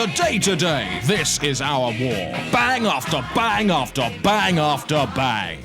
The day-to-day, this is our war. Bang after bang after bang after bang.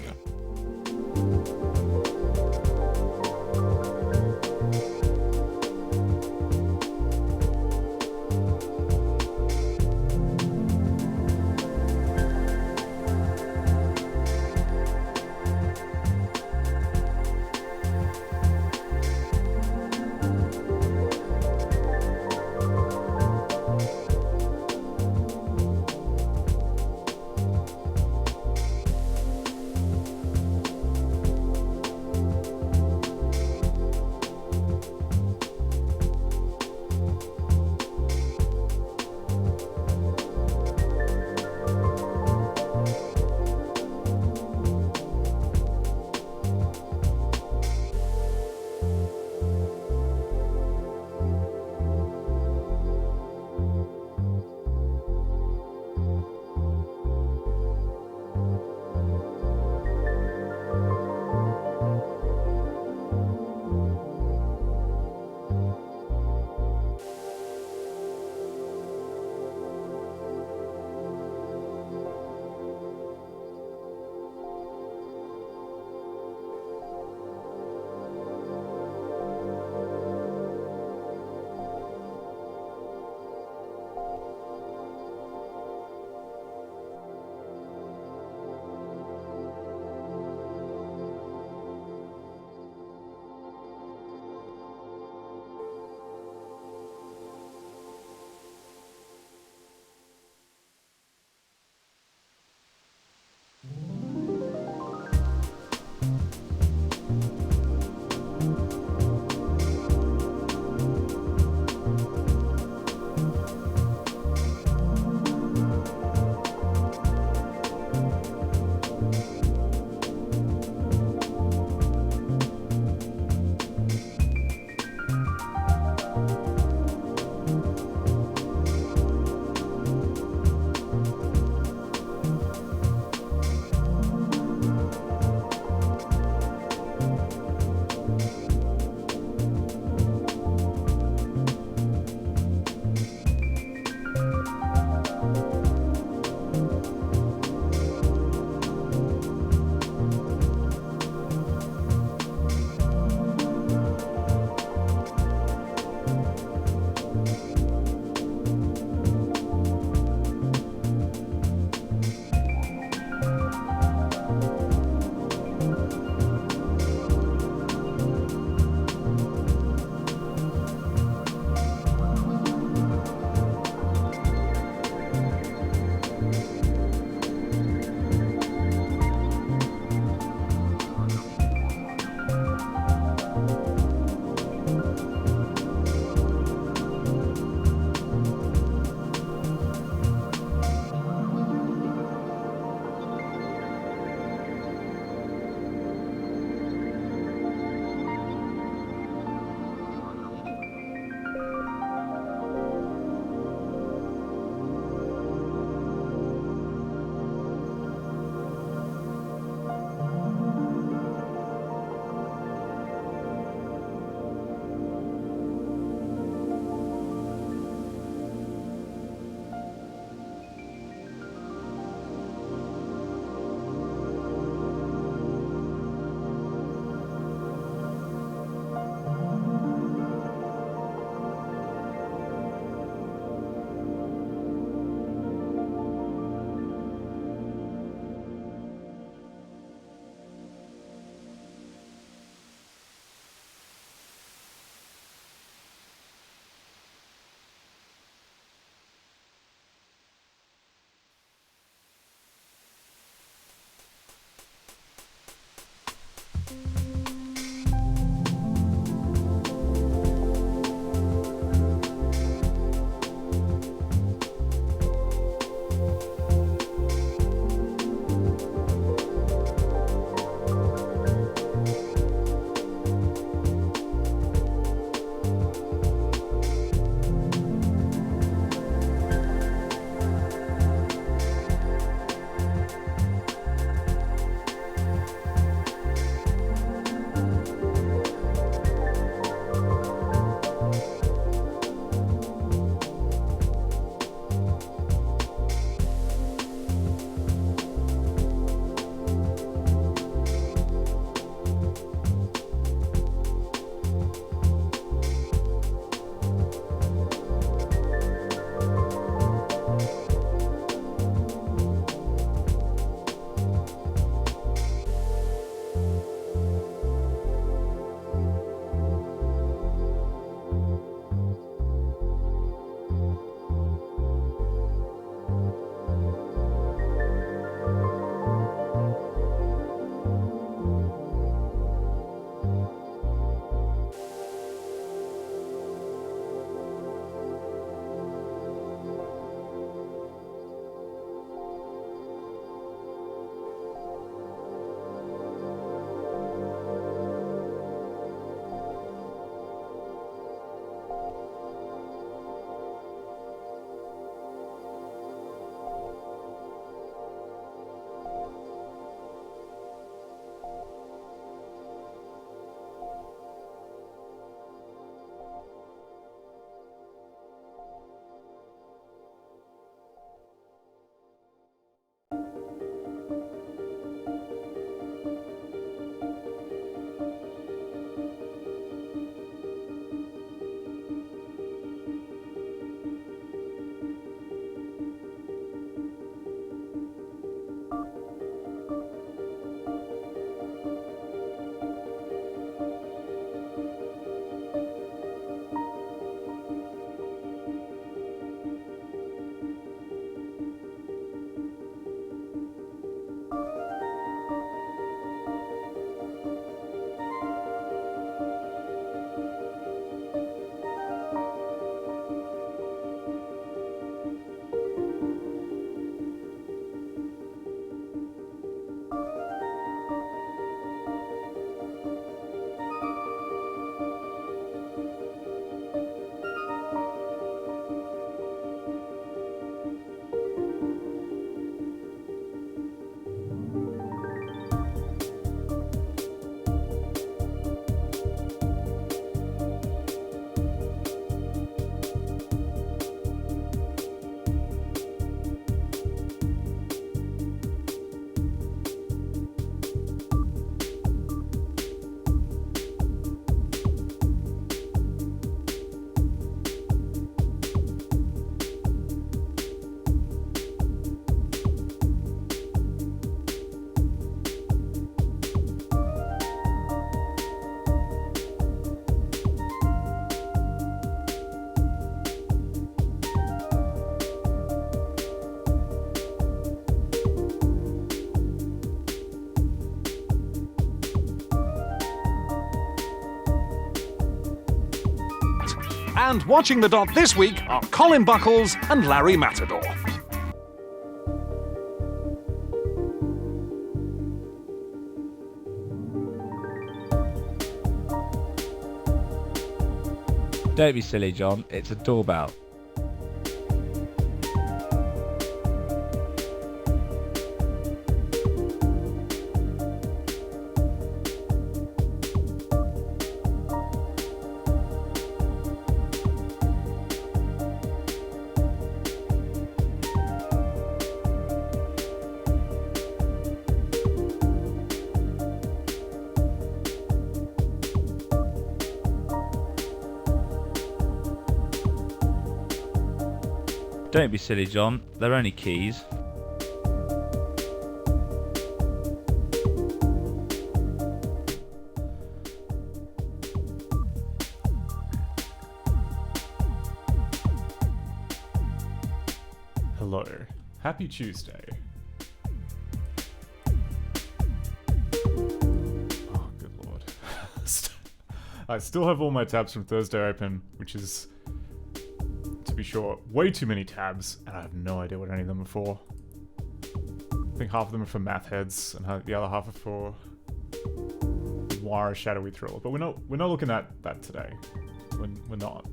And watching the dot this week are Colin Buckles and Larry Matador. Don't be silly, John. It's a doorbell. Don't be silly, John. They're only keys. Hello. Happy Tuesday. Oh, good lord. I still have all my tabs from Thursday open, which is, to be sure, way too many tabs, and I have no idea what any of them are for. I think half of them are for math heads, and the other half are for Wire Shadowy Thriller. But we're not looking at that today. We're not.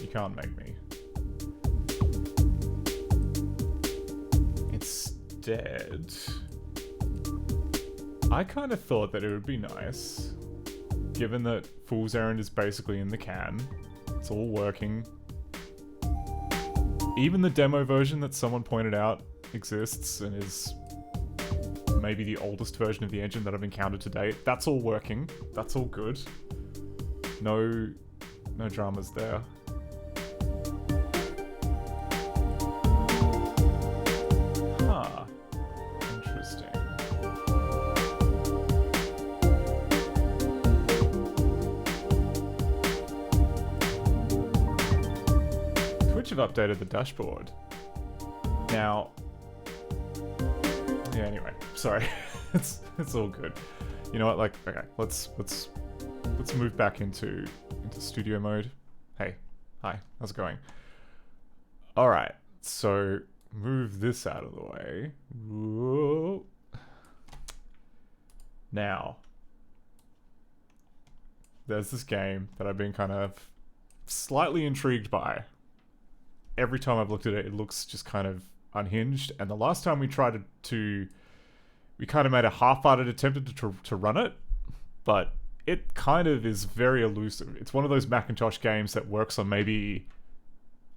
You can't make me. Instead, I kind of thought that it would be nice, given that Fool's Errand is basically in the can, it's all working. Even the demo version that someone pointed out exists and is maybe the oldest version of the engine that I've encountered to date, that's all working. That's all good. No dramas there. Huh. Interesting. Twitch have updated the dashboard. Now, yeah, anyway, sorry. it's all good. You know what, like, okay, let's move back into studio mode. Hey, hi, how's it going? Alright, so move this out of the way. Whoa. Now, there's this game that I've been kind of slightly intrigued by. Every time I've looked at it, it looks just kind of unhinged. And the last time we tried we kind of made a half-hearted attempt to run it, but it kind of is very elusive. It's one of those Macintosh games that works on maybe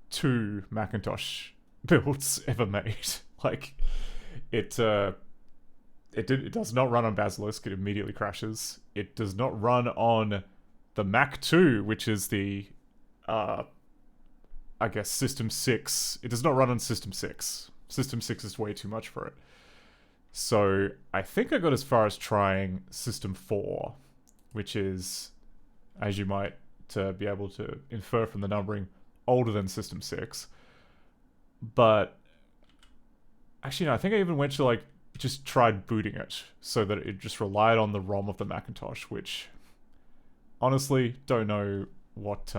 2 Macintosh builds ever made. Like, it does not run on Basilisk. It immediately crashes. It does not run on the Mac 2, which is the I guess System 6. It does not run on System 6. System 6 is way too much for it. So I think I got as far as trying System 4, which is, as you might be able to infer from the numbering, older than System 6. But actually, no, I think I even went to, like, just tried booting it so that it just relied on the ROM of the Macintosh, which honestly don't know what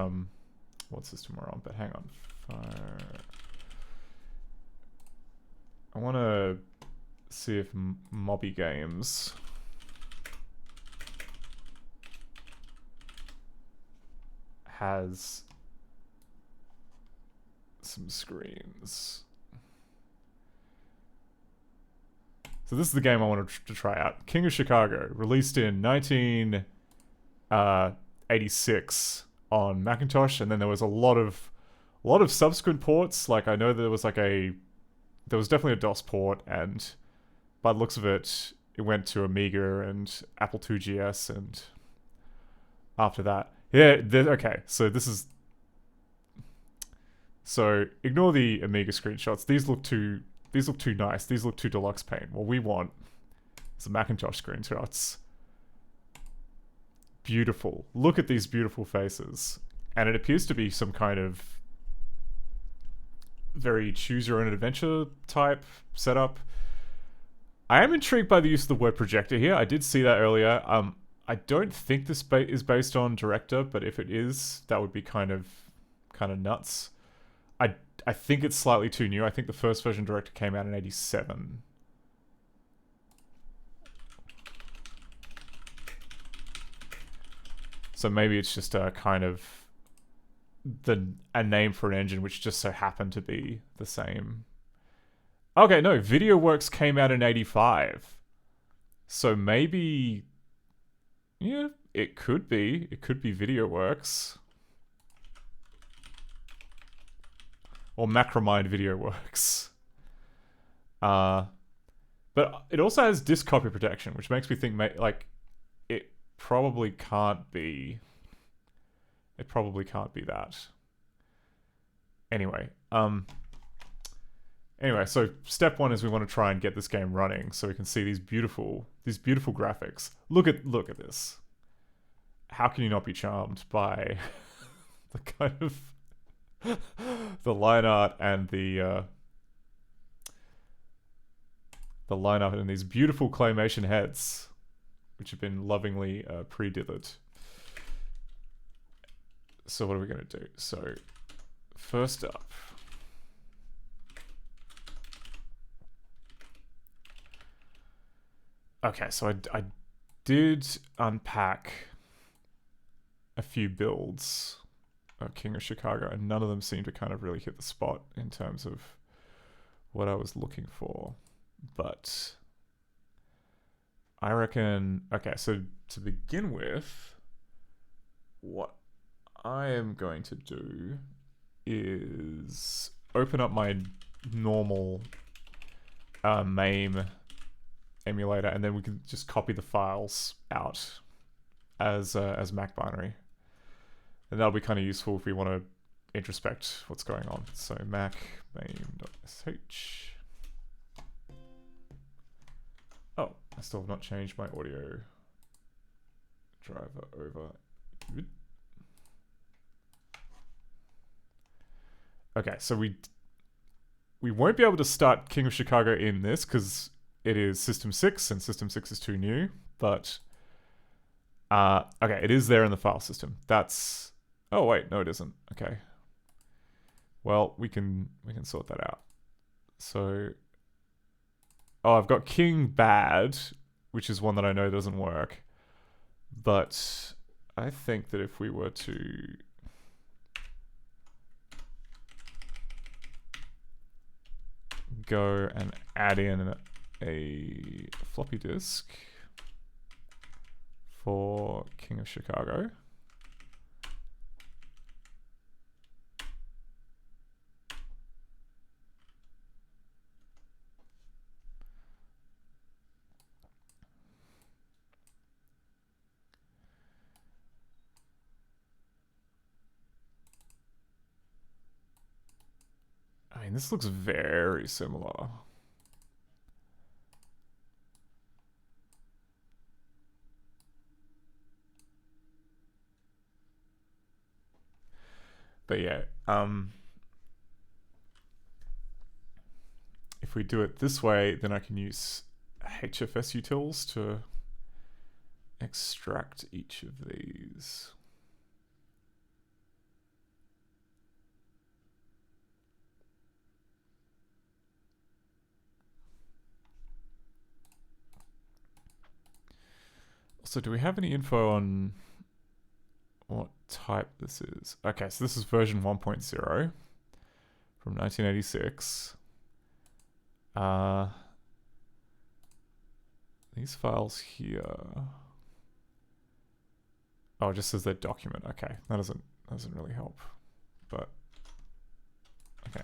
system we're on, but hang on. I want to see if Mobby Games has some screens. So this is the game I wanted to try out. King of Chicago, released in 1986 on Macintosh, and then there was a lot of subsequent ports. Like, I know there was definitely a DOS port, and by the looks of it, it went to Amiga and Apple IIGS, and after that, yeah. Okay, so ignore the Amiga screenshots. These look too nice. These look too deluxe paint. What we want is a Macintosh screenshots. Beautiful. Look at these beautiful faces. And it appears to be some kind of very choose your own adventure type setup. I am intrigued by the use of the word projector here. I did see that earlier. I don't think this is based on Director, but if it is, that would be kind of kind of nuts. I think it's slightly too new. I think the first version director came out in 87. So maybe it's just a kind of a name for an engine which just so happened to be the same. Okay, no, VideoWorks came out in 85. So maybe, yeah, it could be. It could be VideoWorks. Or Macromind VideoWorks. But it also has disk copy protection, which makes me think, like, it probably can't be. It probably can't be that. Anyway, so step one is we want to try and get this game running so we can see these beautiful graphics. Look at this. How can you not be charmed by the kind of the line art and the line art and these beautiful claymation heads, which have been lovingly pre-dithered. So what are we going to do? So first up, okay, so I did unpack a few builds of King of Chicago, and none of them seem to kind of really hit the spot in terms of what I was looking for. But I reckon, okay, so to begin with, what I am going to do is open up my normal MAME emulator, and then we can just copy the files out as Mac binary. And that'll be kind of useful if we want to introspect what's going on. So mac main.sh. Oh, I still have not changed my audio driver over. Okay, so we won't be able to start King of Chicago in this because it is System 6 and System 6 is too new, but okay, it is there in the file system. That's, oh wait, no it isn't. Okay. Well, we can sort that out. So oh, I've got King Bad, which is one that I know doesn't work. But I think that if we were to go and add in a floppy disk for King of Chicago. I mean, this looks very similar. But yeah, if we do it this way, then I can use HFS utils to extract each of these. So do we have any info on what type this is? Okay, so this is version 1.0 from 1986. These files here. Oh, it just says their document. Okay, that doesn't really help. But okay.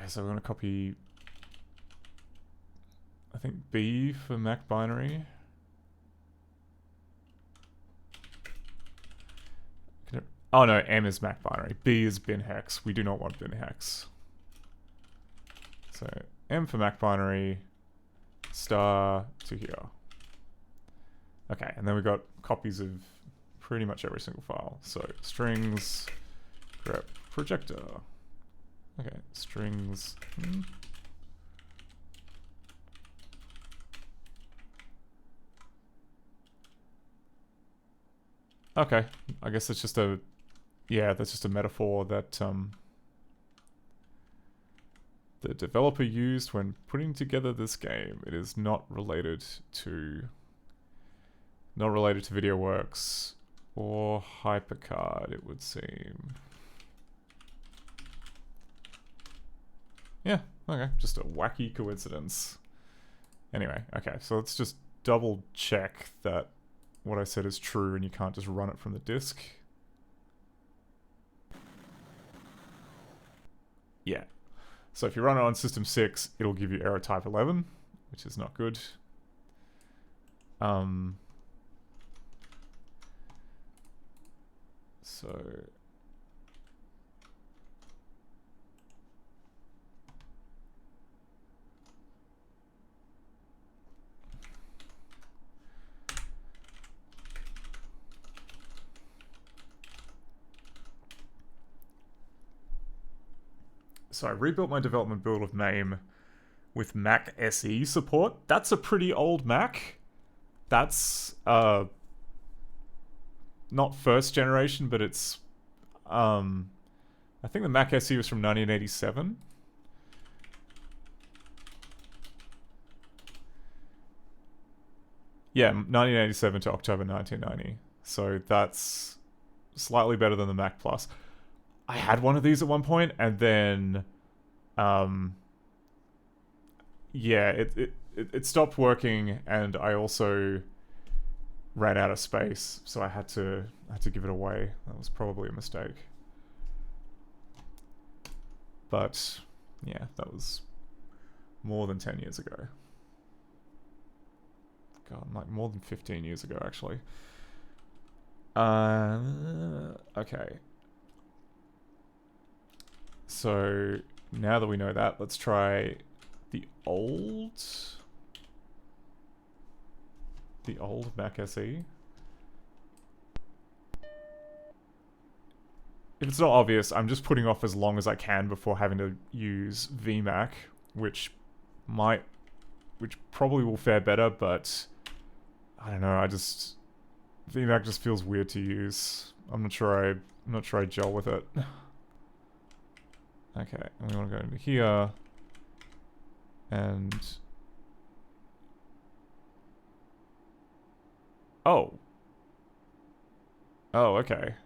So we're going to copy, I think, B for Mac binary. Oh no, M is Mac binary. B is bin hex. We do not want bin hex. So M for Mac binary, star to here. Okay, and then we got copies of pretty much every single file. So strings, grep projector. Okay, strings. Okay, I guess it's just a, yeah, that's just a metaphor that the developer used when putting together this game. It is not related to VideoWorks or HyperCard, it would seem. Yeah, okay, just a wacky coincidence. Anyway, okay, so let's just double check that what I said is true and you can't just run it from the disk. Yeah. So if you run it on System 6, it'll give you error type 11, which is not good. So I rebuilt my development build of MAME with Mac SE support. That's a pretty old Mac. That's not first generation, but it's I think the Mac SE was from 1987. Yeah, 1987 to October 1990. So that's slightly better than the Mac Plus. I had one of these at one point, and then, yeah, it stopped working, and I also ran out of space, so I had to give it away. That was probably a mistake. But yeah, that was more than 10 years ago. God, like more than 15 years ago, actually. Okay. So now that we know that, let's try the old Mac SE. If it's not obvious, I'm just putting off as long as I can before having to use VMac, which probably will fare better, but I don't know, VMac just feels weird to use. I'm not sure I gel with it. Okay, and we want to go into here, and oh, okay.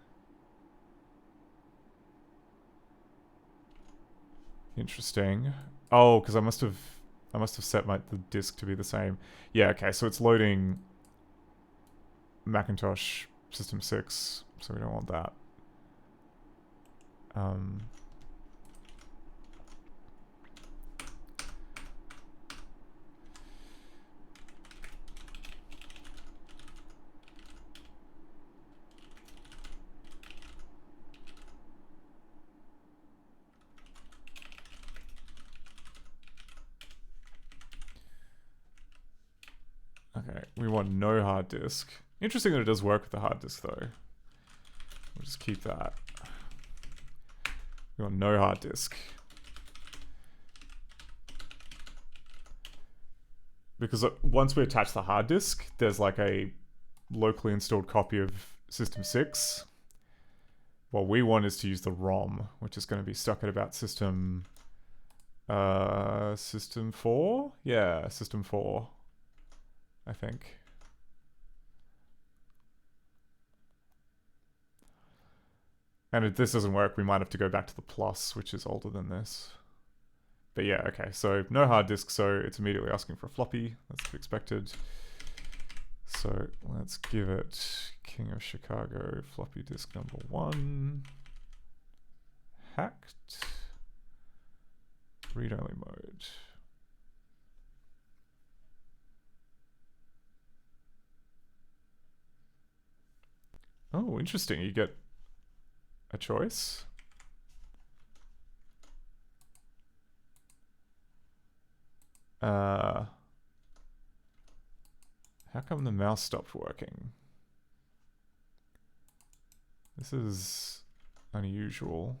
Interesting. Oh, because I must have set the disk to be the same. Yeah, okay, so it's loading Macintosh System 6, so we don't want that. Okay, we want no hard disk. Interesting that it does work with the hard disk, though. We'll just keep that. We want no hard disk. Because once we attach the hard disk, there's like a locally installed copy of System 6. What we want is to use the ROM, which is going to be stuck at about System 4? Yeah, System 4. I think. And if this doesn't work, we might have to go back to the Plus, which is older than this. But yeah, okay, so no hard disk, so it's immediately asking for a floppy. That's to be expected. So let's give it King of Chicago floppy disk number 1. Hacked. Read-only mode. Oh, interesting. You get a choice. How come the mouse stopped working? This is unusual.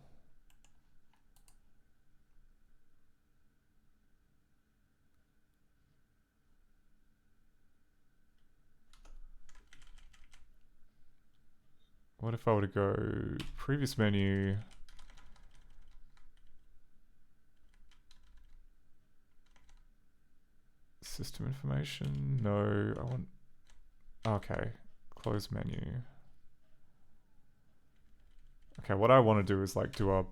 What if I were to go previous menu? System information? No, I want... Okay, close menu. Okay, what I want to do is like do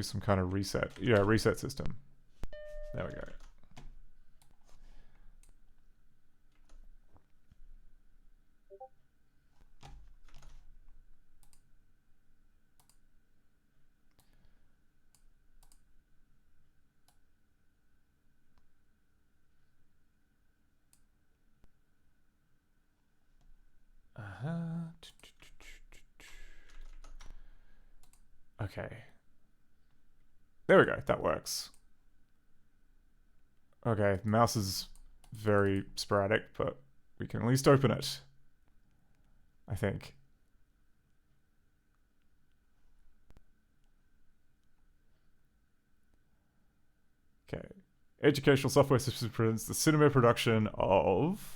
some kind of reset. Yeah, reset system. There we go. Okay. There we go, that works. Okay, the mouse is very sporadic, but we can at least open it. I think. Okay. Educational software system presents the cinema production of...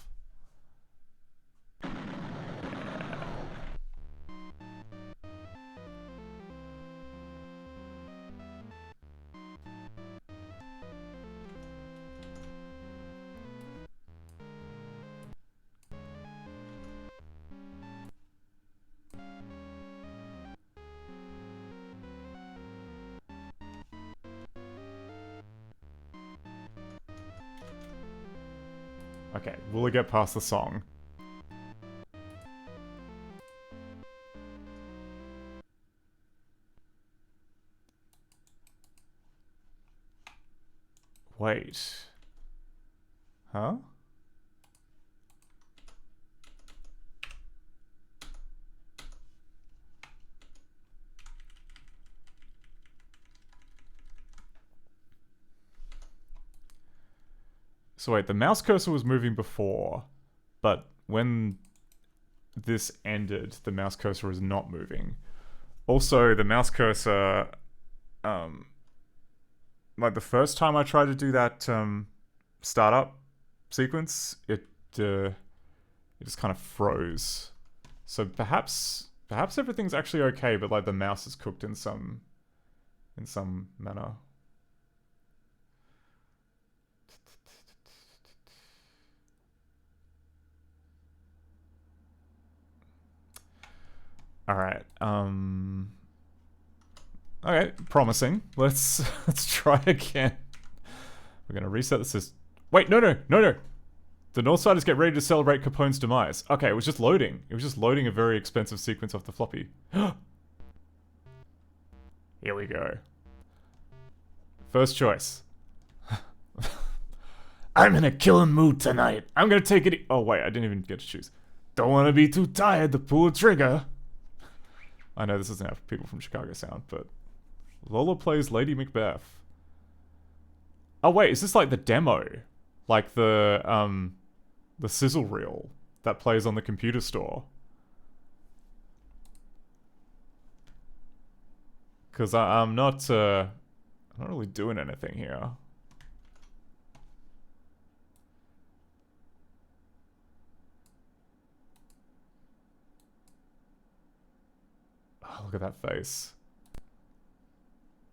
Okay, will it get past the song? Wait. Huh? So wait, the mouse cursor was moving before, but when this ended, the mouse cursor was not moving. Also, the mouse cursor, like the first time I tried to do that startup sequence, it just kind of froze. So perhaps everything's actually okay, but like the mouse is cooked in some manner. All right. Okay, promising. Let's try again. We're gonna reset the system. Wait, no. The Northsiders get ready to celebrate Capone's demise. Okay, it was just loading. It was just loading a very expensive sequence off the floppy. Here we go. First choice. I'm in a killing mood tonight. I'm gonna take it. Oh wait, I didn't even get to choose. Don't want to be too tired to pull a trigger. I know this doesn't have people from Chicago sound, but Lola plays Lady Macbeth. Oh wait, is this like the demo? Like the sizzle reel that plays on the computer store? Because I'm not really doing anything here. Oh, look at that face.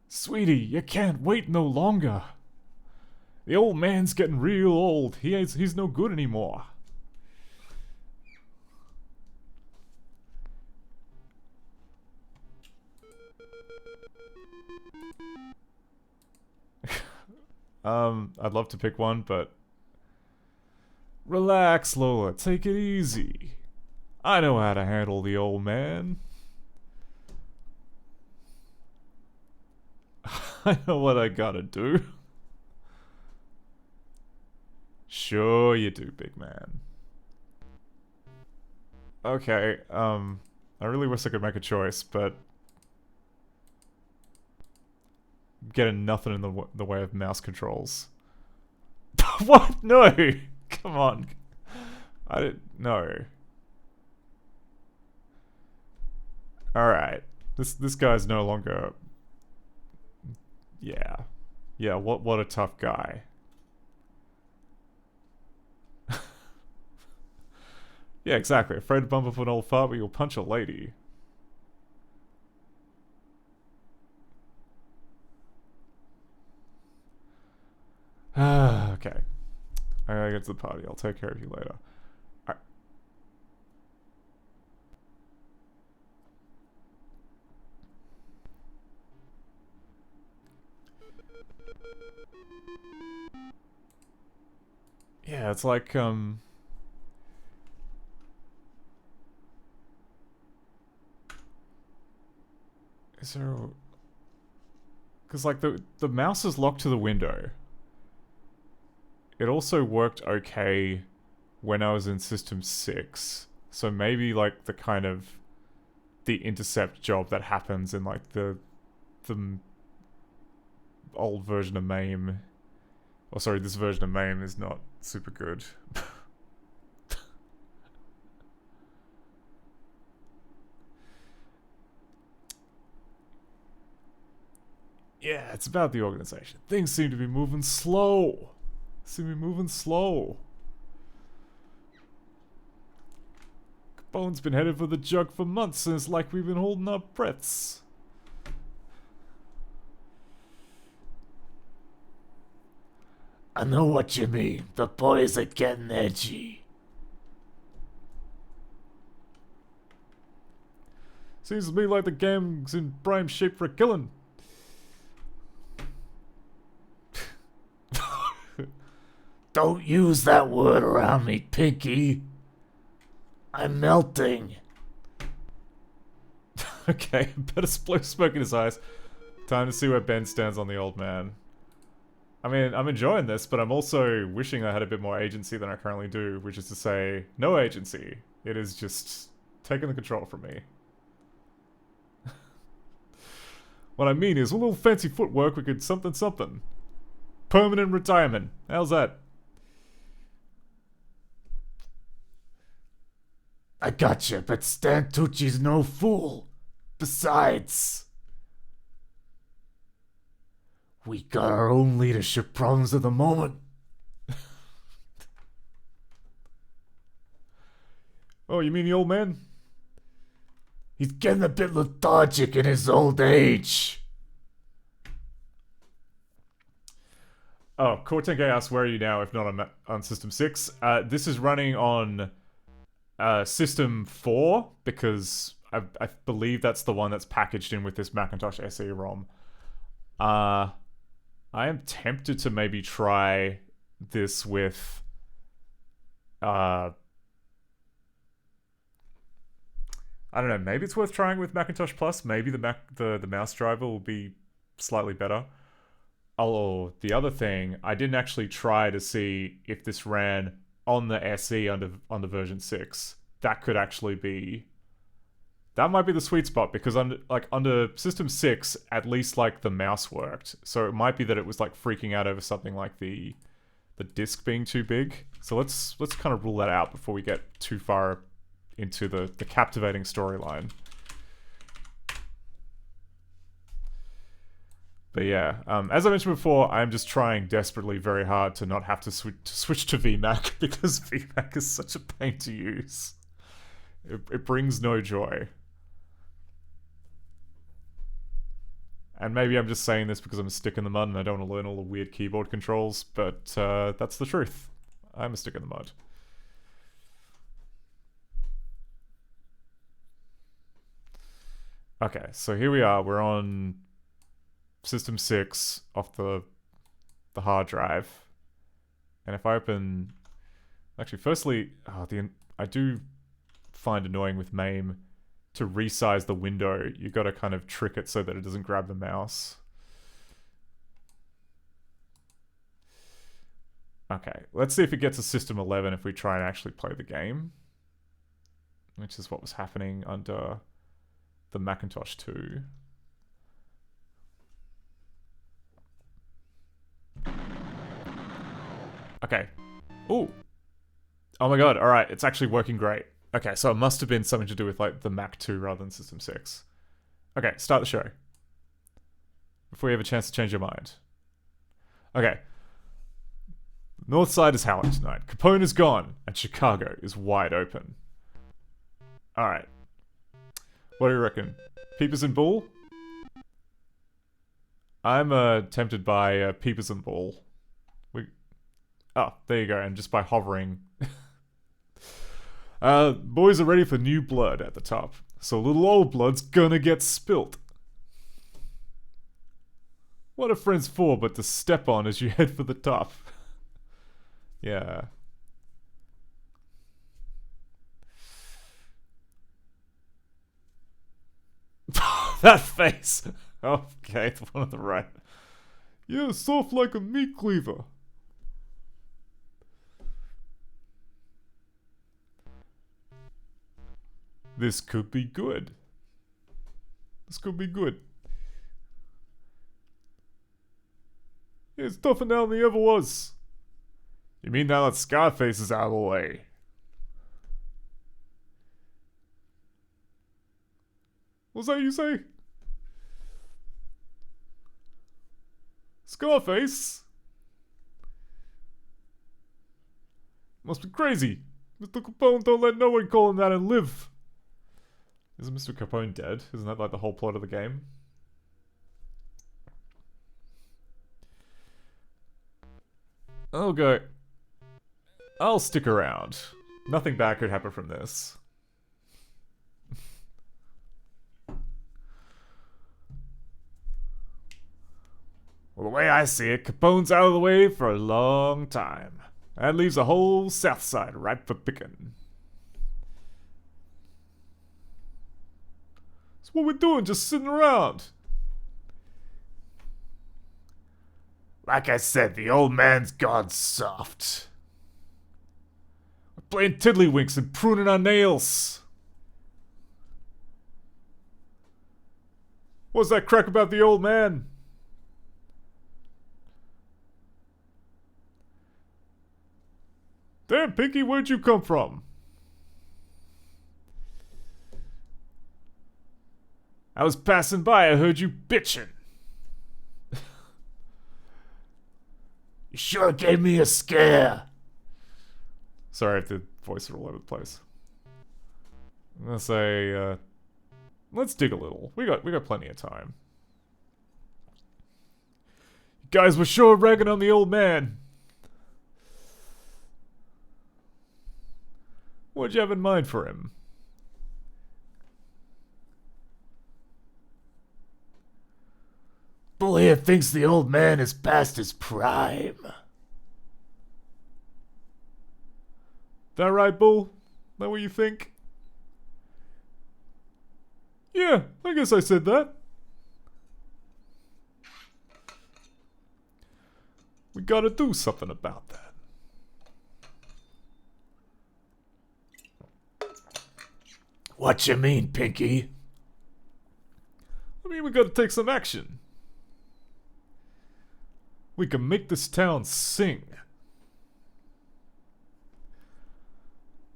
Sweetie, you can't wait no longer. The old man's getting real old. He's no good anymore. I'd love to pick one, but... Relax, Lola. Take it easy. I know how to handle the old man. I know what I gotta do. Sure you do, big man. Okay, I really wish I could make a choice, but... getting nothing in the way of mouse controls. What? No! Come on. I didn't... No. Alright. This guy's no longer... Yeah. Yeah, what a tough guy. Yeah, exactly. Afraid to bump up an old fart, but you'll punch a lady. Okay. I gotta get to the party. I'll take care of you later. Alright. Yeah, it's like, is there a... Because, like, the mouse is locked to the window. It also worked okay when I was in System 6. So maybe, like, the kind of... the intercept job that happens in, like, the old version of MAME... Oh, sorry, this version of MAME is not super good. Yeah, it's about the organization. Things seem to be moving slow. Capone's been headed for the jug for months, and it's like we've been holding our breaths. I know what you mean. The boys are getting edgy. Seems to me like the gang's in prime shape for a killing. Don't use that word around me, Pinky. I'm melting. Okay, better blow smoke in his eyes. Time to see where Ben stands on the old man. I mean, I'm enjoying this, but I'm also wishing I had a bit more agency than I currently do, which is to say, no agency. It is just taking the control from me. What I mean is, a little fancy footwork, we could something. Permanent retirement. How's that? I gotcha, but Stan Tucci's no fool. Besides, we got our own leadership problems at the moment. Oh, you mean the old man? He's getting a bit lethargic in his old age. Oh, Cortenke asks, where are you now, if not on System 6? This is running on System 4, because I believe that's the one that's packaged in with this Macintosh SE ROM. I am tempted to maybe try this with... I don't know, maybe it's worth trying with Macintosh Plus. Maybe the mouse driver will be slightly better. Oh, the other thing, I didn't actually try to see if this ran on the SE under version 6. That could actually be... That might be the sweet spot, because under System 6, at least like the mouse worked. So it might be that it was like freaking out over something like the disc being too big. So let's kind of rule that out before we get too far into the captivating storyline. But yeah, as I mentioned before, I'm just trying desperately very hard to not have to switch to VMAC, because VMAC is such a pain to use. It brings no joy. And maybe I'm just saying this because I'm a stick in the mud and I don't want to learn all the weird keyboard controls, but that's the truth. I'm a stick in the mud. Okay, so here we are. We're on System 6 off the hard drive. And if I open... Actually, firstly, I do find annoying with MAME to resize the window. You got to kind of trick it so that it doesn't grab the mouse. Okay, let's see if it gets a System 11 if we try and actually play the game. Which is what was happening under the Macintosh 2. Okay. Ooh. Oh my god, alright, it's actually working great. Okay, so it must have been something to do with, like, the Mac 2 rather than System 6. Okay, start the show. Before you have a chance to change your mind. Okay. North side is howling tonight. Capone is gone, and Chicago is wide open. Alright. What do you reckon? Peepers and Bull? I'm tempted by Peepers and Bull. Oh, there you go, and just by hovering. Boys are ready for new blood at the top, so little old blood's gonna get spilt. What are friends for but to step on as you head for the top? Yeah. That face! Okay, the one on the right. Yeah, soft like a meat cleaver. This could be good. This could be good. Yeah, it's tougher now than he ever was. You mean now that Scarface is out of the way? What's that you say? Scarface? Must be crazy. Mr. Capone don't let no one call him that and live. Isn't Mr. Capone dead? Isn't that like the whole plot of the game? I'll go. I'll stick around. Nothing bad could happen from this. Well, the way I see it, Capone's out of the way for a long time. That leaves the whole south side ripe for picking. So what we're doing, just sitting around. Like I said, the old man's gone soft. We're playing tiddlywinks and pruning our nails. What's that crack about the old man? Damn, Pinky, where'd you come from? I was passing by, I heard you bitching. You sure gave me a scare. Sorry if the voice are all over the place. I'm gonna say, let's dig a little. We got plenty of time. You guys were sure ragging on the old man. What'd you have in mind for him? Bull here thinks the old man is past his prime. That right, Bull? That what you think? Yeah, I guess I said that. We gotta do something about that. What you mean, Pinky? I mean, we gotta take some action. We can make this town sing.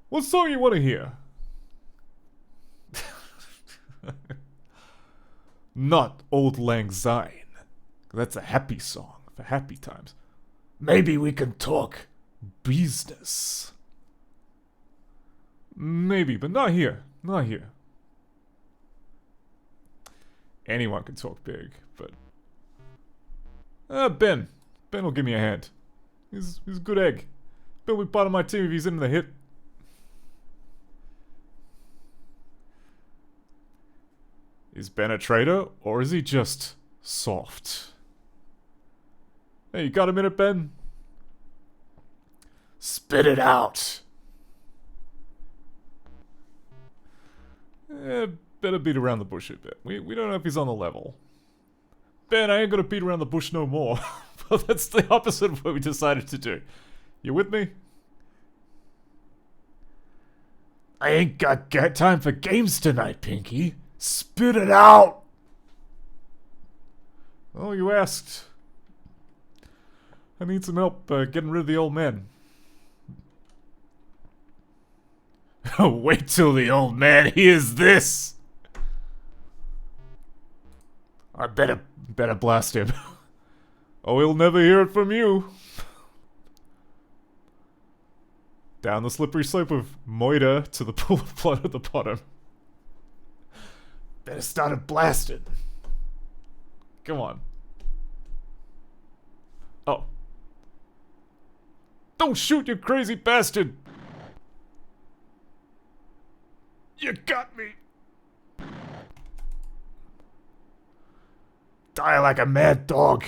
What song you want to hear? Not Old Lang Syne. That's a happy song for happy times. Maybe we can talk business. Maybe, but not here. Not here. Anyone can talk big, but... Ben. Ben will give me a hand. He's a good egg. Ben will be part of my team if he's in the hit. Is Ben a traitor, or is he just soft? Hey, you got a minute, Ben? Spit it out. Better beat around the bush a bit. We don't know if he's on the level. Ben, I ain't gonna beat around the bush no more. Well, that's the opposite of what we decided to do. You with me? I ain't got time for games tonight, Pinky. Spit it out! Oh, you asked. I need some help getting rid of the old man. Wait till the old man hears this. I better blast him. Oh, he'll never hear it from you. Down the slippery slope of Moida to the pool of blood at the bottom. Better start a blasting. Come on. Oh. Don't shoot, you crazy bastard! You got me. Die like a mad dog.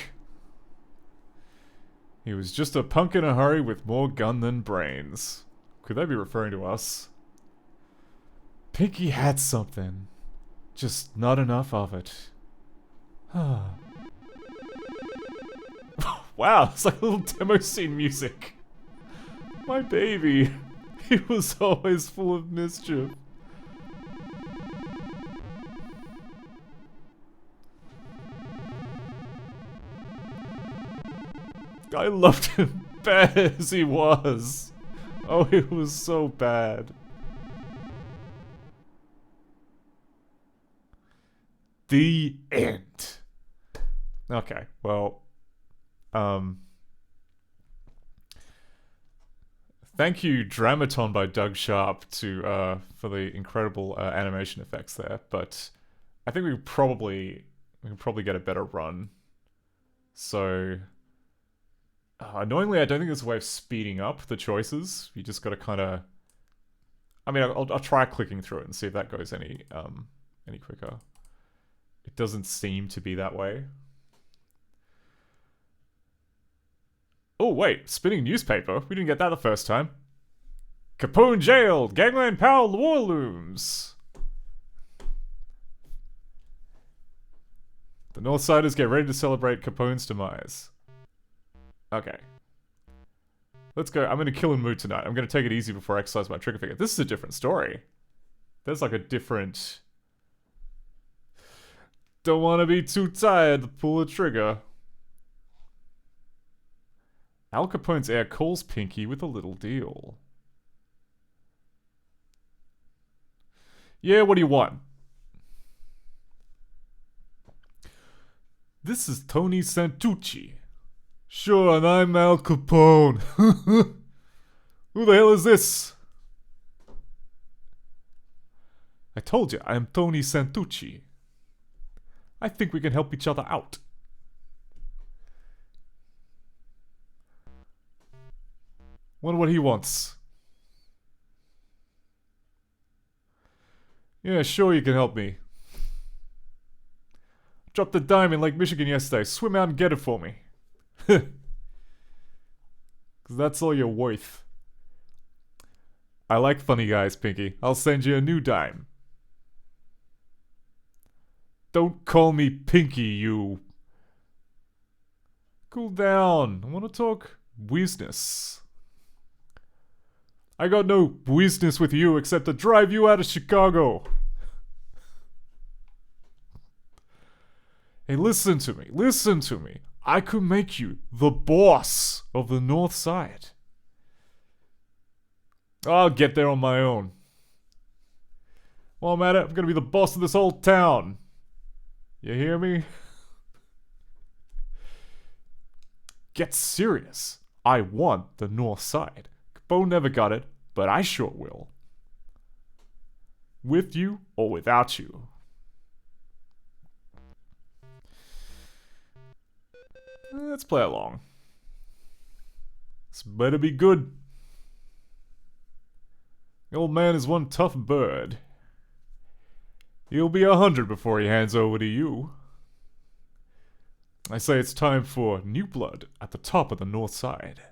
He was just a punk in a hurry with more gun than brains. Could they be referring to us? Pinky had something. Just not enough of it. Wow, it's like a little demo scene music. My baby. He was always full of mischief. I loved him bad as he was. Oh, it was so bad. The end. Okay, well, thank you, Dramaton by Doug Sharp, for the incredible animation effects there. But I think we can probably get a better run. So, annoyingly, I don't think there's a way of speeding up the choices. You just got to kind of. I mean, I'll try clicking through it and see if that goes any quicker. It doesn't seem to be that way. Oh, wait. Spinning newspaper? We didn't get that the first time. Capone jailed! Gangland Powell, the war looms! The Northsiders get ready to celebrate Capone's demise. Okay. Let's go. I'm going to kill in mood tonight. I'm going to take it easy before I exercise my trigger finger. This is a different story. There's like a different... Don't want to be too tired to pull a trigger. Al Capone's heir calls Pinky with a little deal. Yeah, what do you want? This is Tony Santucci. Sure, and I'm Al Capone. Who the hell is this? I told you, I am Tony Santucci. I think we can help each other out. Wonder what he wants. Yeah, sure you can help me. Dropped a dime in Lake Michigan yesterday. Swim out and get it for me. Because that's all you're worth. I like funny guys, Pinky. I'll send you a new dime. Don't call me Pinky, you. Cool down. I want to talk business. I got no business with you except to drive you out of Chicago. Hey, listen to me. Listen to me. I could make you the boss of the North Side. I'll get there on my own. While I'm at it, I'm gonna be the boss of this whole town. You hear me? Get serious. I want the North Side. Capone never got it, but I sure will. With you or without you. Let's play along. This better be good. The old man is one tough bird. He'll be 100 before he hands over to you. I say it's time for new blood at the top of the North Side.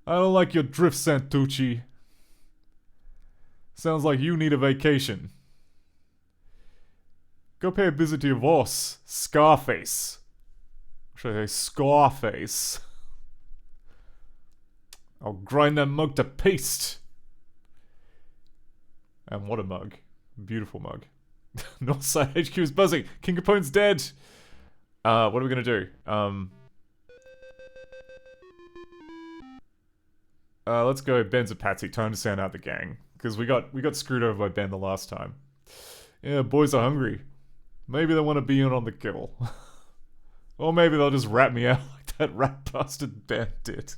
I don't like your drift, Santucci. Sounds like you need a vacation. Go pay a visit to your boss, Scarface. Should I say Scarface? I'll grind that mug to paste. And what a mug. Beautiful mug. Northside HQ is buzzing. King Capone's dead. What are we gonna do? Let's go Ben's a patsy. Time to sound out the gang. Because we got screwed over by Ben the last time. Yeah, boys are hungry. Maybe they want to be in on the kill. Or maybe they'll just rat me out like that rat bastard Ben did.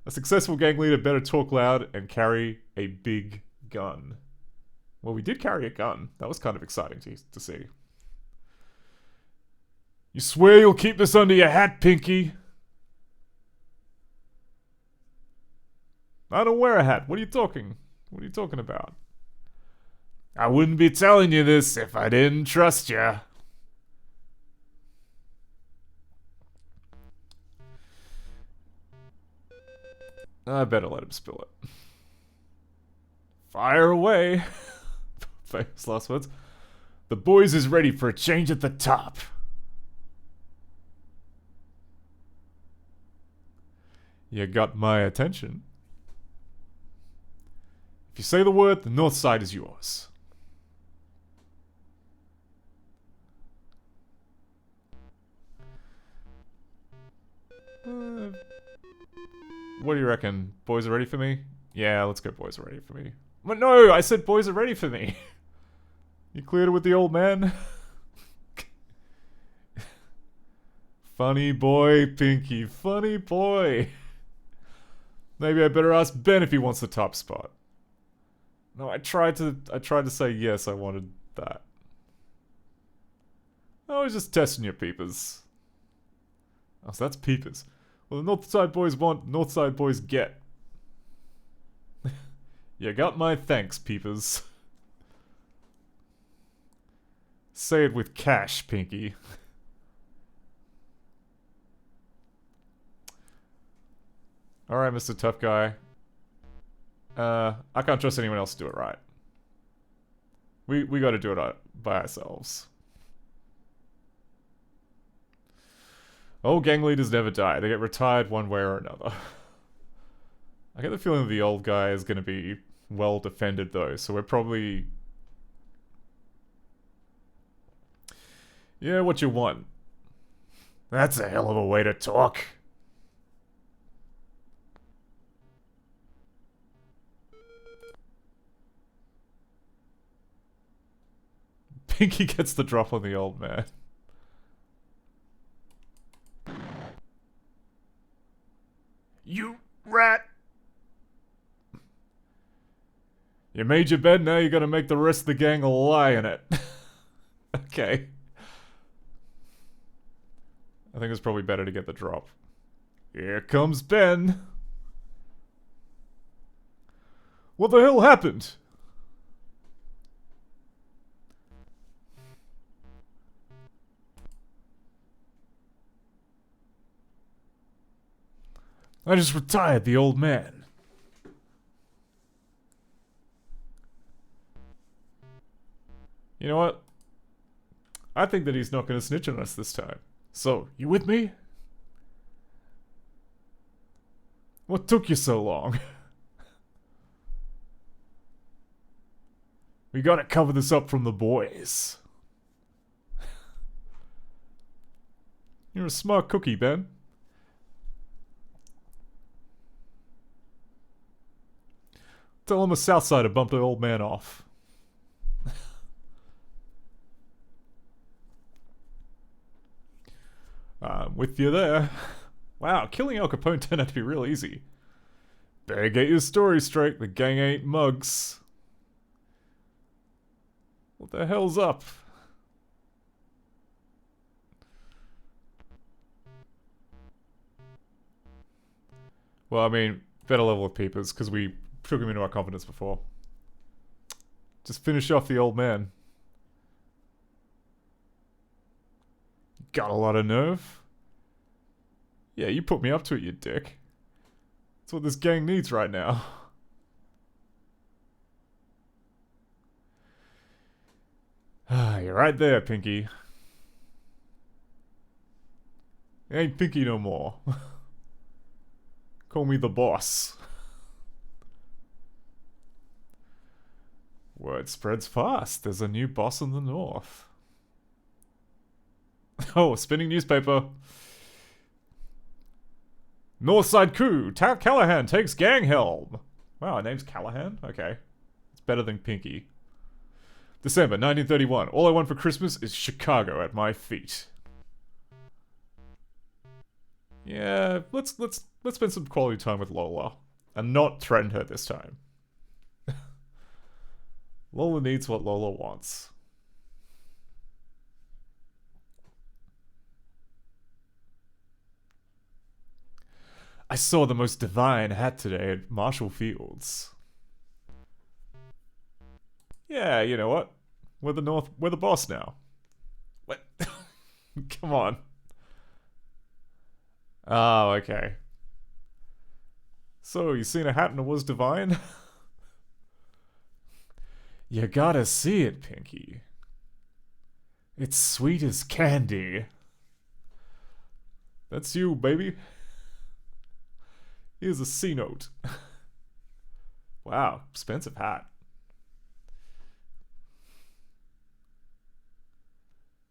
A successful gang leader better talk loud and carry a big gun. Well, we did carry a gun. That was kind of exciting to see. You swear you'll keep this under your hat, Pinky? I don't wear a hat. What are you talking? What are you talking about? I wouldn't be telling you this if I didn't trust you. I better let him spill it. Fire away. Famous last words. The boys is ready for a change at the top. You got my attention. If you say the word, the north side is yours. What do you reckon? Boys are ready for me? Yeah, let's go boys are ready for me. But no, I said boys are ready for me. You cleared it with the old man? Funny boy, Pinky. Funny boy. Maybe I better ask Ben if he wants the top spot. No, I tried to say yes, I wanted that. I was just testing your peepers. Oh, so that's peepers. Well, the Northside boys want, Northside boys get. You got my thanks, peepers. Say it with cash, Pinky. Alright, Mr. Tough Guy. I can't trust anyone else to do it right. We gotta do it by ourselves. Old gang leaders never die. They get retired one way or another. I get the feeling that the old guy is gonna be well defended though, so we're probably... Yeah, what you want? That's a hell of a way to talk. Pinky gets the drop on the old man. You rat. You made your bed, now you gotta make the rest of the gang lie in it. Okay. I think it's probably better to get the drop. Here comes Ben. What the hell happened? I just retired the old man. You know what? I think that he's not going to snitch on us this time. So, you with me? What took you so long? We gotta cover this up from the boys. You're a smart cookie, Ben. Tell him a Southsider bumped the old man off. I'm with you there. Wow, killing Al Capone turned out to be real easy. Better get your story straight, the gang ain't mugs. What the hell's up? Well, I mean, better level of peepers, because we took him into our confidence before. Just finish off the old man. Got a lot of nerve? Yeah, you put me up to it, you dick. That's what this gang needs right now. You're right there, Pinky. It ain't Pinky no more. Call me the boss. Word spreads fast. There's a new boss in the north. Oh, spinning newspaper. Northside coup. Callahan takes gang helm. Wow, her name's Callahan? Okay. It's better than Pinky. December 1931. All I want for Christmas is Chicago at my feet. Yeah, let's spend some quality time with Lola. And not threaten her this time. Lola needs what Lola wants. I saw the most divine hat today at Marshall Fields. Yeah, you know what? We're the boss now. What? Come on. Oh, okay. So, you seen a hat and it was divine? You gotta see it, Pinky. It's sweet as candy. That's you, baby. Here's a C note. Wow, expensive hat.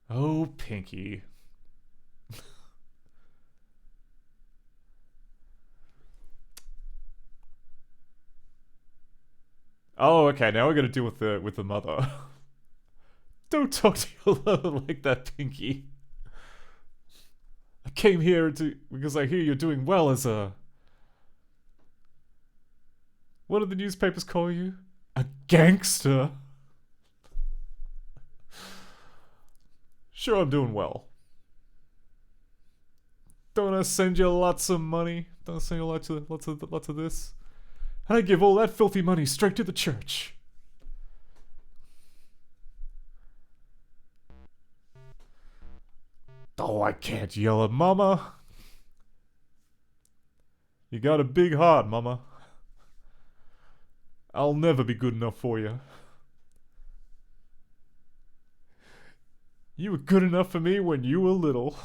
Oh, Pinky. Oh, okay, now we're gonna deal with the mother. Don't talk to your lover like that, Pinky. I came here because I hear you're doing well as a... What do the newspapers call you? A gangster? Sure, I'm doing well. Don't I send you lots of money? Don't I send you lots of this? I give all that filthy money straight to the church. Oh, I can't yell at Mama. You got a big heart, Mama. I'll never be good enough for you. You were good enough for me when you were little.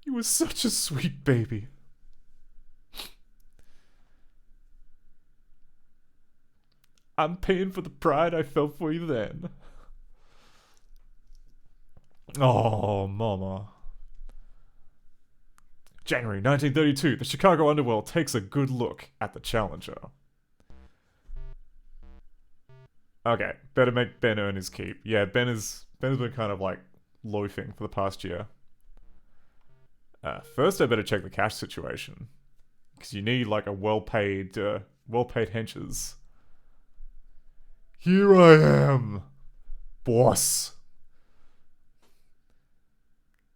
You were such a sweet baby. I'm paying for the pride I felt for you then. Oh, Mama. January 1932, the Chicago underworld takes a good look at the Challenger. Okay, better make Ben earn his keep. Yeah, Ben's been kind of like loafing for the past year. First I better check the cash situation. Because you need like a well-paid henches. Here I am, boss.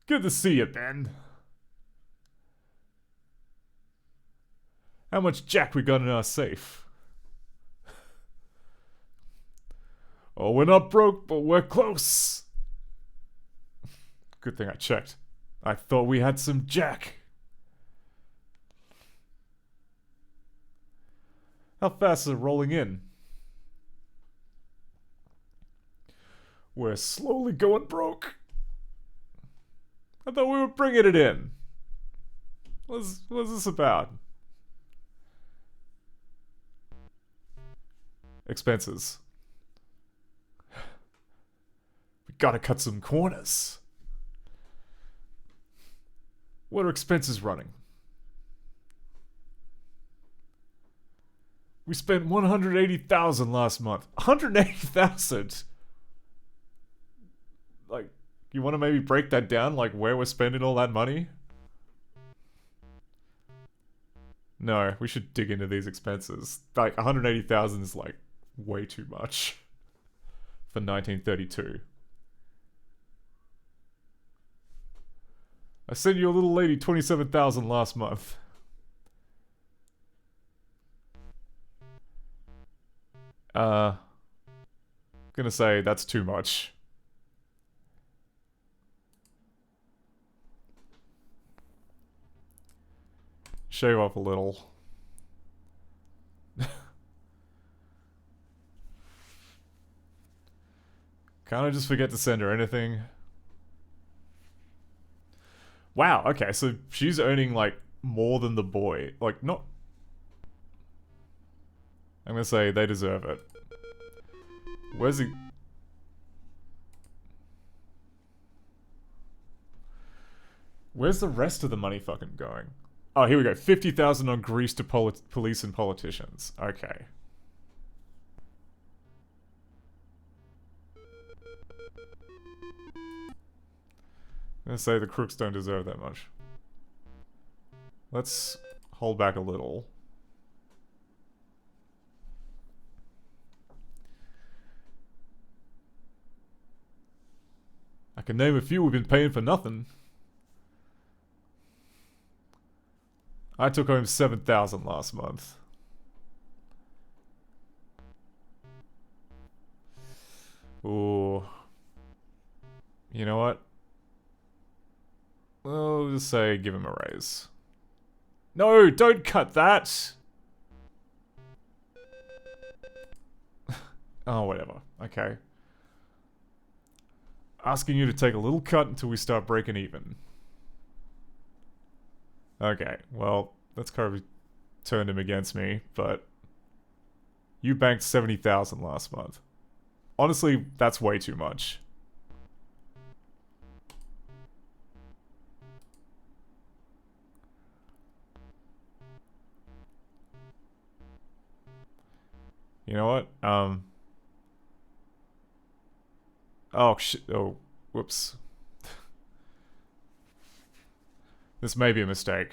Good to see you, Ben. How much jack we got in our safe? Oh, we're not broke, but we're close. Good thing I checked. I thought we had some jack. How fast is it rolling in? We're slowly going broke. I thought we were bringing it in. What's this about? Expenses. We gotta cut some corners. What are expenses running? We spent $180,000 last month. $180,000. Like, you want to maybe break that down, like where we're spending all that money? No, we should dig into these expenses. Like, 180,000 is like way too much for 1932. I sent you a little lady 27,000 last month. Gonna say that's too much. Shave off a little. Can't I just forget to send her anything? Wow, okay, so she's earning, like, more than the boy. Like, not... I'm gonna say they deserve it. Where's he... Where's the rest of the money fucking going? Oh, here we go. 50,000 on Greece to police and politicians. Okay. I'm gonna say the crooks don't deserve that much. Let's hold back a little. I can name a few we've been paying for nothing. I took home 7,000 last month. Ooh. You know what? I'll just say give him a raise. No, don't cut that! Oh, whatever. Okay. Asking you to take a little cut until we start breaking even. Okay, well, that's kind of turned him against me, but... You banked 70,000 last month. Honestly, that's way too much. You know what? Oh, shit. Oh, whoops. This may be a mistake.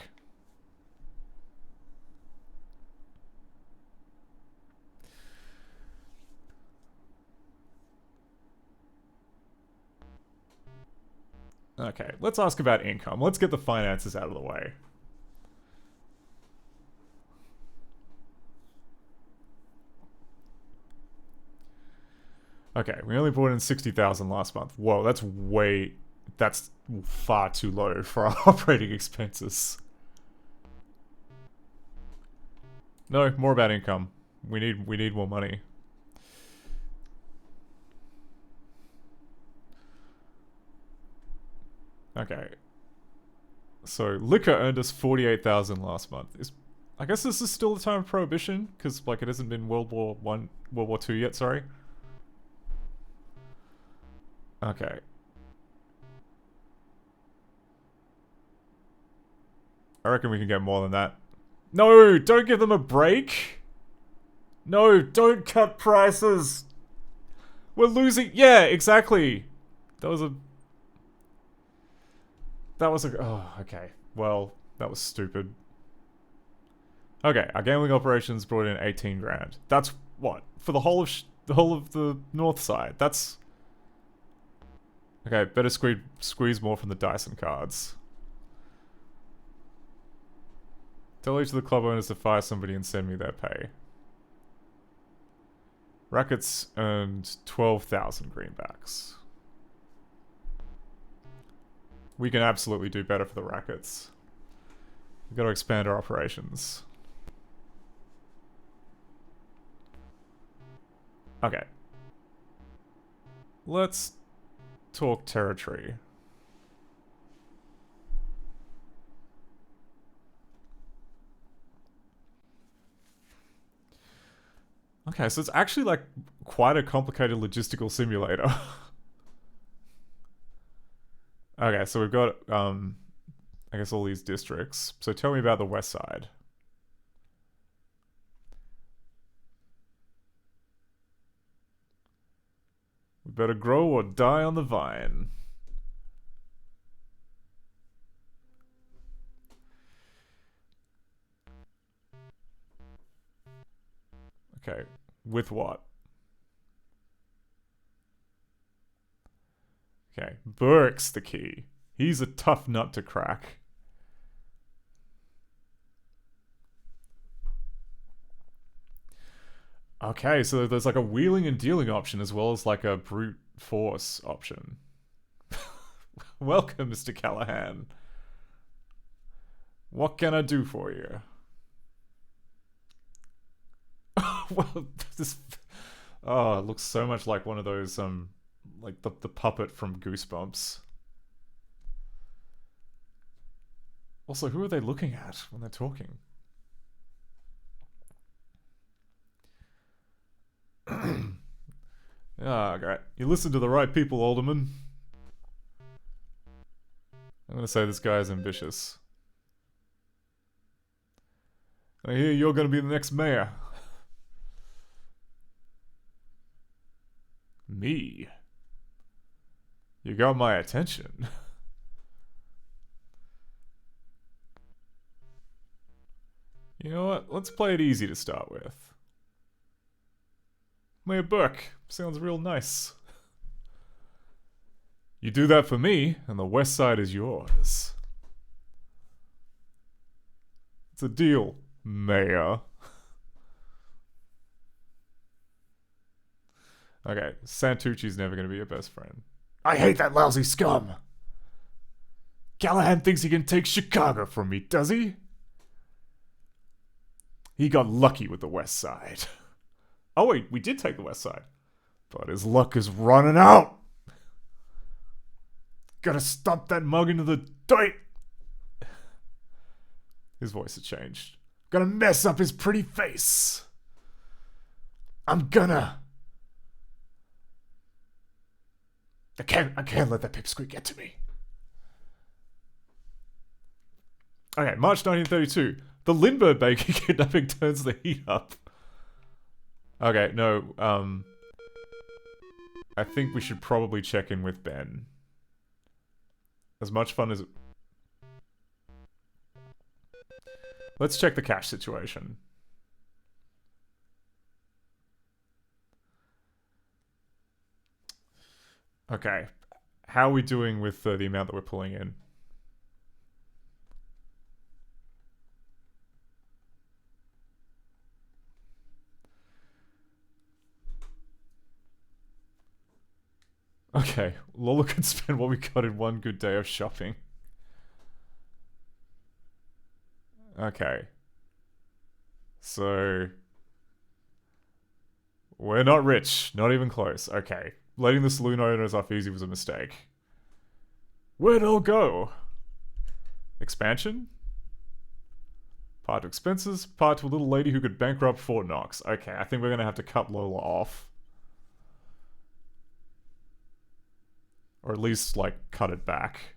Okay, let's ask about income. Let's get the finances out of the way. Okay, we only brought in 60,000 last month. Whoa, that's far too low for our operating expenses. No, more about income. We need more money. Okay. So liquor earned us 48,000 last month. I guess this is still the time of Prohibition, because like it hasn't been World War II yet, sorry. Okay. I reckon we can get more than that. No, don't give them a break. No, don't cut prices. We're losing. Yeah, exactly. That was a... Oh, okay. Well, that was stupid. Okay, our gambling operations brought in 18 grand. That's what? For the whole of the north side. That's... Okay, better squeeze more from the Dyson cards. Tell each of the club owners to fire somebody and send me their pay. Rackets earned 12,000 greenbacks. We can absolutely do better for the Rackets. We've got to expand our operations. Okay. Let's talk territory. Okay, so it's actually like quite a complicated logistical simulator. Okay, so we've got I guess all these districts. So tell me about the west side. We better grow or die on the vine. Okay, with what? Okay, Burke's the key. He's a tough nut to crack. Okay, so there's like a wheeling and dealing option as well as like a brute force option. Welcome, Mr. Callahan. What can I do for you? Well, this... Oh, it looks so much like one of those, like the puppet from Goosebumps. Also, who are they looking at when they're talking? Ah, okay. You listen to the right people, Alderman. I'm gonna say this guy is ambitious. I hear you're gonna be the next mayor. Me? You got my attention. You know what? Let's play it easy to start with. Mayor Burke. Sounds real nice. You do that for me, and the west side is yours. It's a deal, Mayor. Okay, Santucci's never going to be your best friend. I hate that lousy scum. Callahan thinks he can take Chicago from me, does he? He got lucky with the west side. Oh wait, we did take the west side. But his luck is running out. Gotta stomp that mug into the dirt. His voice had changed. Gonna mess up his pretty face. I'm gonna. I can't let that pipsqueak get to me. Okay, March 1932. The Lindbergh baker kidnapping turns the heat up. Okay, no, I think we should probably check in with Ben. As much fun as... Let's check the cash situation. Okay. How are we doing with the amount that we're pulling in? Okay, Lola could spend what we got in one good day of shopping. Okay. So... we're not rich. Not even close. Okay. Letting the saloon owners off easy was a mistake. Where'd it all go? Expansion? Part to expenses, part to a little lady who could bankrupt Fort Knox. Okay, I think we're gonna have to cut Lola off. Or at least, like, cut it back.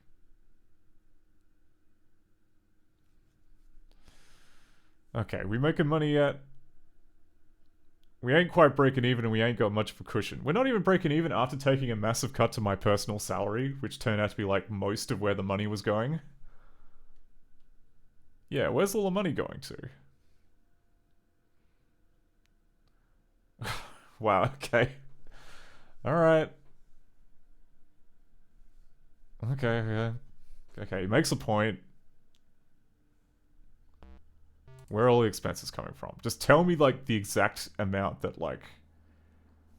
Okay, we making money yet? We ain't quite breaking even and we ain't got much of a cushion. We're not even breaking even after taking a massive cut to my personal salary, which turned out to be, like, most of where the money was going. Yeah, where's all the money going to? Wow, okay. Alright. Okay, yeah. Okay, he makes a point. Where are all the expenses coming from? Just tell me, like, the exact amount that, like,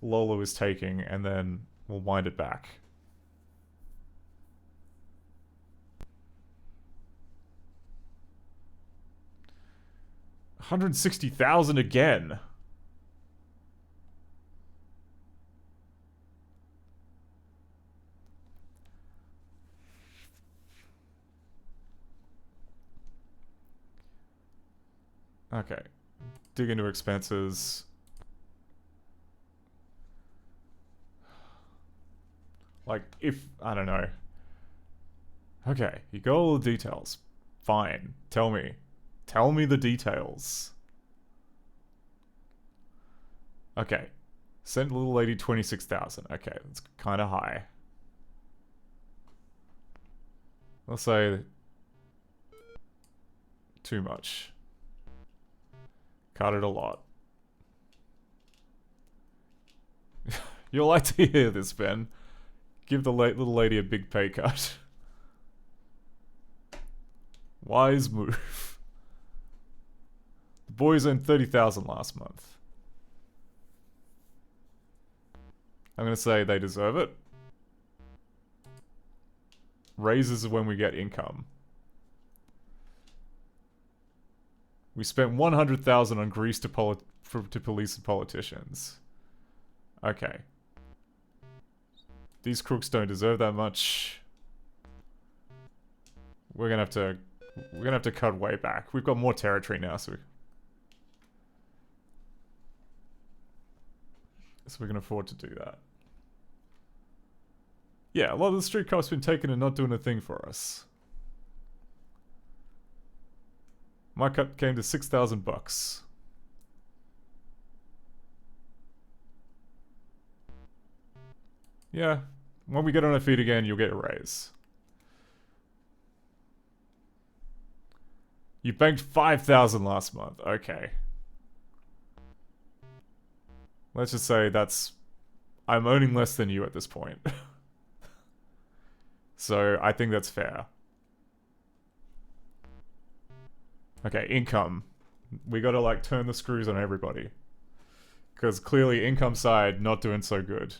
Lola is taking, and then we'll wind it back. $160,000 again. Okay. Dig into expenses. Like, if... I don't know. Okay, you got all the details. Fine. Tell me. Tell me the details. Okay. Send little lady 26,000. Okay, that's kind of high. I'll say... too much. Cut it a lot. You'll like to hear this, Ben. Give the little lady a big pay cut. Wise move. The boys earned 30,000 last month. I'm gonna say they deserve it. Raises are when we get income. We spent 100,000 on grease to police and politicians. Okay. These crooks don't deserve that much. We're gonna have to cut way back. We've got more territory now, so we can afford to do that. Yeah, a lot of the street cops been taken and not doing a thing for us. My cut came to $6,000. Yeah, when we get on our feet again, you'll get a raise. You banked 5,000 last month. Okay. Let's just say I'm earning less than you at this point. So I think that's fair. Okay, income. We gotta like turn the screws on everybody. Because clearly income side not doing so good.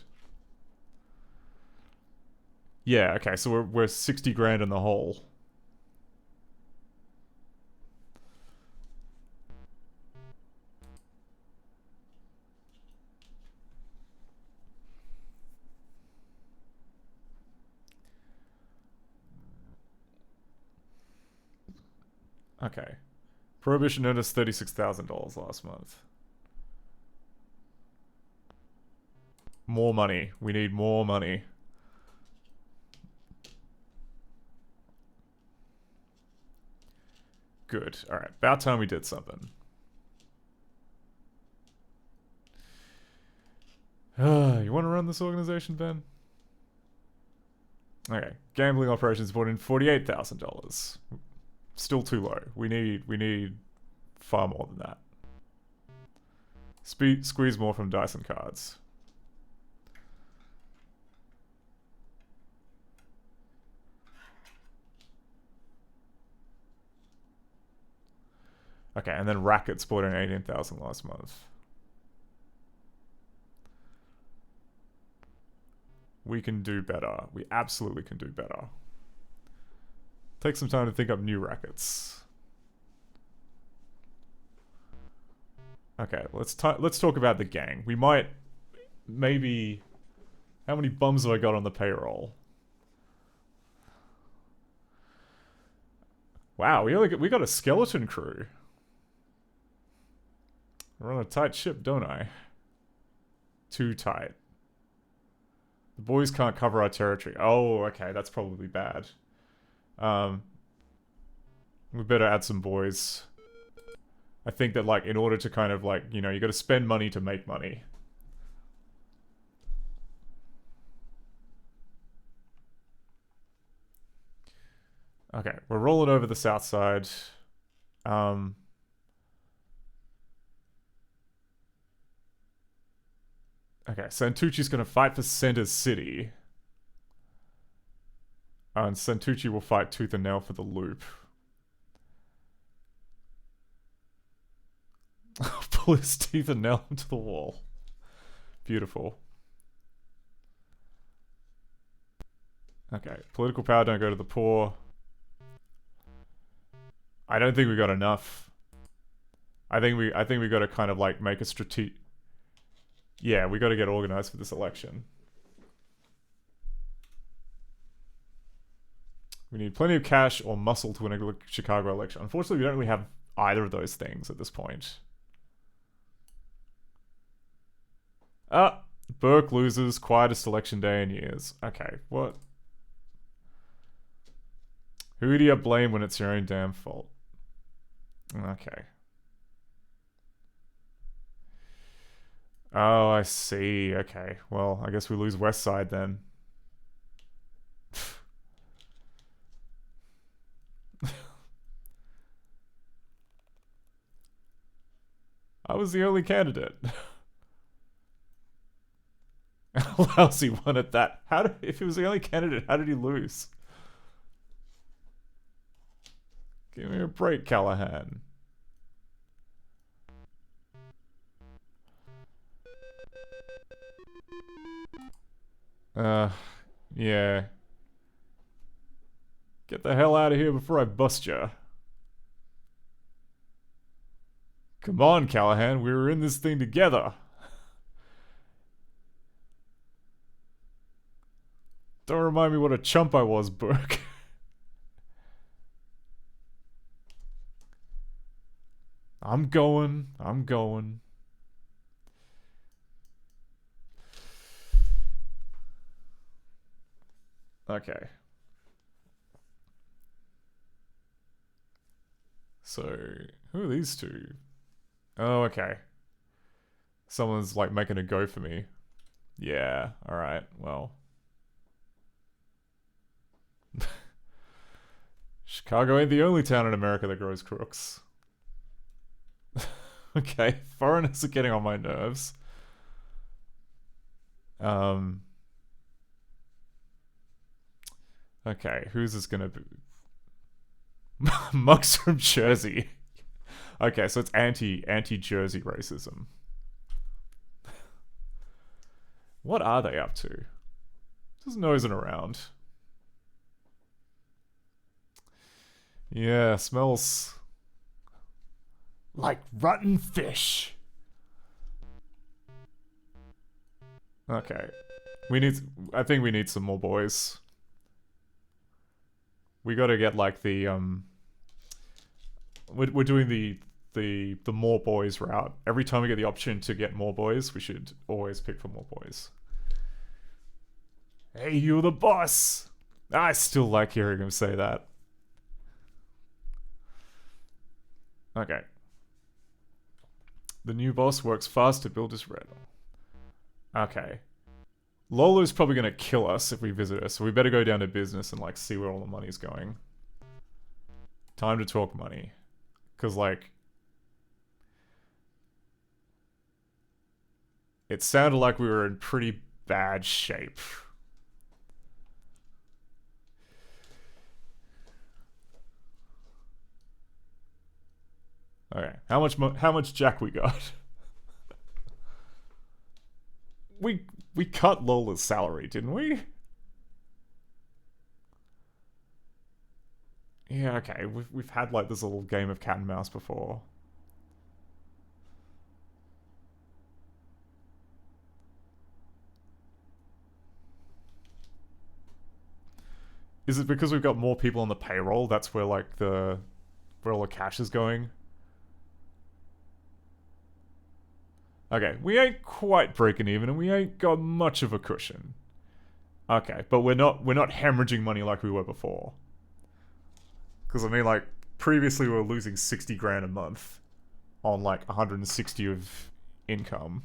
Yeah, okay, so we're 60 grand in the hole. Okay. Prohibition earned us $36,000 last month. More money. We need more money. Good. Alright, about time we did something. You want to run this organization, Ben? Okay. Gambling operations brought in $48,000. Still too low. We need far more than that. Squeeze more from Dyson cards. Okay, and then rackets brought in 18,000 last month. We can do better. We absolutely can do better. Take some time to think up new rackets. Okay, let's talk about the gang. We might, maybe, how many bums have I got on the payroll? Wow, we got a skeleton crew. We're on a tight ship, don't I? Too tight. The boys can't cover our territory. Oh, okay, that's probably bad. We better add some boys. I think that, like, in order to kind of, like, you know, you gotta spend money to make money. Okay, we're rolling over the south side. Okay, Santucci's gonna fight for Center City. And Santucci will fight tooth and nail for the loop. Pull his teeth and nail him to the wall. Beautiful. Okay, political power don't go to the poor. I don't think we got enough. I think we got to kind of like make a strategic. Yeah, we got to get organized for this election. We need plenty of cash or muscle to win a Chicago election. Unfortunately, we don't really have either of those things at this point. Burke loses quietest election day in years. Okay, what? Who do you blame when it's your own damn fault? Okay. Oh, I see. Okay. Well, I guess we lose West Side then. I was the only candidate. How lousy one at that. If he was the only candidate, how did he lose? Give me a break, Callahan. Yeah. Get the hell out of here before I bust ya. Come on, Callahan, we were in this thing together. Don't remind me what a chump I was, Burke. I'm going. Okay. So, who are these two? Oh, okay. Someone's like making a go for me. Yeah, alright, well. Chicago ain't the only town in America that grows crooks. Okay, foreigners are getting on my nerves. Okay, who's this gonna be? Mugs from Jersey. Okay, so it's anti-Jersey racism. What are they up to? Just nosing around. Yeah, smells Like rotten fish. okay. I think we need some more boys. We gotta get like the we're doing the more boys route. Every time we get the option to get more boys, we should always pick for more boys. Hey, you the boss! I still like hearing him say that. Okay. The new boss works fast to build his red. Okay. Lola's probably gonna kill us if we visit her, so we better go down to business and like see where all the money's going. Time to talk money. Cause like it sounded like we were in pretty bad shape. Okay, how much jack we got? we cut Lola's salary, didn't we? Yeah, okay. We've had like this little game of cat and mouse before. Is it because we've got more people on the payroll? That's where like where all the cash is going? Okay, we ain't quite breaking even, and we ain't got much of a cushion. Okay, but we're not hemorrhaging money like we were before. Because I mean, like previously we were losing 60 grand a month on like 160 of income.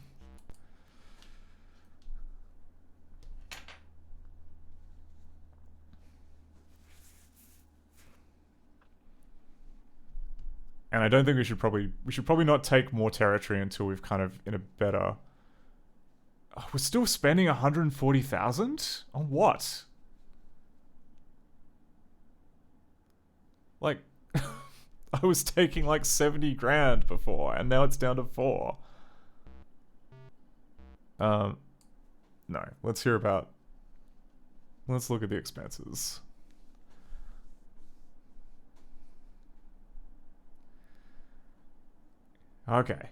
And I don't think we should probably not take more territory until we've kind of in a better. Oh, we're still spending 140,000 on what? Like, I was taking like 70 grand before, and now it's down to 4. No, let's look at the expenses. Okay.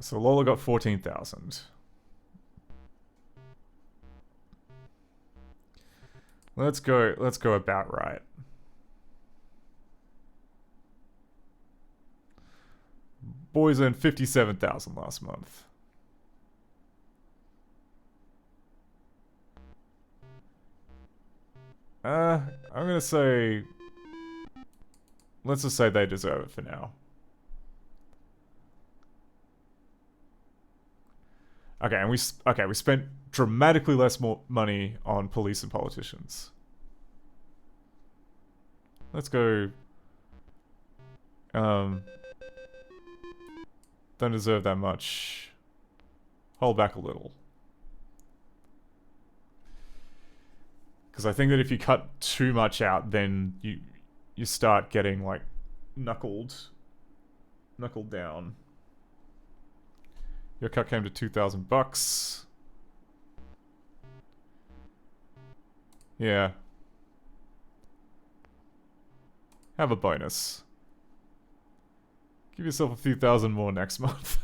So Lola got 14,000. Let's go about right. Boys earned 57,000 last month. I'm gonna say, let's just say they deserve it for now. Okay, and we spent dramatically less more money on police and politicians. Let's go. Don't deserve that much. Hold back a little. Because I think that if you cut too much out, then you start getting like knuckled down. Your cut came to $2,000. Yeah. Have a bonus. Give yourself a few thousand more next month.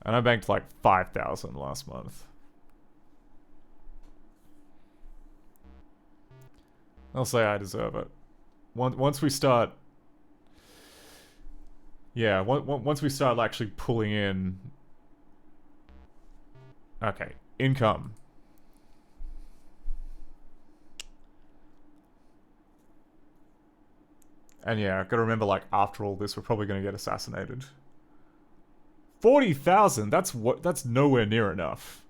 And I banked like 5,000 last month. I'll say I deserve it. Once we start... Yeah, once we start actually pulling in... Okay, income. And yeah, I've got to remember, like, after all this, we're probably going to get assassinated. 40,000? That's nowhere near enough.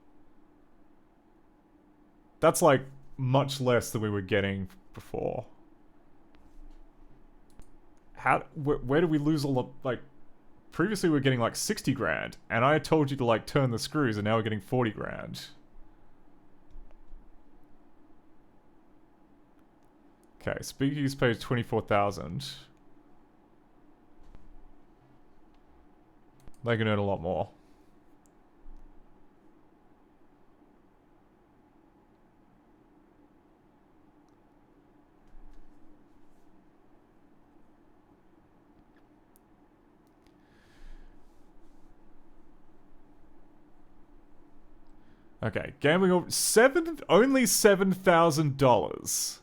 That's, like, much less than we were getting before. Where did we lose all the, like... Previously we were getting, like, 60 grand, and I told you to, like, turn the screws, and now we're getting 40 grand. Okay, Speakeasy pays 24,000. They can earn a lot more. Okay, gambling over only $7,000.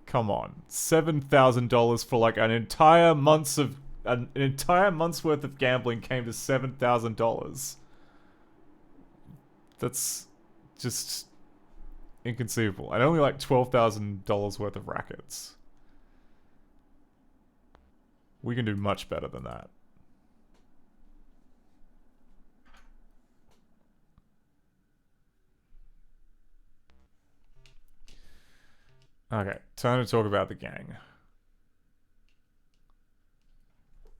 Come on, $7,000 for like an entire month's worth of gambling came to $7,000. That's just inconceivable. And only like $12,000 worth of rackets. We can do much better than that. Okay, time to talk about the gang.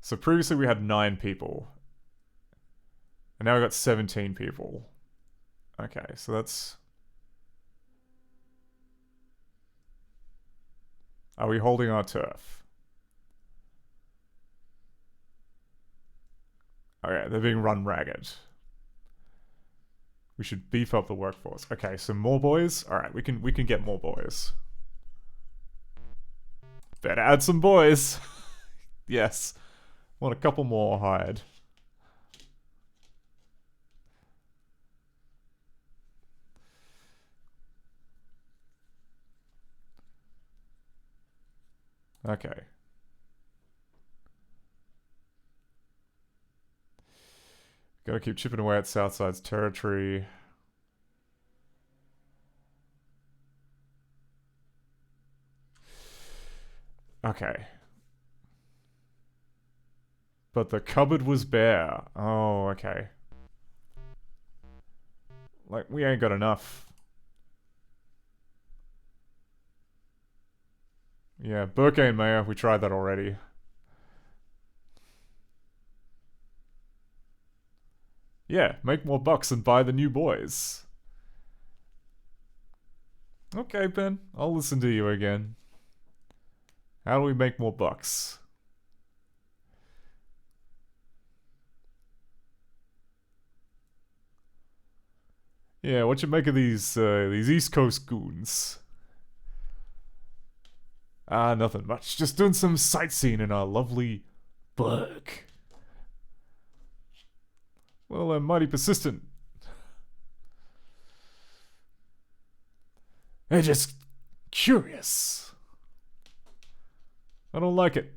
So previously we had 9 people. And now we've got 17 people. Okay, so that's... Are we holding our turf? Okay, they're being run ragged. We should beef up the workforce. Okay, so more boys? Alright, we can get more boys. Better add some boys. Yes. Want a couple more hired. Okay. Gotta keep chipping away at Southside's territory. Okay. But the cupboard was bare. Oh, okay. Like, we ain't got enough. Yeah, Burkane Mayor, we tried that already. Yeah, make more bucks and buy the new boys. Okay, Ben, I'll listen to you again. How do we make more bucks? Yeah, what you make of these East Coast goons? Ah, nothing much. Just doing some sightseeing in our lovely burg. Well, they're mighty persistent. They're just curious. I don't like it.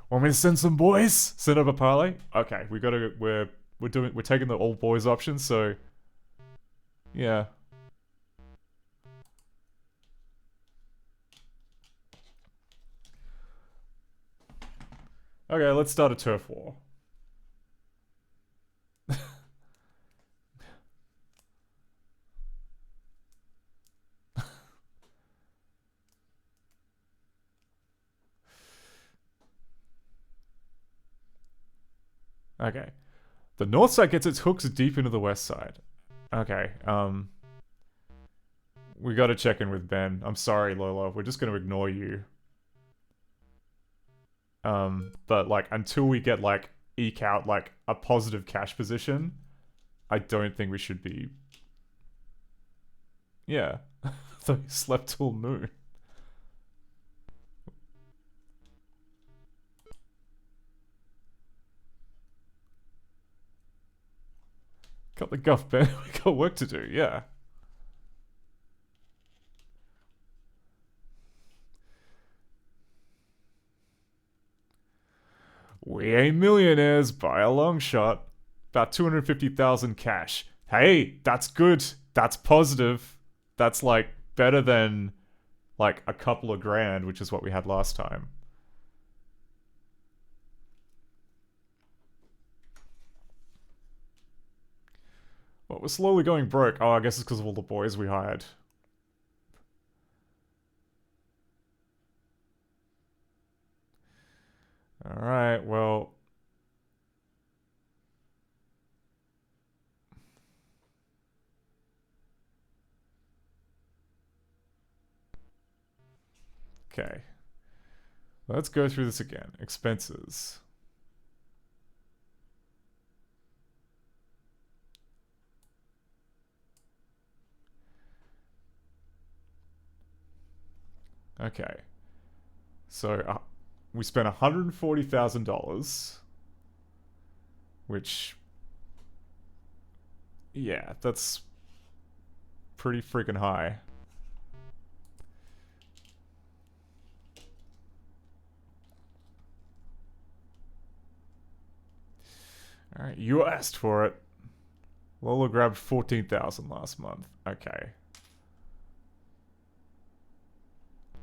Want me to send some boys? Send up a parlay? Okay, we're taking the all boys option, so yeah. Okay, let's start a turf war. Okay. The north side gets its hooks deep into the west side. Okay, we gotta check in with Ben. I'm sorry, Lola. We're just gonna ignore you. But like, until we get like, eke out like, a positive cash position, I don't think we should be... Yeah. Though he slept till noon. Got the guff, Ben. We got work to do, yeah. We ain't millionaires by a long shot. About 250,000 cash. Hey, that's good. That's positive. that's like better than like a couple of grand, which is what we had last time. Well, we're slowly going broke. Oh, I guess it's because of all the boys we hired. Alright, well... Okay. Let's go through this again. Expenses. Okay. So, we spent $140,000. Which... Yeah, that's... pretty freaking high. Alright, you asked for it. Lola grabbed 14,000 last month. Okay.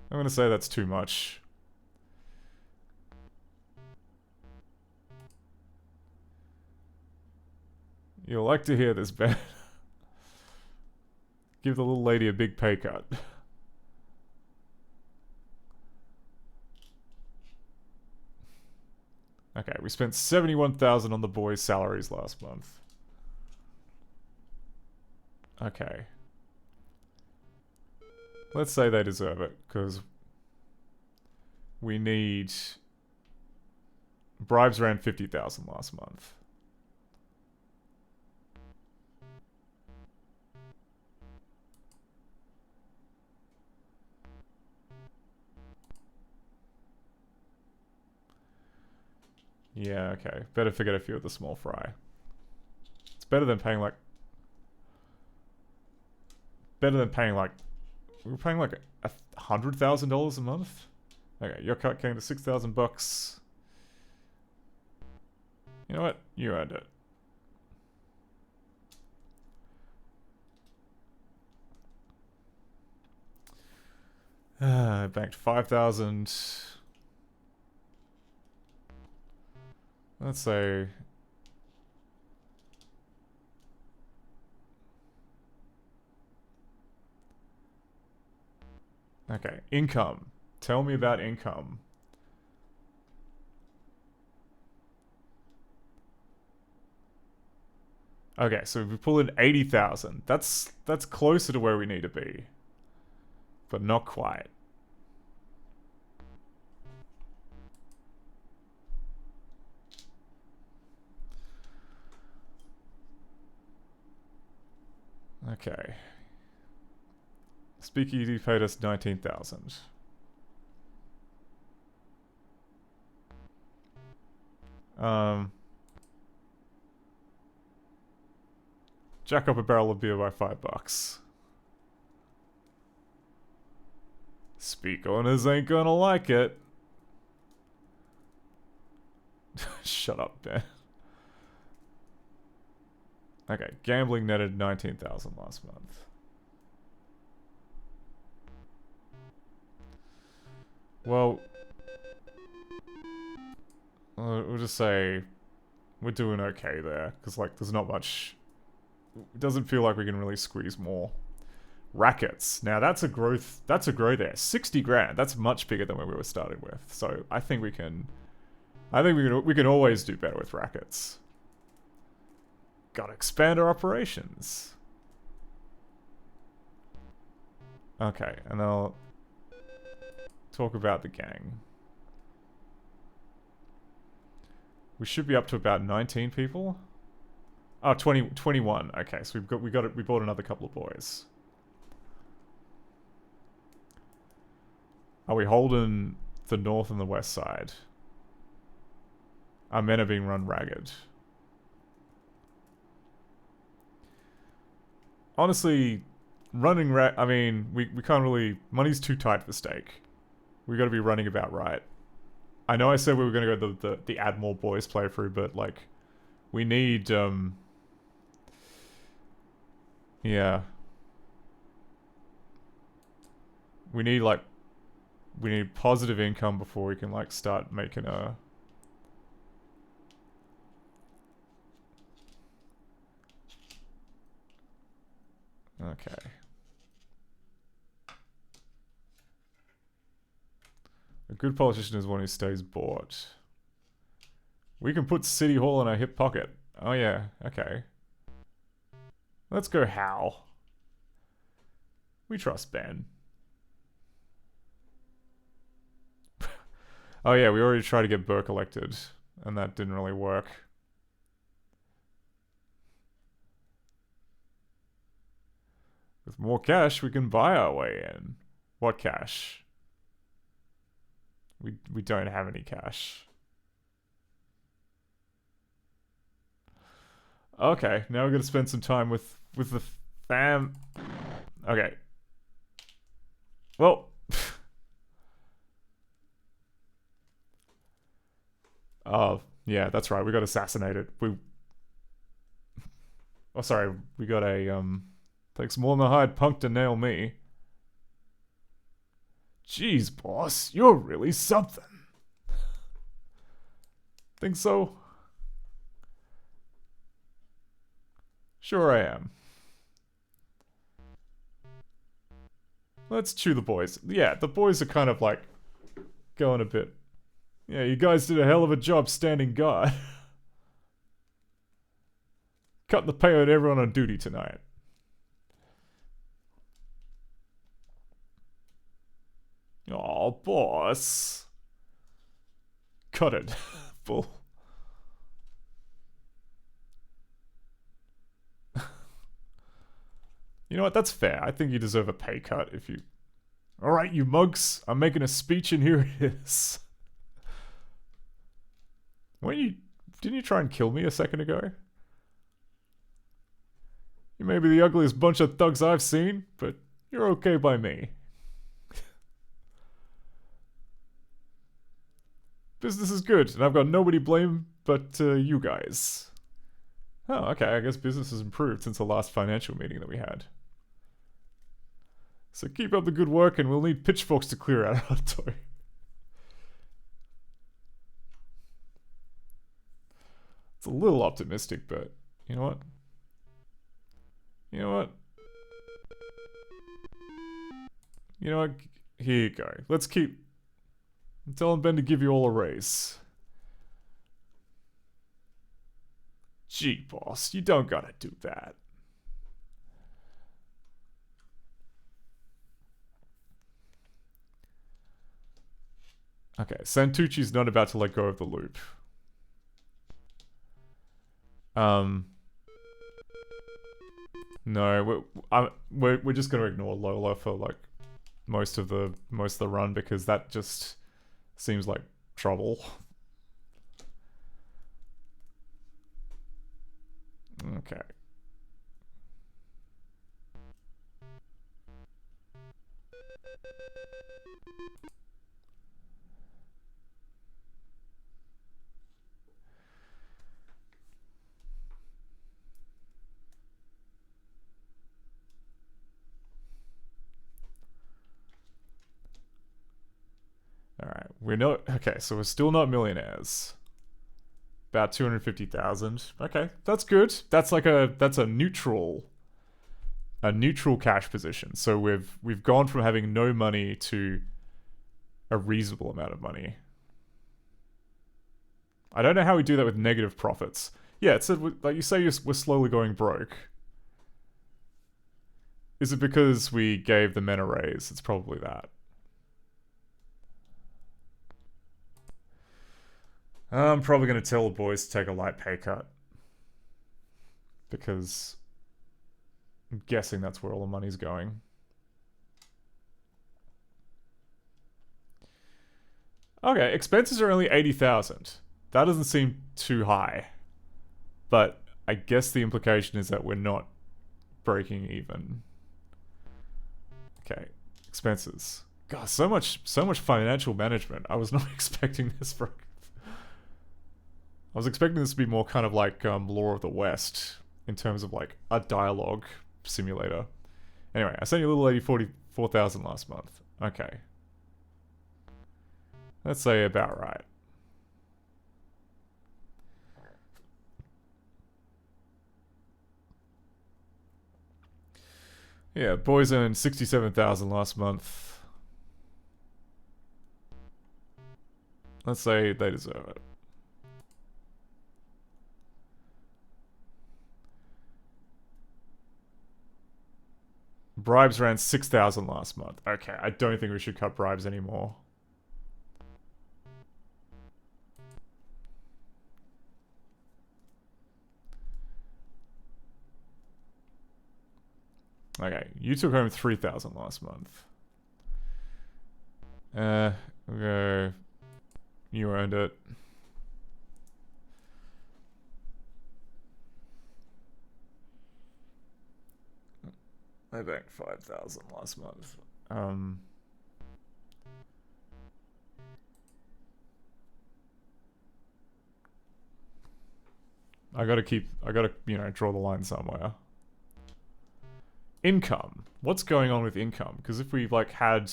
I'm gonna say that's too much. You'll like to hear this, Ben. Give the little lady a big pay cut. Okay, we spent 71,000 on the boys' salaries last month. Okay. Let's say they deserve it, because we need... Bribes ran 50,000 last month. Yeah, okay. Better forget a few of the small fry. It's better than paying like... Better than paying like... We were paying like $100,000 a month? Okay, your cut came to $6,000. You know what? You earned it. I banked 5,000. Let's say... Okay, income. Tell me about income. Okay, so if we pull in 80,000, that's closer to where we need to be. But not quite. Okay. Speakeasy paid us 19,000. Jack up a barrel of beer by $5. Speak owners ain't gonna like it. Shut up, Ben. Okay, gambling netted 19,000 last month. Well, we'll just say we're doing okay there, because like there's not much. It doesn't feel like we can really squeeze more. Rackets. Now that's a growth. That's a grow there. 60 grand. That's much bigger than where we were starting with. So I think we can. I think we can always do better with rackets. Gotta expand our operations. Okay, and then I'll talk about the gang. We should be up to about 19 people. Oh, 21. Okay, so we bought another couple of boys. Are we holding the north and the west side? Our men are being run ragged. Honestly, I mean, we can't really... Money's too tight for stake. We gotta be running about right. I know I said we were gonna go the add more boys playthrough, but like... We need, Yeah. We need like, we need positive income before we can like start making a... Okay. A good politician is one who stays bored. We can put City Hall in our hip pocket. Oh yeah, okay. Let's go Hal. We trust Ben. Oh yeah, we already tried to get Burke elected, and that didn't really work. With more cash, we can buy our way in. What cash? We don't have any cash. Okay, now we're gonna spend some time with the fam. Okay. Well. Oh, yeah, that's right. We got assassinated. Oh, sorry. We got a, takes more than a hired punk to nail me. Jeez, boss, you're really something. Think so? Sure I am. Let's chew the boys. Yeah, the boys are kind of like going a bit. Yeah, you guys did a hell of a job standing guard. Cutting the pay out everyone on duty tonight. Oh, boss. Cut it. Bull. You know what? That's fair. I think you deserve a pay cut if you... Alright, you mugs. I'm making a speech and here it is. Didn't you try and kill me a second ago? You may be the ugliest bunch of thugs I've seen, but you're okay by me. Business is good, and I've got nobody to blame but you guys. Oh, okay, I guess business has improved since the last financial meeting that we had. So keep up the good work and we'll need pitchforks to clear out our dough. It's a little optimistic, but you know what? You know what? You know what? Here you go. Let's keep... I'm telling Ben to give you all a raise. Gee, boss, you don't gotta do that. Okay, Santucci's not about to let go of the loop. No, we're just gonna ignore Lola for like most of the run because that just seems like trouble. Okay. Alright, okay, so we're still not millionaires. About 250,000. Okay, that's good. That's like that's a neutral cash position. So we've gone from having no money to a reasonable amount of money. I don't know how we do that with negative profits. Yeah, it said, like you say, we're slowly going broke. Is it because we gave the men a raise? It's probably that. I'm probably going to tell the boys to take a light pay cut. Because I'm guessing that's where all the money's going. Okay, expenses are only 80,000. That doesn't seem too high. But I guess the implication is that we're not breaking even. Okay, expenses. God, so much financial management. I was not expecting this for... I was expecting this to be more kind of like Law of the West in terms of like a dialogue simulator. Anyway, I sent you a little lady 4,000 last month. Okay. Let's say about right. Yeah, boys earned 67,000 last month. Let's say they deserve it. Bribes ran 6,000 last month. Okay, I don't think we should cut bribes anymore. Okay, you took home 3,000 last month. Okay. You earned it. I banked 5,000 last month. I gotta, draw the line somewhere. Income. What's going on with income? Because if we've, had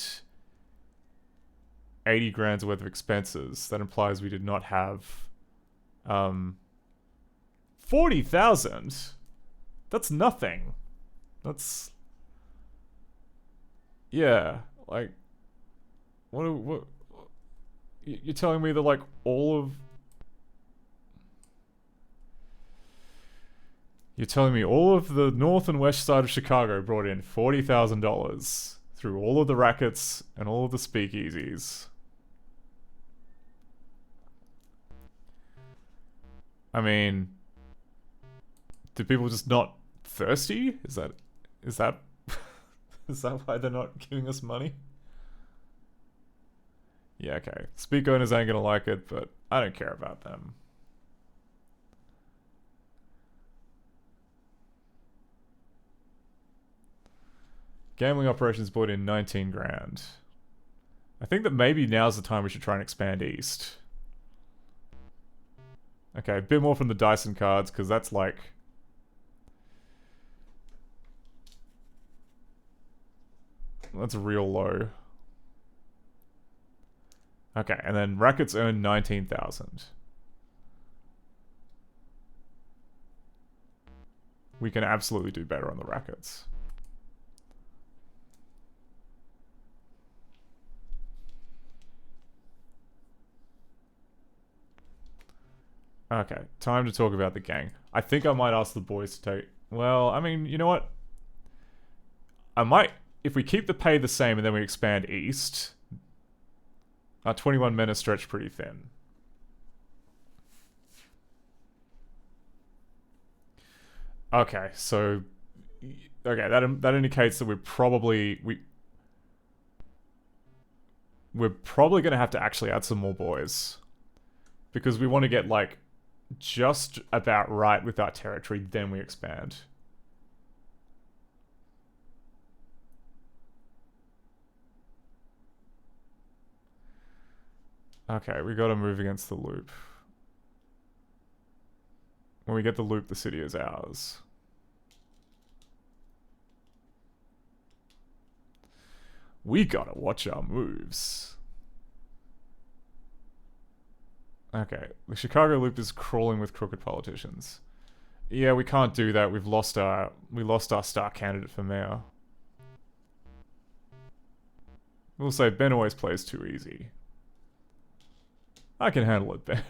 80 grand's worth of expenses, that implies we did not have, 40,000? That's nothing. That's... Yeah, what you're telling me that, all of... You're telling me all of the north and west side of Chicago brought in $40,000 through all of the rackets and all of the speakeasies. I mean, do people just not thirsty? Is that is that why they're not giving us money? Yeah, okay. Speak owners ain't gonna like it, but I don't care about them. Gambling operations brought in 19 grand. I think that maybe now's the time we should try and expand east. Okay, a bit more from the Dyson cards, because that's that's real low. Okay, and then rackets earn 19,000. We can absolutely do better on the rackets. Okay, time to talk about the gang. I think I might ask the boys to take... Well, I mean, you know what? I might... If we keep the pay the same and then we expand east... Our 21 men are stretched pretty thin. Okay, so... Okay, that indicates that we're probably going to have to actually add some more boys. Because we want to get, just about right with our territory, then we expand. Okay, we gotta move against the loop. When we get the loop, the city is ours. We gotta watch our moves. Okay, the Chicago loop is crawling with crooked politicians. Yeah, we can't do that. We lost our star candidate for mayor. We'll say Ben always plays too easy. I can handle it, Ben.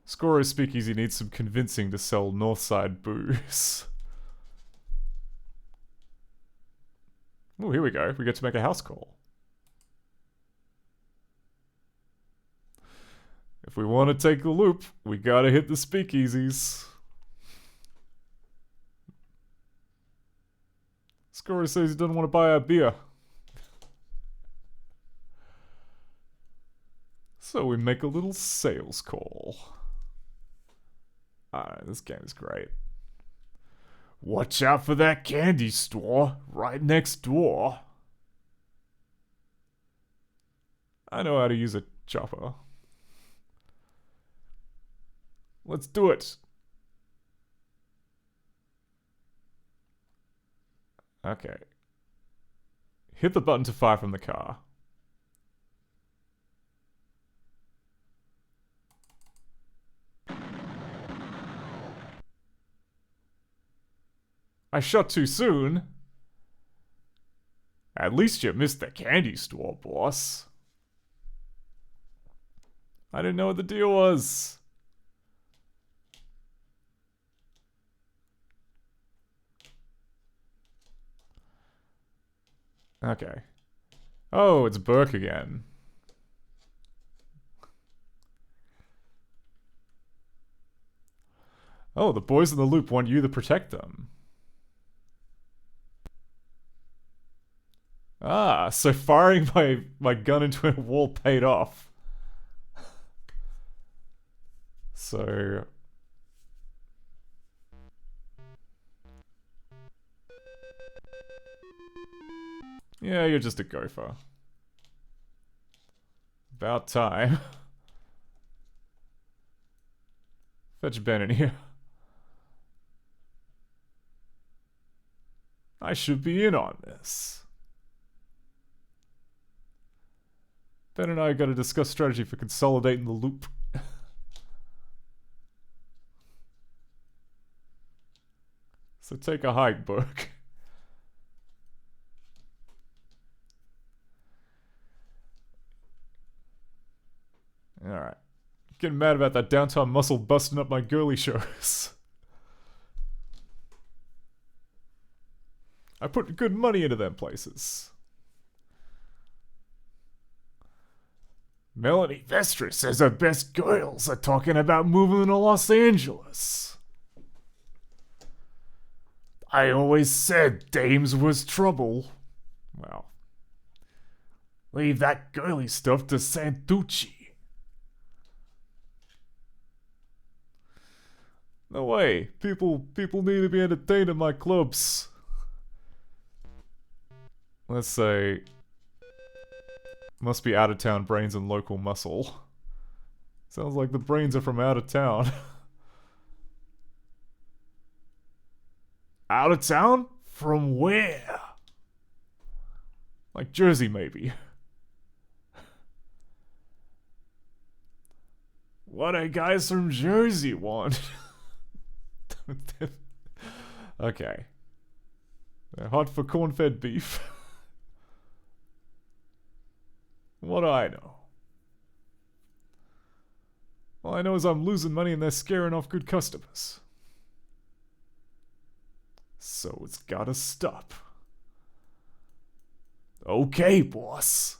Scoro's Speakeasy needs some convincing to sell Northside booze. Oh, here we go. We get to make a house call. If we want to take the loop, we gotta hit the speakeasies. Scoro says he doesn't want to buy our beer. So we make a little sales call. Alright, this game is great. Watch out for that candy store right next door. I know how to use a chopper. Let's do it. Okay. Hit the button to fire from the car. I shot too soon. At least you missed the candy store, boss. I didn't know what the deal was. Okay. Oh, it's Burke again. Oh, the boys in the loop want you to protect them. Ah, so firing my gun into a wall paid off. So... yeah, you're just a gopher. About time. Fetch Ben in here. I should be in on this. Ben and I gotta discuss strategy for consolidating the loop. So take a hike, Burke. Alright. Getting mad about that downtown muscle busting up my girly shows. I put good money into them places. Melanie Vestra says her best girls are talking about moving to Los Angeles. I always said dames was trouble. Well, leave that girly stuff to Santucci. No way. People need to be entertained at my clubs. Let's say... must be out-of-town brains and local muscle. Sounds like the brains are from out of town. Out of town? From where? Like Jersey, maybe. What do guys from Jersey want? Okay. They're hot for corn-fed beef. What do I know? All I know is I'm losing money and they're scaring off good customers. So it's gotta stop. Okay, boss.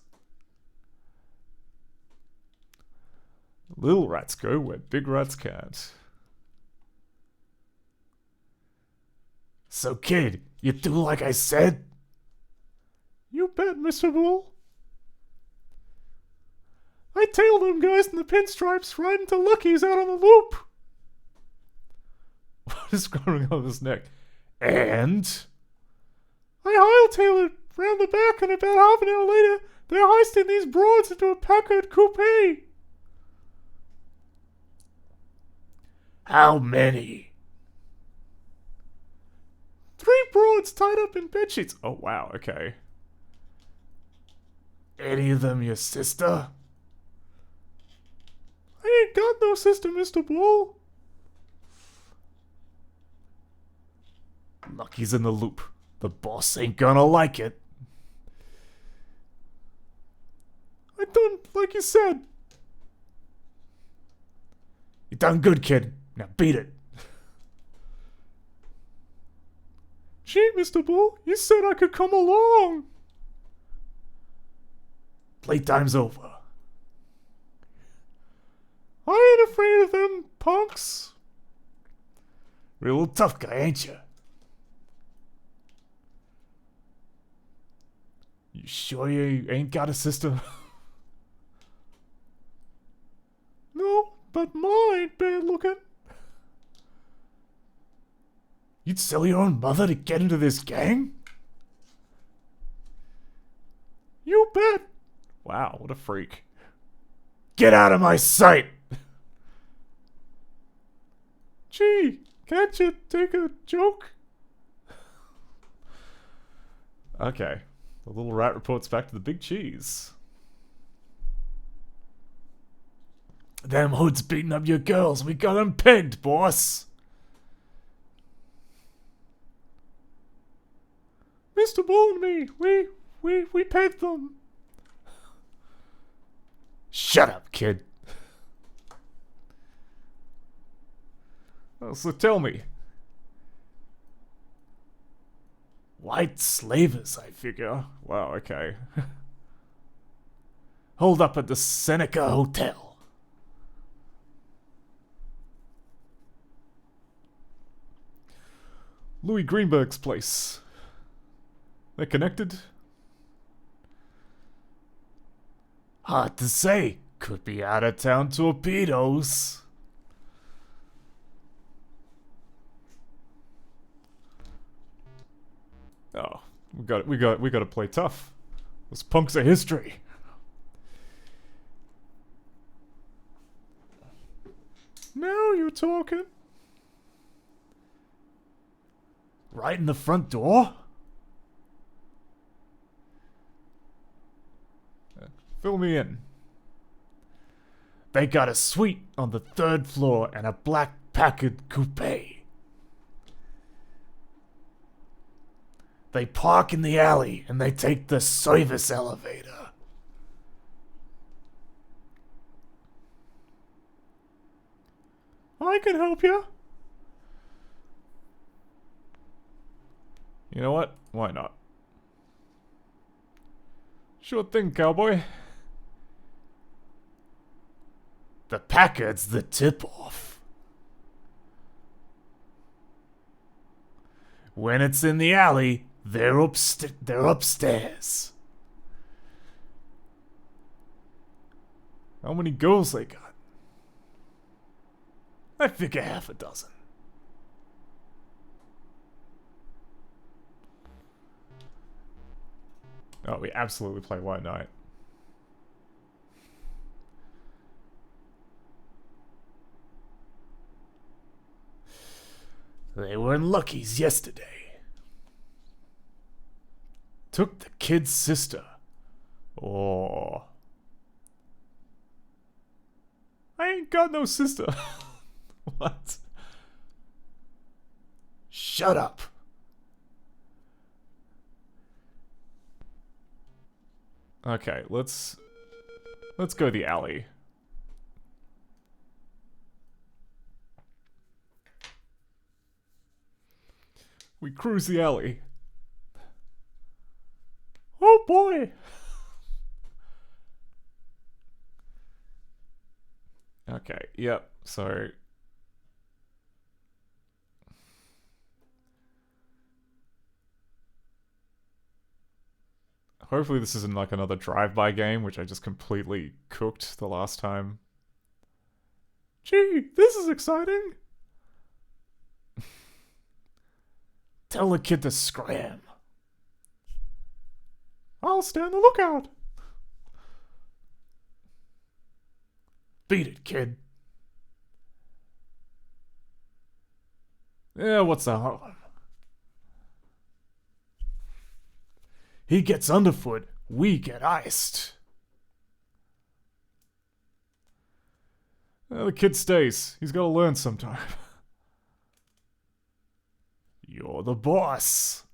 Little rats go where big rats can't. So, kid, you do like I said? You bet, Mr. Bull. I tailed them guys in the pinstripes right into Lucky's out on the loop. What is going on his neck? And? I hightailed it round the back, and about half an hour later, they're hoisting these broads into a Packard coupe. How many? 3 broads tied up in bedsheets. Oh, wow, okay. Any of them your sister? I ain't got no sister, Mr. Bull. Lucky's in the loop. The boss ain't gonna like it. I done like you said. You done good, kid. Now beat it. Gee, Mr. Bull, you said I could come along. Playtime's over. I ain't afraid of them punks. Real tough guy, ain't you? You sure you ain't got a sister? No, but mine ain't bad looking. You'd sell your own mother to get into this gang? You bet. Wow, what a freak. Get out of my sight! Gee, can't you take a joke? Okay. The little rat reports back to the big cheese. Them hoods beating up your girls. We got 'em pegged, boss. Mr. Bull and me, we pegged them. Shut up, kid. Oh, so tell me. White slavers, I figure. Wow, okay. Hold up at the Seneca Hotel. Louis Greenberg's place. They're connected? Hard to say. Could be out of town torpedoes. Oh, we got to play tough. Those punks are history. Now you're talking. Right in the front door? Fill me in. They got a suite on the 3rd floor and a black Packard coupe. They park in the alley and they take the service elevator. I can help you. You know what? Why not? Sure thing, cowboy. The Packard's the tip-off. When it's in the alley, they're upstairs. How many girls they got? I figure half a dozen. Oh, we absolutely play White Knight. They were in Lucky's yesterday. Took the kid's sister. Oh. I ain't got no sister. What? Shut up. Okay, let's go the alley. We cruise the alley. Oh boy. Okay, yep. So hopefully this isn't like another drive-by game, which I just completely cooked the last time. Gee, this is exciting. Tell the kid to scram. I'll stay on the lookout. Beat it, kid. Yeah, what's the harm? He gets underfoot, we get iced. The kid stays. He's got to learn sometime. You're the boss.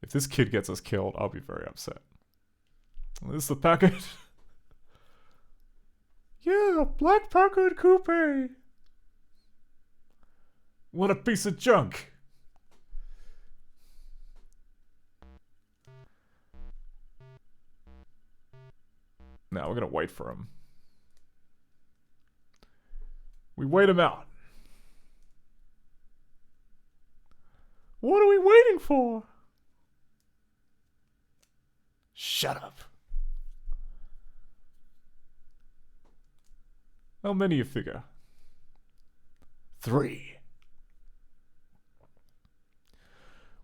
If this kid gets us killed, I'll be very upset. This is the Packard. Yeah, black Packard coupe. What a piece of junk. Now we're gonna wait for him. We wait him out. What are we waiting for? Shut up. How many you figure? 3.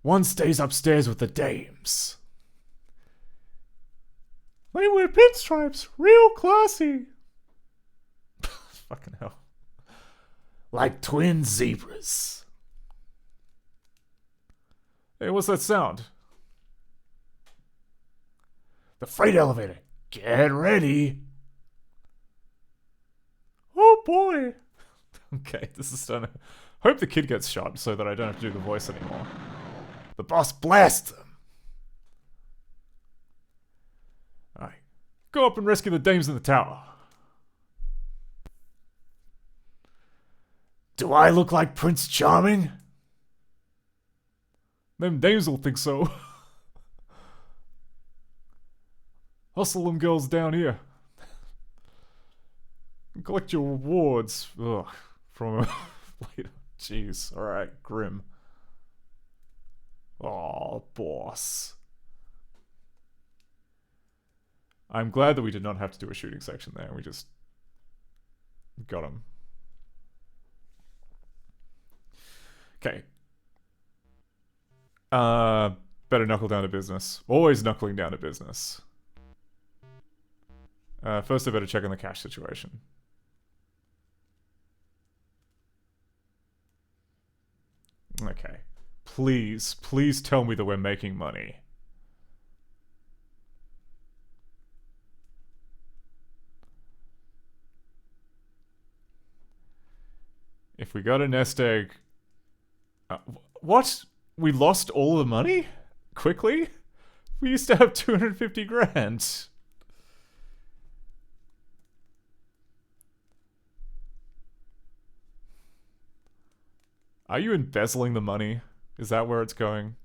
One stays upstairs with the dames. They wear pinstripes, real classy. Fucking hell. Like twin zebras. Hey, what's that sound? The freight elevator. Get ready. Oh boy. Okay, this is starting to... Hope the kid gets shot so that I don't have to do the voice anymore. The boss blasts them. Alright. Go up and rescue the dames in the tower. Do I look like Prince Charming? Them dames will think so. Hustle them girls down here. Collect your rewards. Ugh. From a later. Jeez. Alright, grim. Oh, boss. I'm glad that we did not have to do a shooting section there. We just got him. Okay. Better knuckle down to business. Always knuckling down to business. First I better check on the cash situation. Okay. Please, please tell me that we're making money. If we got a nest egg... what? We lost all the money? Quickly? We used to have 250 grand. Are you embezzling the money? Is that where it's going?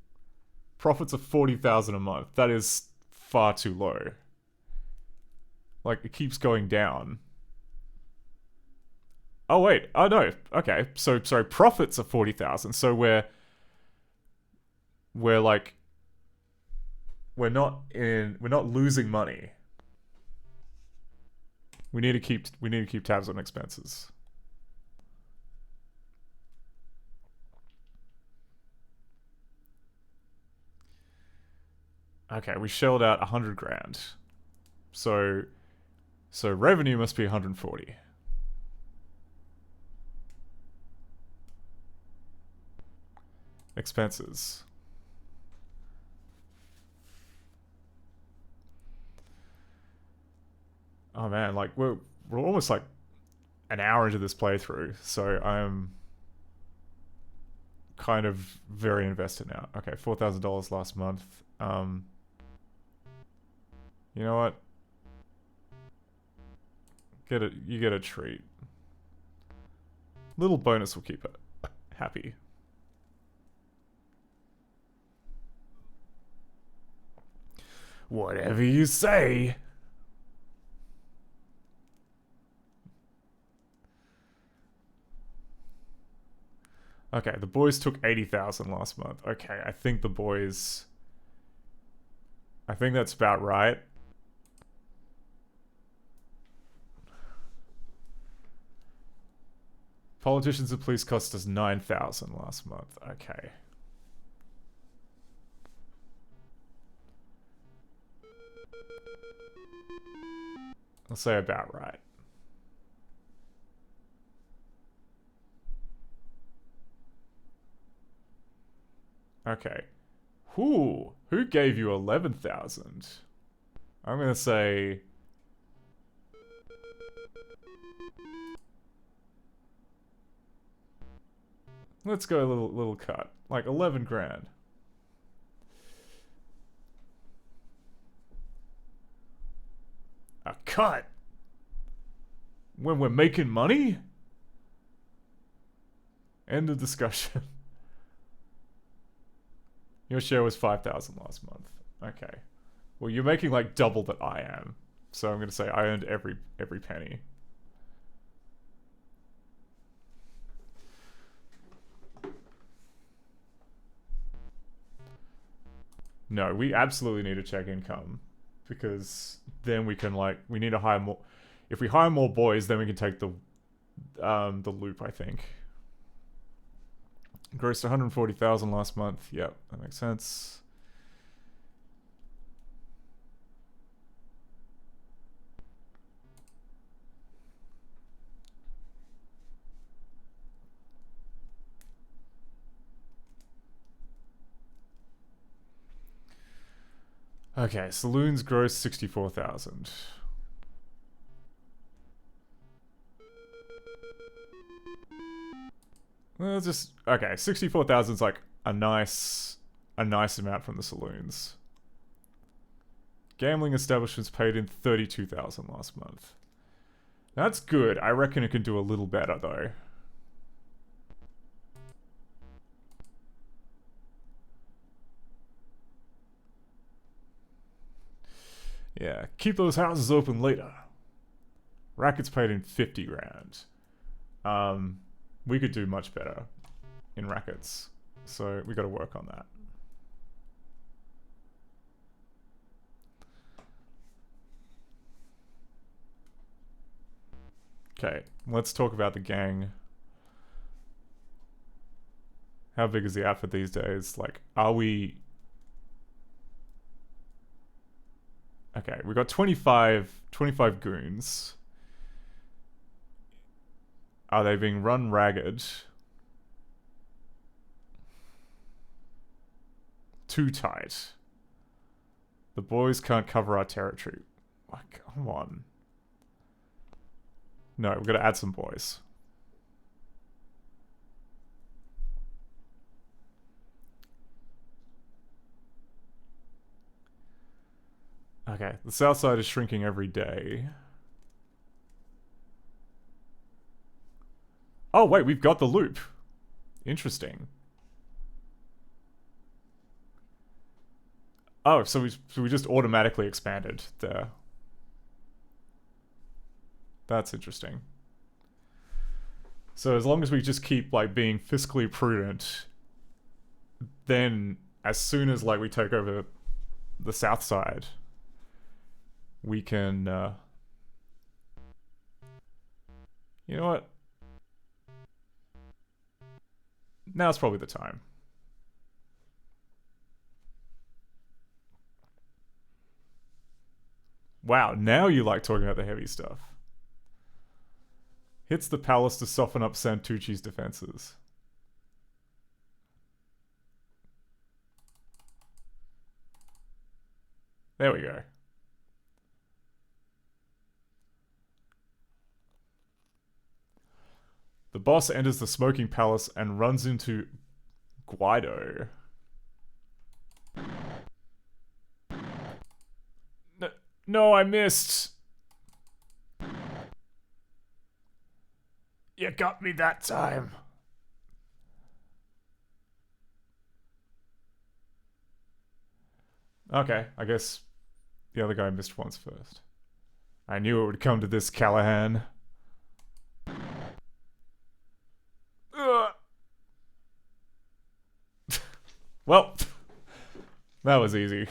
Profits of 40,000 a month. That is far too low. Like, it keeps going down. Oh, wait. Oh, no. Okay. So, sorry. Profits of 40,000. So we're like... We're not losing money. We need to keep tabs on expenses. Okay, we shelled out 100 grand. So revenue must be 140. Expenses. Oh man, like we're almost like an hour into this playthrough, so I'm kind of very invested now. Okay, $4,000 last month. You know what? You get a treat. Little bonus will keep it happy. Whatever you say. Okay, the boys took 80,000 last month. Okay, I think that's about right. Politicians and police cost us 9,000 last month. Okay. I'll say about right. Okay. Who gave you 11,000? I'm gonna say... Let's go a little cut. Like 11 grand. A cut? When we're making money? End of discussion. Your share was 5,000 last month. Okay. Well, you're making like double that I am. So I'm gonna say I earned every penny. No, we absolutely need to check income. Because then we can like, we need to hire more. If we hire more boys, then we can take the loop, I think. Grossed 140,000 last month. Yep, that makes sense. Okay, saloons gross 64,000. Well, just okay. 64,000 is like a nice amount from the saloons. Gambling establishments paid in 32,000 last month. That's good. I reckon it can do a little better though. Yeah, keep those houses open later. Rackets paid in 50 grand. We could do much better in rackets. So we got to work on that. Okay, let's talk about the gang. How big is the outfit these days? Like, are we... Okay, we got 25 goons. Are they being run ragged? Too tight. The boys can't cover our territory. Oh, come on. No, we've got to add some boys. Okay, the south side is shrinking every day. Oh, wait, we've got the loop. Interesting. Oh, so we just automatically expanded there. That's interesting. So as long as we just keep, like, being fiscally prudent, then as soon as, like, we take over the south side, we can, you know what? Now's probably the time. Wow, now you like talking about the heavy stuff. Hits the palace to soften up Santucci's defenses. There we go. The boss enters the smoking palace and runs into Guido. No, I missed. You got me that time. Okay, I guess the other guy missed once first. I knew it would come to this, Callahan. Well, that was easy.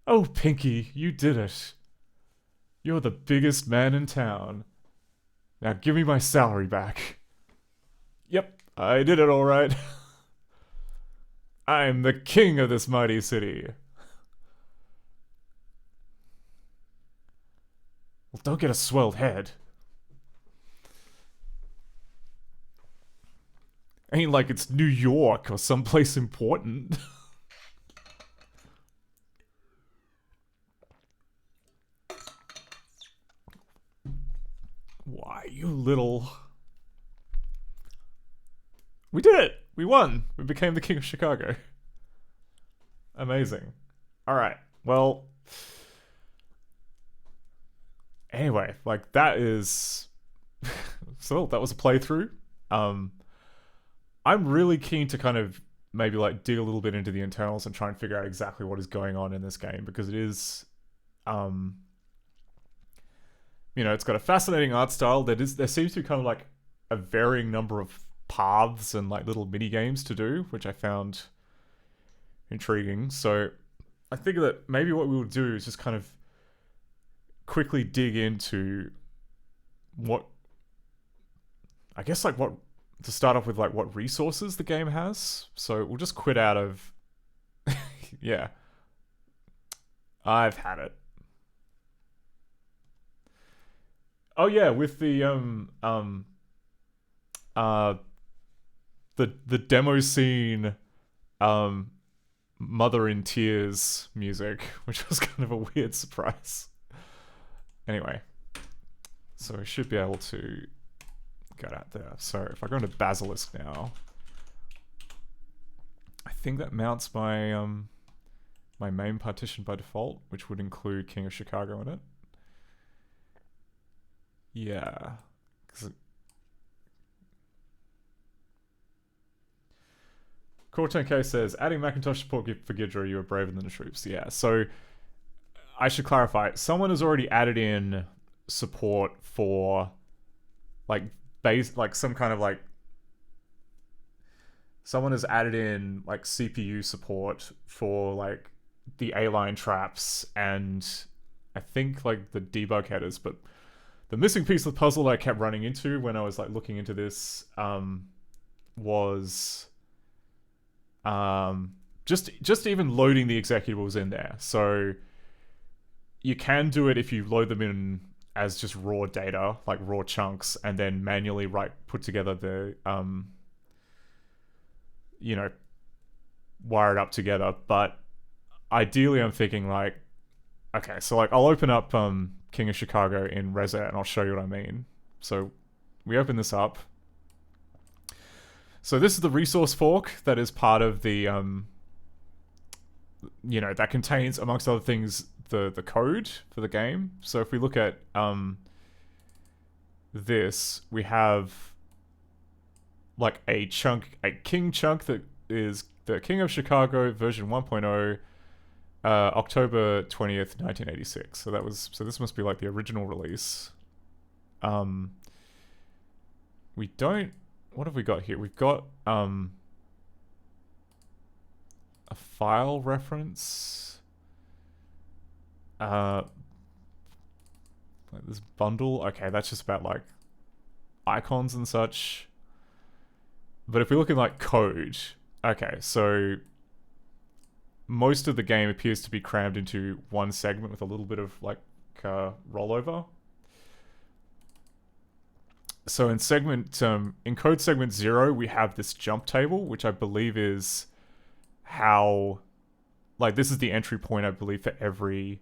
Oh, Pinky, you did it. You're the biggest man in town. Now give me my salary back. Yep, I did it all right. I'm the king of this mighty city. Well, don't get a swelled head. Ain't like it's New York or someplace important. Why, you little... We did it! We won! We became the king of Chicago. Amazing. Alright, well... Anyway, like, that is... So, that was a playthrough. I'm really keen to kind of maybe, like, dig a little bit into the internals and try and figure out exactly what is going on in this game, because it is... You know, it's got a fascinating art style. There seems to be kind of like a varying number of paths and like little mini games to do, which I found intriguing. So I think that maybe what we will do is just kind of quickly dig into what, I guess, like, what to start off with, like, what resources the game has. So we'll just quit out of yeah, I've had it. Oh yeah, with the the demo scene Mother in Tears music, which was kind of a weird surprise. Anyway, so we should be able to get out there. So if I go into Basilisk now, I think that mounts my my main partition by default, which would include King of Chicago in it. Yeah. Core10K says, adding Macintosh support for Ghidra, you were braver than the troops. Yeah, so I should clarify. Someone has already added in support for like some kind of like someone has added in like CPU support for like the A-line traps and I think like the debug headers, but the missing piece of the puzzle that I kept running into when I was like looking into this was just even loading the executables in there. So you can do it if you load them in as just raw data, like raw chunks, and then manually put together the wire it up together. But ideally I'm thinking like, okay, so like I'll open up King of Chicago in Reset and I'll show you what I mean. So we open this up. So this is the resource fork that is part of the that contains, amongst other things, the code for the game. So if we look at this, we have like a king chunk that is the King of Chicago version 1.0, October 20th, 1986. So this must be like the original release. We don't. What have we got here? We've got a file reference. Like this bundle. Okay, that's just about like icons and such. But if we look in like code, okay, so most of the game appears to be crammed into one segment with a little bit of like rollover. So in code segment 0, we have this jump table, which I believe is how, like, this is the entry point, I believe, for every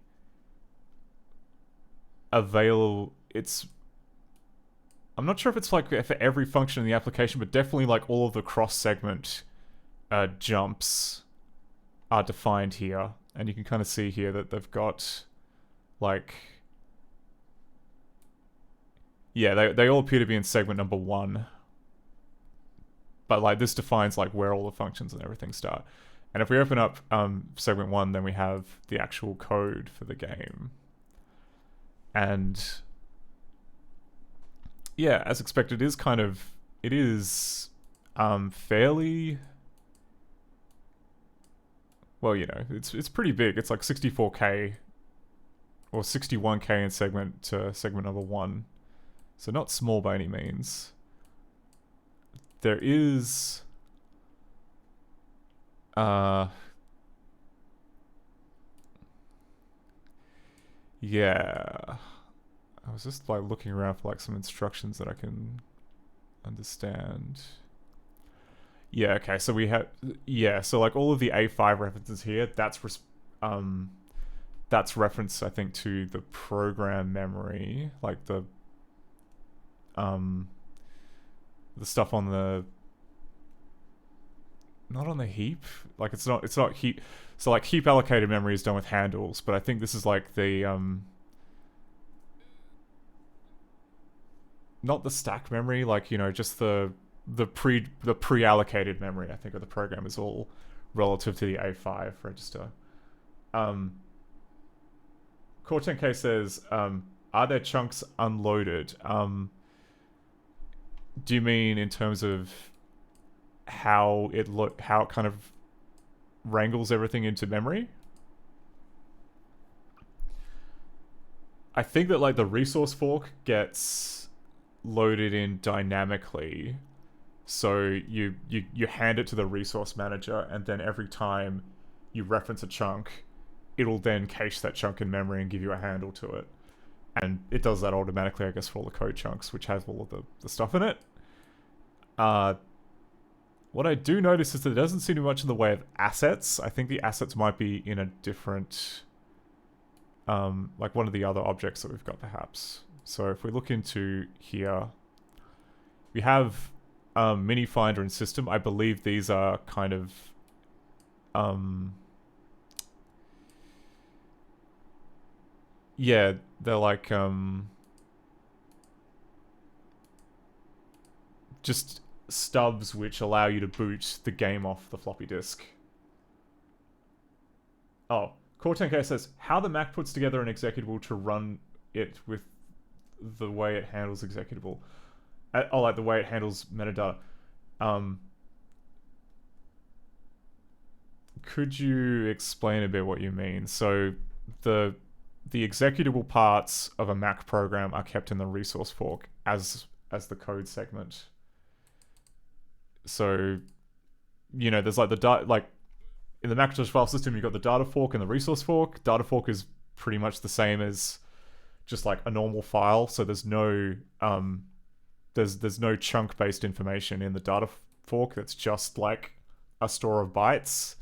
available. I'm not sure if it's like for every function in the application, but definitely like all of the cross-segment jumps are defined here. And you can kind of see here that they've got like, yeah, they all appear to be in segment number 1. But like this defines like where all the functions and everything start. And if we open up segment 1, then we have the actual code for the game. And yeah, as expected, it is fairly, well, it's pretty big. It's like 64K or 61K in segment number 1. So not small by any means. There is yeah. I was just like looking around for like some instructions that I can understand. Yeah, okay, so we have, so like all of the A5 references here, that's reference, I think, to the program memory, like the stuff on the, not on the heap, like it's not heap. So like heap allocated memory is done with handles, but I think this is like the not the stack memory, like just the pre-allocated memory, I think, of the program is all relative to the A5 register. Core10K says, are there chunks unloaded? Do you mean in terms of how it kind of wrangles everything into memory? I think that like the resource fork gets loaded in dynamically, so you hand it to the resource manager, and then every time you reference a chunk, it'll then cache that chunk in memory and give you a handle to it. And it does that automatically, I guess, for all the code chunks, which has all of the stuff in it. What I do notice is that there doesn't seem to be much in the way of assets. I think the assets might be in a different, like one of the other objects that we've got, perhaps. So if we look into here, we have Mini Finder and System. I believe these are kind of, yeah, they're like, just stubs which allow you to boot the game off the floppy disk. Oh, Core10K says, how the Mac puts together an executable to run it with the way it handles executable. Oh, like the way it handles metadata. Could you explain a bit what you mean? So the executable parts of a Mac program are kept in the resource fork as the code segment. So, you know, there's like like in the Macintosh file system, you've got the data fork and the resource fork. Data fork is pretty much the same as just like a normal file. So there's no there's no chunk based information in the data fork. That's just like a store of bytes,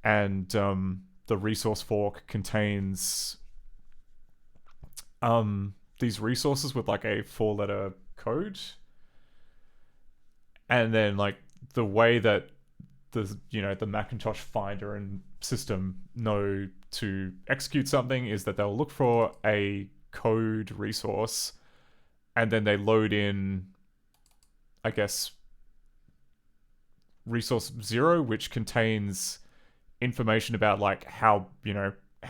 and the resource fork contains these resources with like a 4-letter code. And then, like, the way that the Macintosh Finder and System know to execute something is that they'll look for a code resource, and then they load in, I guess, resource 0, which contains information about like how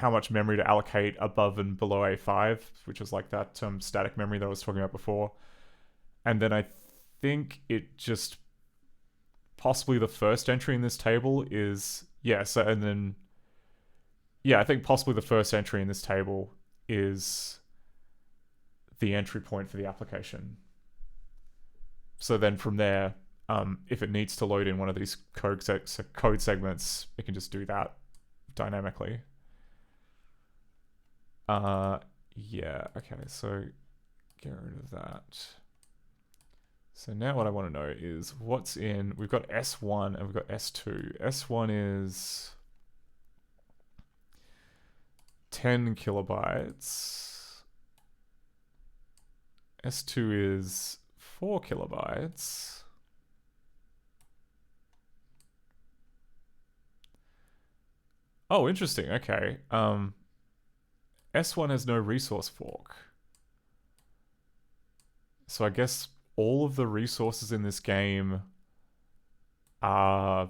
much memory to allocate above and below A5, which is like that static memory that I was talking about before. And then I think it just possibly the first entry in this table is I think possibly the first entry in this table is the entry point for the application. So then from there, if it needs to load in one of these code segments, it can just do that dynamically. Okay, so get rid of that. So now what I want to know is what's in... We've got S1 and we've got S2. S1 is 10 kilobytes. S2 is 4 kilobytes. Oh, interesting. Okay. S1 has no resource fork. So I guess all of the resources in this game are...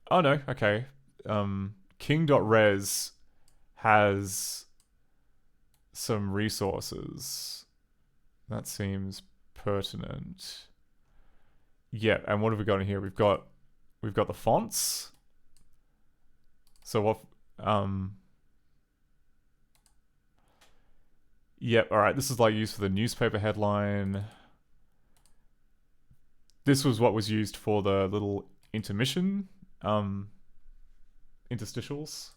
Oh no, okay. King.res has some resources. That seems pertinent. Yeah, and what have we got in here? We've got the fonts. So what Yep, alright, this is like used for the newspaper headline. This was what was used for the little intermission, interstitials.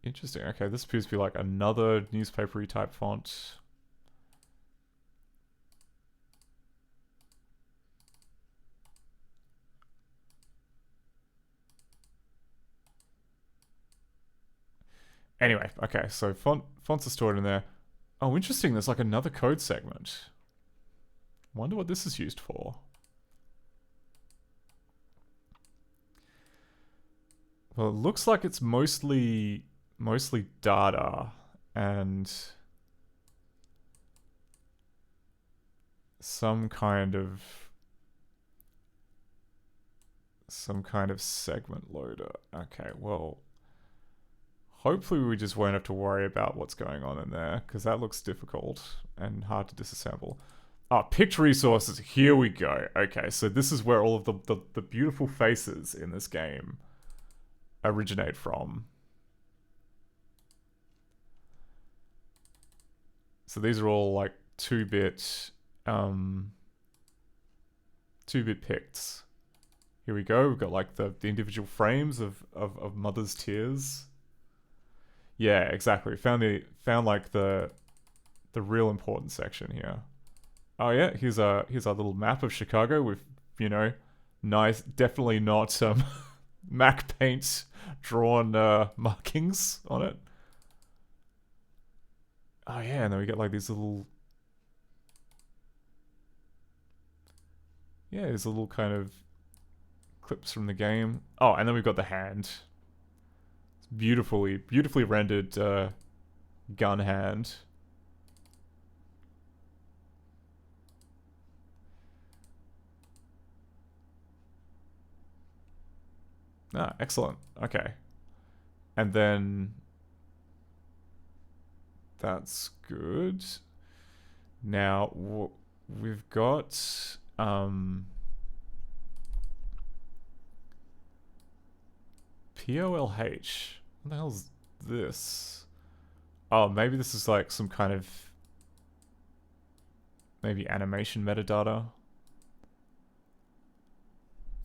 Interesting, okay, this appears to be like another newspapery type font. Anyway, okay, so fonts are stored in there. Oh, interesting, there's like another code segment. Wonder what this is used for. Well, it looks like it's mostly data and some kind of segment loader. Okay, well, hopefully we just won't have to worry about what's going on in there, because that looks difficult and hard to disassemble. Ah, picked resources. Here we go. Okay, so this is where all of the beautiful faces in this game originate from. So these are all like 2-bit picts. Here we go. We've got like the individual frames of Mother's Tears. Yeah, exactly. Found like the real important section here. Oh yeah, here's our little map of Chicago with, nice, definitely not Mac Paint drawn markings on it. Oh yeah, and then we get like these little, there's a little kind of clips from the game. Oh, and then we've got the hand. It's beautifully rendered gun hand. Ah, excellent. Okay. And then that's good. Now we've got POLH. What the hell's this? Oh, maybe this is like some kind of maybe animation metadata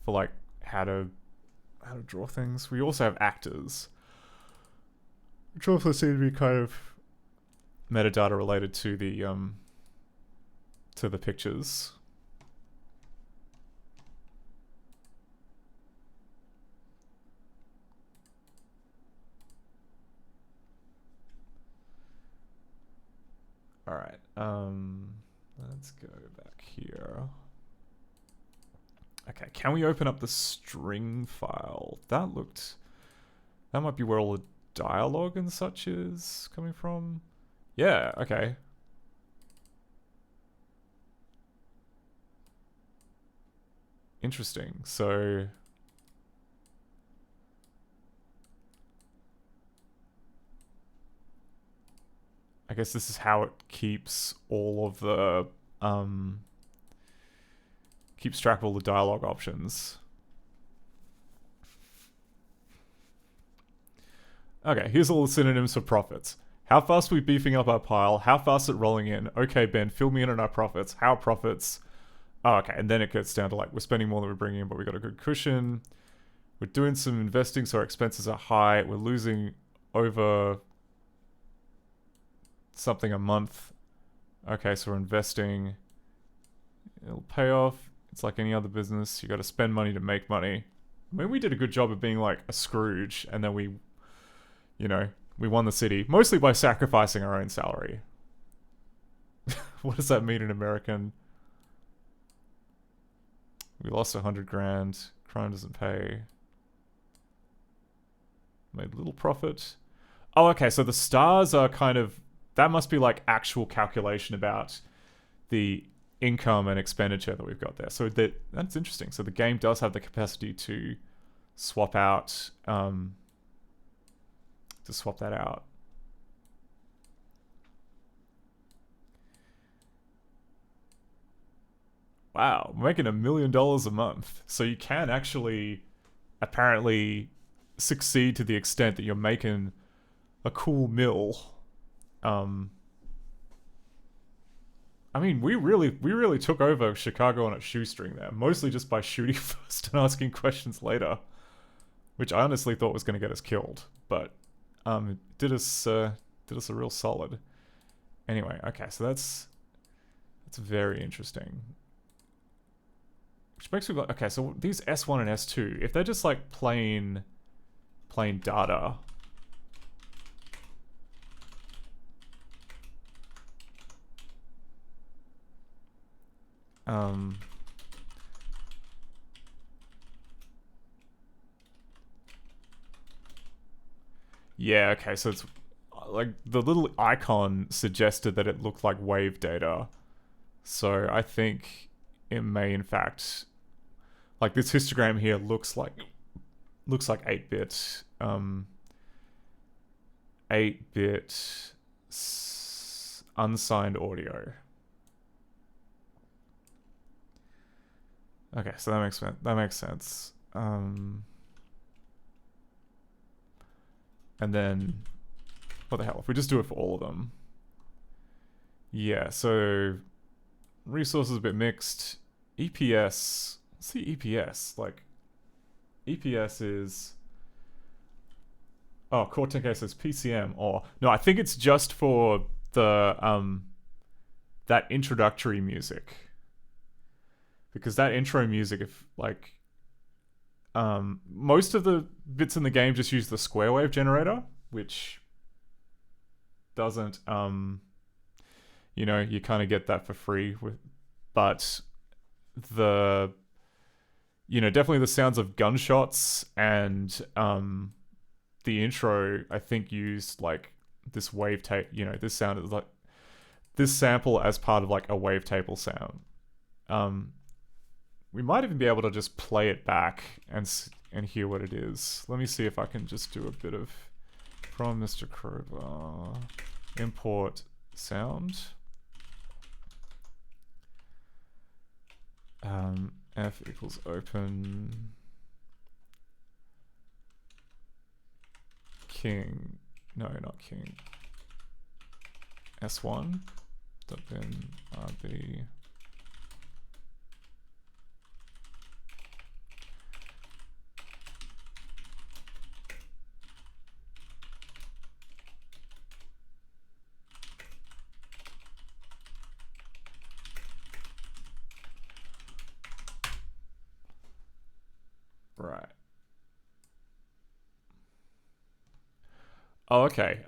for like how to draw things. We also have actors, which also seem to be kind of metadata related to the pictures. All right. Let's go back here. Okay, can we open up the string file? That might be where all the dialogue and such is coming from. Yeah, okay. Interesting. So I guess this is how it keeps all of the keeps track of all the dialogue options. Okay, here's all the synonyms for profits. How fast are we beefing up our pile? How fast is it rolling in? Okay, Ben, fill me in on our profits. How are profits? Oh, okay, and then it gets down to like, we're spending more than we're bringing in, but we got a good cushion. We're doing some investing, so our expenses are high. We're losing over something a month. Okay, so we're investing. It'll pay off. It's like any other business. You got to spend money to make money. I mean, we did a good job of being like a Scrooge, and then we won the city, mostly by sacrificing our own salary. What does that mean in American? We lost 100 grand. Crime doesn't pay. Made little profit. Oh, okay, so the stars are kind of... That must be like actual calculation about the income and expenditure that we've got there. So that's interesting. So the game does have the capacity to swap out... to swap that out. Wow, we're making $1 million a month. So you can actually apparently succeed to the extent that you're making a cool mill. I mean, we really took over Chicago on a shoestring there, mostly just by shooting first and asking questions later, which I honestly thought was going to get us killed, but it did us a real solid. Anyway, okay, so that's very interesting. Which makes me go, okay, so these S1 and S2, if they're just like plain data, yeah, okay, so it's like the little icon suggested that it looked like wave data. So I think it may in fact, like this histogram here looks like 8-bit 8-bit unsigned audio. Okay, so that makes sense. And then, what the hell? If we just do it for all of them. Yeah, so resources a bit mixed. EPS. Let's see EPS. Like, EPS is... Oh, Core 10K says PCM. Or, no, I think it's just for the that introductory music. Because that intro music, if like most of the bits in the game just use the square wave generator, which doesn't you kind of get that for free but the definitely the sounds of gunshots and the intro I think used like this wavetable, this sound is like this sample as part of like a wavetable sound. We might even be able to just play it back and hear what it is. Let me see if I can just do a bit of from Mr. Crowbar import sound. F equals open king. No, not king. S1. Then RB. Right. Oh, okay.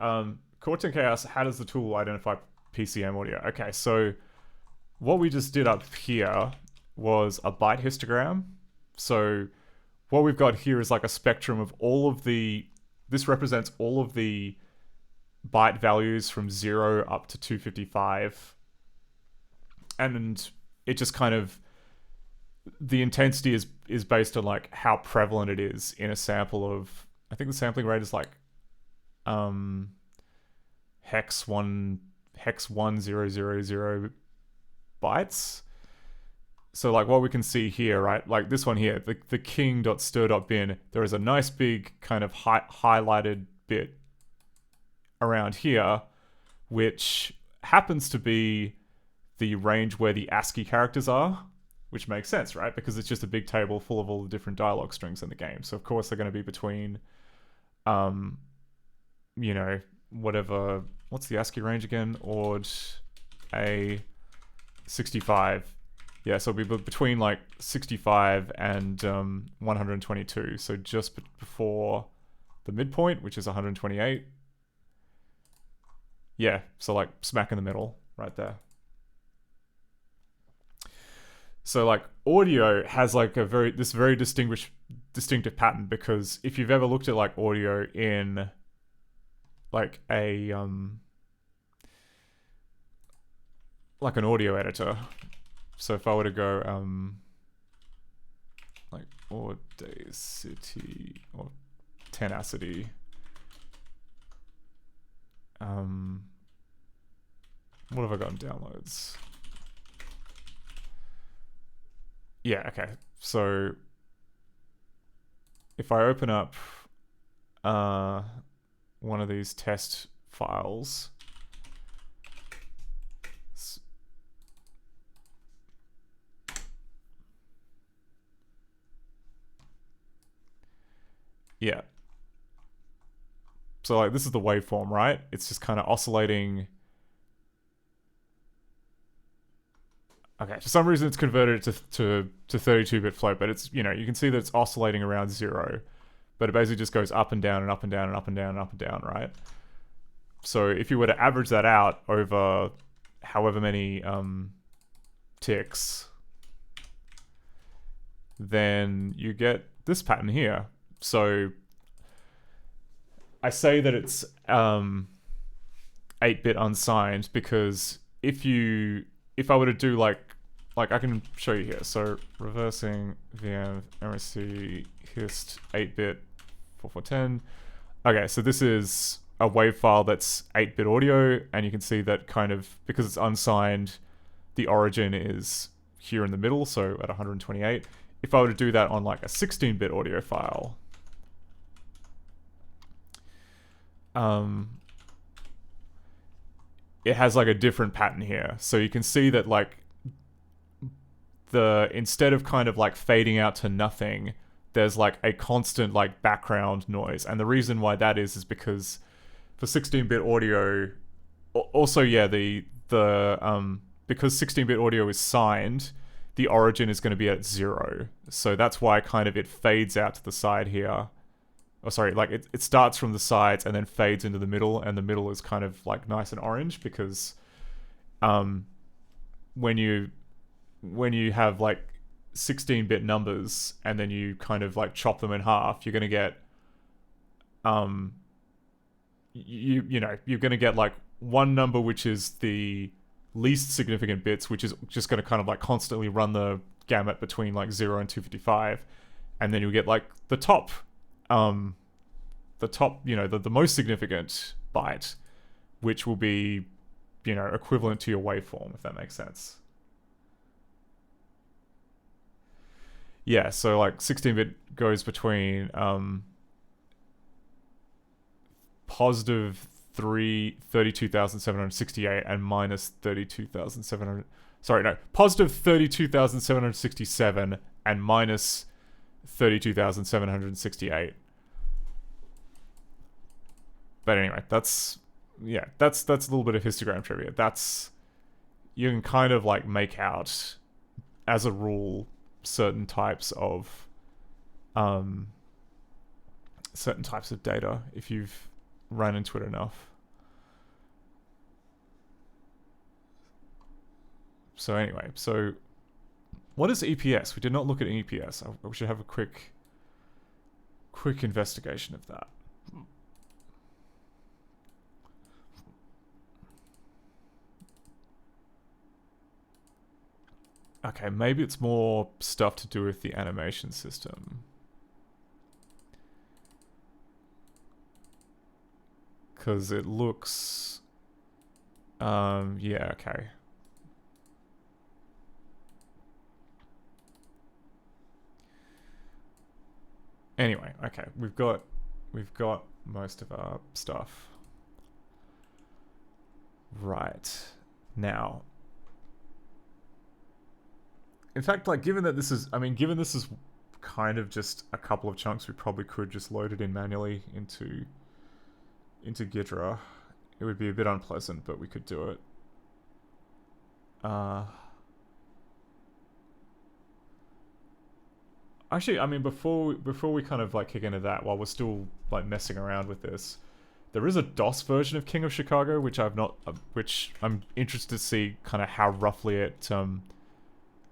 Corten Chaos, how does the tool identify PCM audio? Okay, so what we just did up here was a byte histogram. So what we've got here is like a spectrum of all of the... This represents all of the byte values from 0 up to 255. And it just kind of... The intensity is based on like how prevalent it is in a sample of... I think the sampling rate is like hex 1000 bytes. So like what we can see here, right? Like this one here, the king.stir.bin, there is a nice big kind of highlighted bit around here, which happens to be the range where the ASCII characters are, which makes sense, right? Because it's just a big table full of all the different dialogue strings in the game. So of course they're going to be between, whatever, what's the ASCII range again? Ord A 65. Yeah, so it'll be between like 65 and 122. So just before the midpoint, which is 128. Yeah, so like smack in the middle right there. So like audio has like this very distinctive pattern, because if you've ever looked at like audio in like a like an audio editor. So if I were to go like Audacity or Tenacity, what have I got in downloads? Yeah, okay. So if I open up one of these test files, yeah. So like this is the waveform, right? It's just kind of oscillating. Okay, for some reason it's converted to 32-bit float, but it's, you can see that it's oscillating around 0. But it basically just goes up and down and up and down and up and down and up and down, right? So if you were to average that out over however many ticks, then you get this pattern here. So I say that it's 8-bit unsigned because if I were to do like I can show you here. So reversing VM MSC hist 8-bit 4410. Okay, so this is a WAV file that's 8-bit audio, and you can see that kind of, because it's unsigned, the origin is here in the middle, so at 128. If I were to do that on like a 16-bit audio file, it has like a different pattern here. So you can see that like instead of kind of like fading out to nothing, there's like a constant like background noise. And the reason why that is because for 16-bit audio, also, yeah, the because 16-bit audio is signed, the origin is going to be at 0. So that's why kind of it fades out to the side here. Oh, sorry, like it starts from the sides and then fades into the middle, and the middle is kind of like nice and orange because when you have like 16-bit numbers and then you kind of like chop them in half, you're going to get you're going to get like one number which is the least significant bits, which is just going to kind of like constantly run the gamut between like 0 and 255, and then you'll get like the top the most significant byte, which will be equivalent to your waveform, if that makes sense. Yeah, so like 16-bit goes between positive 32,768 and minus 32,700. Sorry, no, positive 32,767 and minus 32,768. But anyway, that's a little bit of histogram trivia. You can kind of like make out, as a rule, certain types of data if you've ran into it enough. So anyway, what is EPS? We did not look at EPS. We should have a quick investigation of that. Okay, maybe it's more stuff to do with the animation system. Because it looks... yeah, okay. Anyway, okay, we've got most of our stuff. Right. Now... In fact, like, given this is kind of just a couple of chunks, we probably could just load it in manually into Ghidra. It would be a bit unpleasant, but we could do it. Actually, I mean, before we kind of like kick into that, while we're still like messing around with this, there is a DOS version of King of Chicago, which I'm interested to see kind of how roughly it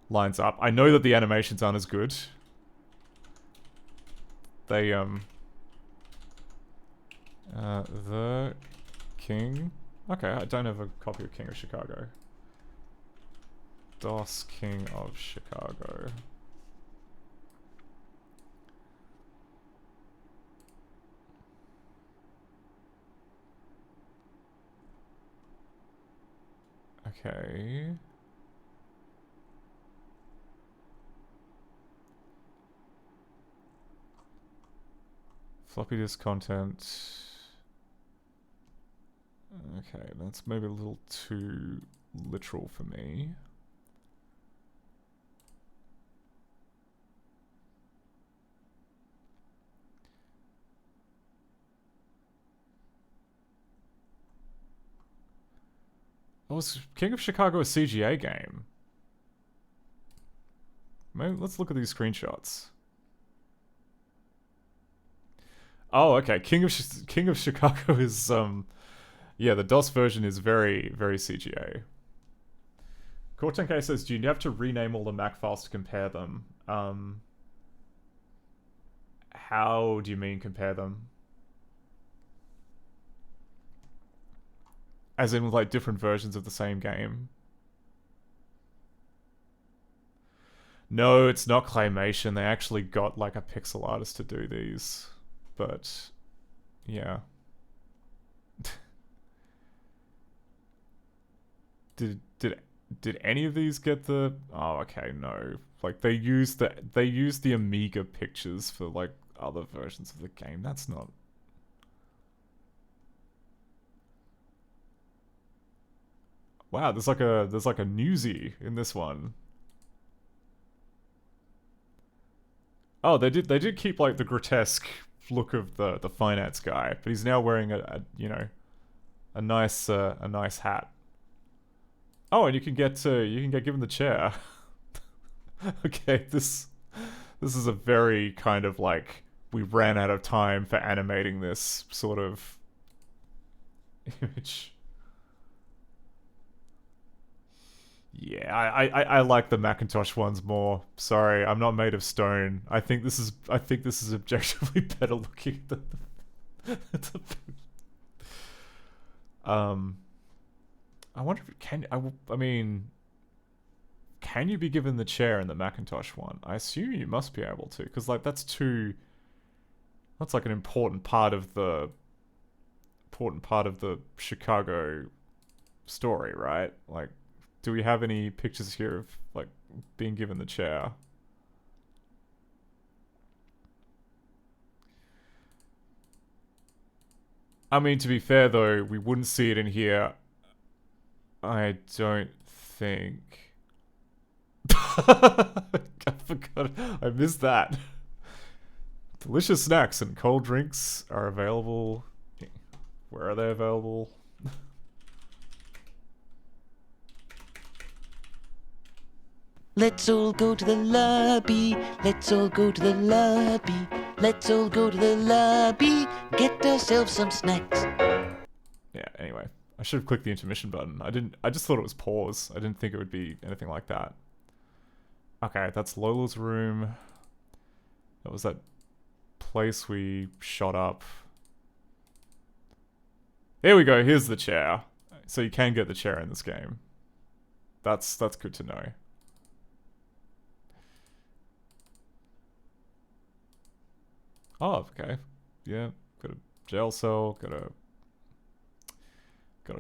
lines up. I know that the animations aren't as good. They the King. Okay, I don't have a copy of King of Chicago. DOS King of Chicago. Okay. Floppy disk content. Okay, that's maybe a little too literal for me. Oh, was King of Chicago a CGA game? Maybe let's look at these screenshots. Oh, okay. King of Chicago is yeah, the DOS version is very, very CGA. Cortenk says, do you have to rename all the Mac files to compare them? How do you mean compare them? As in with like different versions of the same game? No, it's not claymation. They actually got like a pixel artist to do these. But yeah. Did any of these get the... Oh, okay, no. Like they used the Amiga pictures for like other versions of the game. That's not... Wow, there's like a newsie in this one. Oh, they did keep like the grotesque look of the finance guy, but he's now wearing a nice hat. Oh, and you can get given the chair. Okay, this is a very kind of like we ran out of time for animating this sort of image. Yeah, I like the Macintosh ones more. Sorry, I'm not made of stone. I think this is objectively better looking than the I wonder if it can. I mean, can you be given the chair in the Macintosh one? I assume you must be able to, because like that's like an important part of the Chicago story, right? Like, do we have any pictures here of like being given the chair? I mean, to be fair though, we wouldn't see it in here. I don't think. I forgot. I missed that. Delicious snacks and cold drinks are available. Where are they available? Let's all go to the lobby. Let's all go to the lobby. Let's all go to the lobby. Get ourselves some snacks. Yeah, anyway. I should have clicked the intermission button. I just thought it was pause. I didn't think it would be anything like that. Okay, that's Lola's room. That was that place we shot up. There we go, here's the chair. So you can get the chair in this game. That's good to know. Oh, okay. Yeah, got a jail cell, got a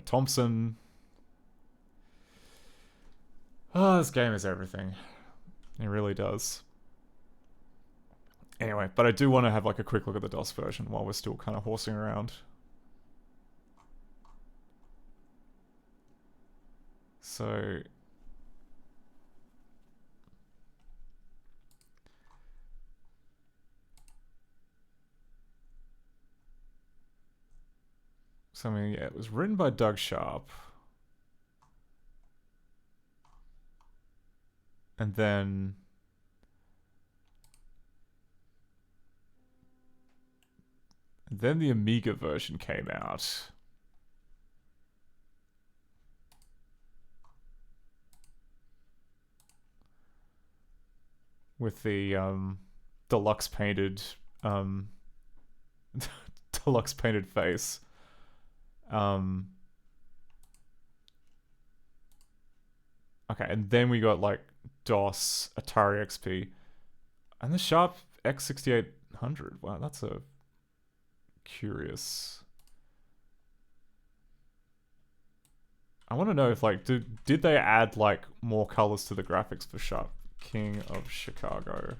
Thompson. Oh, this game is everything. It really does. Anyway, but I do want to have like a quick look at the DOS version while we're still kind of horsing around. So I mean, yeah, it was written by Doug Sharp. And then the Amiga version came out. With the deluxe painted deluxe painted face. Okay, and then we got like DOS, Atari XP, and the Sharp X6800. Wow, that's a curious. I want to know if like did they add like more colors to the graphics for Sharp King of Chicago?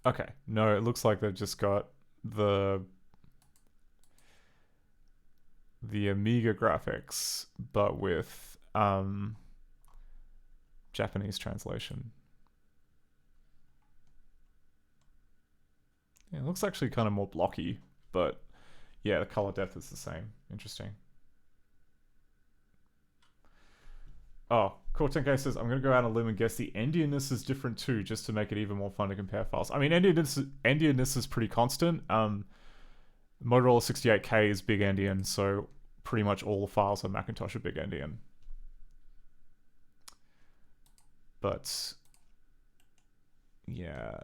Okay, no, it looks like they've just got the Amiga graphics, but with Japanese translation. Yeah, it looks actually kind of more blocky, but yeah, the color depth is the same. Interesting. Oh, Cortenke says, I'm going to go out on a limb and guess the endianness is different too, just to make it even more fun to compare files. I mean, endianness is pretty constant. Motorola 68K is big endian, so pretty much all the files on Macintosh are big endian. But yeah,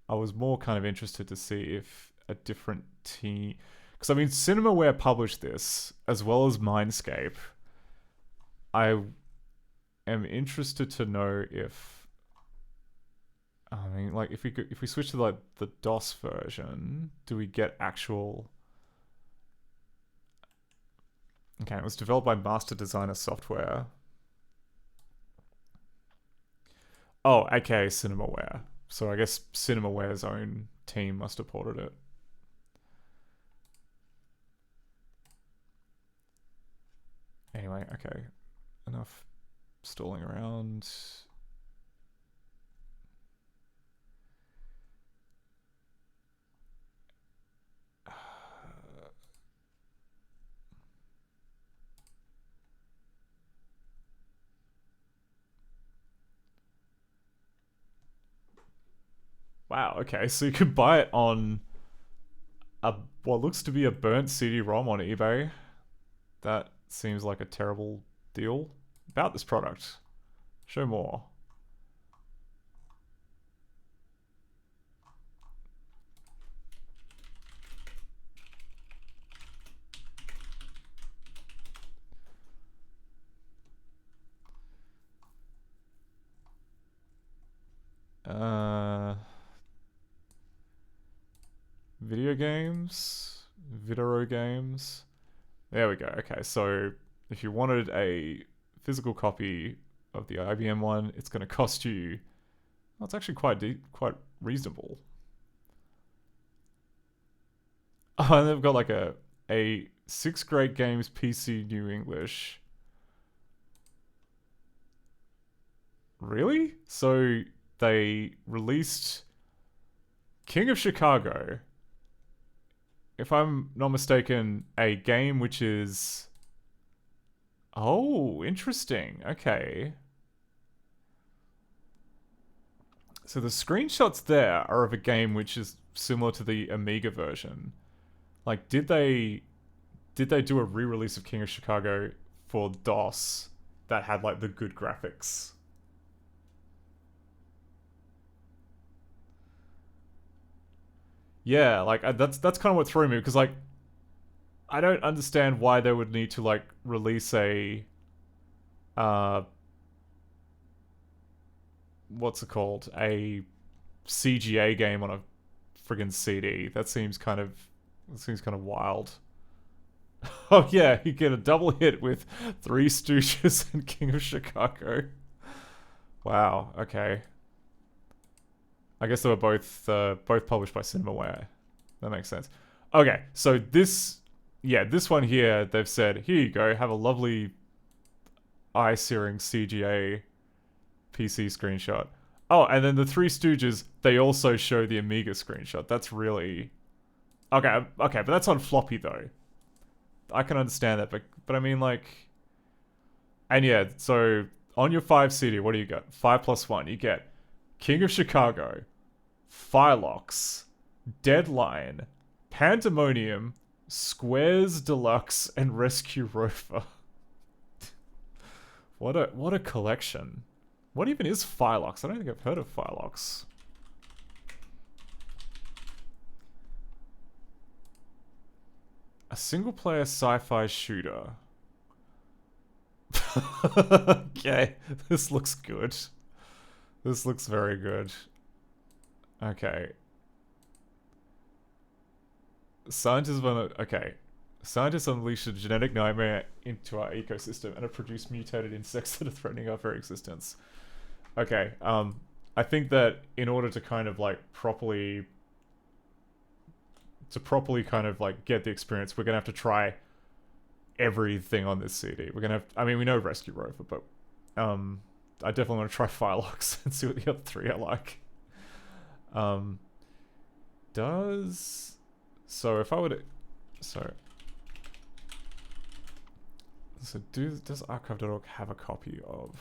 I was more kind of interested to see if a different team, because I mean, Cinemaware published this as well as Mindscape. I am interested to know if, I mean, like if we switch to like the DOS version, do we get actual? Okay, it was developed by Master Designer Software. Oh, aka Cinemaware. So I guess Cinemaware's own team must have ported it. Anyway, okay. Enough stalling around. Wow, okay, so you could buy it on what looks to be a burnt CD-ROM on eBay. That seems like a terrible deal. About this product. Show more. Video games, Videro games. There we go. Okay, so if you wanted a physical copy of the IBM one, it's going to cost you. Well, it's actually quite reasonable. Oh, and they've got like a 6th grade games PC New English. Really? So they released King of Chicago. If I'm not mistaken, a game which is... Oh, interesting. Okay. So the screenshots there are of a game which is similar to the Amiga version. Like, did they do a re-release of King of Chicago for DOS that had like the good graphics? Yeah, like that's kind of what threw me, because like I don't understand why they would need to like release a what's it called? A CGA game on a friggin' CD. That seems kind of wild. Oh yeah, you get a double hit with Three Stooges and King of Chicago. Wow, okay. I guess they were both published by CinemaWare. That makes sense. Okay, so this one here, they've said, here you go, have a lovely eye-searing CGA PC screenshot. Oh, and then the Three Stooges, they also show the Amiga screenshot. That's really... Okay, but that's on floppy though. I can understand that, but I mean like... And yeah, so on your 5 CD, what do you get? 5 plus 1, you get King of Chicago, Firelox, Deadline, Pandemonium, Squares Deluxe, and Rescue Rover. What a collection. What even is Firelox? I don't think I've heard of Firelox. A single-player sci-fi shooter. Okay, this looks good. This looks very good. Okay. Scientists unleashed a genetic nightmare into our ecosystem and have produced mutated insects that are threatening our very existence. Okay, I think that in order to kind of like properly kind of like get the experience, we're gonna have to try everything on this CD. We're gonna have, I mean, we know Rescue Rover, but I definitely want to try Firelox and see what the other 3 are like. So if I were to, does archive.org have a copy of,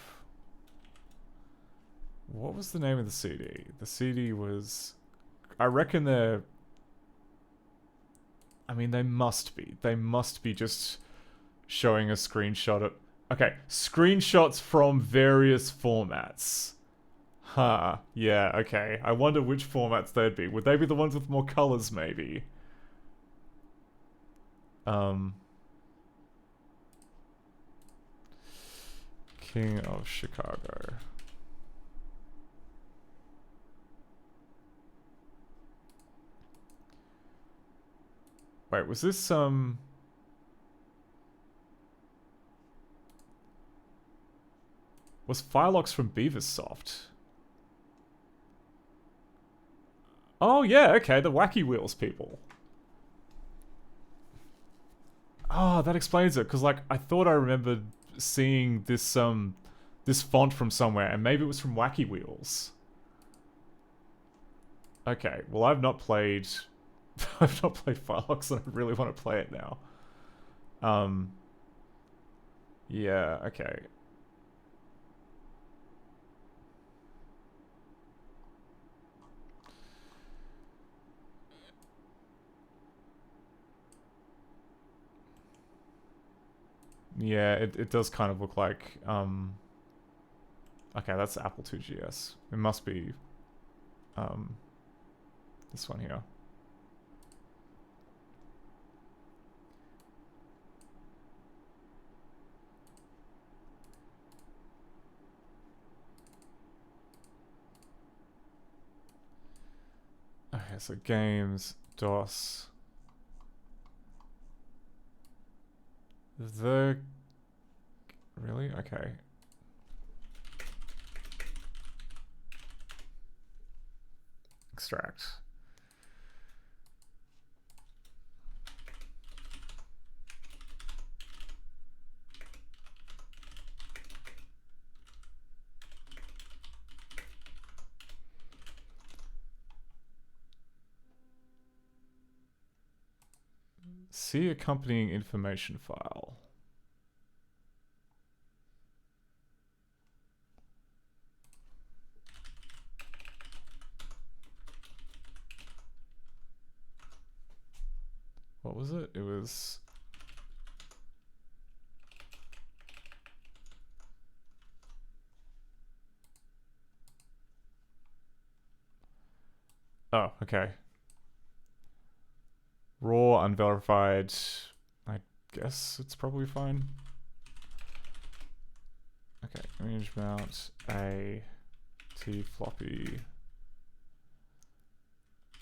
what was the name of the CD? The CD was, I reckon they must be just showing a screenshot of, okay, screenshots from various formats. Huh, yeah, okay. I wonder which formats they'd be. Would they be the ones with more colors, maybe? King of Chicago. Wait, was this, was Firelox from Beaversoft? Oh yeah, okay, the Wacky Wheels people. Oh, that explains it. Because like I thought I remembered seeing this this font from somewhere, and maybe it was from Wacky Wheels. Okay, well I've not played I've not played Firefox and I really want to play it now. Yeah, okay. Yeah, it does kind of look like okay, that's Apple 2GS. It must be this one here. Okay, so games, DOS. Really? Okay. Extract. See accompanying information file. What was it? It was... Oh, okay. Raw, unverified. I guess it's probably fine. Okay, image mount, A, T floppy,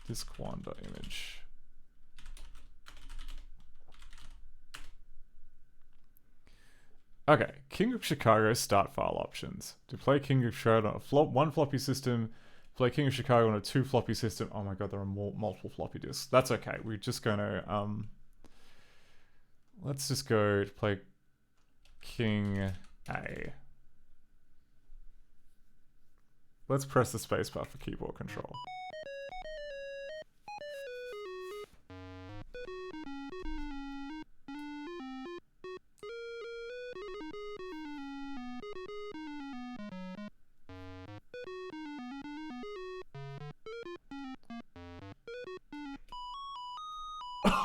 disk wander image. Okay, King of Chicago start file options. To play King of Chicago on a one floppy system, play King of Chicago on a 2 floppy system. Oh my god, there are multiple floppy disks. That's okay. We're just gonna let's just go to play King A. Let's press the spacebar for keyboard control.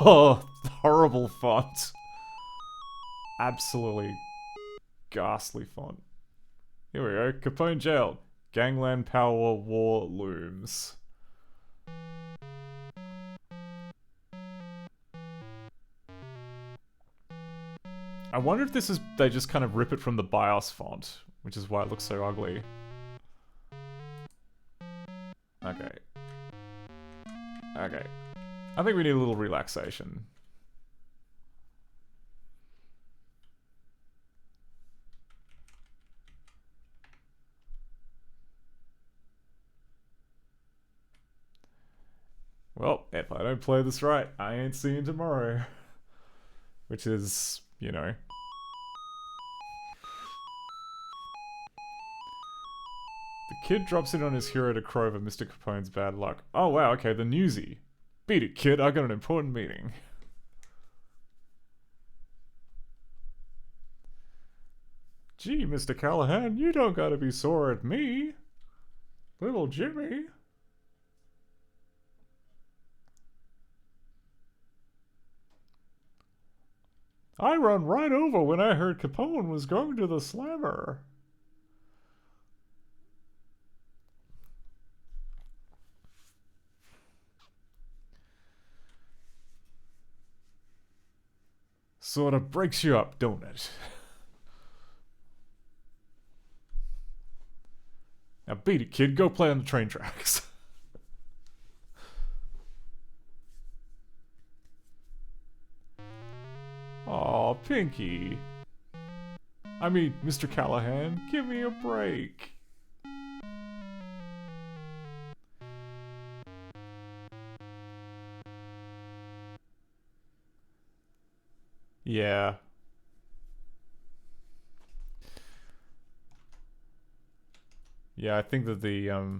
Oh, horrible font. Absolutely ghastly font. Here we go. Capone jailed. Gangland power war looms. I wonder if this is... they just kind of rip it from the BIOS font, which is why it looks so ugly. Okay. Okay. I think we need a little relaxation. Well, if I don't play this right, I ain't seeing tomorrow. Which is, you know... The kid drops in on his hero to crow over Mr. Capone's bad luck. Oh wow, okay, the newsie. Beat it, kid, I got an important meeting. Gee, Mr. Callahan, you don't gotta be sore at me. Little Jimmy. I run right over when I heard Capone was going to the slammer. Sort of breaks you up, don't it? Now beat it, kid. Go play on the train tracks. Aw, Pinky. I mean, Mr. Callahan, give me a break. Yeah. Yeah, I think that the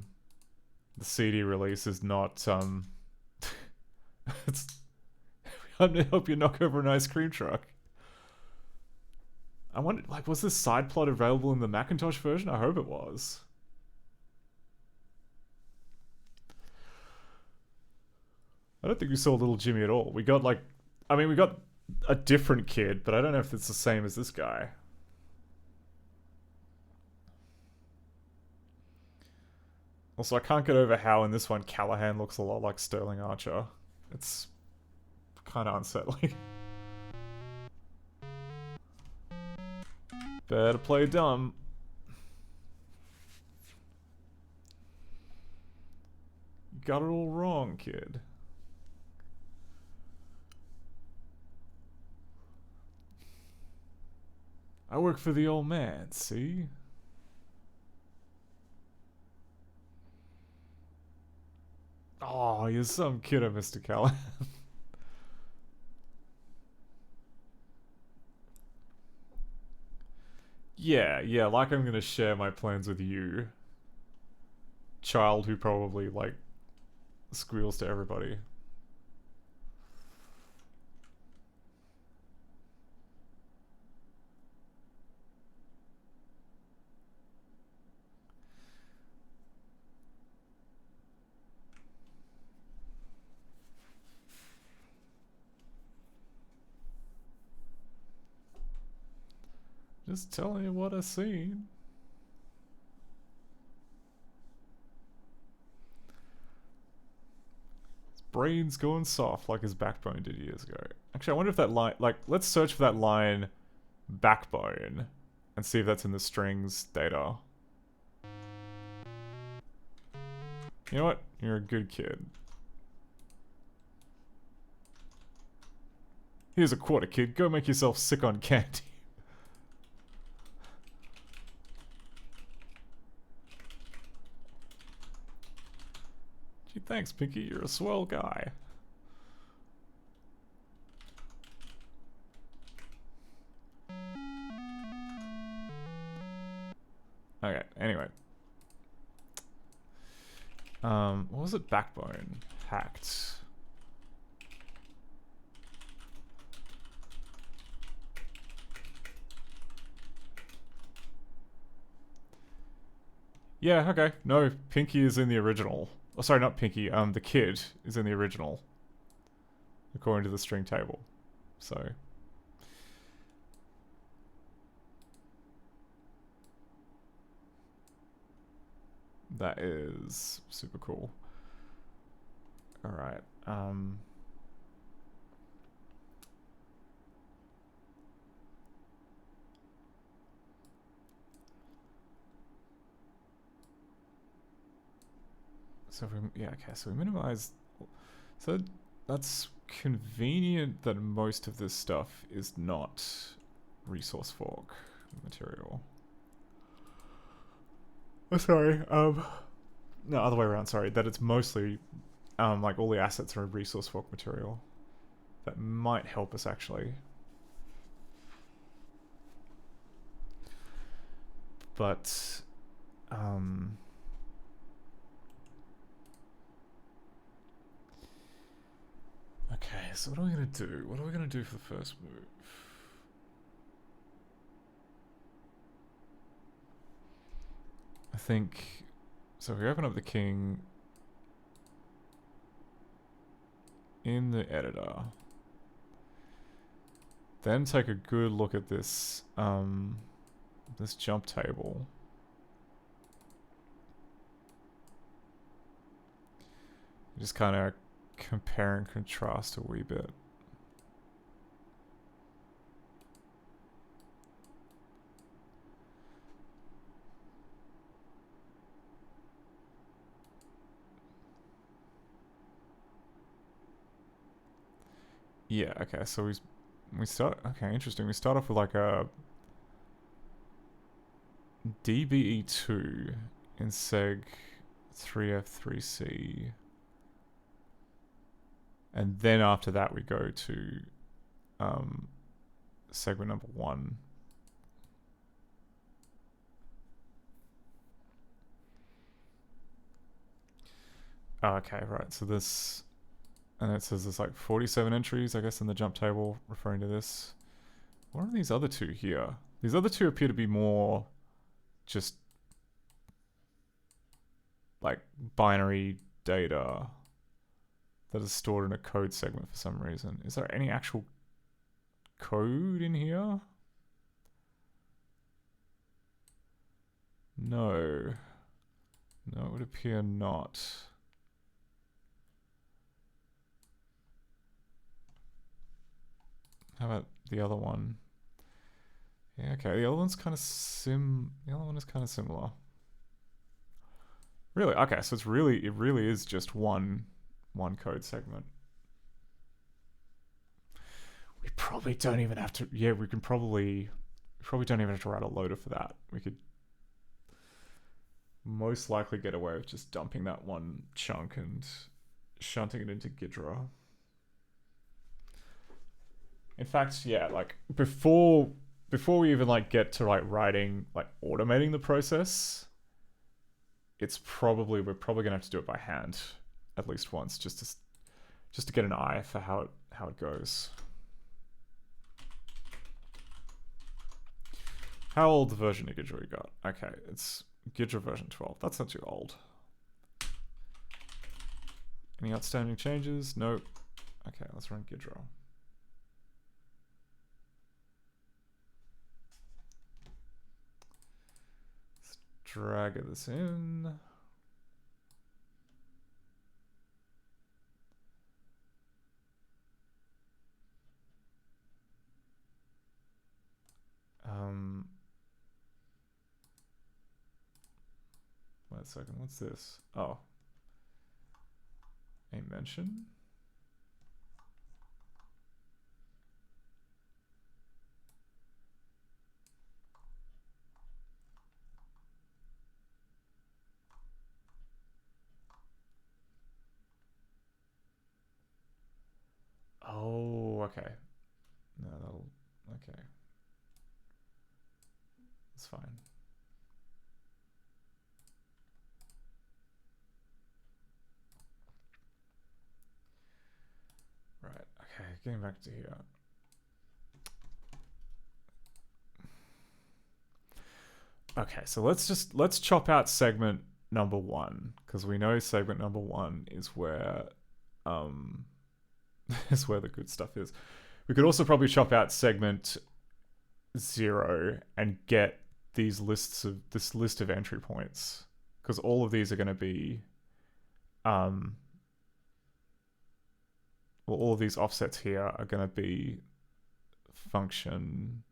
CD release is not it's I'm to help you knock over an ice cream truck. I wonder, like, was this side plot available in the Macintosh version? I hope it was. I don't think we saw little Jimmy at all. We got, like, I mean, we got a different kid, but I don't know if it's the same as this guy. Also, I can't get over how in this one Callahan looks a lot like Sterling Archer. It's kind of unsettling. Better play dumb. You got it all wrong, kid. I work for the old man, see? Oh, you're some kiddo, Mr. Callahan. Yeah, like I'm gonna share my plans with you. Child who probably, like, squeals to everybody. Just telling you what I seen. His brain's going soft like his backbone did years ago. Actually, I wonder if that line... Like, let's search for that line backbone and see if that's in the strings data. You know what? You're a good kid. Here's a quarter, kid. Go make yourself sick on candy. Gee, thanks, Pinky. You're a swell guy. Okay, anyway. What was it? Backbone. Hacked. Yeah, okay. No, Pinky is in the original. Oh, sorry, not Pinky. The kid is in the original. According to the string table. So... that is super cool. Alright, so we, yeah, okay, so we minimize... So that's convenient that most of this stuff is not resource fork material. Oh, sorry, no, other way around, sorry, that it's mostly, like, all the assets are resource fork material. That might help us, actually. But, okay, so what are we gonna do? What are we gonna do for the first move? I think... So if we open up the king in the editor, then take a good look at this this jump table. Just kind of compare and contrast a wee bit. Yeah, okay, so we start, okay, interesting. We start off with like a DBE2 in seg 3F3C. And then after that we go to segment number 1. Oh, okay, right. So this, and it says there's like 47 entries, I guess, in the jump table referring to this. What are these other two here? These other two appear to be more just like binary data that is stored in a code segment for some reason. Is there any actual code in here? No. No, it would appear not. How about the other one? Yeah, okay. The other one's kind of the other one is kind of similar. Really? Okay, so it really is just one code segment. We probably don't even have to. Yeah, we probably don't even have to write a loader for that. We could most likely get away with just dumping that one chunk and shunting it into Ghidra. In fact, yeah, like before we even like get to like writing, like automating the process, we're probably gonna have to do it by hand at least once, just to get an eye for how it goes. How old the version of Ghidra we got? Okay, it's Ghidra version 12. That's not too old. Any outstanding changes? Nope. Okay, let's run Ghidra. Let's drag this in. Wait a second, what's this? Oh. A mention? Oh, okay. No, okay. It's fine. Right, okay, getting back to here. Okay, so let's chop out segment number 1, because we know segment number 1 is where is where the good stuff is. We could also probably chop out segment 0 and get this list of entry points, because all of these are going to be all of these offsets here are going to be function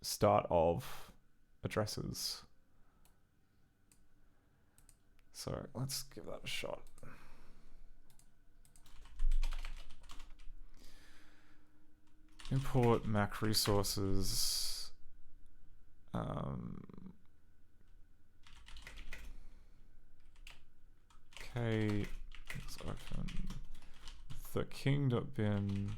start of addresses. So let's give that a shot. Import Mac resources. Okay, let's open the king.bin.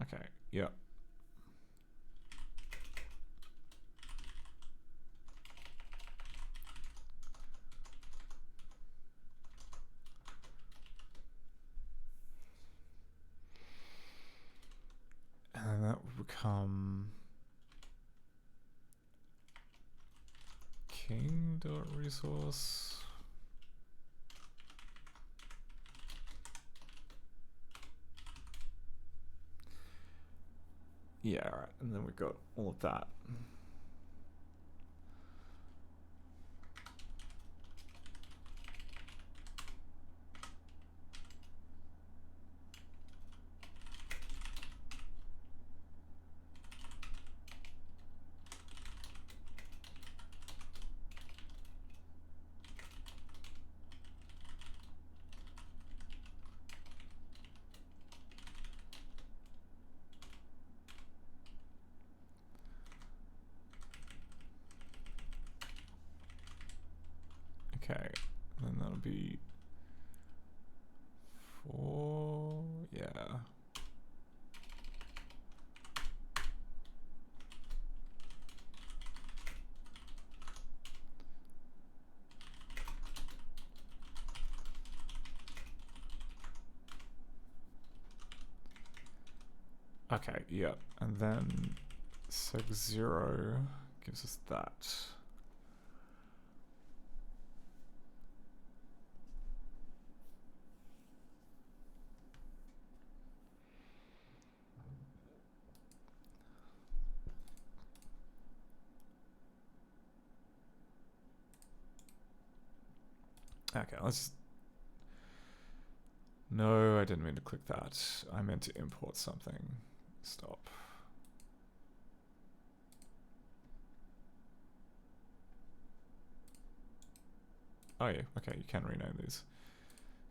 Okay, yeah. And that would become king.resource. Yeah, all right, and then we've got all of that. Okay, then that'll be 4. Yeah. Okay, yep. And then seg0 gives us that. Okay, let's... No, I didn't mean to click that. I meant to import something. Stop. Oh yeah, okay, you can rename these.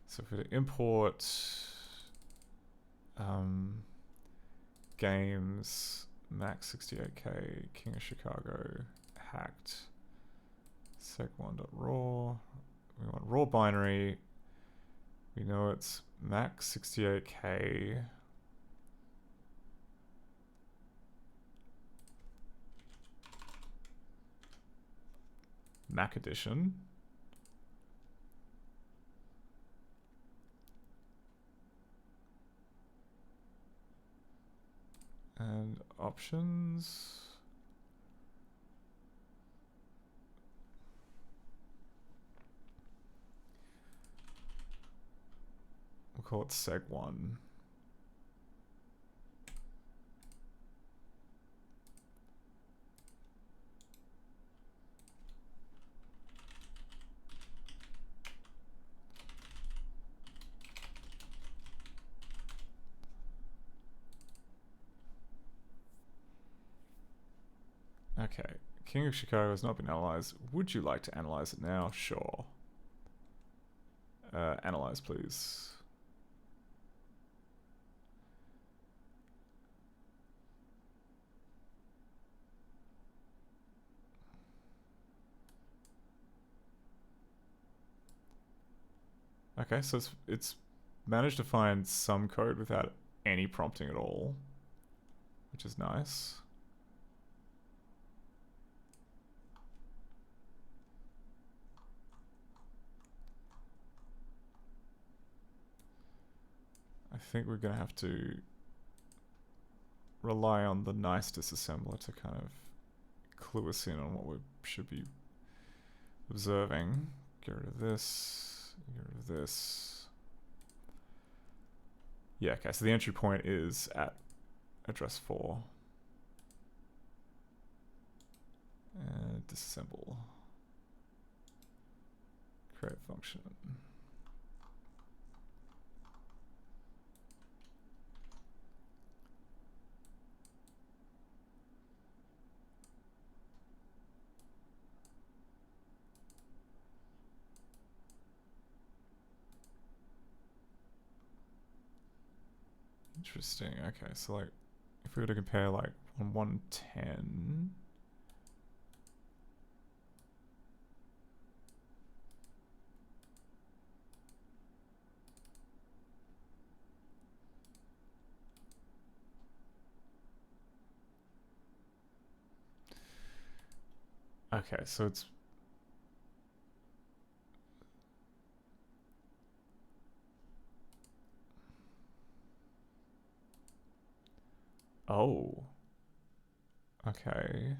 So if we import games, max 68k, King of Chicago, hacked, seg1.raw. We want raw binary. We know it's max 68k. Mac edition. And options. We'll call it seg1. Okay, King of Chicago has not been analyzed. Would you like to analyze it now? Sure. Analyze, please. Okay, so it's managed to find some code without any prompting at all, which is nice. I think we're going to have to rely on the nice disassembler to kind of clue us in on what we should be observing. Get rid of this, get rid of this. Yeah, okay, so the entry point is at address 4. And disassemble. Create function. Interesting. Okay, so like, if we were to compare like on 110. Okay, so it's... Oh. Okay.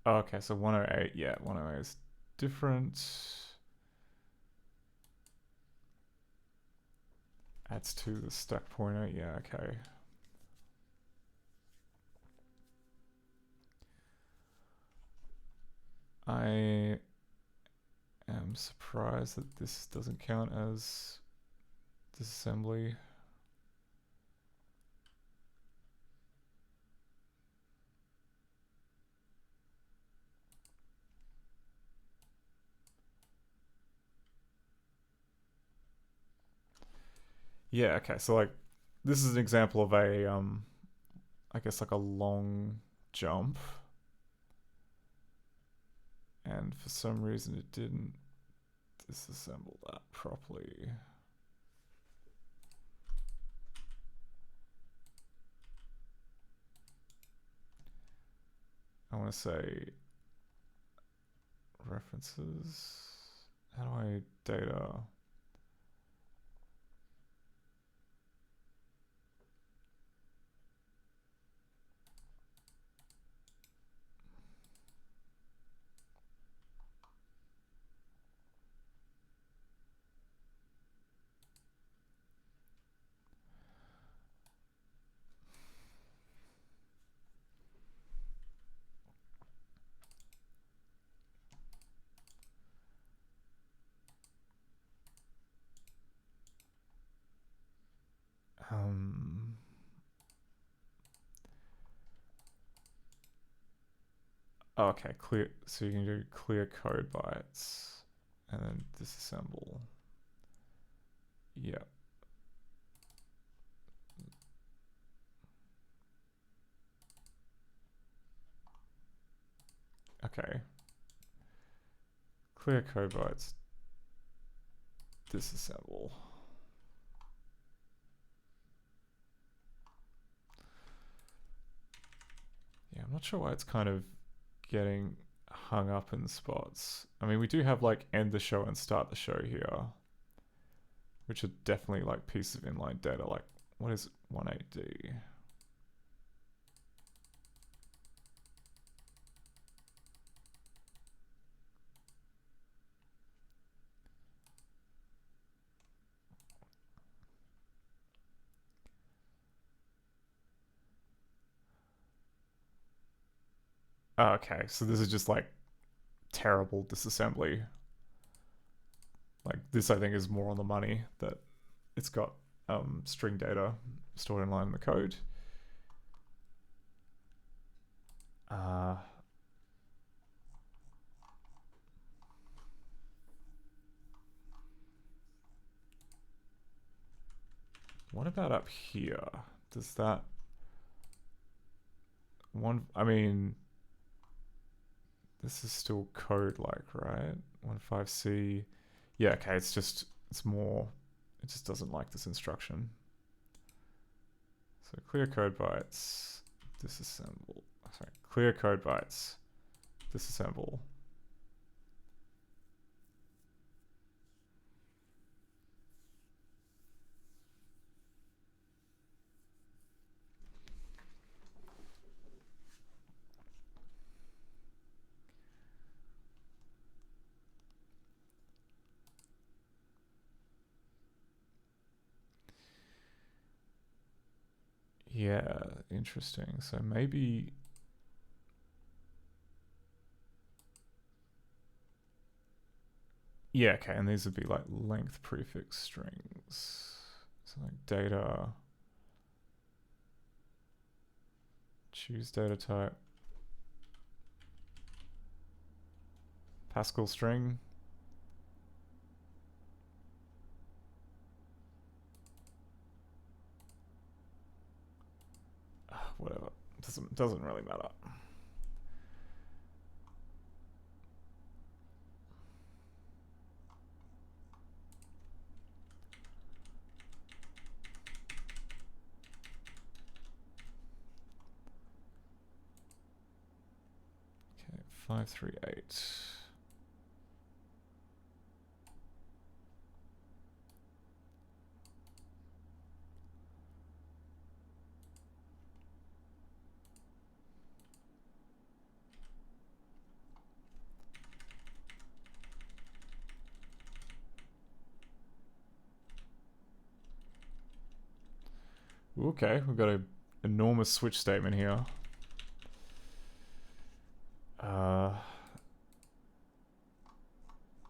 Oh, okay, so 108, yeah, 108 is different. Adds to the stack pointer, yeah, okay. I am surprised that this doesn't count as disassembly. Yeah, okay, so like, this is an example of a, I guess like a long jump. And for some reason it didn't disassemble that properly. I want to say references. How do I data? Okay, clear. So you can do clear code bytes and then disassemble. Yep. Okay. Clear code bytes. Disassemble. Yeah, I'm not sure why it's kind of getting hung up in spots. I mean, we do have like end the show and start the show here, which are definitely like pieces of inline data. Like, what is 18D? Oh, okay, so this is just like terrible disassembly. Like this, I think, is more on the money that it's got string data stored in line in the code. What about up here? Does that one? I mean, this is still code like, right? 15C. Yeah, okay, it's more, it just doesn't like this instruction. So clear code bytes, disassemble. Sorry, clear code bytes, disassemble. Yeah, interesting. So maybe... Yeah, okay, and these would be like length prefix strings. So like data... Choose data type. Pascal string. Whatever. Doesn't really matter. Okay, 538. Okay, we've got an enormous switch statement here.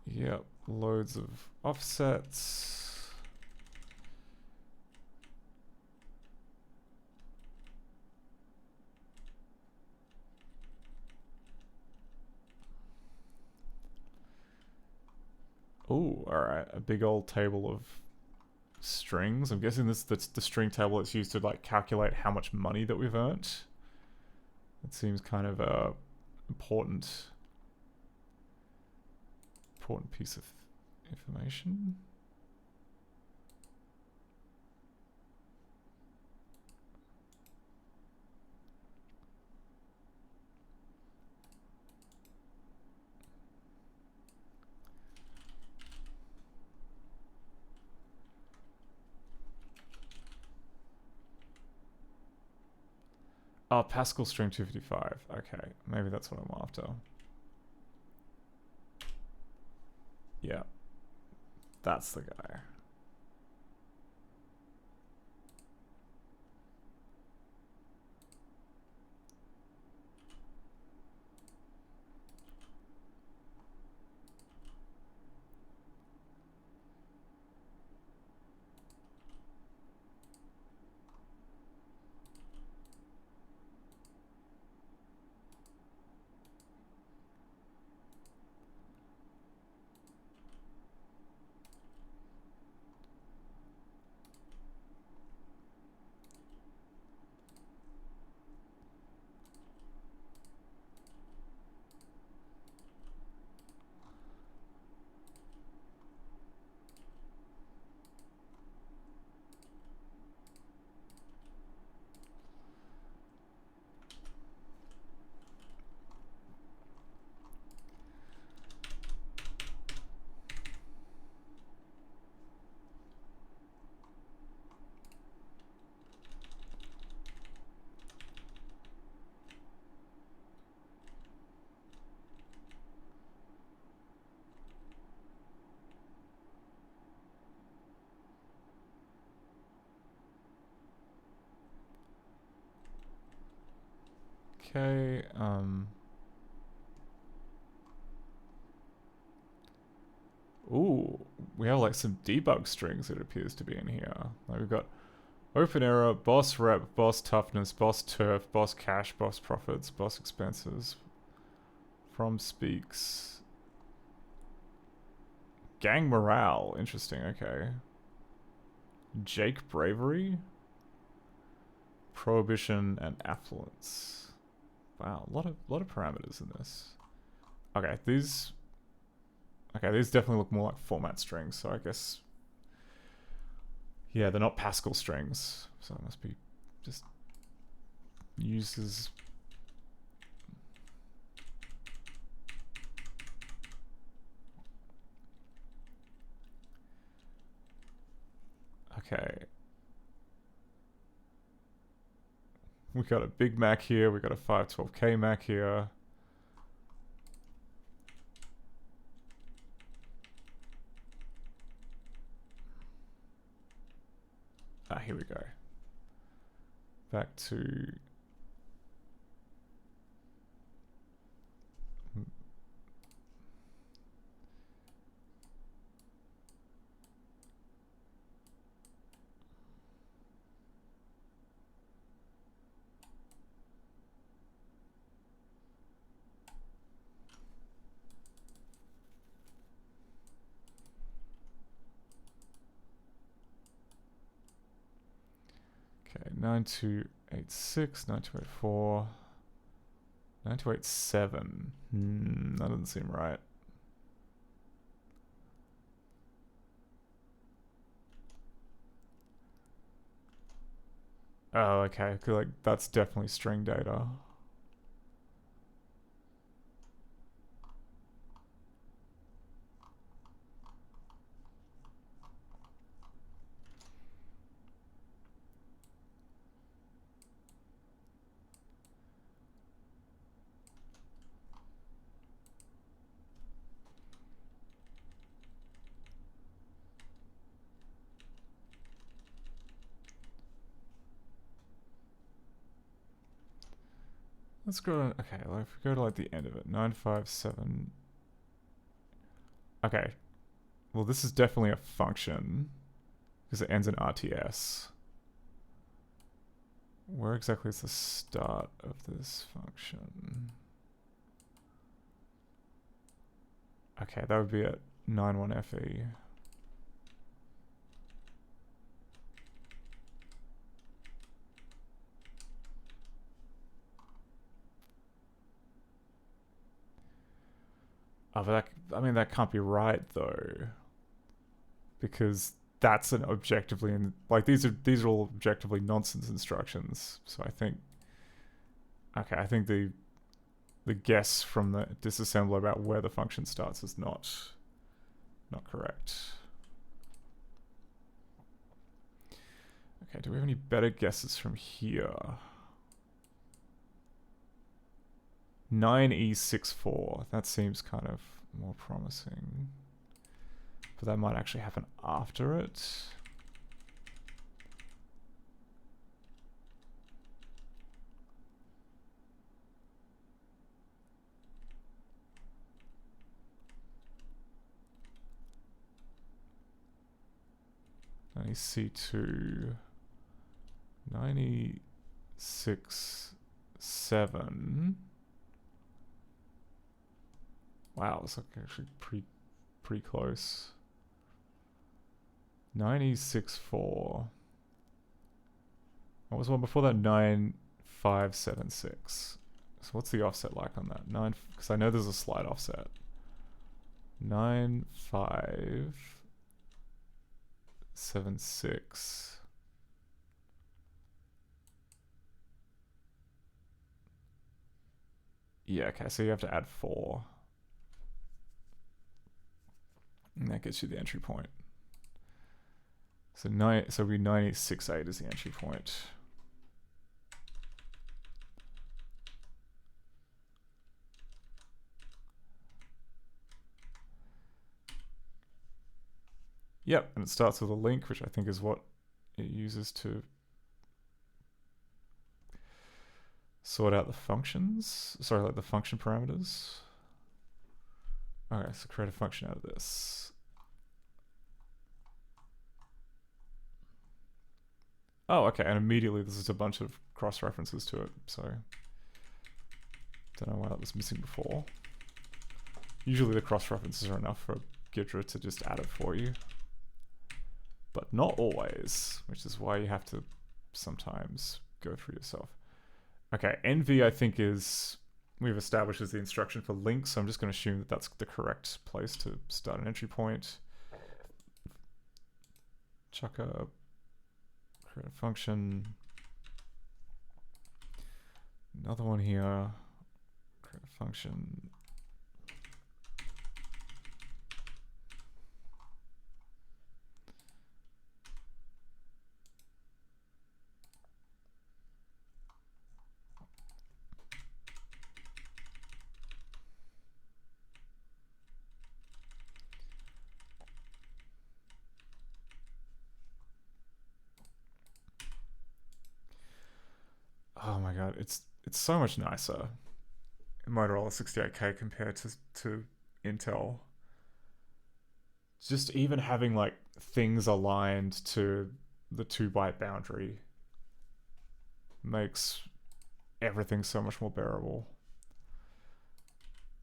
Yep, loads of offsets. Oh, alright, a big old table of strings. I'm guessing that's the string table that's used to like calculate how much money that we've earned. It seems kind of important. important piece of information. Oh, Pascal string 255. Okay, maybe that's what I'm after. Yeah, that's the guy. Okay, ooh, we have like some debug strings, it appears to be in here. Like we've got open error, boss rep, boss toughness, boss turf, boss cash, boss profits, boss expenses. From speaks. Gang morale, interesting, okay. Jake bravery. Prohibition and affluence. Wow, a lot of parameters in this. Okay, these definitely look more like format strings, so I guess yeah, they're not Pascal strings, so it must be just used as okay. We got a Big Mac here, we got a 512K Mac here. Ah, here we go. Back to okay, 9286, 9284, 9287. That doesn't seem right. Oh, okay. Like that's definitely string data. Let's go to, okay, well, if we go to like the end of it, 957. Okay. Well, this is definitely a function because it ends in RTS. Where exactly is the start of this function? Okay, that would be at 91FE. Oh, but that, I mean, that can't be right though, because that's an objectively like these are all objectively nonsense instructions. So I think, okay, I think the guess from the disassembler about where the function starts is not correct. Okay, do we have any better guesses from here? 9E64. That seems kind of more promising. But that might actually happen after it. C2, 96.7. Wow, it's like actually pretty close. 96.4. What was one before that? 9576. So what's the offset like on that? Because I know there's a slight offset. 9576. Yeah, okay, so you have to add 4. And that gets you the entry point. So we 96.8 is the entry point. Yep, and it starts with a link, which I think is what it uses to sort out the functions. Sorry, like the function parameters. Okay, so create a function out of this. Oh, okay, and immediately this is a bunch of cross-references to it, so don't know why that was missing before. Usually the cross-references are enough for Ghidra to just add it for you. But not always, which is why you have to sometimes go through yourself. Okay, NV I think we've established as the instruction for links, so I'm just going to assume that that's the correct place to start an entry point. Chuck a create a function. Another one here. Create a function. Oh my god, it's so much nicer in Motorola 68K compared to Intel. Just even having like things aligned to the 2-byte boundary makes everything so much more bearable.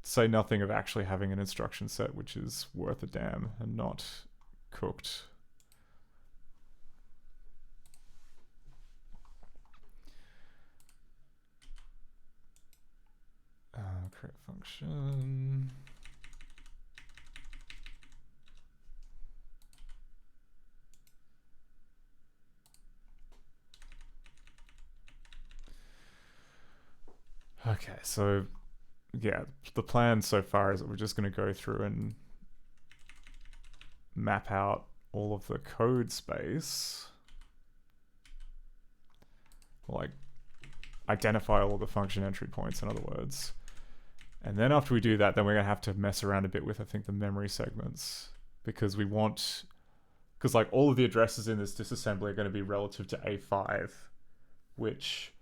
Say nothing of actually having an instruction set which is worth a damn and not cooked. Create function. Okay, so yeah, the plan so far is that we're just going to go through and map out all of the code space, like identify all of the function entry points, in other words. And then after we do that, then we're going to have to mess around a bit with, I think, the memory segments, because like all of the addresses in this disassembly are going to be relative to A5, which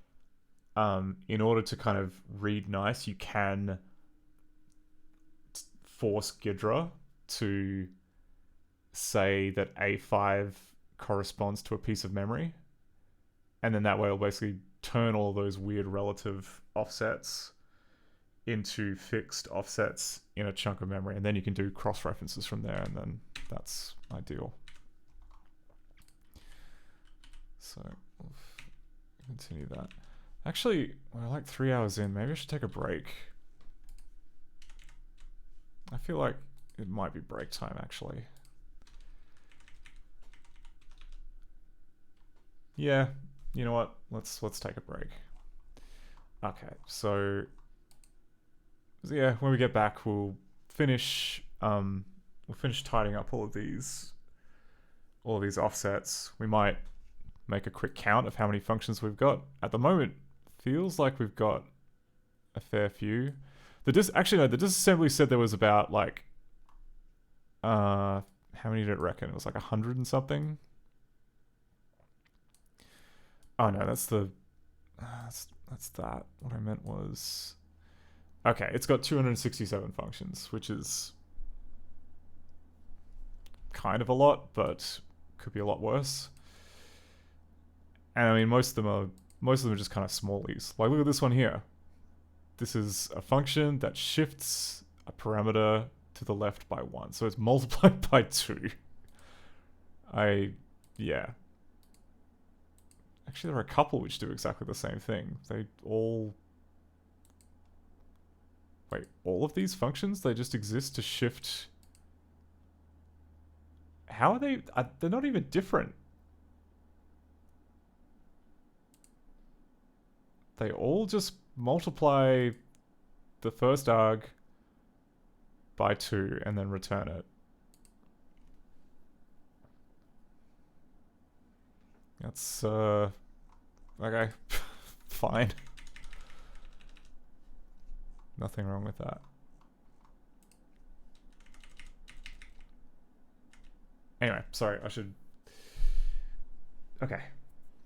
in order to kind of read nice, you can force Ghidra to say that A5 corresponds to a piece of memory. And then that way it'll basically turn all those weird relative offsets into fixed offsets in a chunk of memory. And then you can do cross-references from there, and then that's ideal. So we'll continue that. Actually, we're like 3 hours in. Maybe I should take a break. I feel like it might be break time, actually. Yeah, you know what? Let's take a break. Okay, so yeah, when we get back, we'll finish tidying up all of these offsets. We might make a quick count of how many functions we've got. At the moment, feels like we've got a fair few. The disassembly said there was about like how many did it reckon? It was like 100 and something. Oh no, that's that. What I meant was, okay, it's got 267 functions, which is kind of a lot, but could be a lot worse. And I mean, most of them are just kind of smallies. Like, look at this one here. This is a function that shifts a parameter to the left by 1, so it's multiplied by 2. Yeah. Actually, there are a couple which do exactly the same thing. They all... Wait, all of these functions? They just exist to shift... How are they... They're not even different. They all just multiply the first arg by 2 and then return it. That's, okay, fine. Nothing wrong with that. Anyway, sorry, I should... Okay.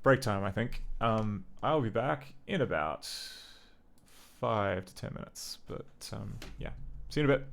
Break time, I think. I'll be back in about 5 to 10 minutes. But, yeah. See you in a bit.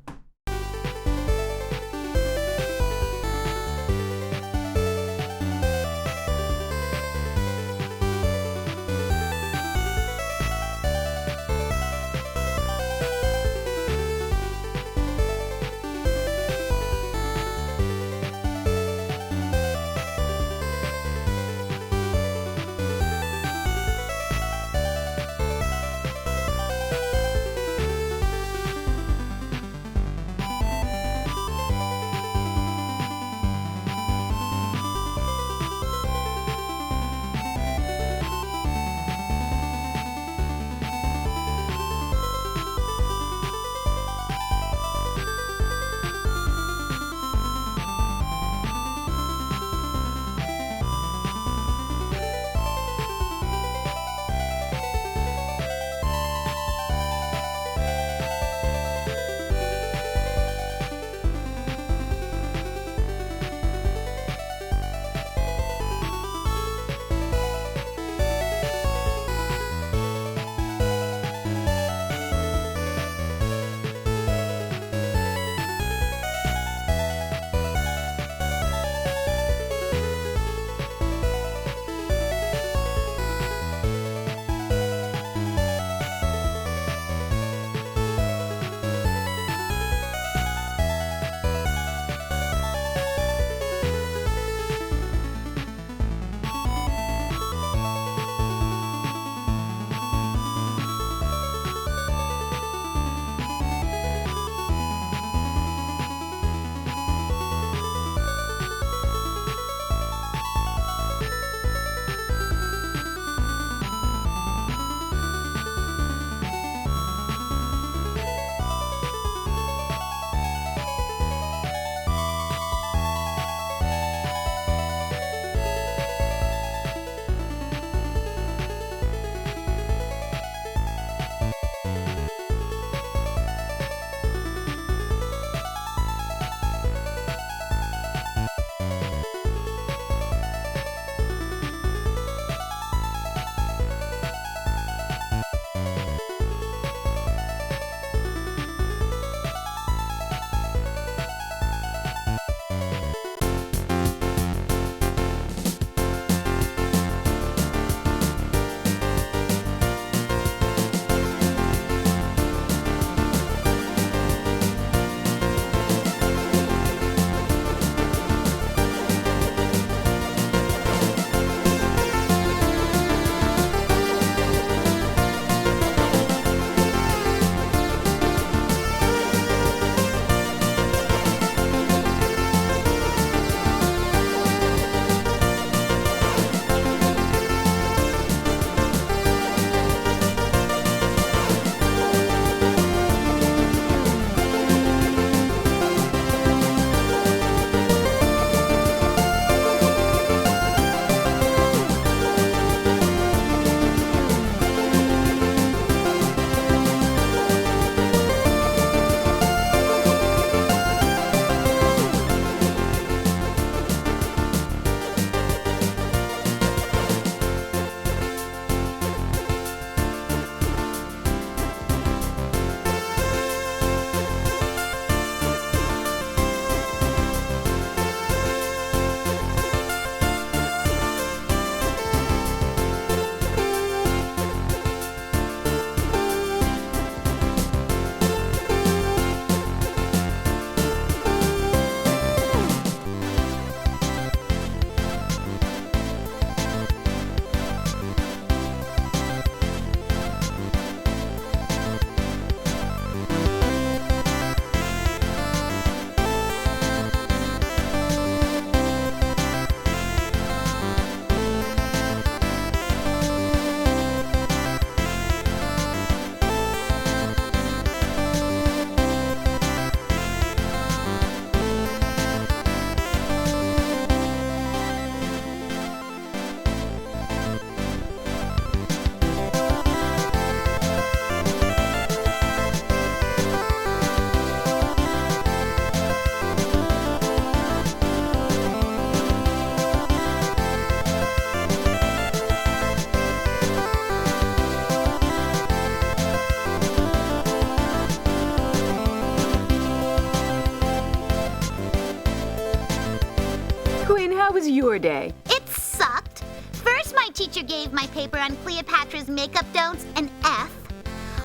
How was your day? It sucked. First, my teacher gave my paper on Cleopatra's makeup don'ts an F.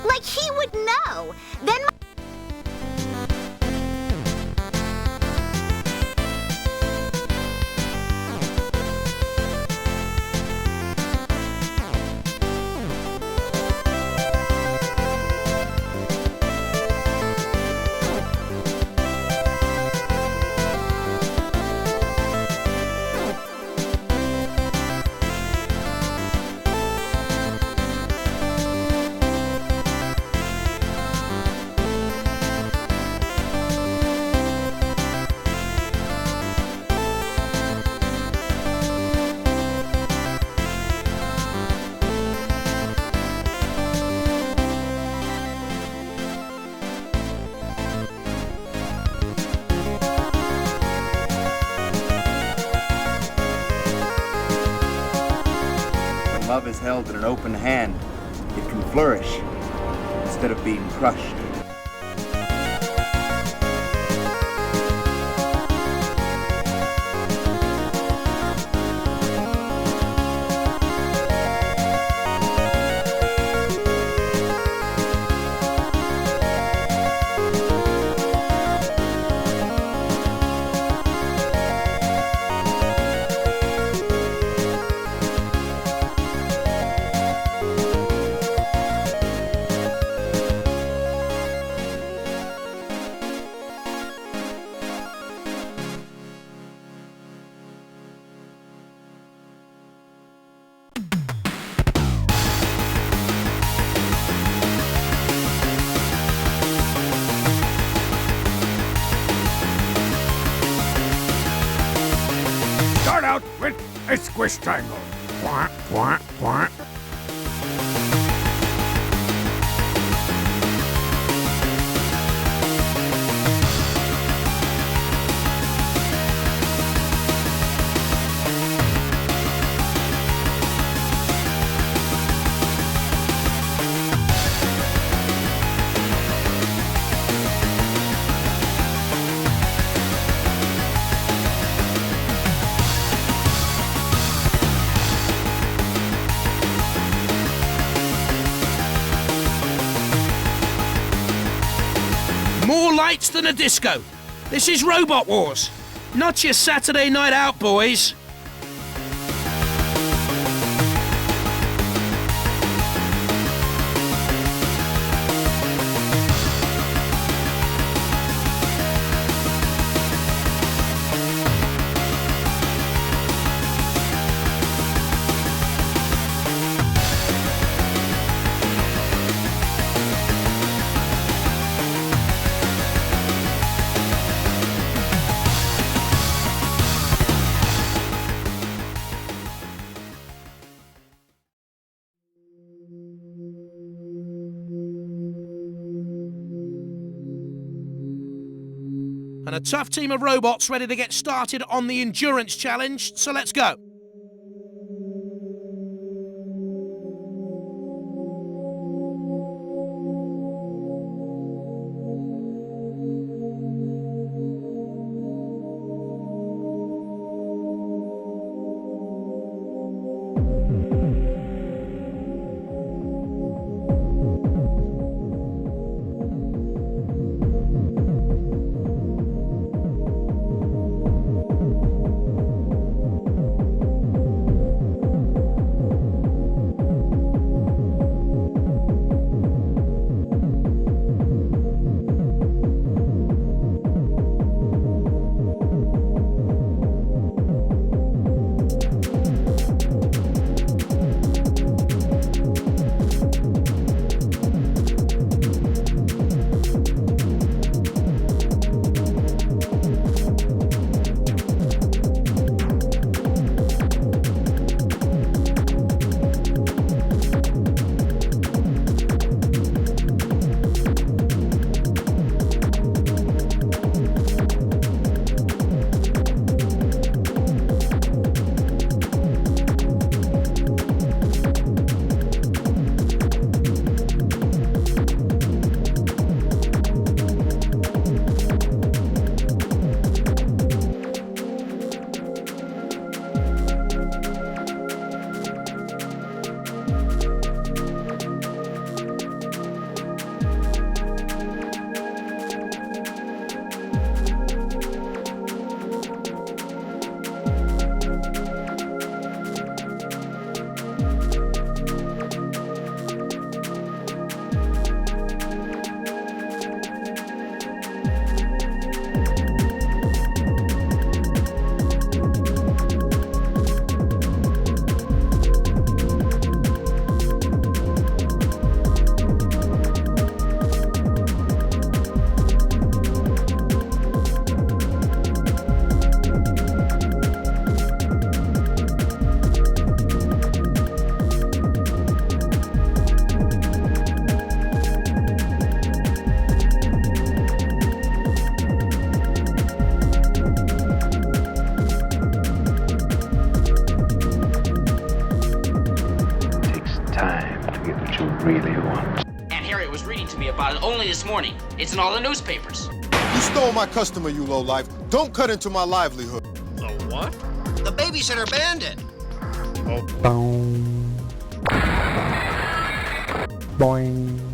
Like he would know. Then When love is held in an open hand, it can flourish instead of being crushed. Start out with a squish triangle. Quack, quack, quack. More lights than a disco. This is Robot Wars, not your Saturday night out, boys. And a tough team of robots ready to get started on the endurance challenge, so let's go. me about it only this morning. It's in all the newspapers. You stole my customer, you lowlife. Don't cut into my livelihood. The what? The babysitter bandit. Boing.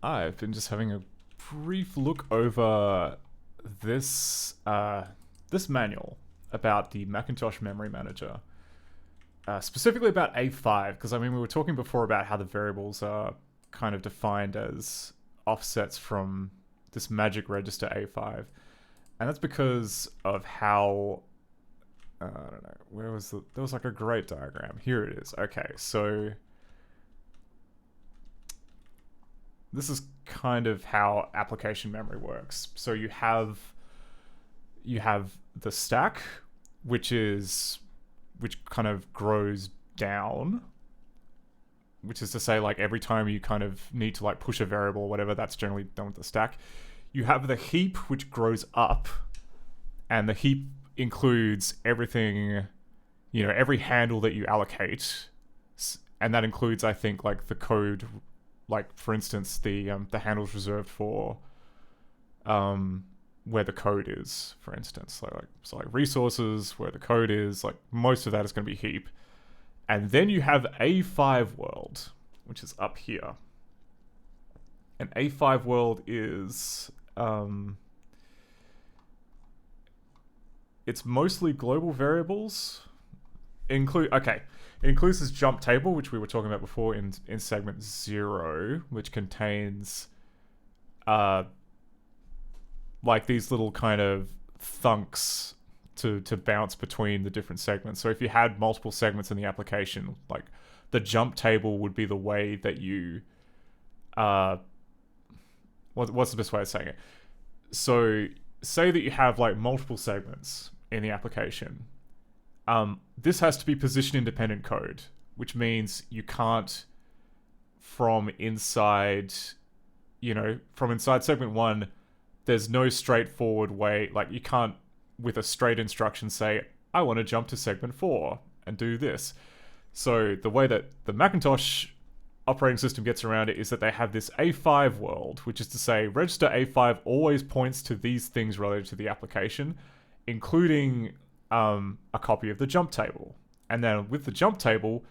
I've been just having a brief look over this this manual about the Macintosh Memory Manager. Specifically about A5, because I mean we were talking before about how the variables are kind of defined as offsets from this magic register A5. And that's because of how... I don't know, where was the... There was like a great diagram. Here it is. Okay, so... This is kind of how application memory works. So you have the stack, which kind of grows down, which is to say, like, every time you kind of need to like push a variable or whatever, that's generally done with the stack. You have the heap, which grows up, and the heap includes everything, you know, every handle that you allocate, and that includes, I think, like the code, like for instance, the handles reserved for where the code is, for instance, so like resources, where the code is, like most of that is going to be heap. And then you have A5 world, which is up here. And A5 world is it's mostly global variables. It includes this jump table, which we were talking about before in segment 0, which contains like these little kind of thunks to bounce between the different segments. So if you had multiple segments in the application, like the jump table would be the way that you what's the best way of saying it? So say that you have like multiple segments in the application. This has to be position independent code, which means you can't from inside segment 1, there's no straightforward way, like you can't with a straight instruction say, I want to jump to segment 4 and do this. So the way that the Macintosh operating system gets around it is that they have this A5 world, which is to say register A5 always points to these things related to the application, including a copy of the jump table. And then with the jump table,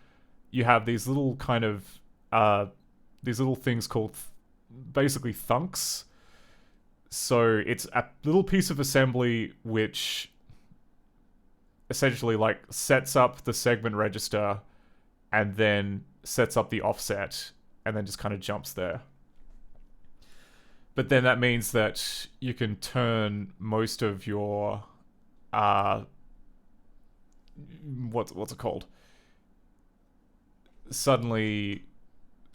you have these little kind of these little things called basically thunks. So it's a little piece of assembly which essentially like sets up the segment register and then sets up the offset and then just kind of jumps there. But then that means that you can turn most of your what's it called? Suddenly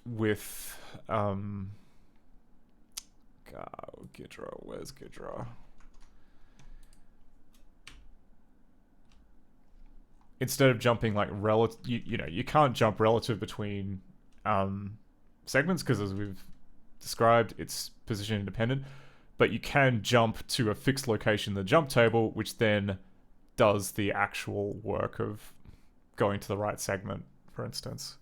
with Ghidra, where's Ghidra? Instead of jumping like relative, you can't jump relative between segments because, as we've described, it's position independent. But you can jump to a fixed location in the jump table, which then does the actual work of going to the right segment, for instance.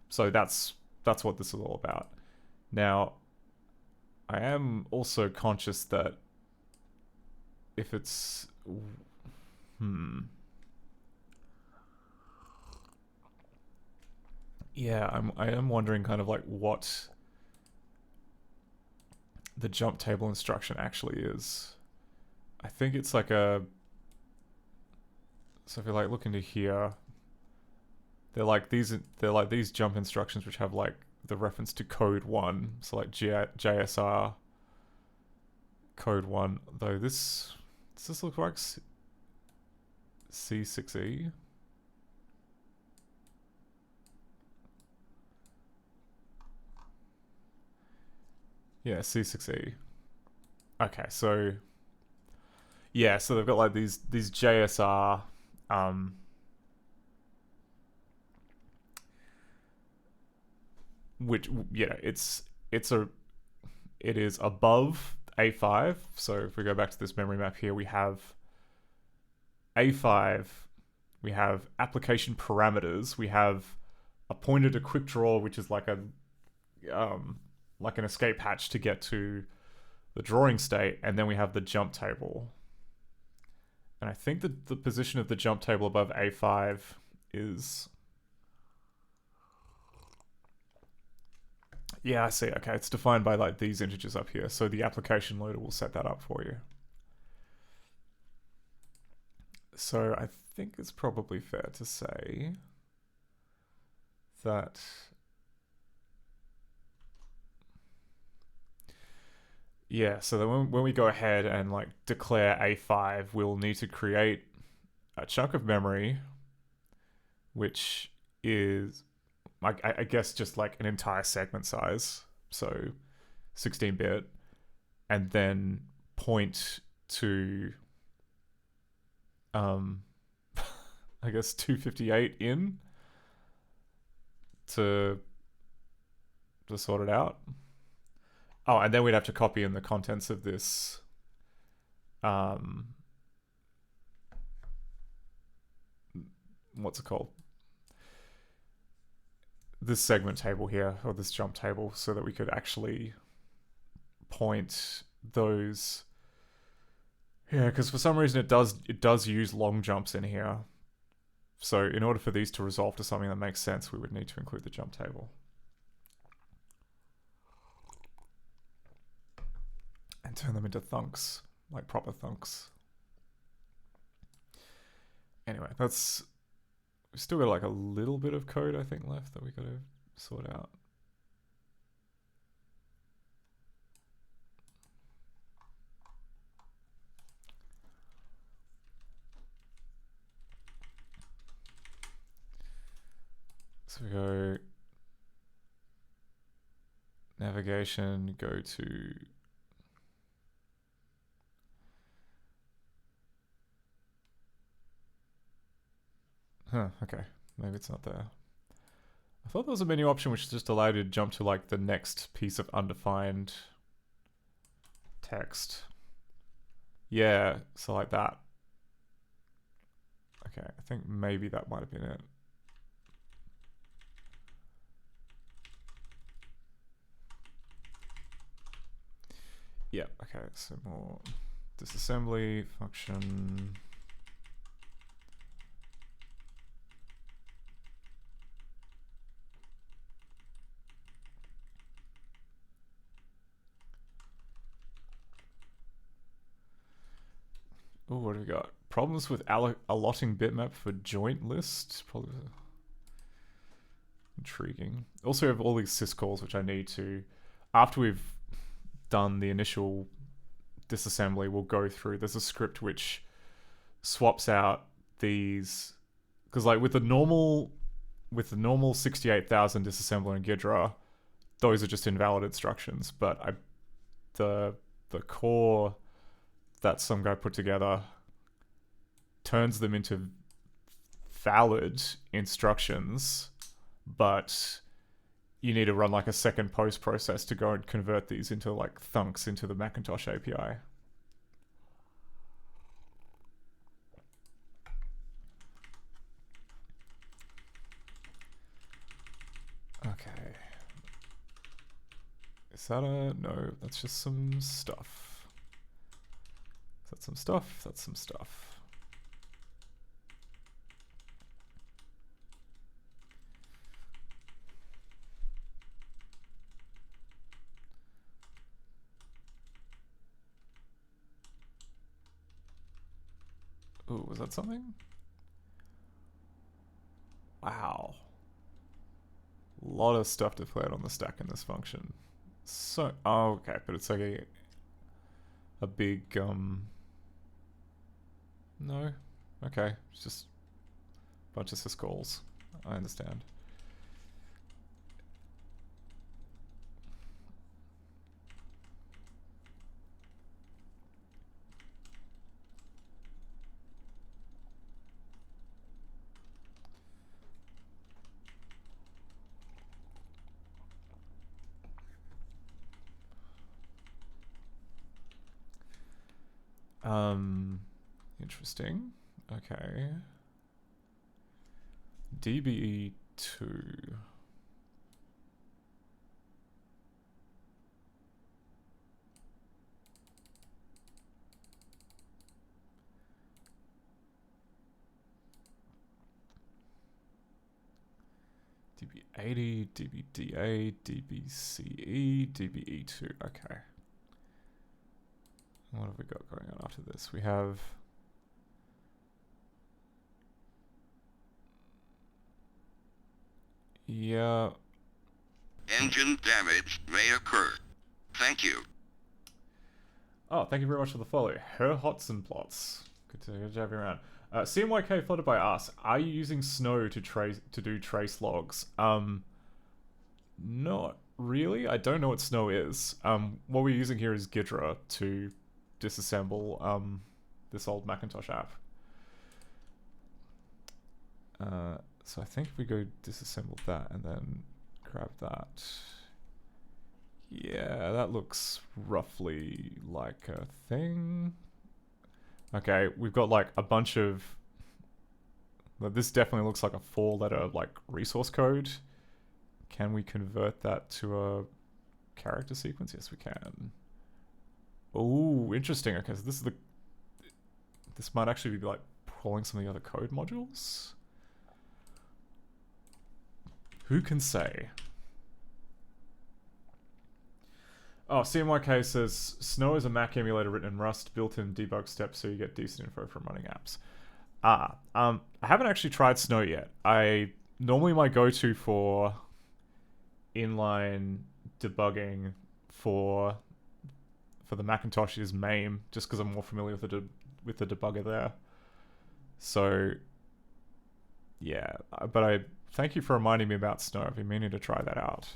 So that's what this is all about. Now, I am also conscious that if it's... Yeah, I am wondering kind of like what the jump table instruction actually is. I think it's like a... So if you like look into here, they're like these jump instructions which have like the reference to code 1, so like JSR code 1, though does this look like C6E? Yeah, C6E. Okay, so yeah, so they've got like these JSR which, yeah, it is above A5. So if we go back to this memory map here, we have A5, we have application parameters, we have a pointer to quick draw, which is like an escape hatch to get to the drawing state, and then we have the jump table. And I think that the position of the jump table above A5 is... Yeah, I see. Okay, it's defined by like these integers up here. So the application loader will set that up for you. So I think it's probably fair to say that yeah, so then when we go ahead and like declare A5, we'll need to create a chunk of memory, which is, I guess, just like an entire segment size, so 16-bit, and then point to, I guess 258 in to sort it out. Oh, and then we'd have to copy in the contents of this what's it called? This segment table here, or this jump table, so that we could actually point those. Yeah, because for some reason it does use long jumps in here. So in order for these to resolve to something that makes sense, we would need to include the jump table. And turn them into thunks, like proper thunks. Anyway, that's... We've still got like a little bit of code, I think, left that we got to sort out. So we go navigation, go to okay. Maybe it's not there. I thought there was a menu option which just allowed you to jump to like the next piece of undefined text. Yeah, so like that. Okay, I think maybe that might have been it. Yeah, okay, so more disassembly function. Oh, what do we got? Problems with allotting bitmap for joint list. Probably intriguing. Also, we have all these syscalls which I need to, after we've done the initial disassembly, we'll go through. There's a script which swaps out these, because like with the normal 68,000 disassembler in Ghidra, those are just invalid instructions. But the core that some guy put together turns them into valid instructions, but you need to run like a second post process to go and convert these into like thunks into the Macintosh API. Okay. Is that a... No, that's just some stuff. That's some stuff. That's some stuff. Ooh, was that something? Wow. A lot of stuff declared on the stack in this function. So, oh, okay, but it's like a big, no, okay, it's just a bunch of syscalls. I understand. Interesting. Okay. DBE2. DB80, DBDA, DBCE, DBE2. Okay. What have we got going on after this? We have... Yeah. Engine damage may occur. Thank you. Oh, thank you very much for the follow. Her Hotson plots. Good to have you around. CMYK flooded by us. Are you using Snow to do trace logs? Not really. I don't know what Snow is. What we're using here is Ghidra to disassemble this old Macintosh app. So I think if we go disassemble that and then grab that. Yeah, that looks roughly like a thing. Okay, we've got like a bunch of... This definitely looks like a 4-letter like resource code. Can we convert that to a character sequence? Yes, we can. Oh, interesting. Okay, so this is the... This might actually be like pulling some of the other code modules. Who can say? Oh, CMYK says, Snow is a Mac emulator written in Rust, built-in debug steps so you get decent info from running apps. I haven't actually tried Snow yet. Normally my go-to for inline debugging for the Macintosh is MAME, just because I'm more familiar with the debugger there. So, yeah, but I thank you for reminding me about Snow. I've been meaning to try that out.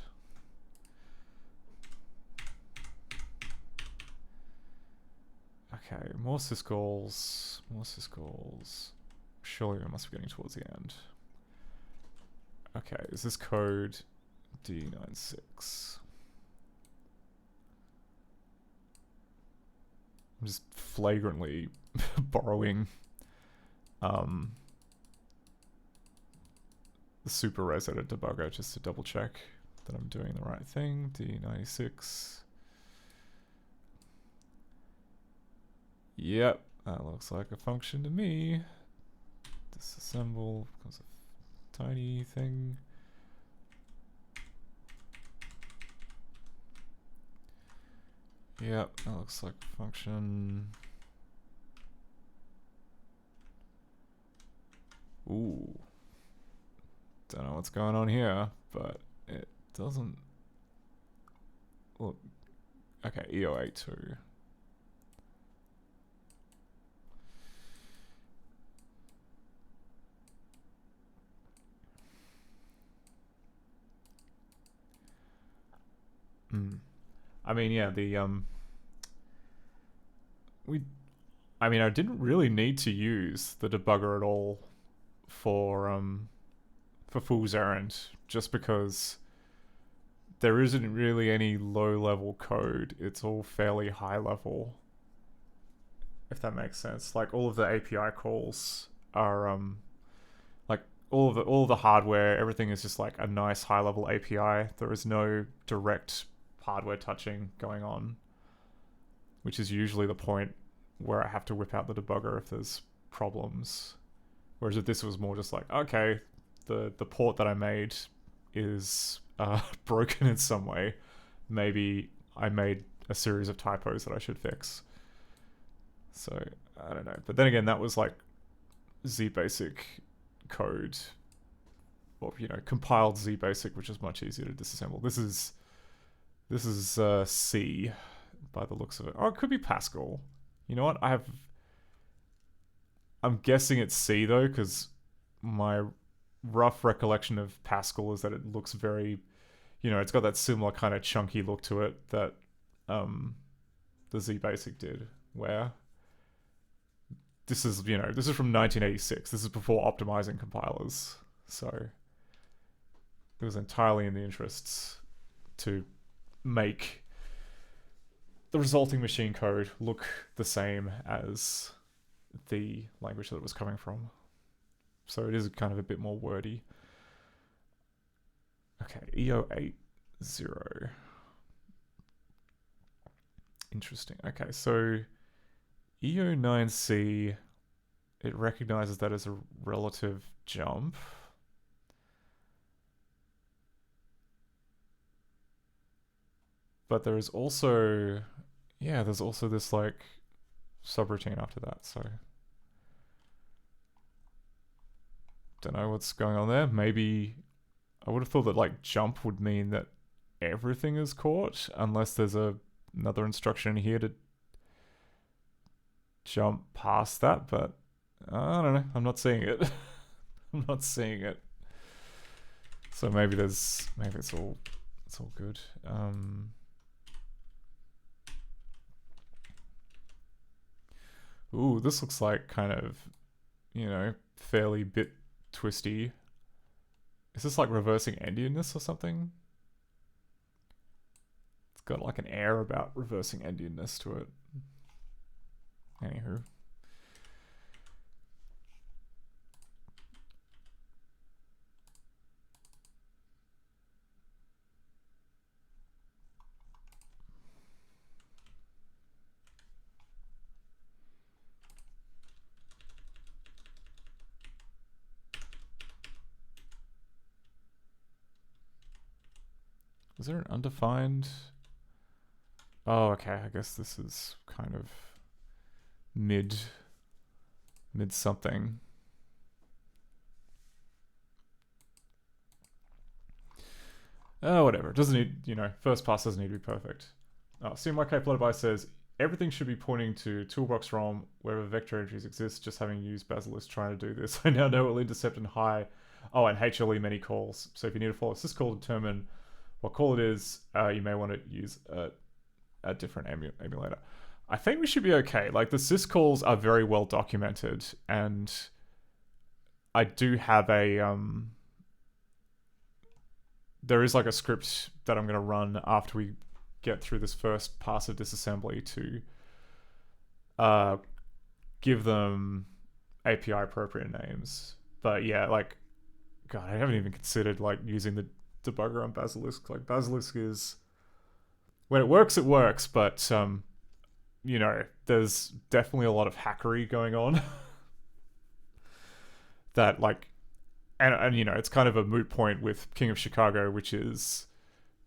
Okay, more syscalls, more syscalls. Surely we must be getting towards the end. Okay, is this code D96? I'm just flagrantly borrowing the super res edit debugger just to double check that I'm doing the right thing. D96. Yep, that looks like a function to me. Disassemble becomes a tiny thing. Yep, that looks like a function. Ooh. Don't know what's going on here, but it doesn't look... Okay, EO82. I mean, yeah, I didn't really need to use the debugger at all for Fool's Errand, just because there isn't really any low-level code. It's all fairly high-level, if that makes sense. Like, all of the API calls are, like, all of the hardware, everything is just like a nice high-level API. There is no direct hardware touching going on, which is usually the point where I have to whip out the debugger if there's problems. Whereas if this was more just like, okay, the port that I made is broken in some way. Maybe I made a series of typos that I should fix. So, I don't know. But then again, that was like ZBasic code. Or, compiled ZBasic, which is much easier to disassemble. This is C, by the looks of it. Oh, it could be Pascal. You know what? I'm guessing it's C, though, because my rough recollection of Pascal is that it looks very... it's got that similar kind of chunky look to it that the ZBasic did, where... This is from 1986. This is before optimizing compilers. So, it was entirely in the interests to make the resulting machine code look the same as the language that it was coming from. So it is kind of a bit more wordy. Okay, EO80. Interesting. Okay, so EO9C, it recognizes that as a relative jump. But there is also, yeah, there's also this like subroutine after that. So don't know what's going on there. Maybe I would have thought that like jump would mean that everything is caught, unless there's another instruction here to jump past that. But I don't know. I'm not seeing it. I'm not seeing it. So maybe it's all good. Ooh, this looks like kind of, you know, fairly bit twisty. Is this like reversing endianness or something? It's got like an air about reversing endianness to it. Anywho. Is there an undefined? Oh, okay. I guess this is kind of mid something. Oh, whatever. It doesn't need, you know, first pass doesn't need to be perfect. CMYK Plot Device says everything should be pointing to toolbox ROM wherever vector entries exist. Just having used Basilisk trying to do this, I now know it will intercept and high. Oh, and HLE many calls. So if you need to follow syscall to determine what call it is, you may want to use a different emulator. I think we should be okay. Like the syscalls are very well documented, and I do have a there is like a script that I'm going to run after we get through this first pass of disassembly to give them API appropriate names. But yeah, like, God, I haven't even considered like using the debugger on Basilisk. Like Basilisk is, when it works, but you know, there's definitely a lot of hackery going on that like, and you know, it's kind of a moot point with King of Chicago, which is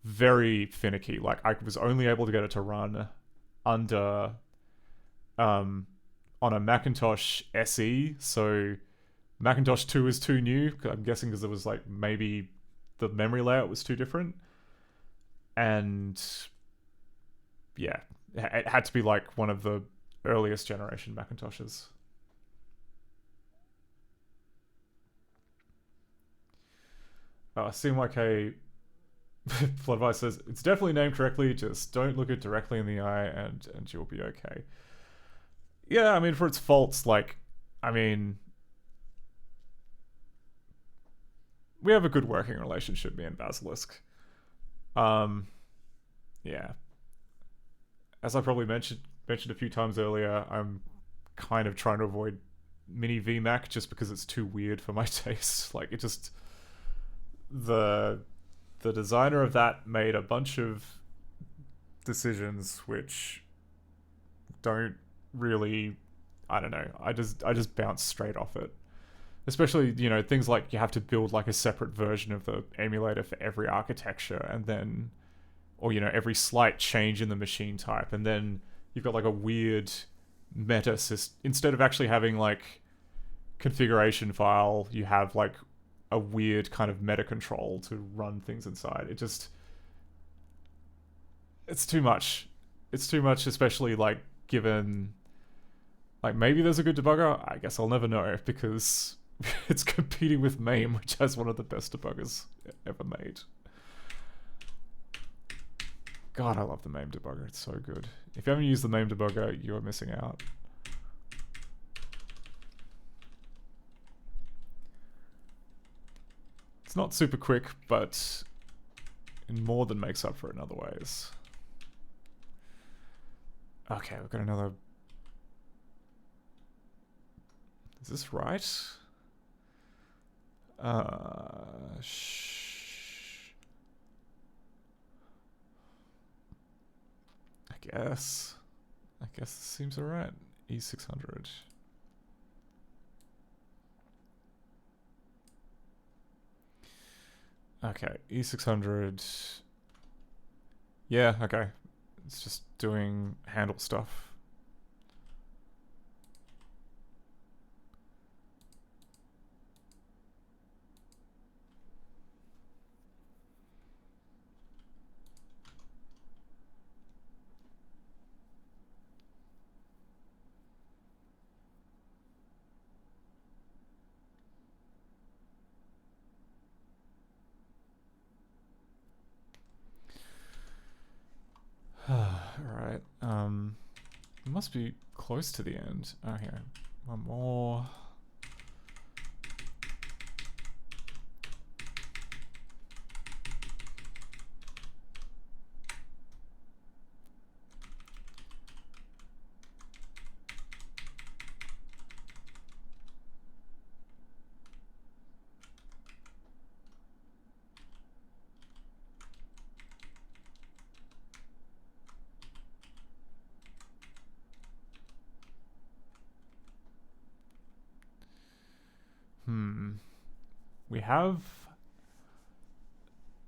very finicky. Like I was only able to get it to run under on a Macintosh SE, so Macintosh 2 is too new, I'm guessing, because it was like maybe the memory layout was too different. And yeah, it had to be like one of the earliest generation Macintoshes. CMYK Floodvice says, it's definitely named correctly, just don't look it directly in the eye and you'll be okay. Yeah, I mean, for its faults, like, I mean, we have a good working relationship, me and Basilisk. Yeah. As I probably mentioned a few times earlier, I'm kind of trying to avoid Mini VMAC just because it's too weird for my taste. Like, it just... The designer of that made a bunch of decisions which don't really... I don't know. I just bounce straight off it. Especially, you know, things like you have to build like a separate version of the emulator for every architecture, and then, or, you know, every slight change in the machine type, and then you've got like a weird meta system. Instead of actually having like configuration file, you have like a weird kind of meta control to run things inside. It's too much. It's too much, especially like given, like, maybe there's a good debugger. I guess I'll never know because it's competing with MAME, which has one of the best debuggers ever made. God, I love the MAME debugger. It's so good. If you haven't used the MAME debugger, you're missing out. It's not super quick, but it more than makes up for it in other ways. Okay, we've got another... Is this right? I guess this seems alright. E600. Okay, E600 Yeah, okay. It's just doing handle stuff. Alright, it must be close to the end. Oh, here. One more.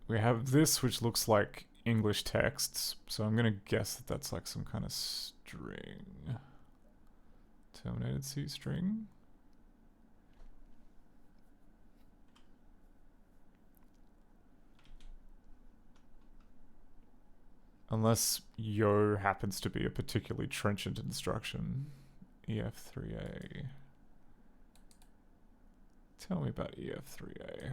We have this, which looks like English texts, so I'm gonna guess that that's like some kind of string. Terminated C string. Unless yo happens to be a particularly trenchant instruction. EF3A. Tell me about EF3A.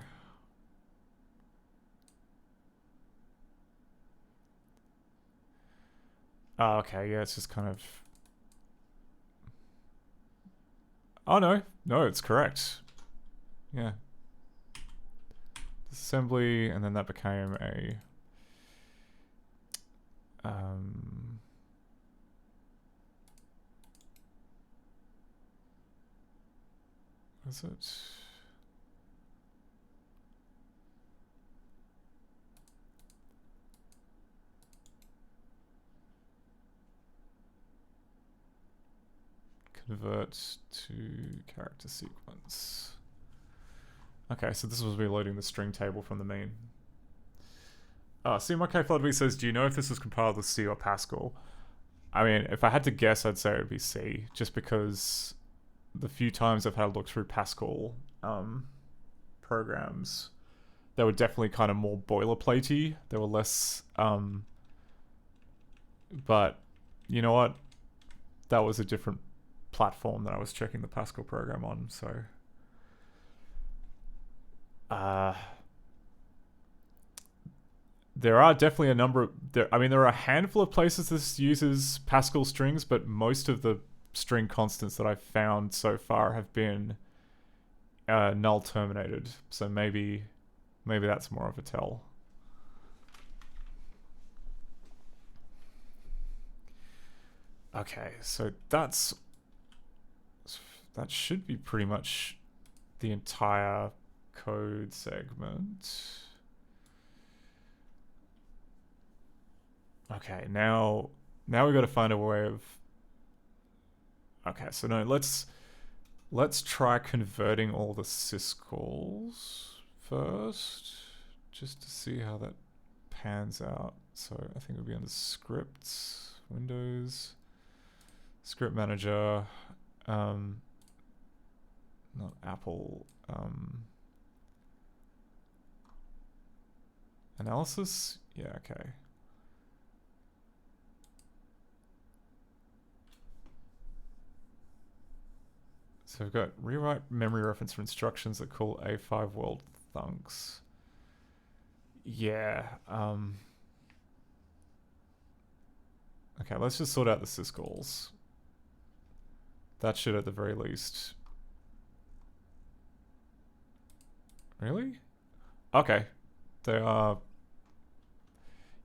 Oh, okay, yeah, it's just kind of... Oh, no. No, it's correct. Yeah. Disassembly, and then that became a... What is it? Convert to character sequence. Okay, so this was reloading the string table from the main. CMYK says, do you know if this was compiled with C or Pascal? I mean, if I had to guess, I'd say it would be C, just because the few times I've had a look through Pascal programs, they were definitely kind of more boilerplatey. They were less... but, you know what? That was a different platform that I was checking the Pascal program on, so... there are definitely a number of... there are a handful of places this uses Pascal strings, but most of the string constants that I've found so far have been null terminated. So maybe that's more of a tell. Okay, so that should be pretty much the entire code segment. Okay, now we've got to find a way of... Okay, so no, let's try converting all the syscalls first, just to see how that pans out. So I think it'll be under scripts, Windows, script manager, not Apple, analysis? Yeah, okay. So we've got rewrite memory reference for instructions that call A5 world thunks. Yeah. Okay, let's just sort out the syscalls. That should at the very least... Really? Okay. They are...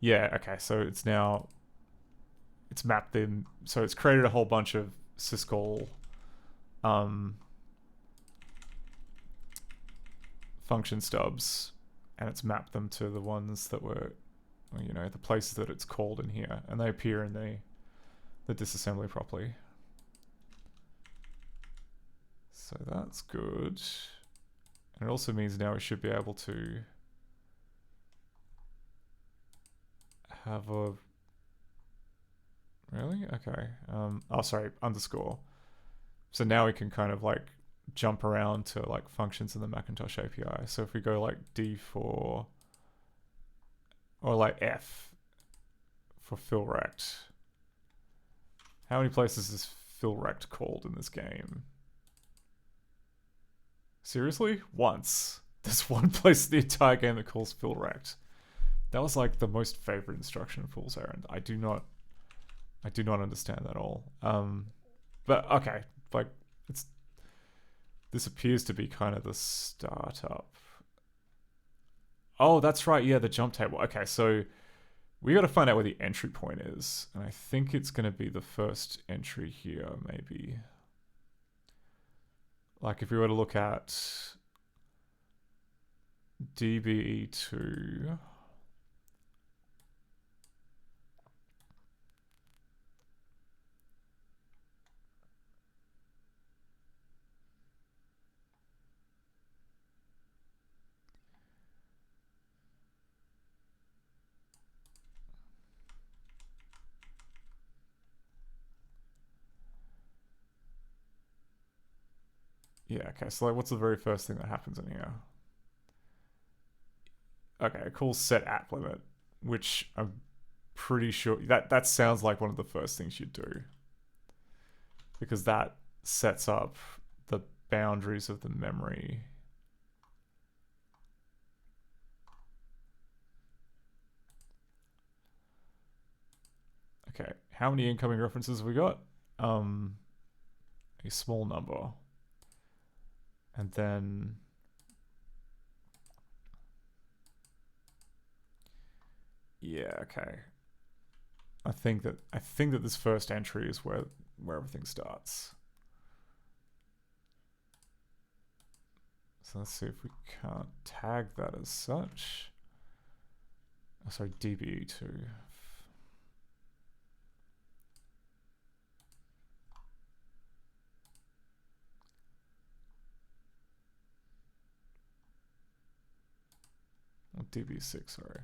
Yeah, okay, so it's now... It's mapped them... So it's created a whole bunch of syscall... function stubs, and it's mapped them to the ones that were, you know, the places that it's called in here, and they appear in the disassembly properly. So that's good. And it also means now we should be able to have a... Really? Okay. Oh, sorry, underscore. So now we can kind of like jump around to like functions in the Macintosh API. So if we go like D4 or like F for fillrect. How many places is fillrect called in this game? Seriously? Once. There's one place in the entire game that calls fillrect. That was like the most favorite instruction in Fool's Errand. I do not understand that at all. But okay, like this appears to be kind of the startup. Oh, that's right. Yeah, the jump table. Okay, so we got to find out where the entry point is, and I think it's going to be the first entry here, maybe. Like if we were to look at DBE2. Yeah, okay, so like what's the very first thing that happens in here? Okay, it calls set app limit, which I'm pretty sure that sounds like one of the first things you'd do. Because that sets up the boundaries of the memory. Okay, how many incoming references have we got? A small number. And then yeah, okay. I think that this first entry is where everything starts. So let's see if we can't tag that as such. Oh, sorry, DBE2. Oh, DB6, sorry.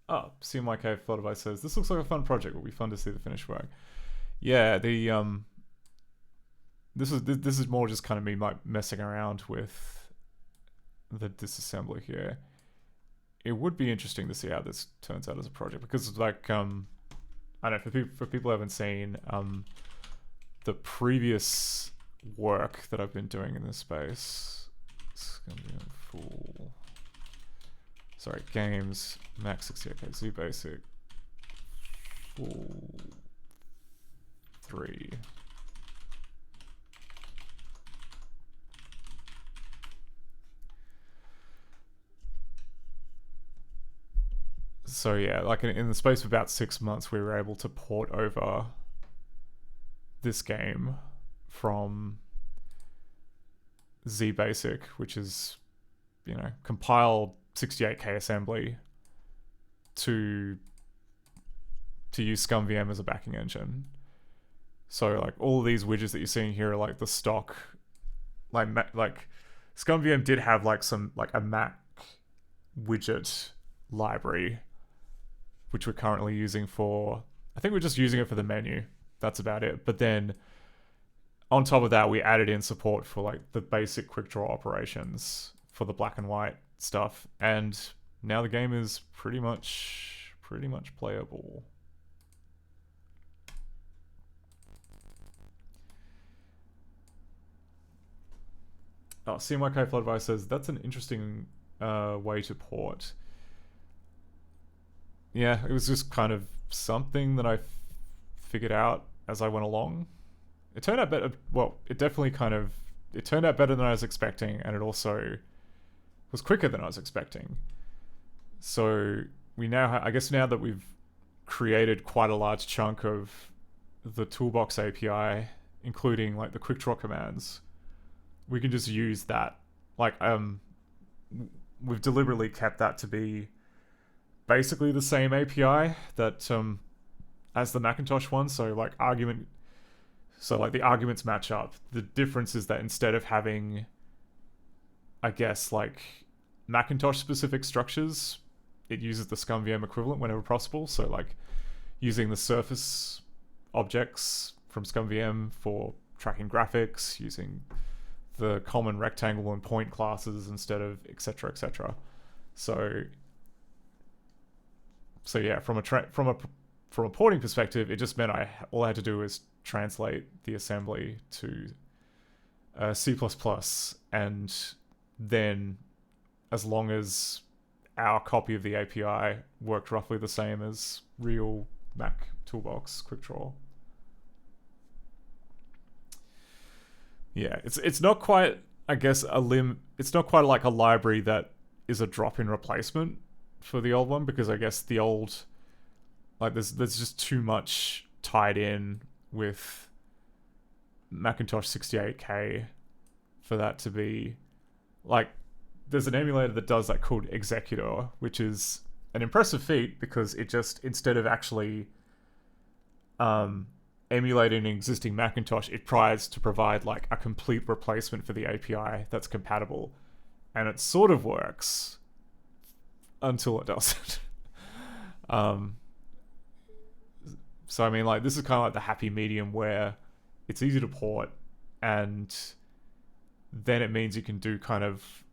Oh, CMYK Flutterby says, this looks like a fun project. It will be fun to see the finished work. Yeah, the this is more just kind of me messing around with the disassembler here. It would be interesting to see how this turns out as a project, because like I don't know, for people who haven't seen the previous work that I've been doing in this space. It's gonna be full. Sorry, games Max 68K Z Basic full 3. So yeah, like in the space of about 6 months, we were able to port over this game from Z Basic, which is, you know, compiled 68K assembly, to use ScumVM as a backing engine. So like all of these widgets that you're seeing here are like the stock, like ScumVM did have like a Mac widget library, which we're currently using for, I think we're just using it for the menu. That's about it. But then on top of that, we added in support for like the basic quick draw operations for the black and white stuff, and now the game is pretty much playable. Oh, CMYK Floodby says that's an interesting way to port. Yeah, it was just kind of something that I figured out as I went along. It turned out better. Well, it definitely it turned out better than I was expecting, and it also was quicker than I was expecting. So we now, I guess now that we've created quite a large chunk of the Toolbox API, including like the quick draw commands, we can just use that. Like, we've deliberately kept that to be basically the same API that as the Macintosh one. So like the arguments match up. The difference is that instead of having, I guess, like Macintosh specific structures, it uses the ScumVM equivalent whenever possible. So like using the surface objects from ScumVM for tracking graphics, using the common rectangle and point classes instead of etc, etc. So yeah, from a porting perspective, it just meant all I had to do was translate the assembly to C++, and then as long as our copy of the API worked roughly the same as real Mac Toolbox QuickDraw. Yeah, it's not quite, I guess, it's not quite like a library that is a drop-in replacement for the old one, because I guess the old, like, there's just too much tied in with Macintosh 68K for that to be, like, there's an emulator that does that called Executor, which is an impressive feat because it just, instead of actually emulating an existing Macintosh, it tries to provide like a complete replacement for the API that's compatible, and it sort of works until it doesn't. So I mean, like, this is kind of like the happy medium where it's easy to port, and then it means you can do kind of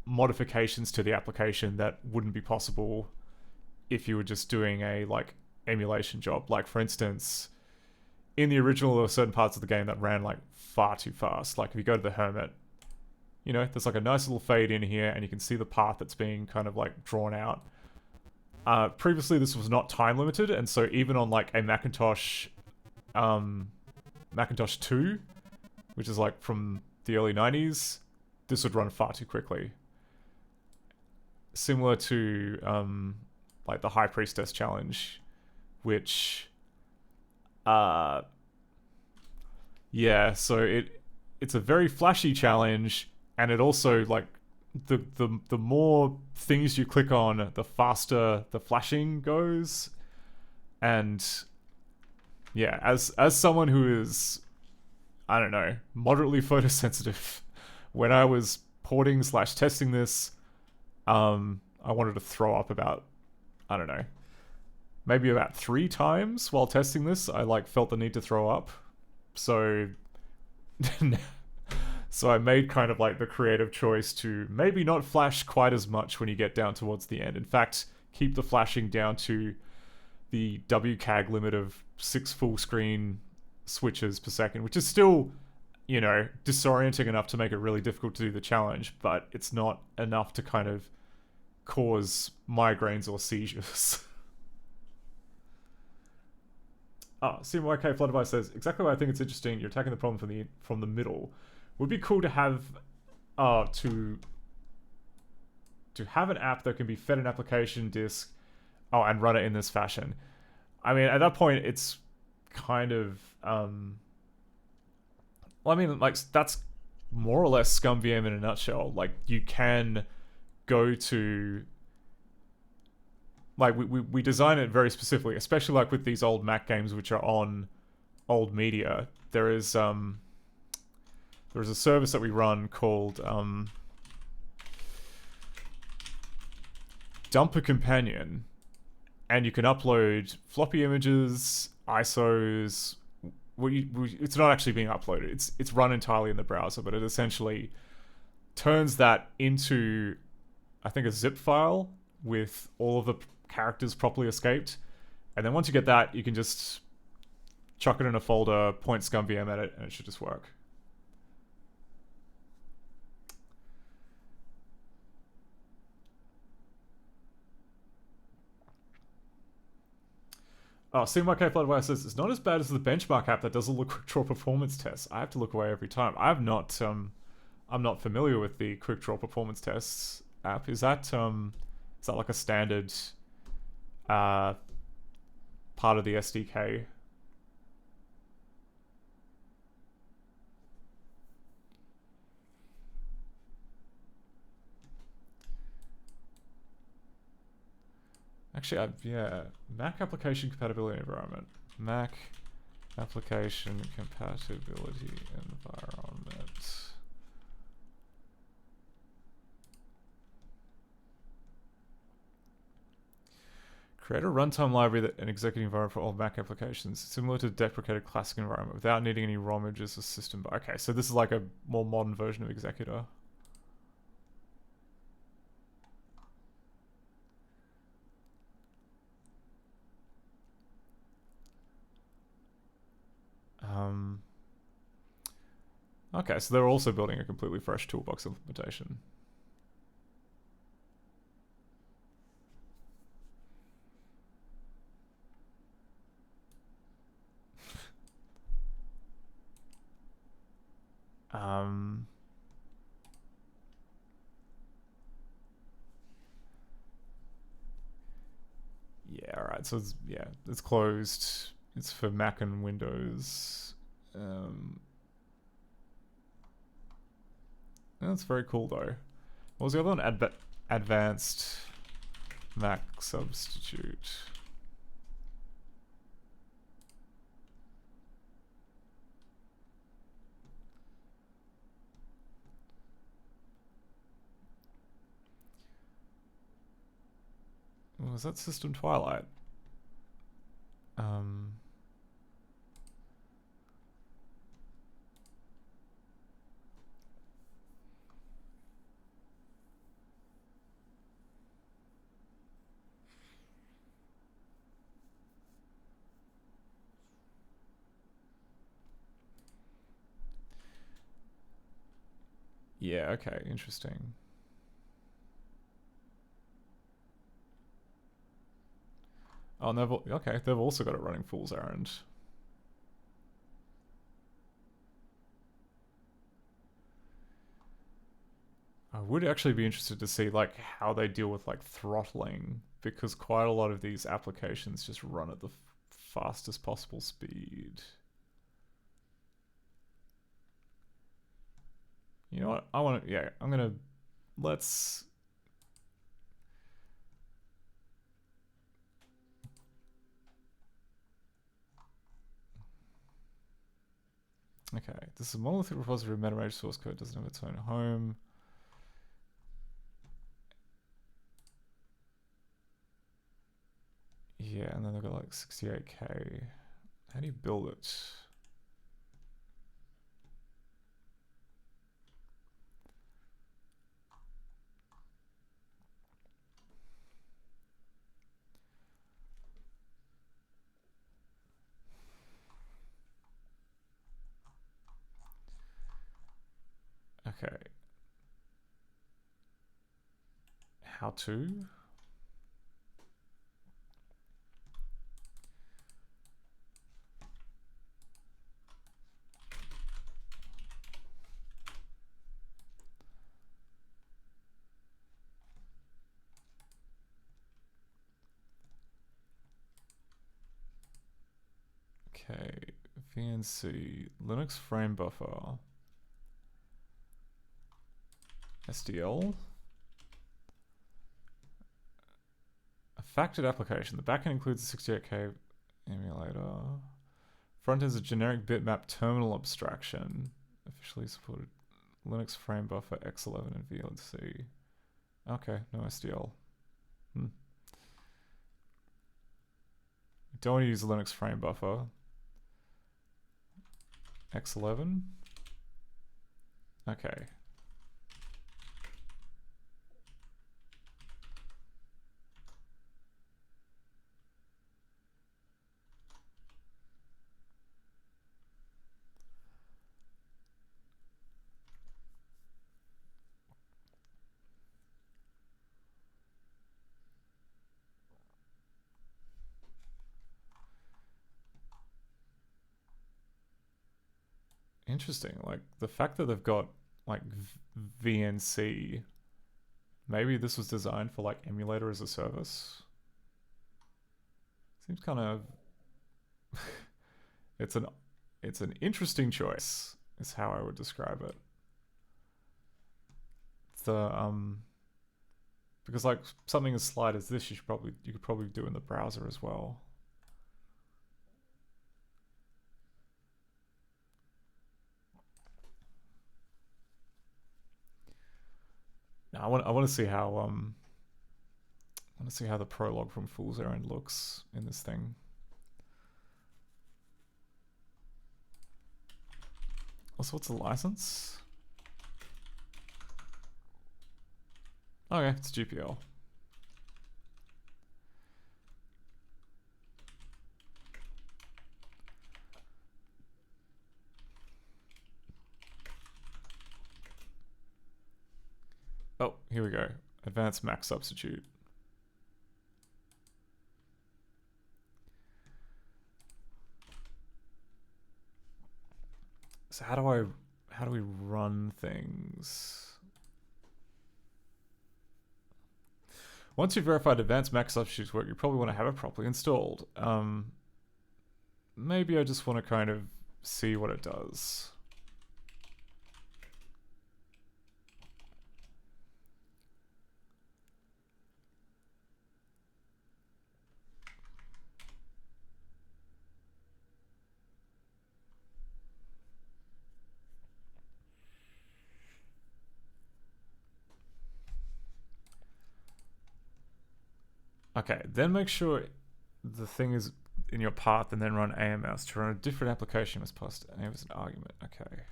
modifications to the application that wouldn't be possible if you were just doing a like emulation job. Like, for instance, in the original, there were certain parts of the game that ran like far too fast. Like if you go to the Hermit, you know, there's like a nice little fade in here and you can see the path that's being kind of like drawn out. Previously, this was not time limited, and so even on like a Macintosh 2, which is like from the early 90s, this would run far too quickly. Similar to like the High Priestess challenge, which yeah, so it's a very flashy challenge, and it also, like, the more things you click on, the faster the flashing goes. And yeah, as someone who is, I don't know, moderately photosensitive, when I was porting / testing this, I wanted to throw up about, I don't know, maybe about 3 times while testing this. I like felt the need to throw up. So so I made kind of like the creative choice to maybe not flash quite as much when you get down towards the end. In fact, keep the flashing down to the WCAG limit of 6 full screen switches per second, which is still, you know, disorienting enough to make it really difficult to do the challenge, but it's not enough to kind of cause migraines or seizures. CMYK Flutterby says, exactly why I think it's interesting. You're attacking the problem from the middle. Would be cool to have to have an app that can be fed an application disk, and run it in this fashion. I mean, at that point, it's kind of well, I mean, like, that's more or less ScumVM in a nutshell. Like, you can go to, like, we design it very specifically, especially like with these old Mac games which are on old media. There is a service that we run called Dumper Companion, and you can upload floppy images, ISOs. It's not actually being uploaded. It's run entirely in the browser, but it essentially turns that into, I think, a zip file with all of the characters properly escaped. And then once you get that, you can just chuck it in a folder, point ScumVM at it, and it should just work. CMYK Floodwire says, it's not as bad as the benchmark app that does all the QuickDraw performance tests. I have to look away every time. I'm not familiar with the QuickDraw performance tests app. Is that like a standard part of the SDK? Actually, yeah, Mac application compatibility environment. Mac application compatibility environment. Create a runtime library that an executive environment for all Mac applications, similar to the deprecated classic environment, without needing any ROM images or system. Okay, so this is like a more modern version of Executor. Okay, so they're also building a completely fresh toolbox implementation. Yeah, alright, so it's closed. It's for Mac and Windows. That's very cool though. What was the other one? Advanced Mac Substitute. Was that System Twilight? Yeah, okay, interesting. Oh, and they've also got it running Fool's Errand. I would actually be interested to see like how they deal with like throttling, because quite a lot of these applications just run at the fastest possible speed. You know what? Let's... Okay, this is a monolithic repository of meta-range source code, doesn't have its own home. Yeah, and then they've got like 68K. How do you build it? Okay. How to? Okay, VNC, Linux frame buffer, SDL, a factored application. The backend includes a 68K emulator. Front is a generic bitmap terminal abstraction. Officially supported Linux frame buffer X11 and VNC. Okay, no SDL. We don't want to use the Linux frame buffer. X11. Okay. Interesting. Like the fact that they've got like VNC, maybe this was designed for like emulator as a service. Seems kind of it's an interesting choice is how I would describe it. Because like something as slight as this you could probably do in the browser as well. I want to see how I want to see how the prologue from Fool's Errand looks in this thing. Also, what's the license? Okay, it's GPL. Oh, here we go. Advanced max substitute. So how do we run things? Once you've verified advanced max substitutes work, you probably want to have it properly installed. Maybe I just want to kind of see what it does. Okay, then make sure the thing is in your path and then run AMS. To run a different application, must pass AMS an argument. Okay.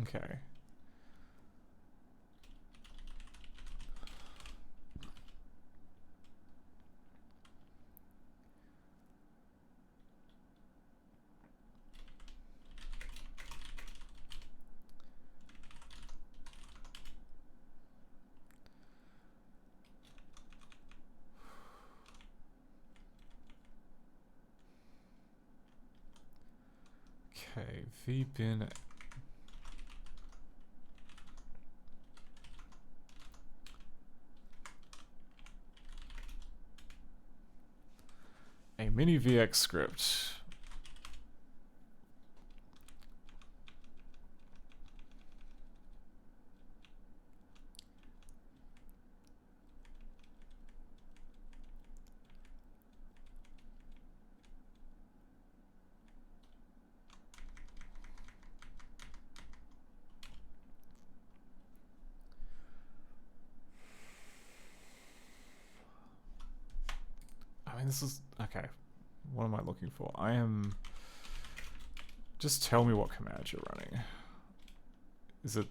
Okay. Okay, vbin. A mini VX script. I mean, this is okay. What am I looking for? I am. Just tell me what command you're running. Is it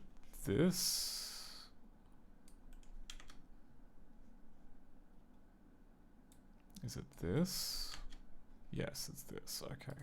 this? Is it this? Yes, it's this. Okay.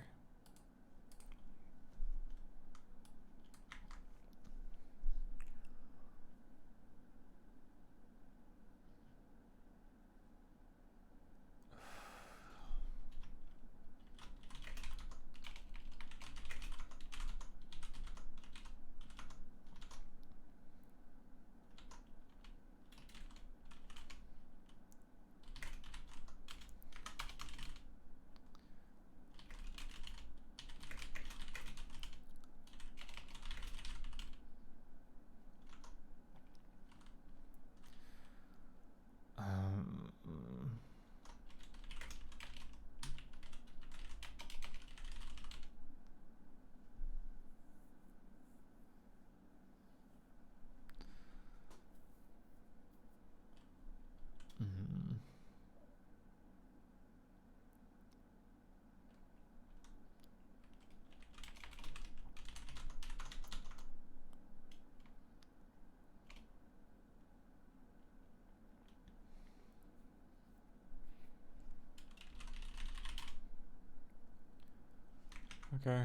Okay.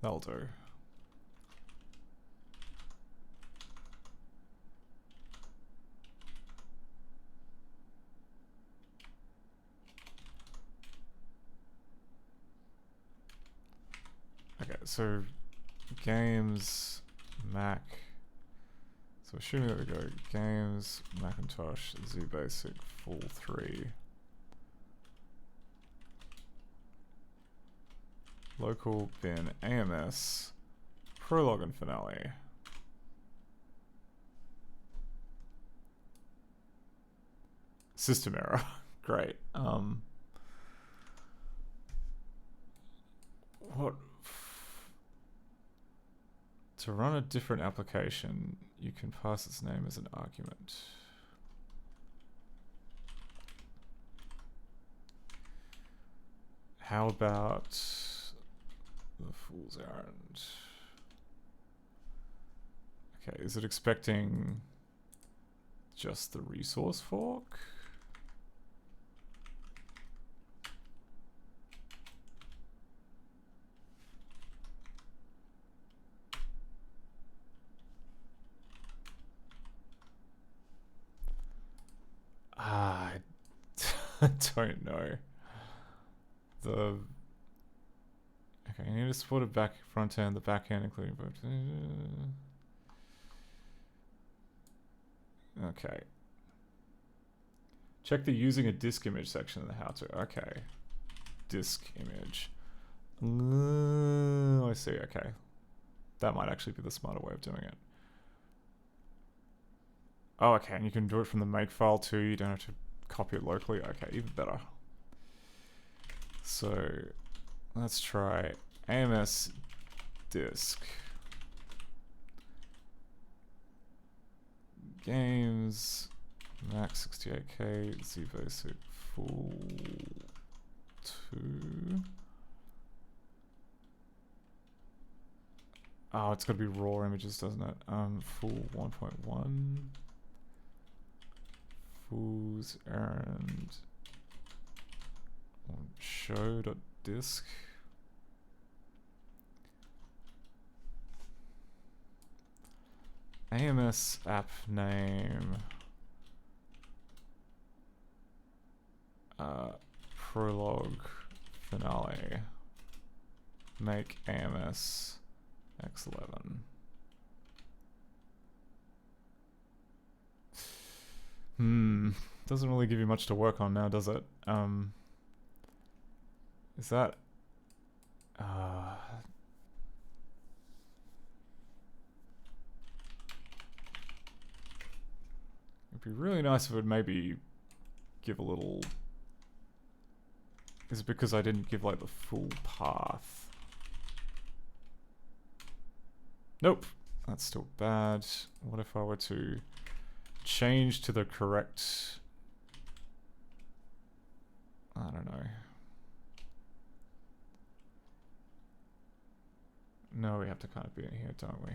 That'll do. so games, Mac. So assuming that we go games, Macintosh, ZBasic, full 3. Local bin AMS, prologue and finale. System error. Great. What? To run a different application, you can pass its name as an argument. How about the Fool's Errand? Okay, is it expecting just the resource fork? I don't know. Okay, you need to support a back front end, the back end, including both. Okay. Check the using a disk image section in the how to. Okay. Disk image. I see, okay. That might actually be the smarter way of doing it. Oh, okay, and you can do it from the make file too. You don't have to copy it locally. Okay, even better. So, let's try AMS disk. Games, Max 68K, ZBasic full 2. Oh, it's got to be raw images, doesn't it? Full 1.1. Fool's Errand. Show.disk. AMS app name. Prologue finale. Make AMS X11. Doesn't really give you much to work on now, does it? Is that... it'd be really nice if it would maybe give a little... Is it because I didn't give, like, the full path? Nope. That's still bad. What if I were to change to the correct... I don't know. No, we have to kind of be in here, don't we?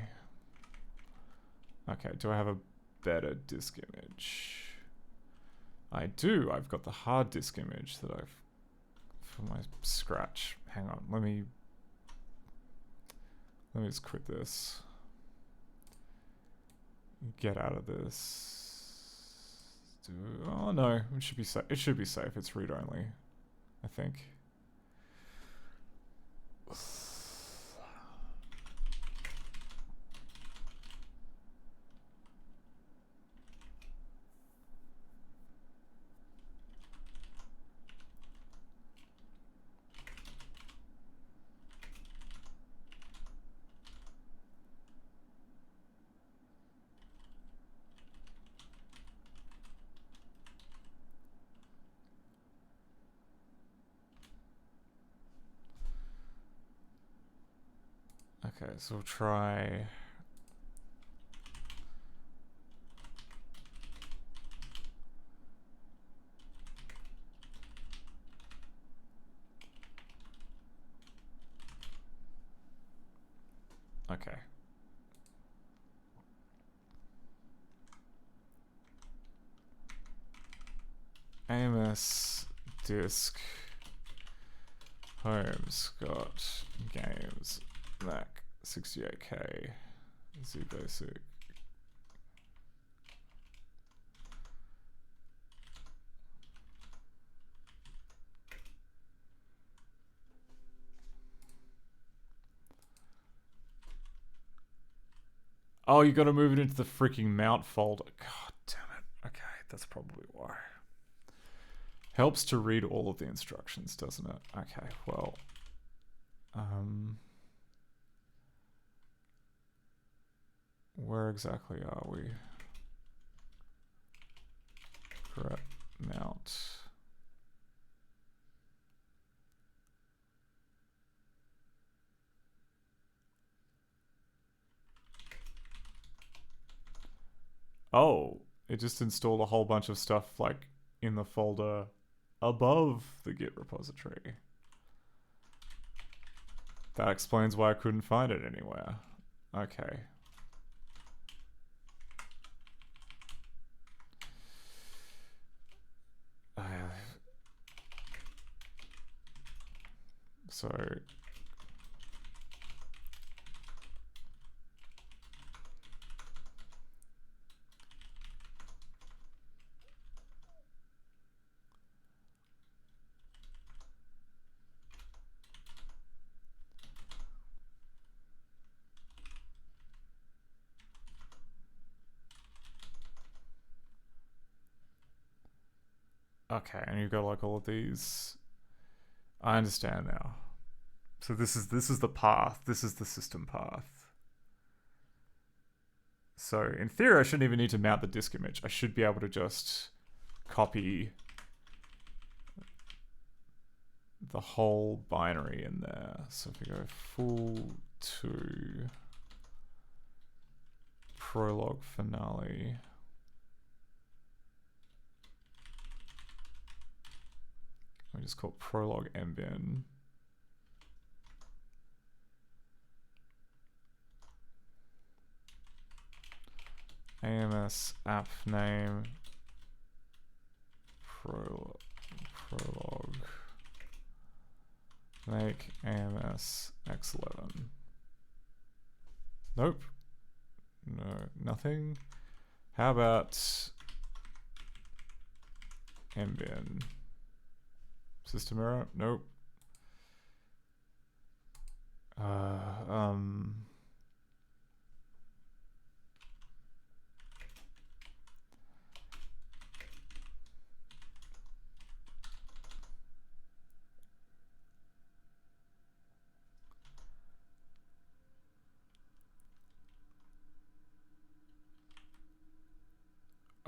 Okay, do I have a better disk image? I do. I've got the hard disk image that I've... for my scratch. Hang on, let me just quit this. Get out of this. Oh no, it should be safe. It should be safe. It's read only, I think. Okay, so we'll try... Okay. AMS disk home Scott games Mac 68K ZBasic. Oh, you gotta move it into the freaking mount folder. God damn it. Okay, that's probably why. Helps to read all of the instructions, doesn't it? Okay, well. Where exactly are we? Correct mount. Oh, it just installed a whole bunch of stuff like in the folder above the Git repository. That explains why I couldn't find it anywhere. Okay. So okay, and you've got like all of these. I understand now. So this is the path. This is the system path. So in theory, I shouldn't even need to mount the disk image. I should be able to just copy the whole binary in there. So if we go full to prologue finale. We just call it prologue mbin. AMS app name prologue make AMS x11. Nope. No, nothing. How about mbin? System error? Nope.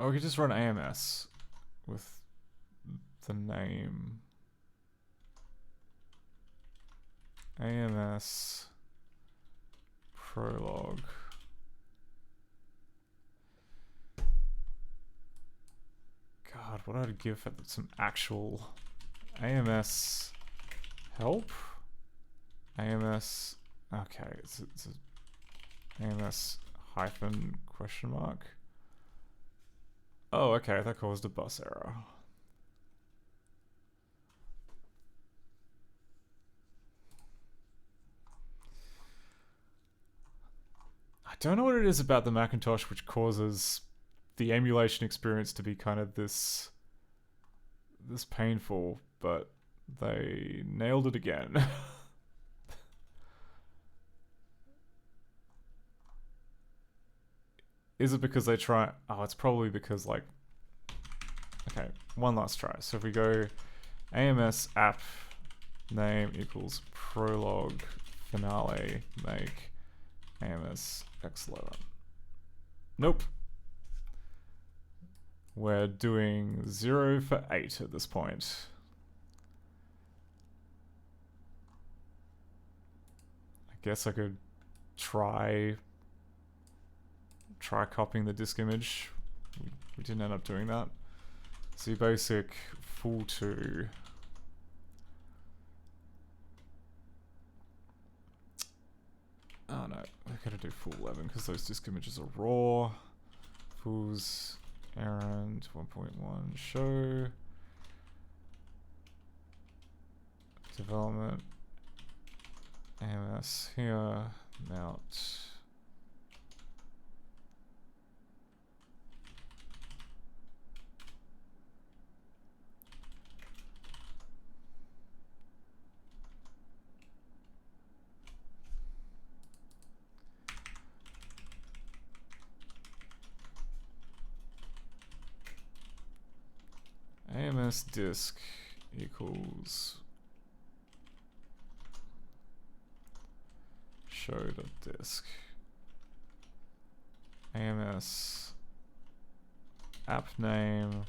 Oh, we could just run AMS with the name. AMS prologue. God, what I'd give for some actual AMS help? AMS, okay, it's a AMS hyphen question mark. Oh, okay, that caused a bus error. I don't know what it is about the Macintosh which causes the emulation experience to be kind of this painful, but they nailed it again. Is it because they try... Oh, it's probably because, like... Okay, one last try. So if we go AMS app name equals prologue finale make AMS x11. Nope. We're doing 0 for 8 at this point. I guess I could try copying the disk image. We didn't end up doing that. So basic full 2. Oh no, I gotta do full 11 because those disk images are raw. Fool's errand 1.1 show. Development. AMS here. Mount. AMS disk equals show.disk. AMS app name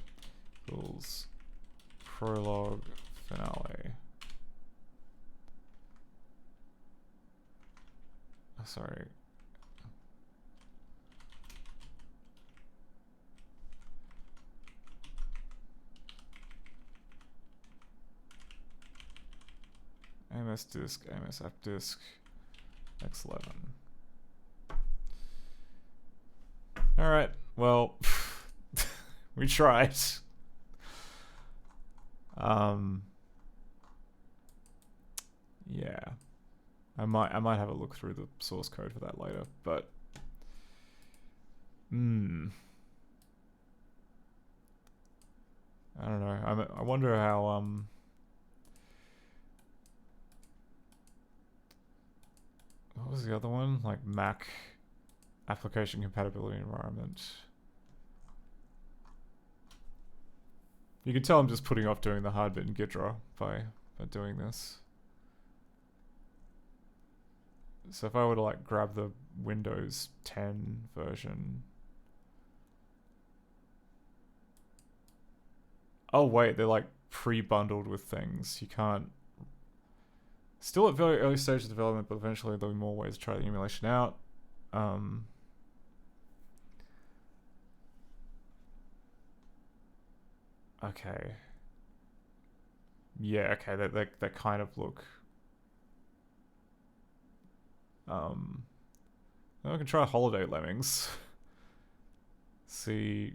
equals prologue finale. Oh, sorry. AMS disk, AMS app disk, X11. Alright, well, we tried. Yeah. I might have a look through the source code for that later, but I don't know. I wonder how what was the other one? Like Mac application compatibility environment. You can tell I'm just putting off doing the hard bit in Ghidra by doing this. So if I were to like grab the Windows 10 version. Oh wait, they're like pre-bundled with things. You can't. Still at very early stage of development, but eventually there'll be more ways to try the emulation out. Okay. Yeah, okay, they kind of look. I can try Holiday Lemmings. see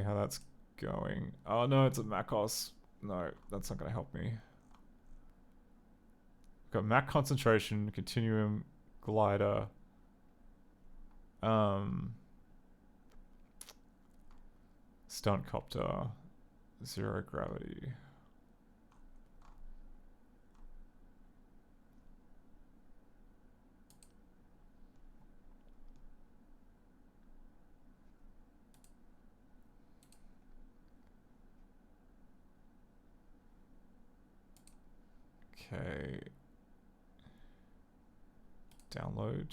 how that's going. Oh no, it's a macOS. No, that's not gonna help me. Got Mac concentration, continuum, glider. Stunt copter, zero gravity. Okay. Download.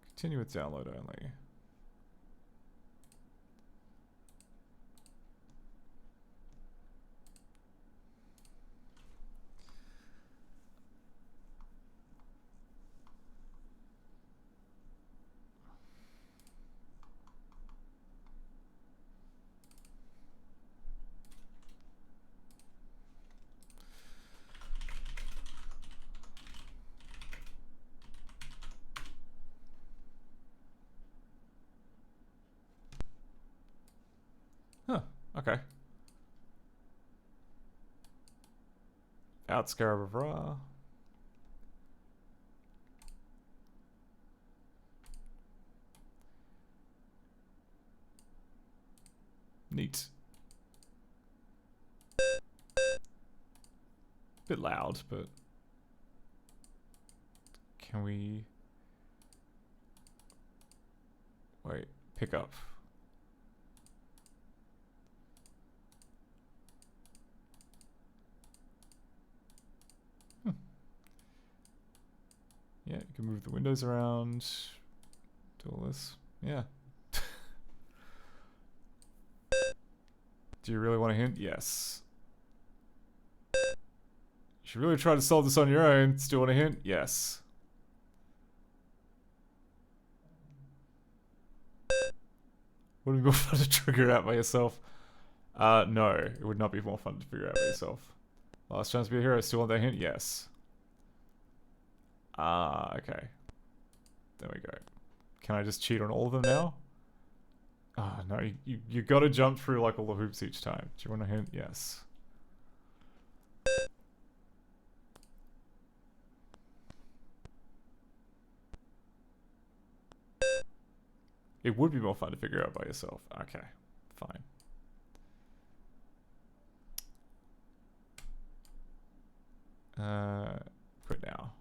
Continue with download only. Huh, okay. Outscarabra. Neat. Bit loud, but can we wait, pick up. Yeah, you can move the windows around, do all this. Yeah. Do you really want a hint? Yes. You should really try to solve this on your own. Still want a hint? Yes. Would it be more fun to figure it out by yourself? No, it would not be more fun to figure out by yourself. Last chance to be a hero. Still want that hint? Yes. Okay. There we go. Can I just cheat on all of them now? Ah, no, you gotta jump through like all the hoops each time. Do you want a hint? Yes. It would be more fun to figure out by yourself. Okay, fine. Quit now.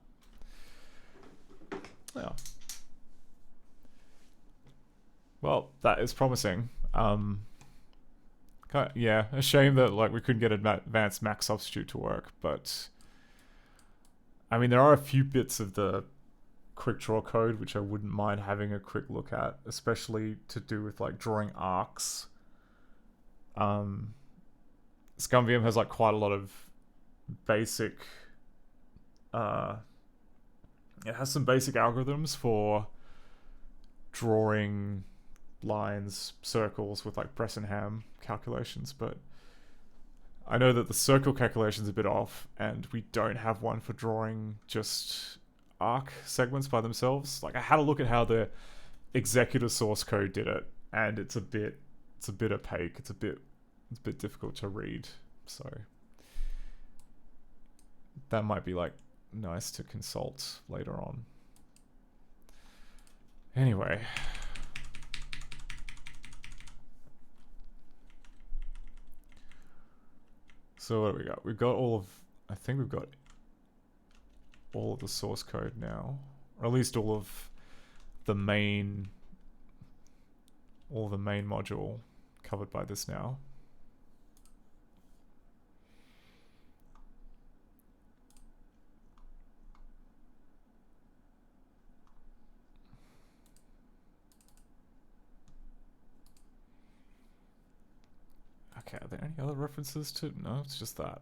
Yeah. Well, that is promising. Can't Yeah, a shame that like we couldn't get advanced Mac substitute to work, but I mean there are a few bits of the quick draw code which I wouldn't mind having a quick look at, especially to do with like drawing arcs. ScumVM has like quite a lot of basic it has some basic algorithms for drawing lines, circles with like Bressenham calculations, but I know that the circle calculation's a bit off, and we don't have one for drawing just arc segments by themselves. Like I had a look at how the executor source code did it, and it's a bit opaque. It's a bit difficult to read, so that might be like nice to consult later on. Anyway. So what do we got? We've got I think we've got all of the source code now. Or at least all of the main module covered by this now. Okay, are there any other references to... No, it's just that.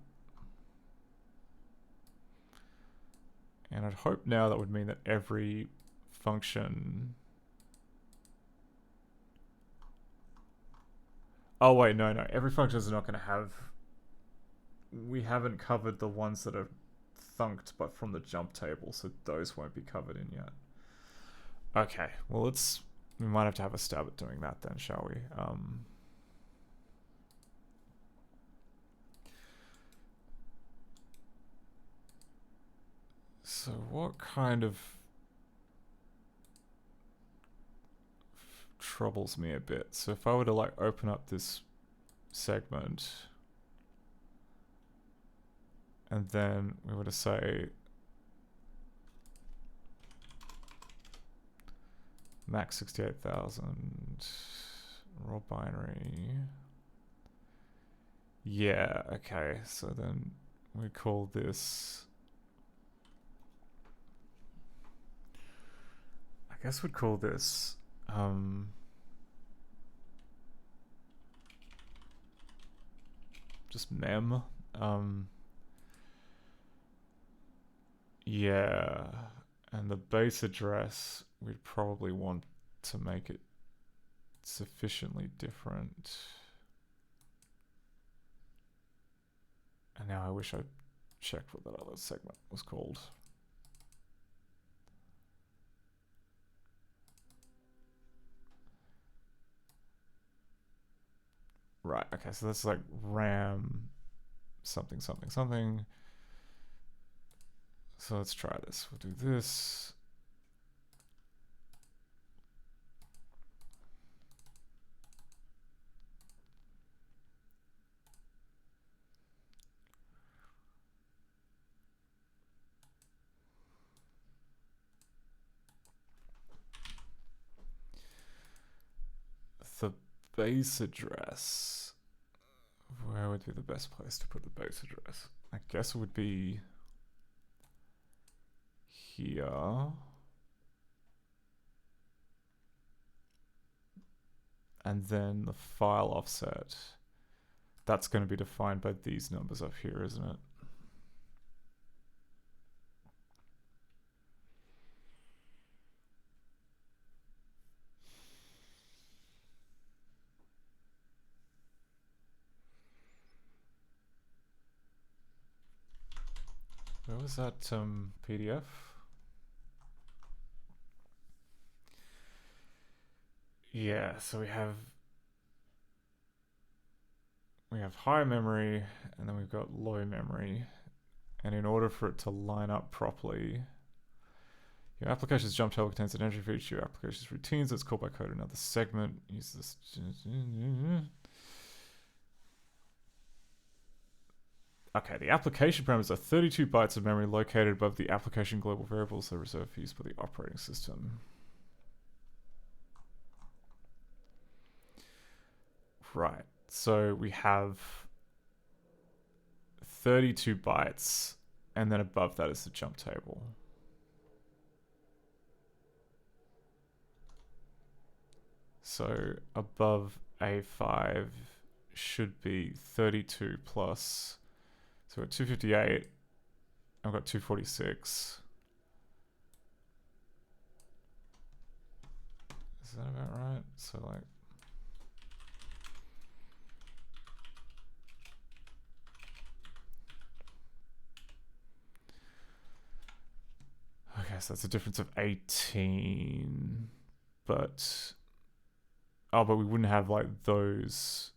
And I'd hope now that would mean that every function... Oh wait, no. Every function is not going to have... We haven't covered the ones that are thunked but from the jump table, so those won't be covered in yet. Okay, well we might have to have a stab at doing that then, shall we? So what kind of troubles me a bit? So if I were to like open up this segment and then we were to say max 68,000 raw binary. Yeah, okay. So then we call this... I guess we'd call this just mem. Yeah, and the base address we'd probably want to make it sufficiently different. And now I wish I'd checked what that other segment was called. Right, okay, so that's like RAM something something something. So let's try this. We'll do this. The base address. Where would be the best place to put the base address? I guess it would be here. And then the file offset. That's going to be defined by these numbers up here, isn't it? Where was that PDF? Yeah, so we have high memory and then we've got low memory, and in order for it to line up properly, your application's jump table contains an entry for each of your application's routines that's called by code in another segment. Use this. Okay, the application parameters are 32 bytes of memory located above the application global variables that are reserved for use by the operating system. Right, So we have 32 bytes, and then above that is the jump table. So above A5 should be 32 plus. So we're at 258. I've got 246. Is that about right? So like. Okay, so that's a difference of 18. But. Oh, but we wouldn't have like those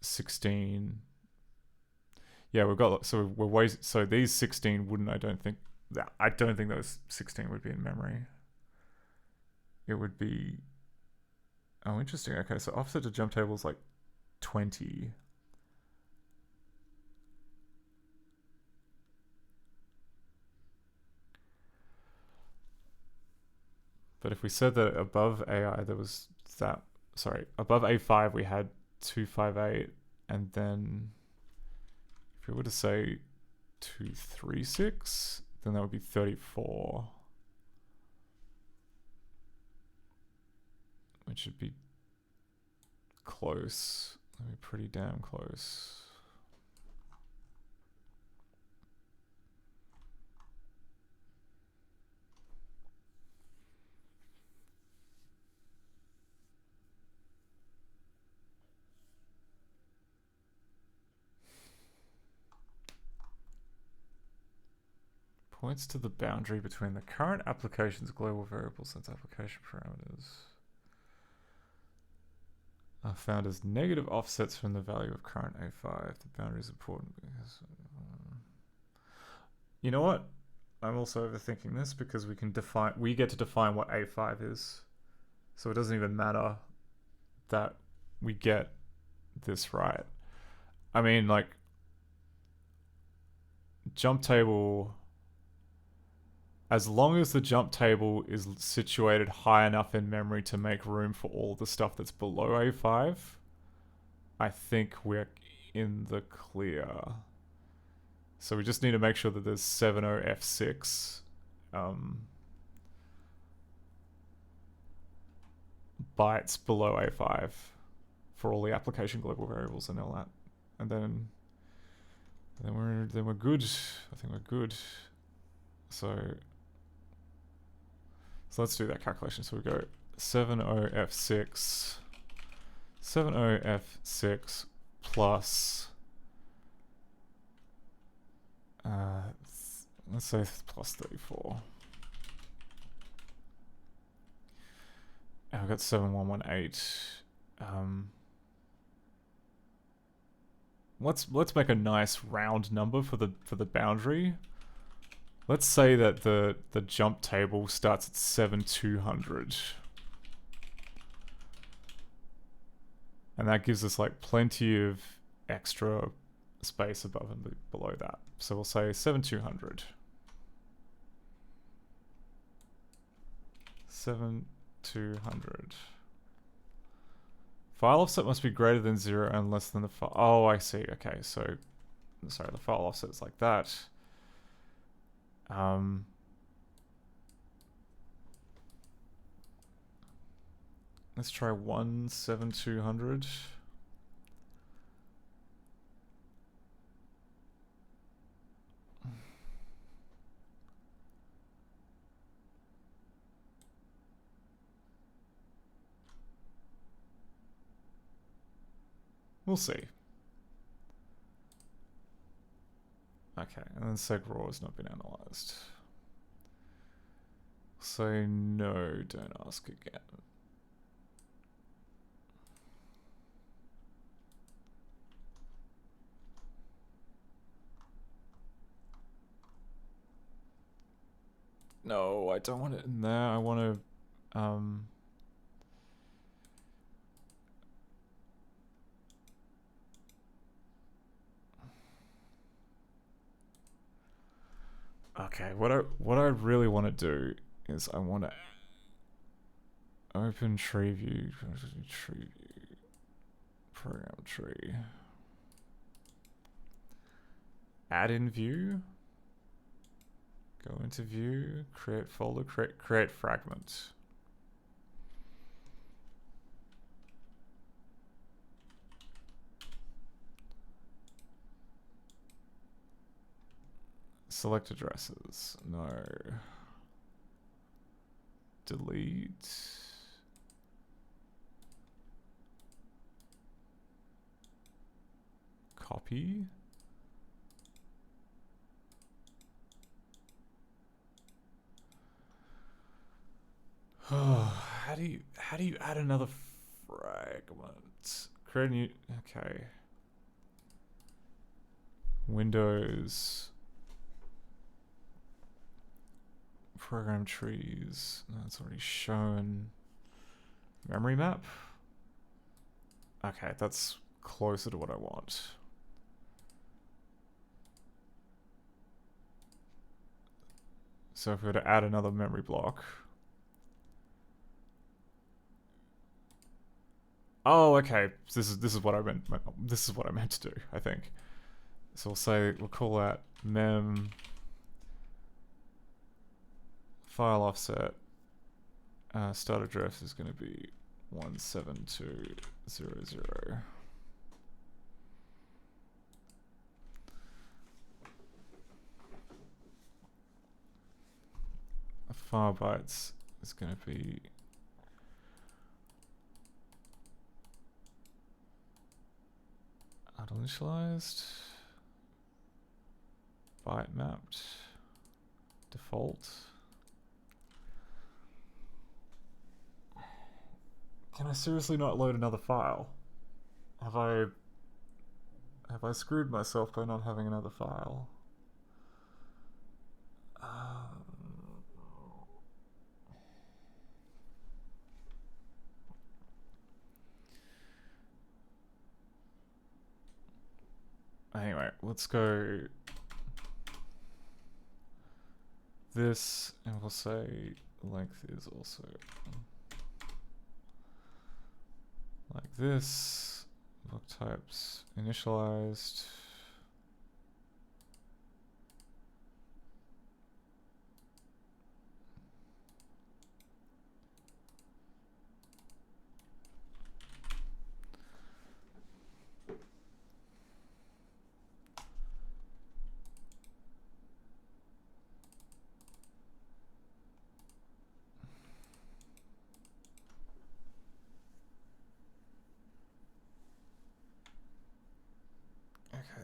16. Yeah, we've got, so we're ways, so these 16 wouldn't, I don't think those 16 would be in memory. It would be, oh, interesting. Okay, so offset to jump table is like 20. But if we said that above AI there was that, sorry, above A5 we had 258, and then if we were to say 236, then that would be 34. Which should be close. That'd be pretty damn close. Points to the boundary between the current application's global variables and its application parameters are found as negative offsets from the value of current A5. The boundary is important because... You know what? I'm also overthinking this because we get to define what A5 is. So it doesn't even matter that we get this right. I mean, like, jump table... As long as the jump table is situated high enough in memory to make room for all the stuff that's below A5, I think we're in the clear. So we just need to make sure that there's 70F6 bytes below A5 for all the application global variables and all that. And then we're good. I think we're good. So let's do that calculation. So we go 70F6 plus let's say plus 34. And I've got 7118. Let's make a nice round number for the boundary. Let's say that the jump table starts at 7200. And that gives us like plenty of extra space above and below that. So we'll say 7200. 7200. File offset must be greater than 0 and less than the file. Oh, I see. Okay, so sorry, the file offset is like that. Let's try 17200. We'll see. Okay, and then seg raw has not been analyzed. So no, don't ask again. No, I don't want it in there. I want to okay, what I really want to do is I want to open tree view, Program tree. Add in view. Go into view. Create folder. Create fragment. Select addresses. No. Delete. Copy. How do you add another fragment? Create a new. Okay. Windows. Program trees. No, it's already shown. Memory map. Okay, that's closer to what I want. So if we were to add another memory block. Oh, okay. This is what I meant. This is what I meant to do, I think. So we'll call that mem file offset. Start address is going to be 17200. File bytes is going to be uninitialized, byte mapped, default. Can I seriously not load another file? Have I screwed myself by not having another file? Anyway, let's go this, and we'll say length is also like this. Book types initialized.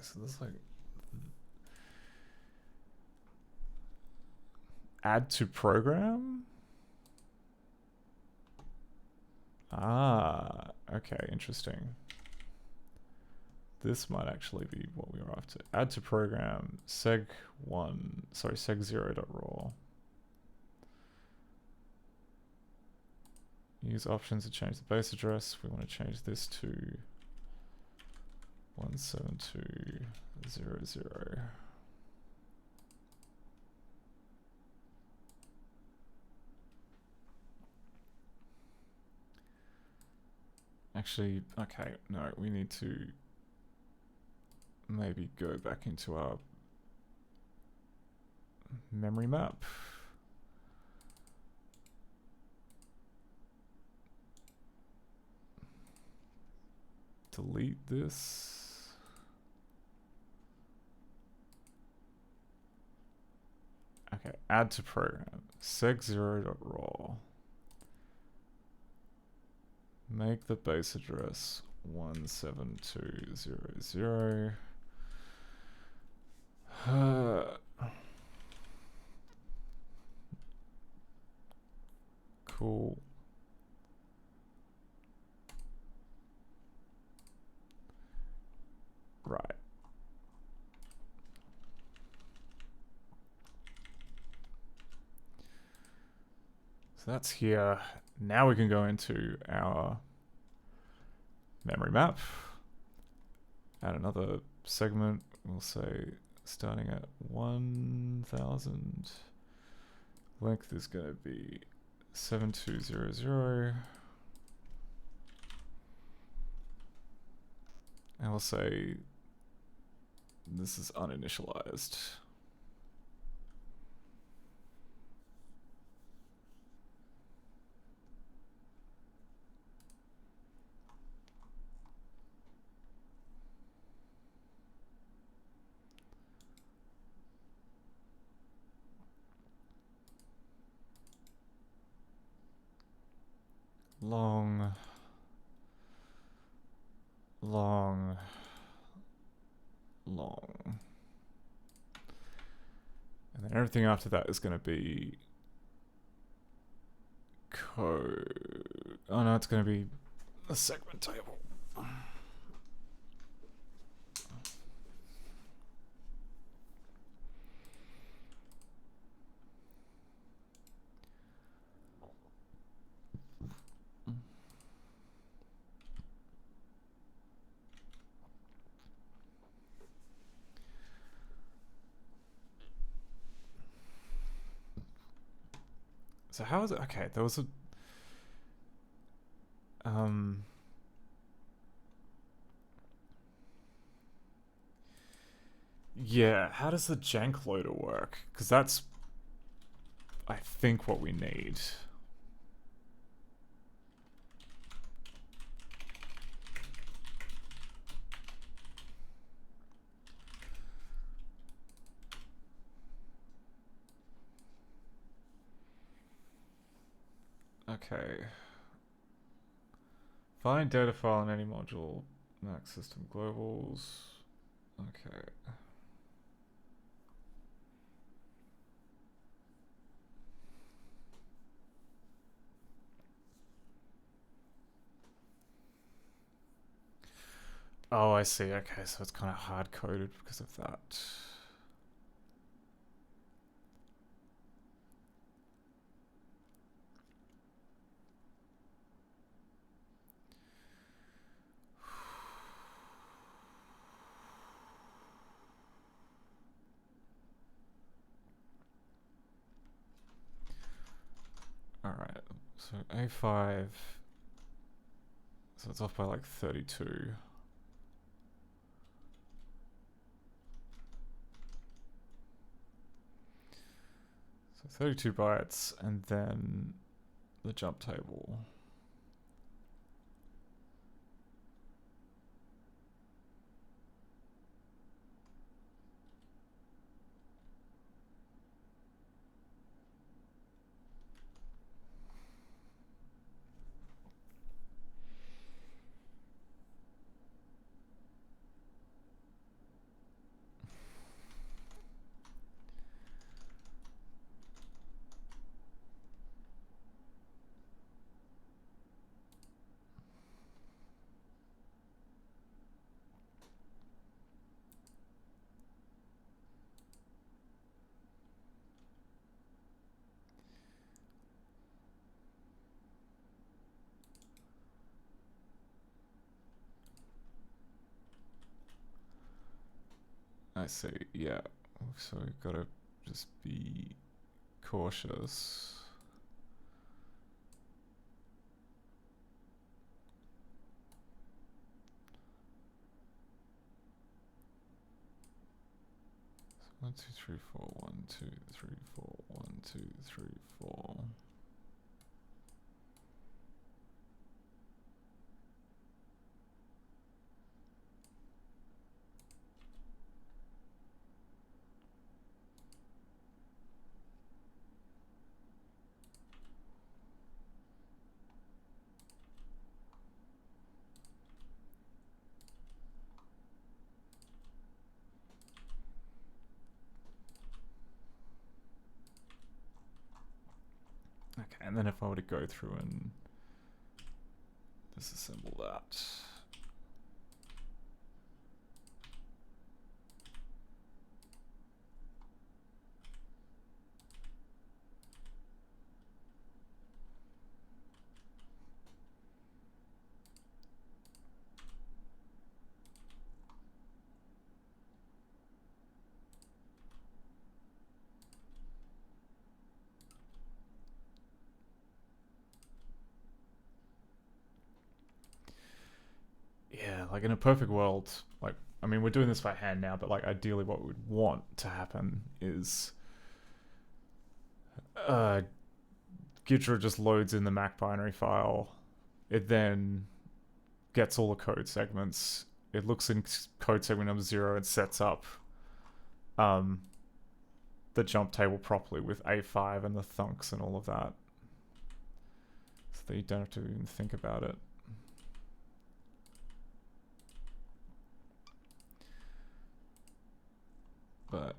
So there's like add to program. Okay, interesting. This might actually be what we were after. Add to program seg0.raw. Use options to change the base address. We want to change this to 17200. Actually, okay, no, we need to maybe go back into our memory map. Delete this. Okay, add to program. seg0.raw. Make the base address 17200. Cool. Right. So that's here. Now we can go into our memory map. Add another segment. We'll say starting at 1000. Length is going to be 7200. And we'll say this is uninitialized. Long, long, long. And then everything after that is going to be code. Oh no, it's going to be a segment table. So how is it? Okay, there was a yeah, how does the jank loader work? Because that's, I think, what we need. Okay. Find data file in any module. Mac system globals. Okay. Oh, I see. Okay, so it's kind of hard coded because of that. Alright, so A5, so it's off by like 32. So 32 bytes, and then the jump table. I see, yeah. So we've got to just be cautious. So 1, 2, 3, 4, 1, 2, 3, 4, 1, 2, 3, 4. Okay, and then if I were to go through and disassemble that. like in a perfect world, like, I mean, we're doing this by hand now, but like ideally what we'd want to happen is Ghidra just loads in the Mac binary file. It then gets all the code segments. It looks in code segment number 0 and sets up the jump table properly with A5 and the thunks and all of that. So that you don't have to even think about it. But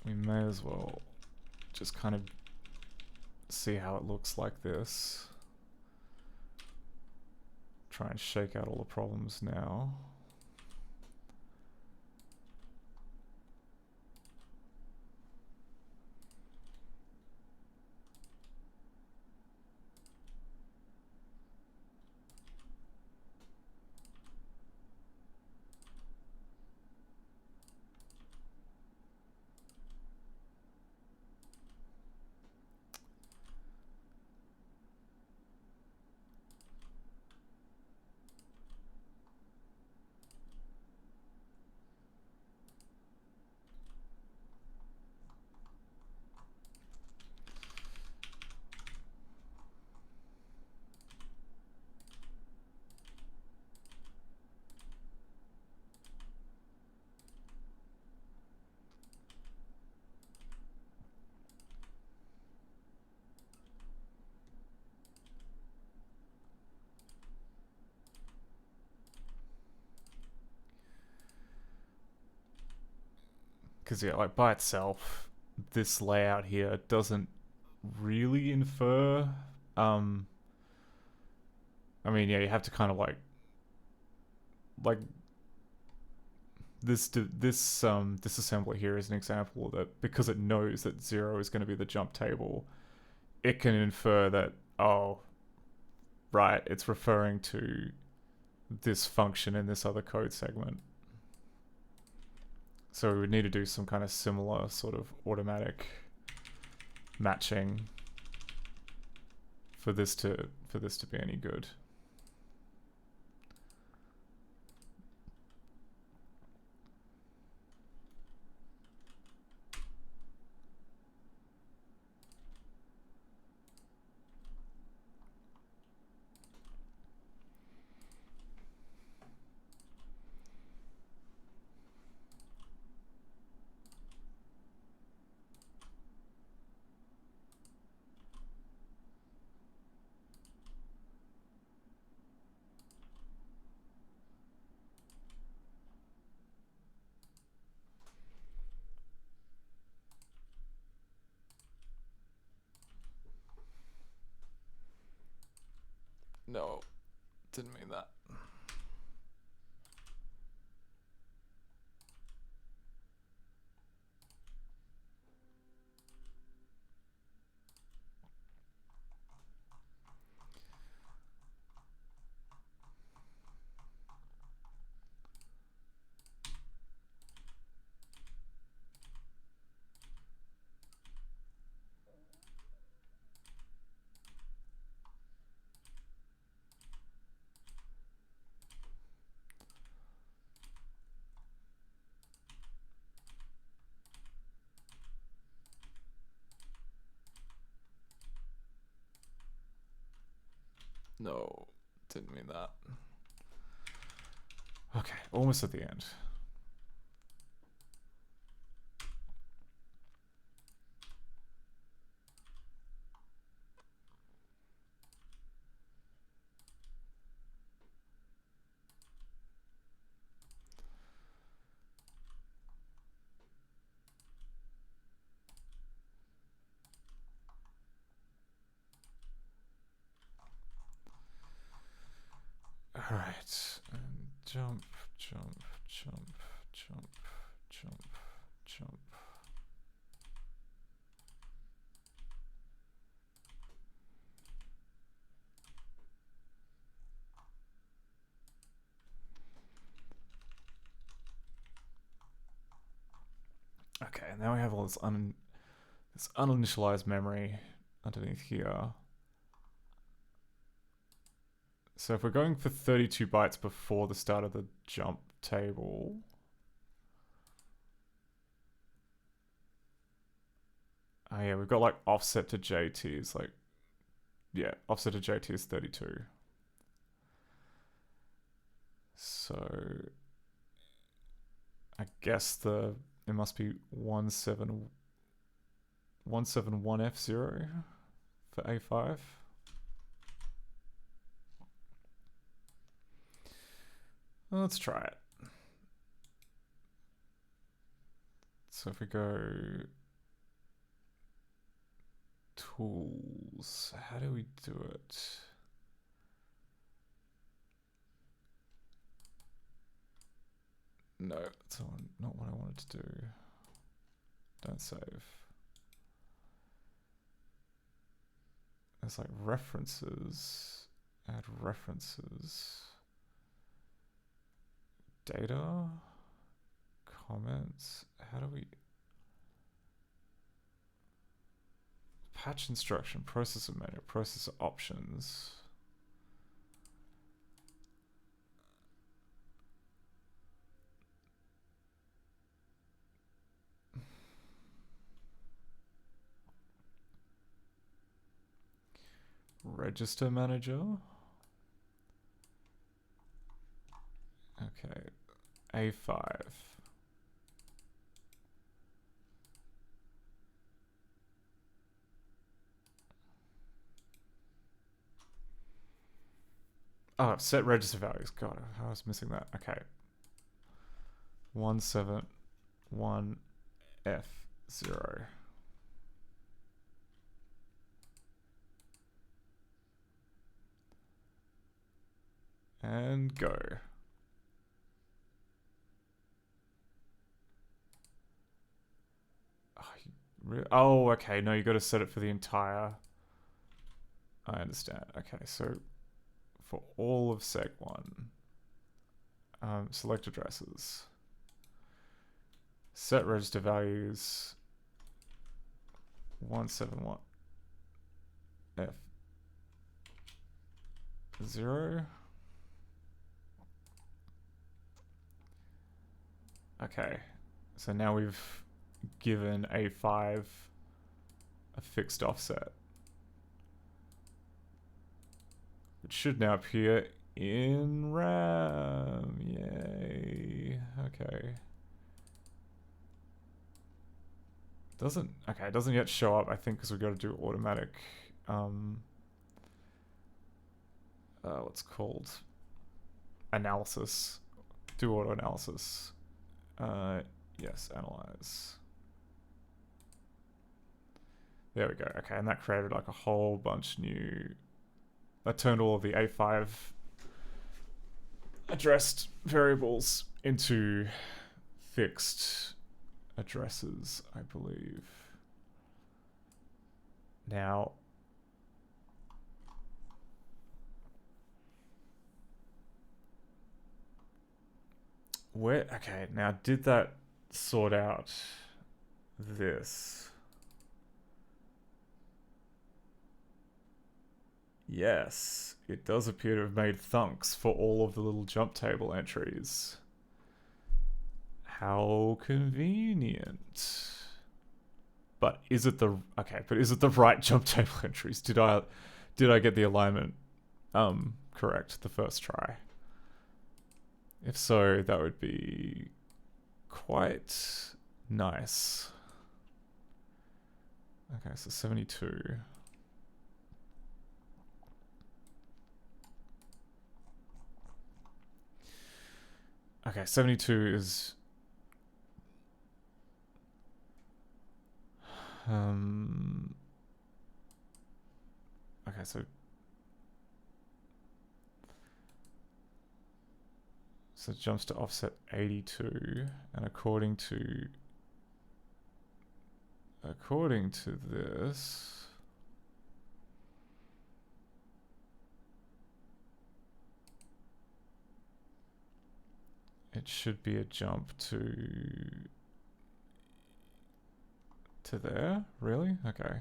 we may as well just kind of see how it looks like this. Try and shake out all the problems now. Because yeah, like by itself, this layout here doesn't really infer. I mean, yeah, you have to kind of like this disassembler here is an example that because it knows that 0 is going to be the jump table, it can infer that, oh, right, it's referring to this function in this other code segment. So we would need to do some kind of similar sort of automatic matching for this to be any good. No, didn't mean that. No, didn't mean that. Okay, almost at the end. Alright, and jump, jump, jump, jump, jump, jump. Okay, now we have all this uninitialized memory underneath here. So if we're going for 32 bytes before the start of the jump table, oh yeah, we've got like offset to JT is like, yeah, offset to JT is 32. So I guess it must be 171F0 for A5. Well, let's try it. So if we go tools, how do we do it? No, that's not what I wanted to do. Don't save. There's like references, add references, data, comments. How do we patch instruction, processor menu, processor options. Register manager. Okay, A5. Oh, set register values. God, I was missing that. Okay. 171F0. And go. Oh, okay. No, you got to set it for the entire. I understand. Okay, so for all of seg1, select addresses, set register values 171F0. Okay, so now we've given A5 a fixed offset, which should now appear in RAM. Yay. Okay. It doesn't yet show up, I think, because we've got to do automatic, what's called analysis. Do auto analysis. Yes, analyze. There we go. Okay, and that created like a whole bunch new. That turned all of the A5 addressed variables into fixed addresses, I believe. Now, now did that sort out this? Yes, it does appear to have made thunks for all of the little jump table entries. How convenient. But is it the right jump table entries? Did I get the alignment correct the first try? If so, that would be quite nice. Okay, so 72. Okay, 72 is okay, so it jumps to offset 82, and according to this, it should be a jump to there. Really? Okay.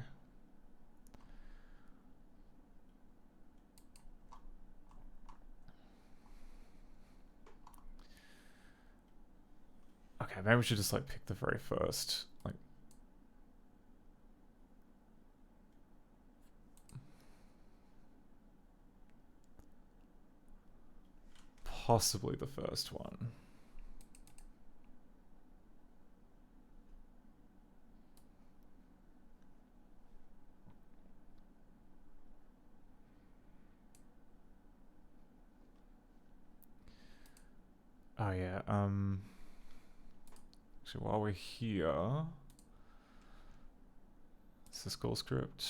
Okay, maybe we should just like pick the very first, like. Possibly the first one. Oh yeah, actually while we're here, syscall script.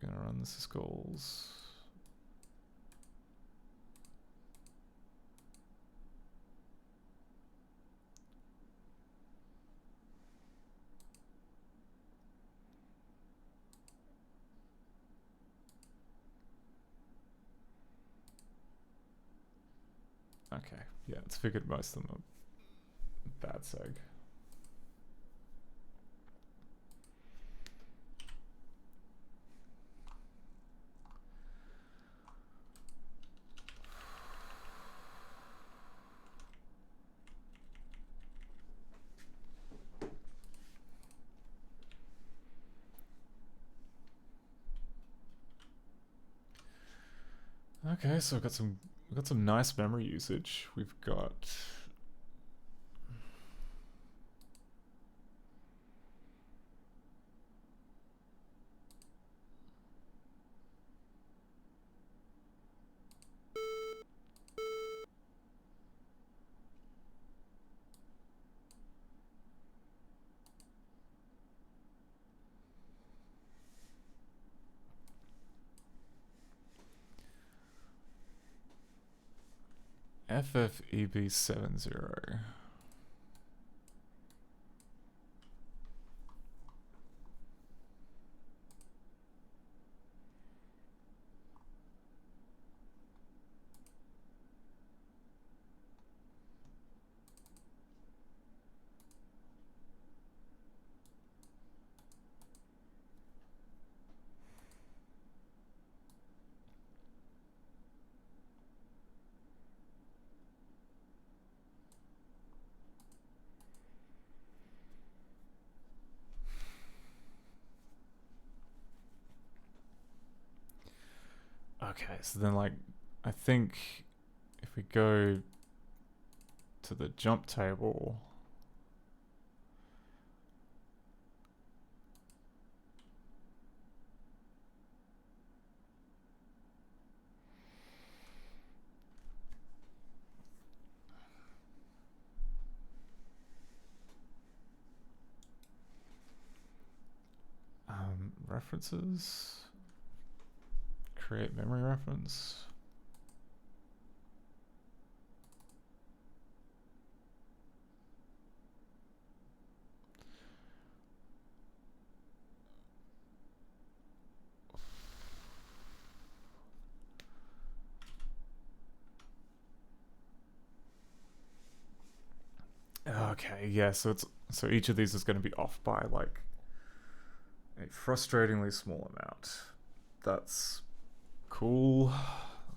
Gonna run the syscalls. Okay, yeah, it's figured most of them are bad seg. Okay, so we've got some nice memory usage. We've got FFEB70. Okay, so then like, I think if we go to the jump table, references. Create memory reference. Okay, yeah, so each of these is going to be off by like a frustratingly small amount. That's cool.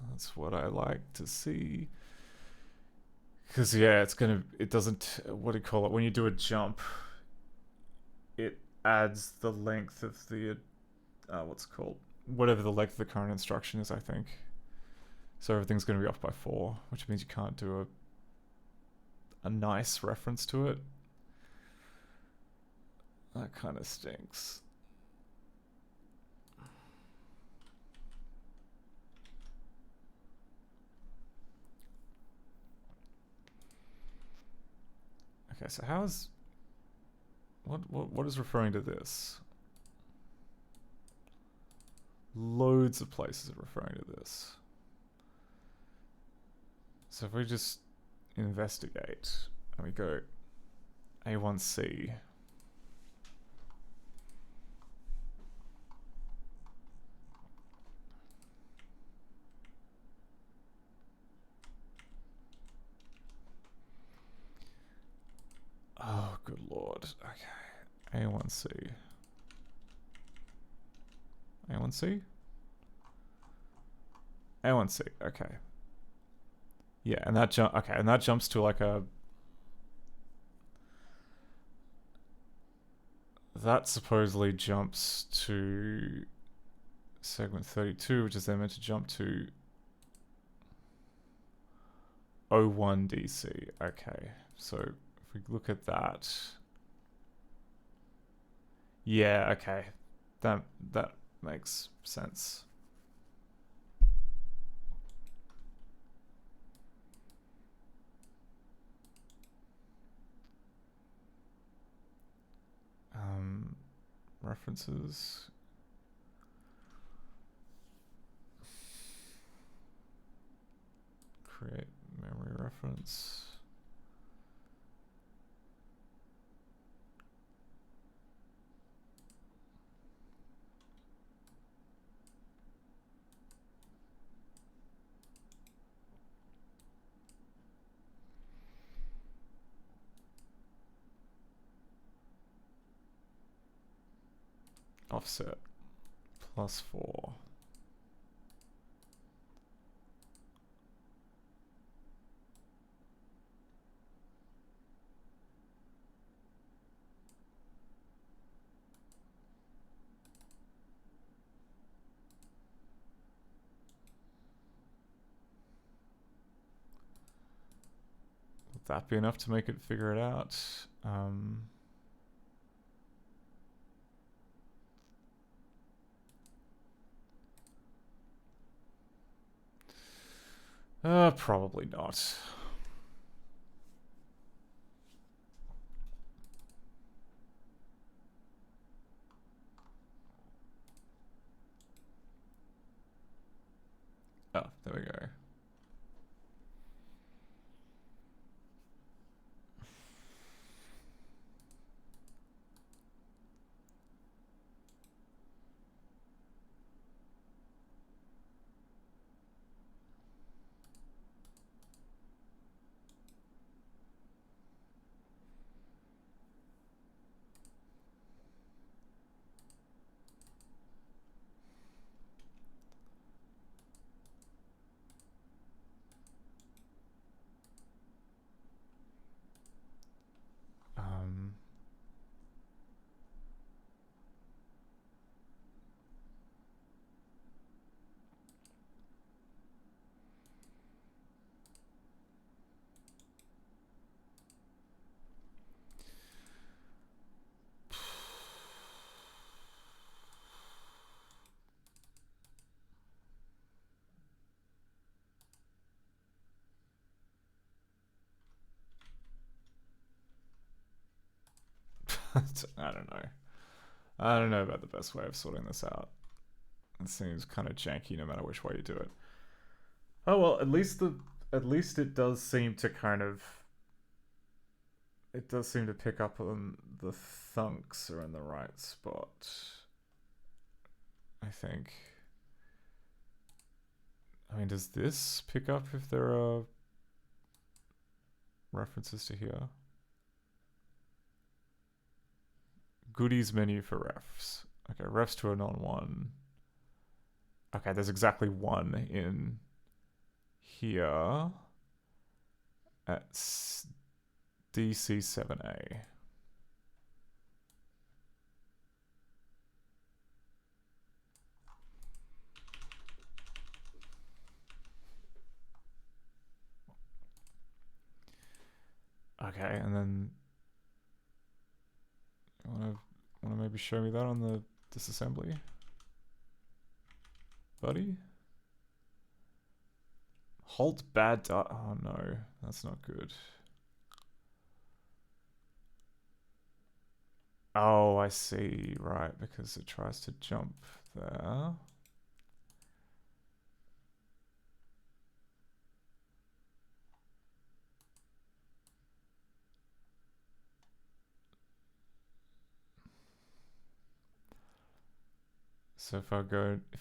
That's what I like to see. Because yeah, it doesn't, what do you call it? When you do a jump, it adds the length of the, what's it called? Whatever the length of the current instruction is, I think. So everything's going to be off by 4, which means you can't do a nice reference to it. That kind of stinks. Okay, so what is referring to this? Loads of places are referring to this. So if we just investigate and we go A1C. Oh, good lord. Okay. A1C. A1C? A1C, okay. Yeah, and that jump. Okay, and that jumps to like a. That supposedly jumps to segment 32, which is then meant to jump to 01 DC. Okay, so if we look at that, yeah, okay, that makes sense. References. Create memory reference. Offset +4. Would that be enough to make it figure it out? Probably not. Oh, there we go. I don't know. I don't know about the best way of sorting this out. It seems kind of janky no matter which way you do it. Oh well, at least it does seem to it does seem to pick up on the thunks are in the right spot. I think. I mean, does this pick up if there are references to here? Goodies menu for refs. Okay, refs to a non-1. Okay, there's exactly one in here at DC7A. Okay, and then wanna maybe show me that on the disassembly, buddy? Halt bad data. Oh no, that's not good. Oh, I see. Right, because it tries to jump there. So if I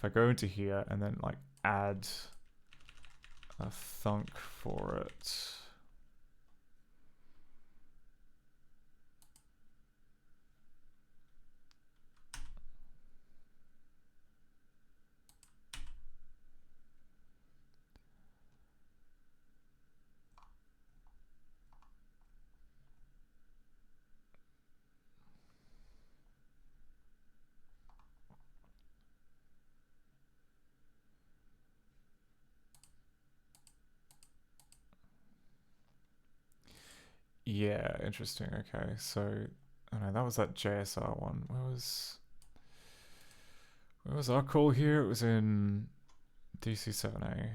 go into here and then like add a thunk for it. Yeah, interesting. Okay, so oh no, that was that JSR one. Where was our call here? It was in DC7A.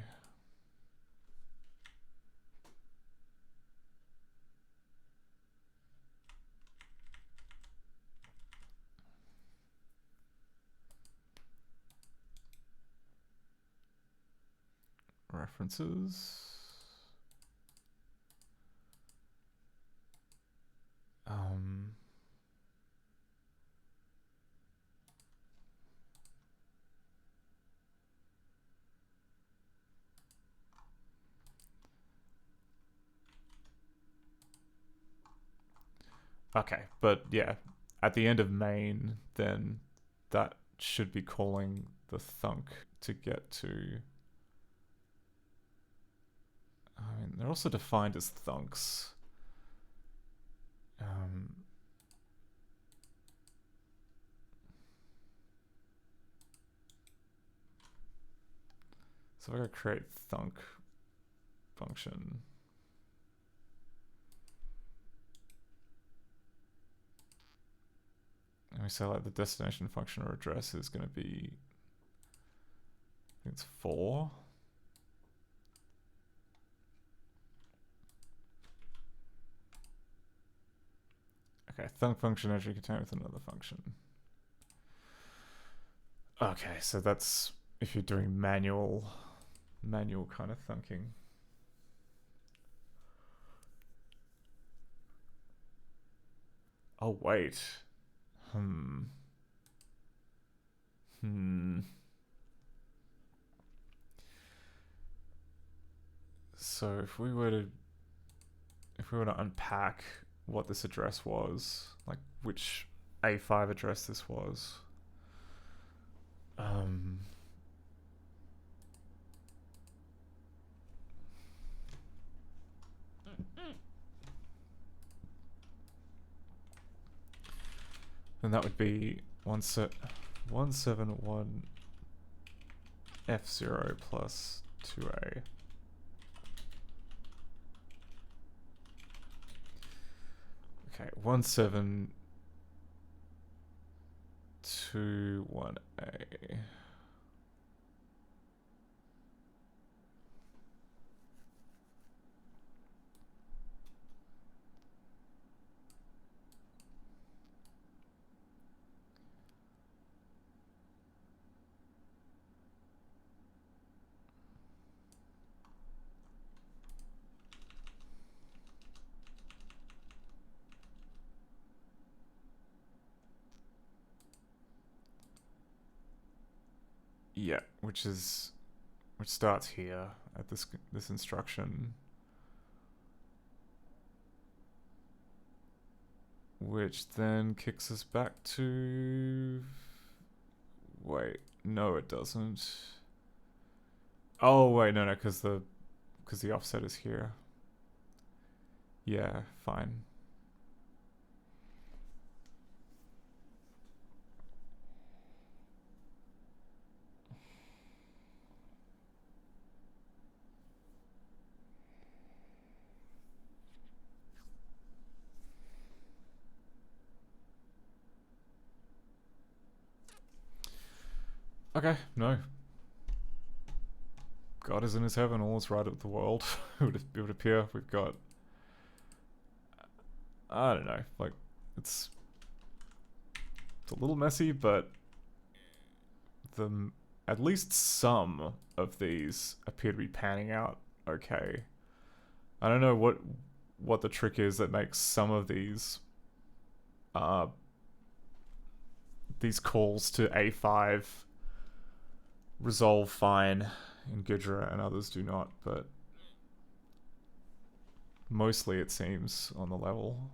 References. Um. Okay, but yeah, at the end of main, then that should be calling the thunk to get to. I mean, they're also defined as thunks. So if I go create thunk function. And we say like the destination function or address is going to be, I think it's 4. Okay, thunk function actually contained with another function. Okay, so that's if you're doing manual kind of thunking. Oh wait. So if we were to unpack what this address was, like which A5 address this was. Then that would be 171 F0 plus 2A. Okay, 1721A. Yeah, which starts here at this instruction, which then kicks us back to. Wait, no, it doesn't. Oh wait, no, because the offset is here. Yeah, fine. Okay, no. God is in his heaven, all is right with the world. it would appear we've got. I don't know, like it's a little messy, but at least some of these appear to be panning out okay. I don't know what the trick is that makes some of these calls to A5 resolve fine in Ghidra and others do not, but mostly it seems on the level.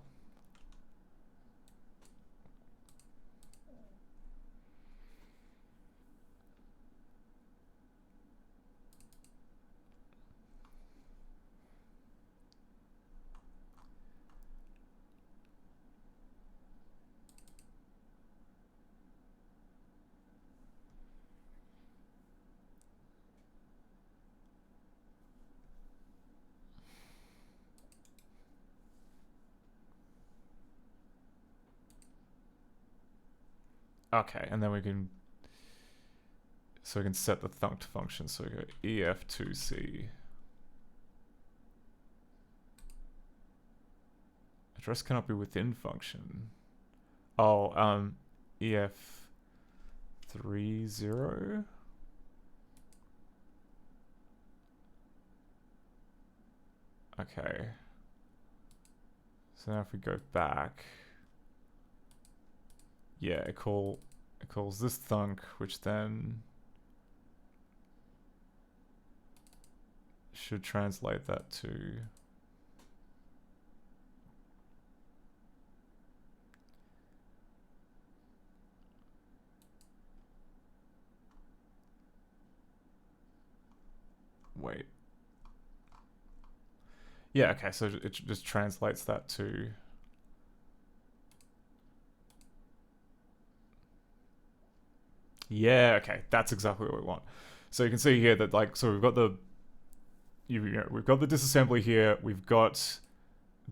Okay, and then we can... So we can set the thunk function. So we go ef2c. Address cannot be within function. Oh, ef30. Okay. So now if we go back, yeah, it calls this thunk, which then should translate that to wait. Yeah, okay, so it just translates that to yeah, okay, that's exactly what we want. So you can see here that like, so we've got the we've got the disassembly here, we've got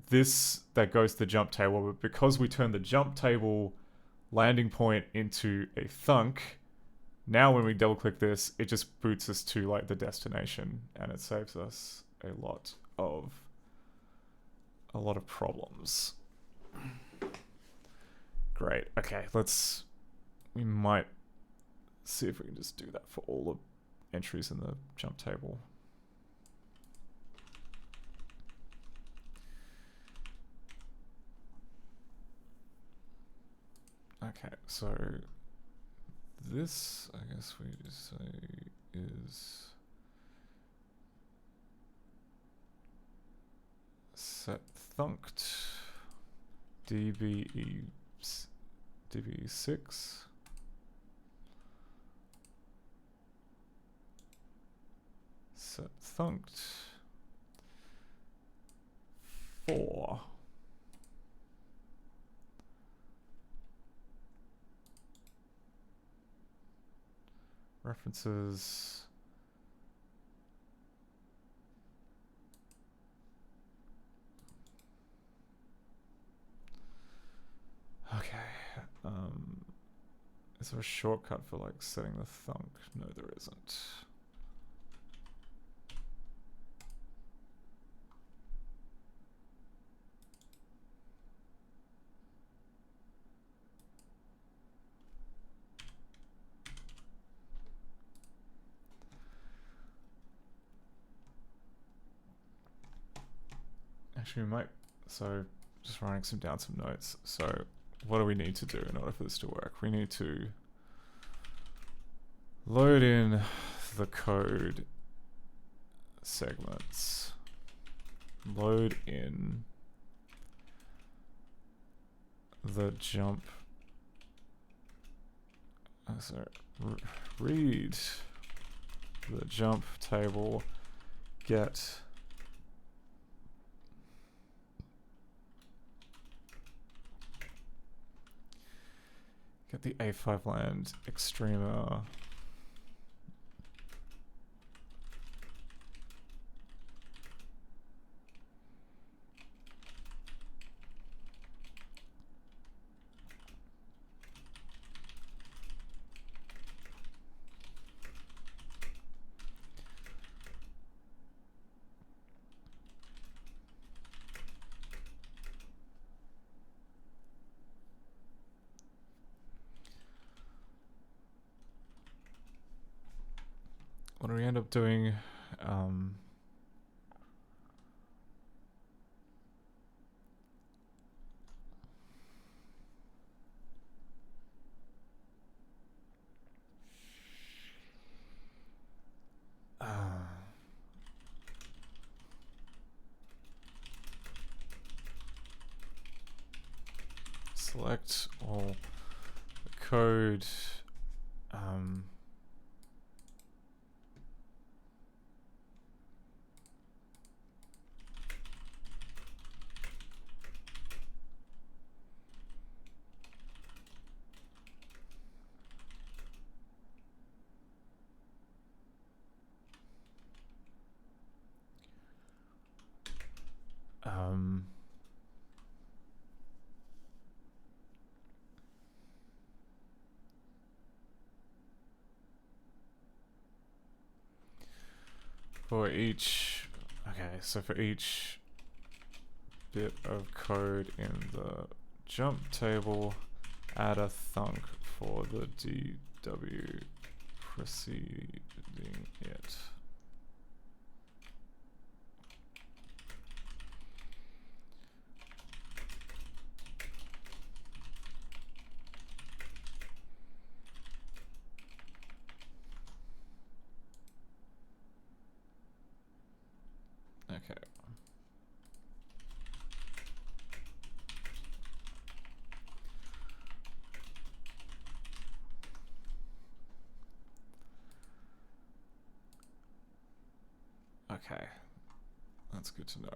this that goes to the jump table, but because we turn the jump table landing point into a thunk, now when we double click this, it just boots us to like the destination, and it saves us a lot of problems. Great. Okay, we might see if we can just do that for all the entries in the jump table. Okay, so this, I guess we just say is set thunked db6 set thunked 4 references. Okay. Is there a shortcut for like setting the thunk? No, there isn't. Actually, we might. So, just writing down some notes. So, what do we need to do in order for this to work? We need to load in the code segments. Load in the jump. Sorry, read the jump table. Get the A5 land extremer. What do we end up doing? Select all the code. For each... Okay, so for each bit of code in the jump table, add a thunk for the DW preceding it. Okay. Okay. That's good to know.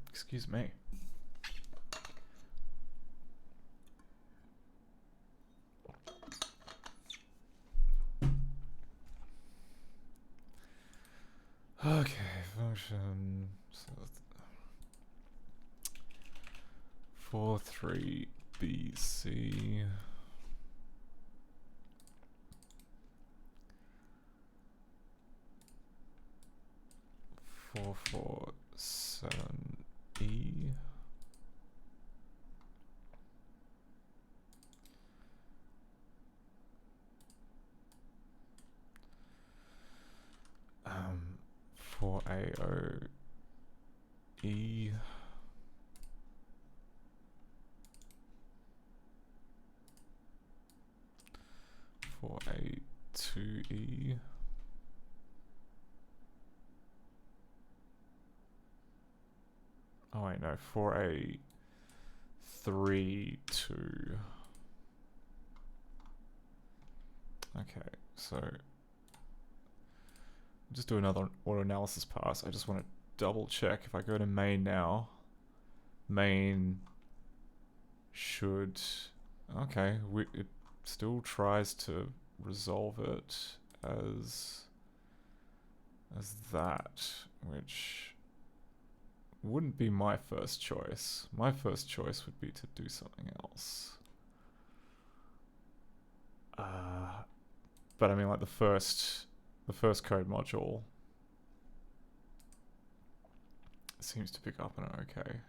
Excuse me. Okay, function 43BC. Four four 7E. Um, 4AOE. 4A2E. Oh wait, no, 4A32. Okay, so just do another auto analysis pass. I just want to double check. If I go to main now, main should, okay, it still tries to resolve it as that, which wouldn't be my first choice. My first choice would be to do something else. But I mean, like the first code module seems to pick up on it okay.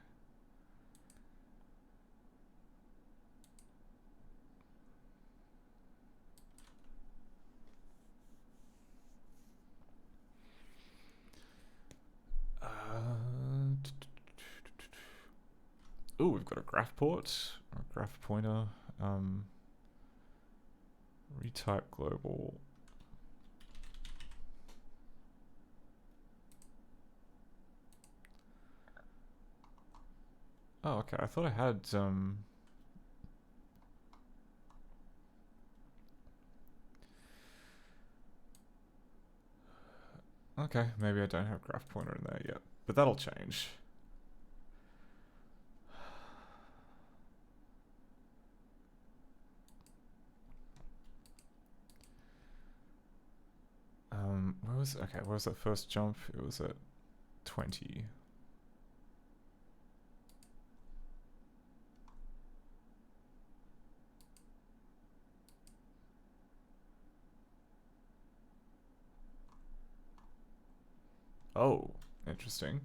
Ooh, we've got a graph port, or a graph pointer. Retype global. Oh, okay. I thought I had okay, maybe I don't have graph pointer in there yet, but that'll change. Where was that first jump? It was at 20. Oh, interesting.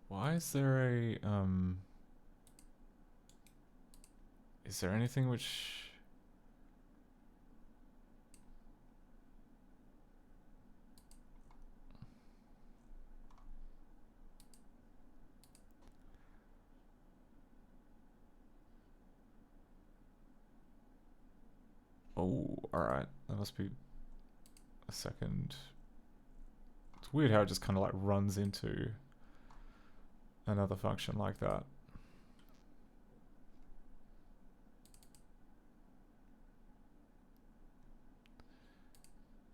Why is there a is there anything which oh, alright. That must be a second. It's weird how it just kind of like runs into another function like that.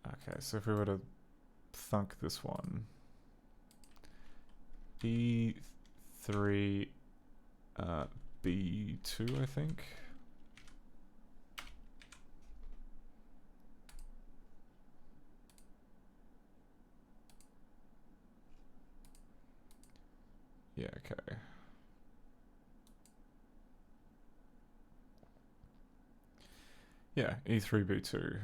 Okay, so if we were to thunk this one. E3 B2, I think. Yeah, okay. Yeah, E3 B2.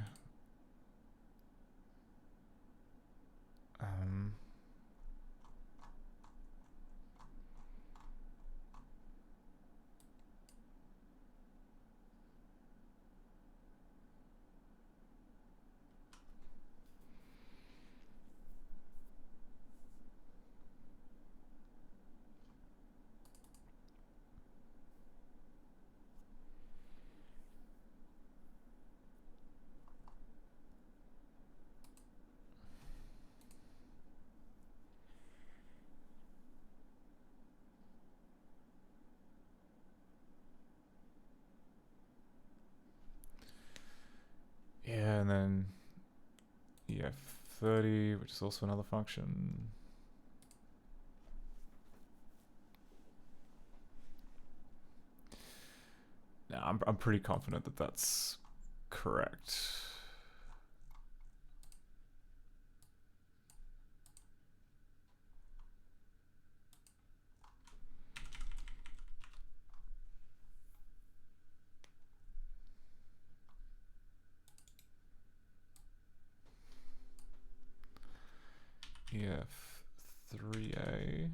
Yeah, and then EF30, which is also another function. Now, I'm pretty confident that that's correct. EF3A. Okay,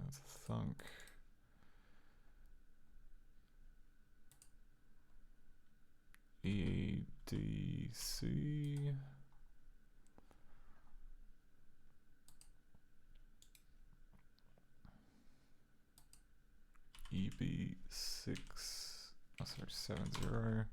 that's a thunk. EDC. EB6. Oh, sorry, 70.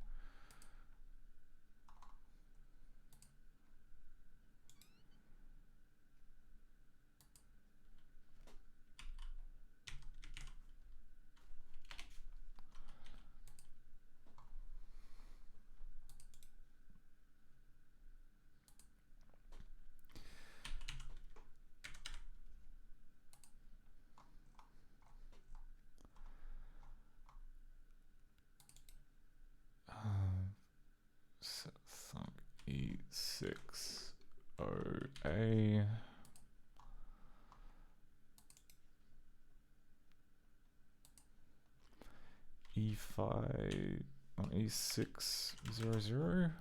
Thunk E6 OA. E5 on E600.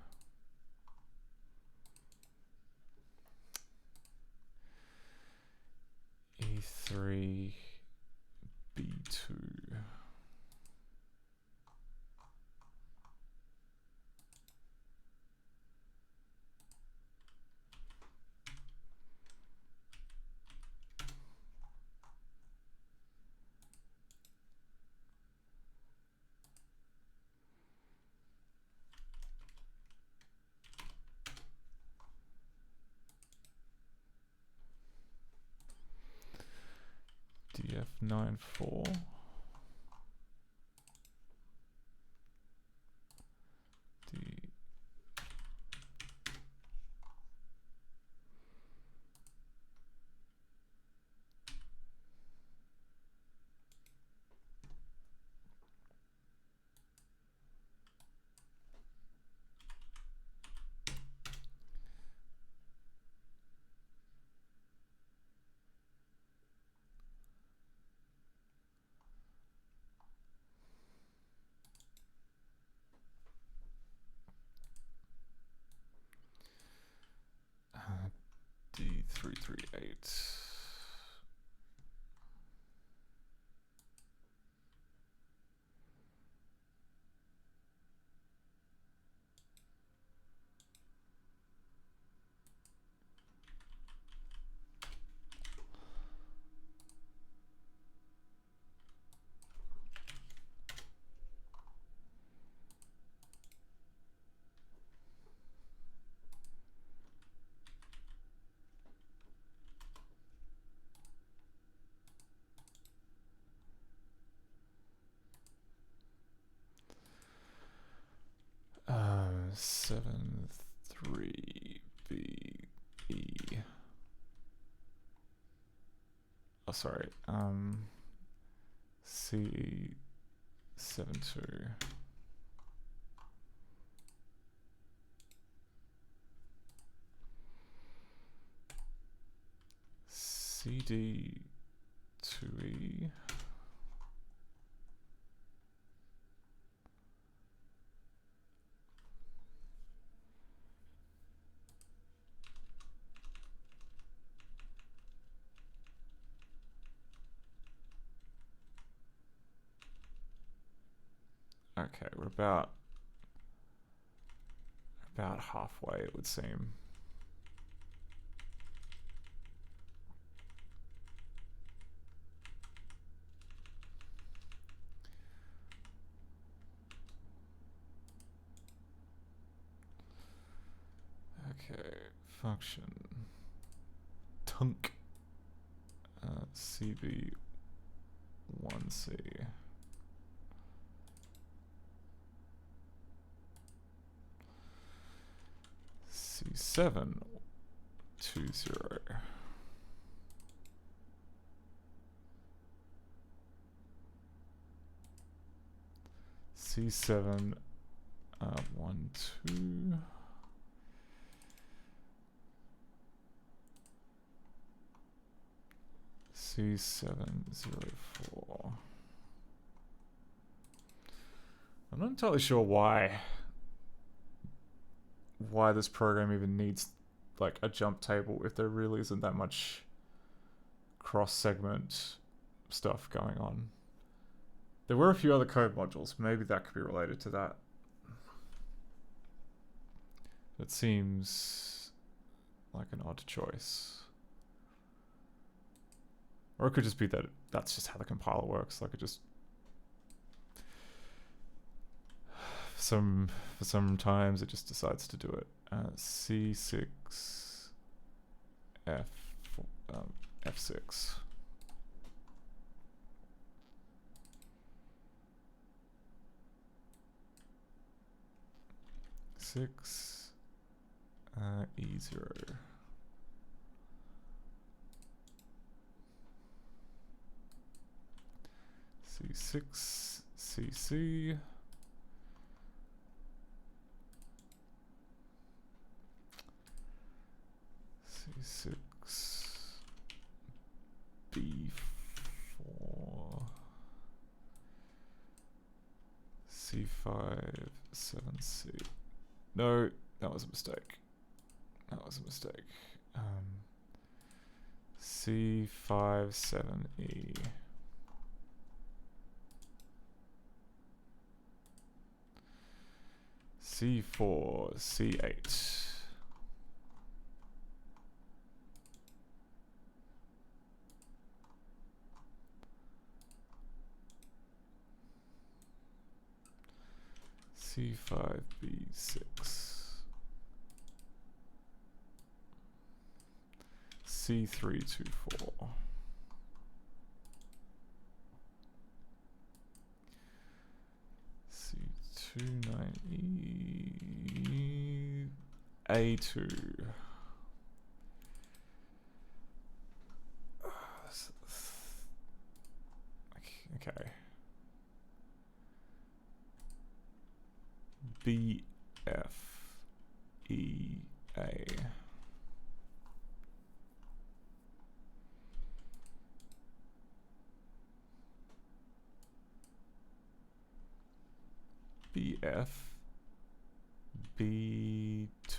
E3 B2. DF94. D. D338. 7 3 B E. Oh, sorry. C 7 2. CD 2E. Okay, we're about halfway, it would seem. Okay, function tunk CB1C C7 20 C7 1 2 C704. I'm not entirely sure why this program even needs like a jump table if there really isn't that much cross-segment stuff going on. There were a few other code modules. Maybe that could be related to that. It seems like an odd choice. Or it could just be that that's just how the compiler works. Like it just for some times it just decides to do it. C6 F6. Six E0. C6 CC. C6 B4 C5 7C. No, that was a mistake. That was a mistake. C5 7E. C4 C8. C5 B6. C324. C29E A2. Okay. BF EA. BF B2.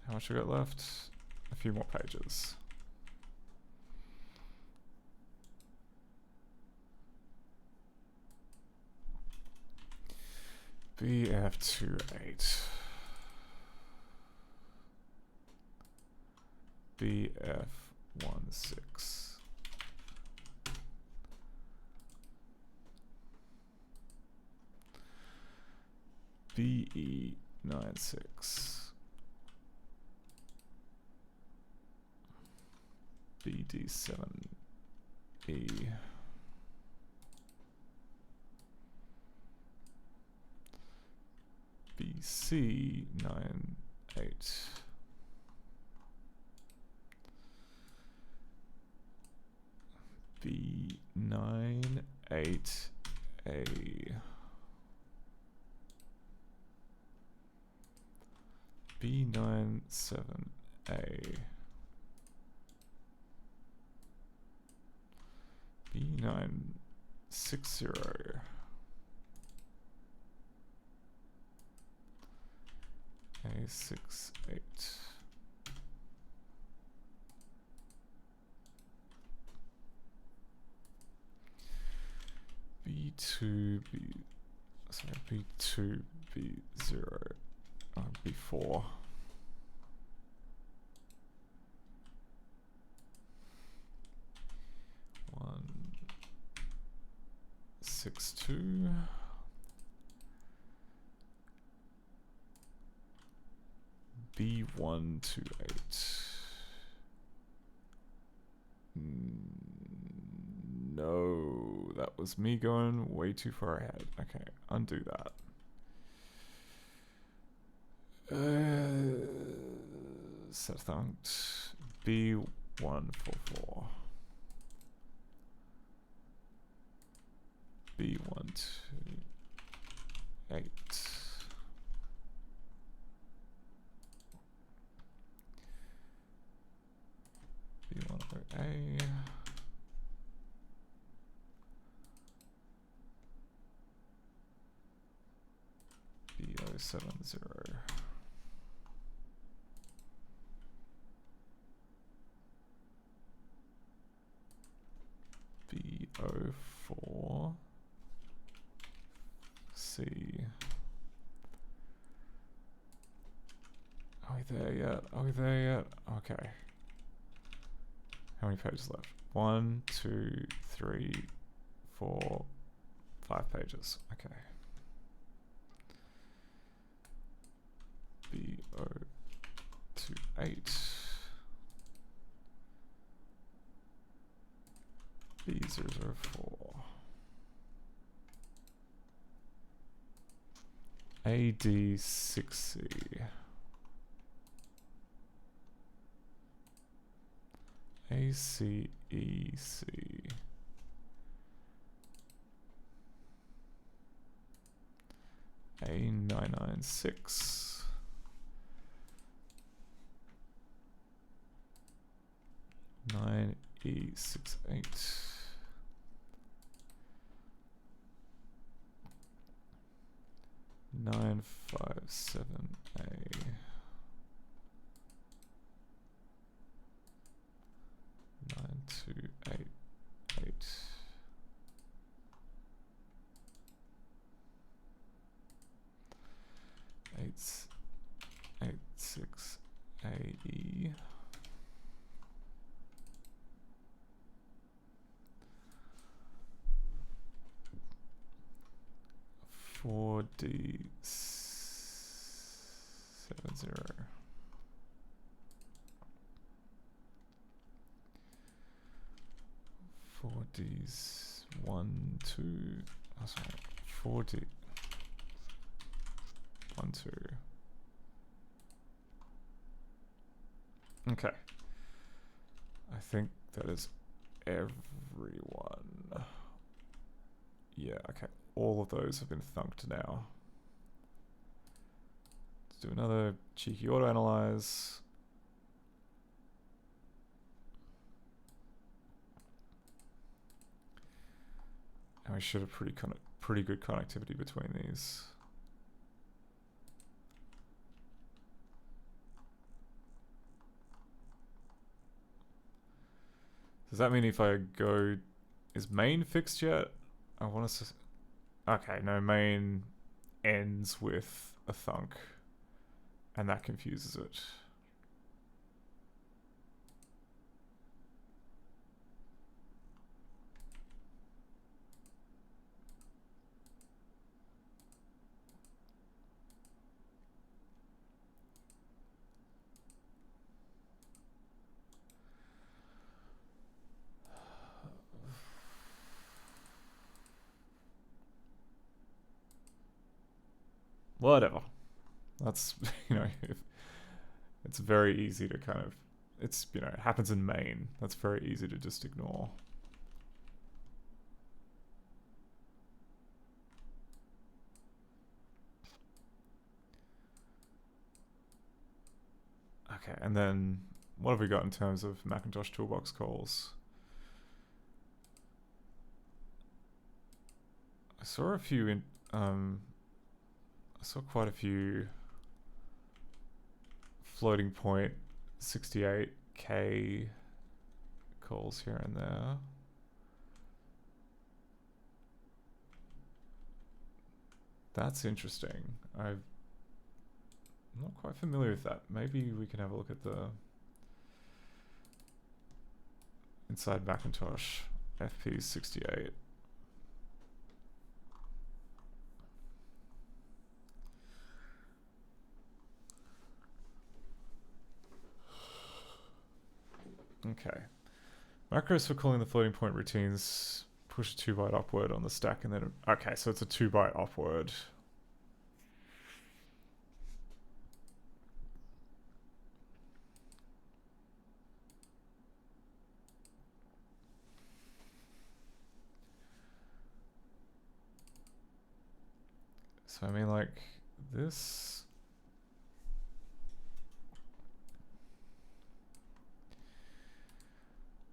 How much I got left? A few more pages. BF28. BF16. BE96. BD7. E. BC 98. B98A. B97A. B960. A68. B2, B2, B0, B4. One, 6, 2. B128. No, that was me going way too far ahead. Okay, undo that. Set thunked. B144. B128. B108A. B070. B04. C. Are we there yet? Are we there yet? Okay. How many pages left? 1, 2, 3, 4, 5 pages. Okay. B028. B004. AD6C. ACEC. A996. 9E68. 957A. 9288. 886AE. 4D70. 4D's 1, 2. Oh, sorry. 4D 1, 2. Okay. I think that is everyone. Yeah, okay. All of those have been thunked now. Let's do another cheeky auto-analyze. And we should have pretty good connectivity between these. Does that mean if I go... Is main fixed yet? I want to... Okay, no, main ends with a thunk. And that confuses it. Whatever. That's, you know, it's very easy to kind of, it's, you know, it happens in main. That's very easy to just ignore. Okay, and then what have we got in terms of Macintosh toolbox calls? I saw a few in, I saw quite a few floating point 68K calls here and there. That's interesting. I'm not quite familiar with that. Maybe we can have a look at the inside Macintosh FP68. Okay. Macros for calling the floating point routines push a 2-byte upward on the stack and then... Okay, so it's a 2-byte upward. So I mean, like, this...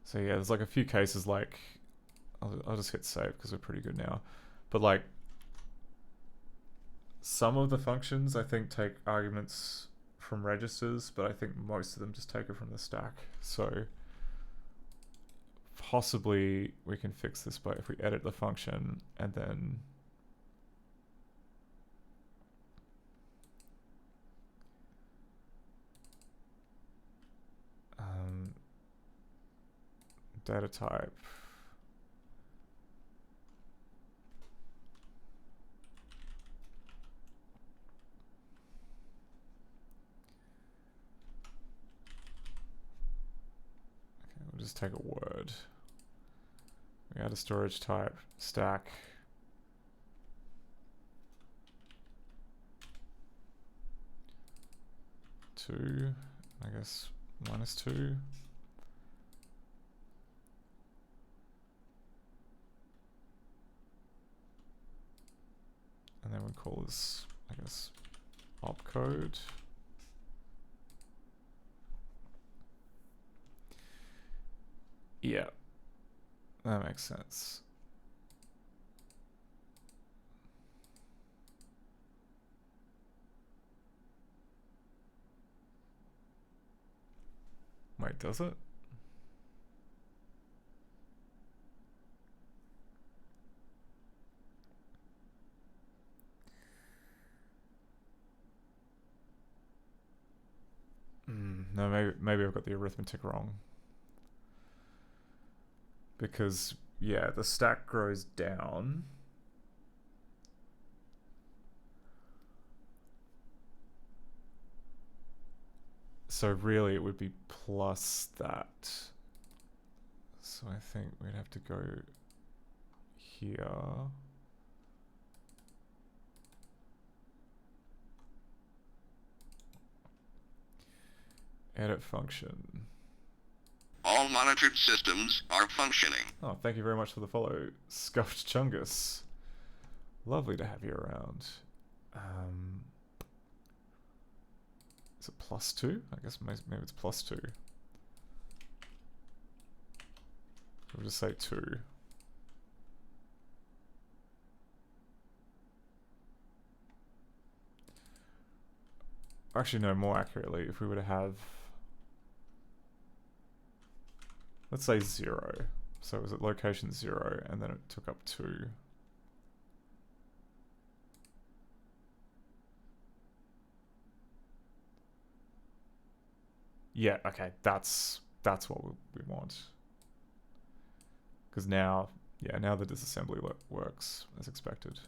So yeah, there's like a few cases like, I'll just hit save because we're pretty good now. But like, some of the functions I think take arguments from registers, but I think most of them just take it from the stack. So possibly we can fix this by if we edit the function and then data type. Okay, we'll just take a word. We add a storage type, stack. Two, I guess -2. And then we call this, I guess, opcode. Yeah, that makes sense. Wait, does it? No, maybe I've got the arithmetic wrong. Because, yeah, the stack grows down. So really it would be plus that. So I think we'd have to go here. Edit function. All monitored systems are functioning. Oh, thank you very much for the follow, Scuffed Chungus. Lovely to have you around. Is it +2? I guess maybe it's +2. We'll just say 2. Actually, no, more accurately, if we were to have... Let's say 0. So it was at location 0, and then it took up 2. Yeah, okay, that's what we want. Because now, yeah, now the disassembly works as expected.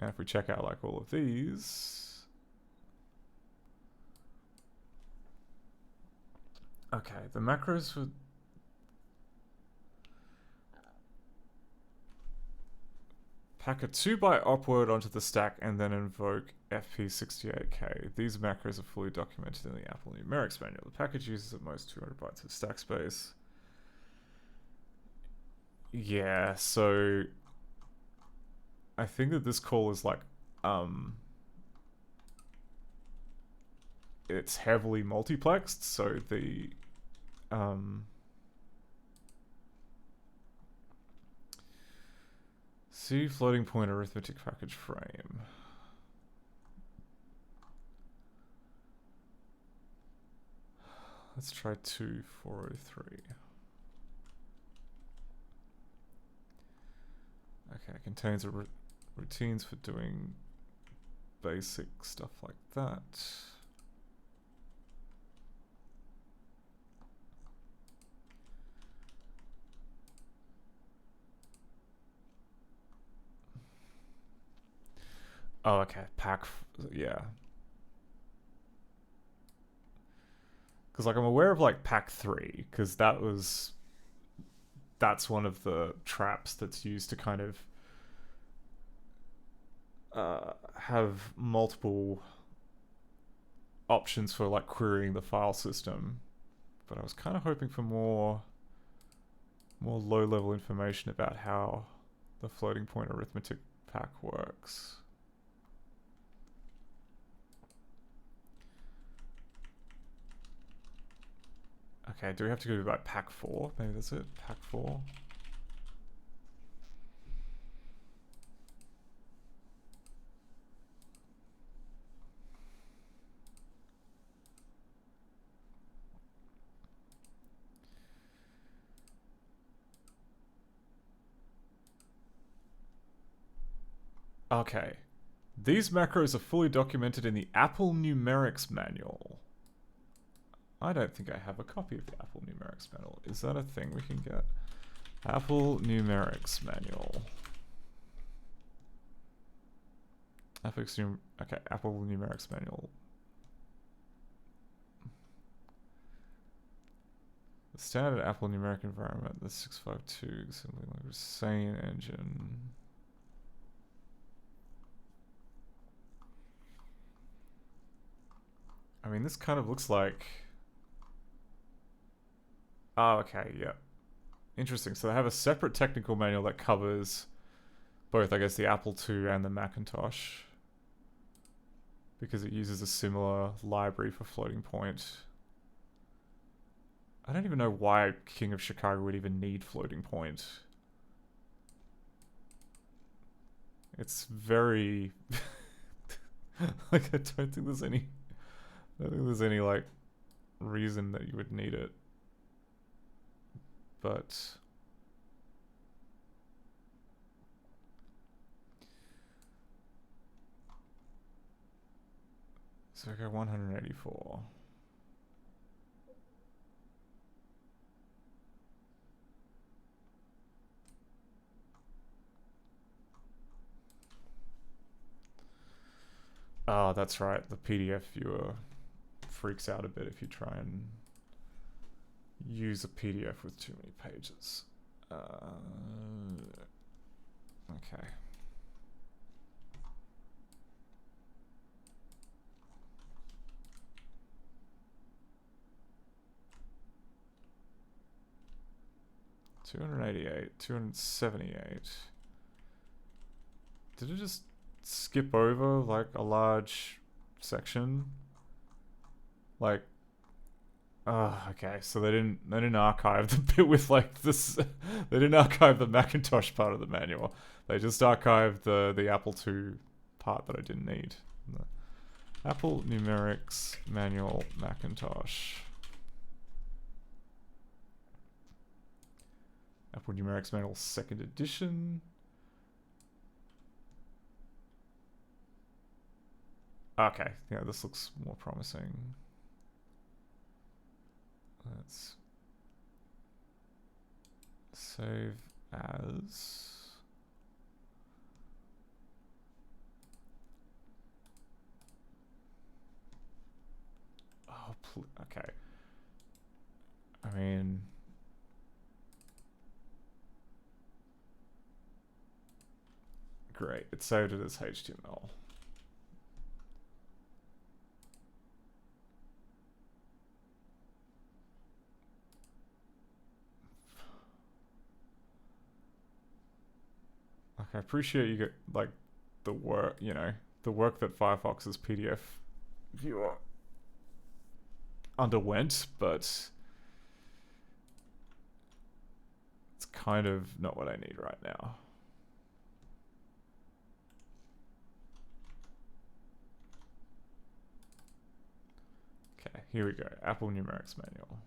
And if we check out like all of these... Okay, the macros for... Pack a 2-byte opword onto the stack and then invoke FP68K. These macros are fully documented in the Apple Numerics manual. The package uses at most 200 bytes of stack space. Yeah, so I think that this call is like, it's heavily multiplexed, so the, see floating point arithmetic package frame. Let's try 2403. Okay, contains routines for doing basic stuff like that. Oh, okay. Yeah. Because, like, I'm aware of, like, pack 3, because that's one of the traps that's used to kind of have multiple options for, like, querying the file system. But I was kind of hoping for more low-level information about how the floating point arithmetic pack works. Okay, do we have to go by pack 4? Maybe that's it. Pack 4. Okay. These macros are fully documented in the Apple Numerics manual. I don't think I have a copy of the Apple Numerics manual. Is that a thing we can get? Apple Numerics manual. Okay, Apple Numerics manual. The standard Apple numeric environment, the 652 assembly language, sane engine. I mean, this kind of looks like... Oh, okay, yeah. Interesting. So they have a separate technical manual that covers both, I guess, the Apple II and the Macintosh, because it uses a similar library for floating point. I don't even know why King of Chicago would even need floating point. It's very... like, I don't think there's any like reason that you would need it. But so I got 184. Oh, that's right. The PDF viewer freaks out a bit if you try and use a PDF with too many pages. Okay. $288, $278. Did it just skip over like a large section? Like, okay, so they didn't archive the bit with like this. They didn't archive the Macintosh part of the manual. They just archived the Apple II part that I didn't need. The Apple Numerics Manual Macintosh. Apple Numerics Manual 2nd edition. Okay, yeah, this looks more promising. Let's save as. Oh, okay. I mean, Great, it saved it as HTML. Like, I appreciate you get, like, the work, you know, the work that Firefox's PDF viewer underwent, but it's kind of not what I need right now. Okay, here we go. Apple Numerics Manual.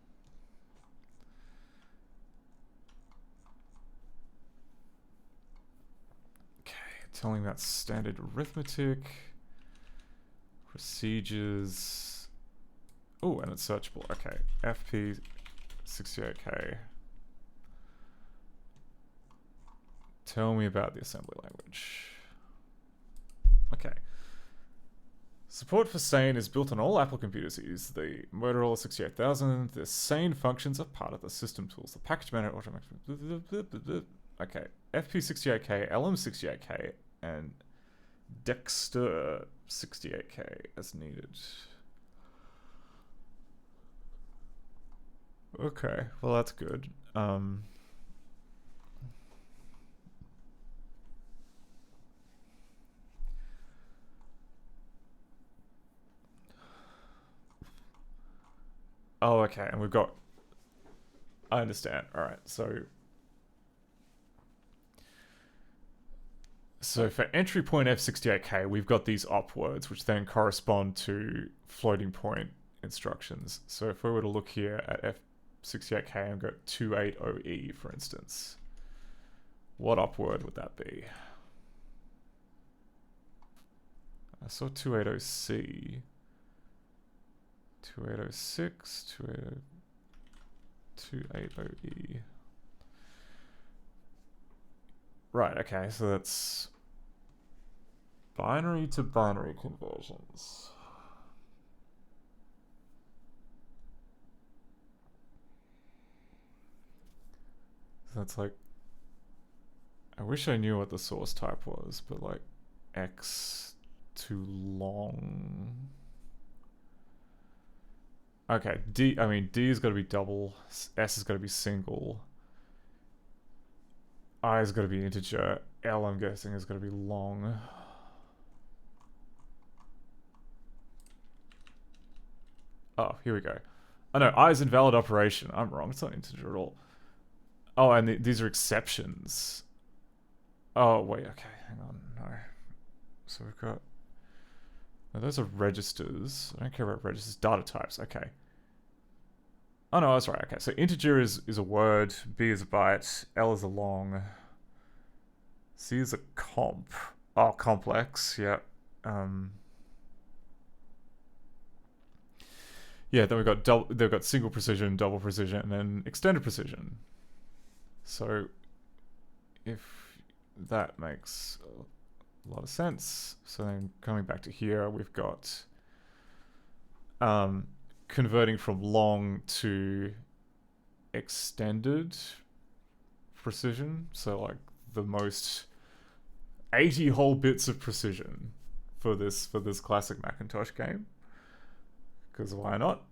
Okay, telling about standard arithmetic, procedures. Oh, and it's searchable. Okay, FP68K. Tell me about the assembly language. Okay. Support for SANE is built on all Apple computers that use the Motorola 68000. The SANE functions are part of the system tools. The package manager automatic. Okay. FP68K, LM68K, and Dexter 68K as needed. Okay, well that's good. Oh, okay, and we've got... I understand. Alright, so for entry point F68K, we've got these op words, which then correspond to floating point instructions. So if we were to look here at F68K and go 280E, for instance, what op word would that be? I saw 280C. 2806, 280E. Right, okay, so that's binary to binary conversions. So that's like, I wish I knew what the source type was, but like X to long. Okay, D has got to be double, S has got to be single, I has got to be integer, L I'm guessing is going to be long. Oh, here we go. Oh no, I is invalid operation. I'm wrong, it's not integer at all. Oh, and these are exceptions. Oh, wait, okay, hang on, no. So we've got... No, those are registers. I don't care about registers. Data types, okay. Oh no, that's right, okay. So integer is a word, B is a byte, L is a long, C is a comp. Oh, complex, yeah. Yeah, then they've got single precision, double precision, and then extended precision. So if that makes a lot of sense. So then coming back to here, we've got converting from long to extended precision. So like the most 80 whole bits of precision for this classic Macintosh game. Because why not?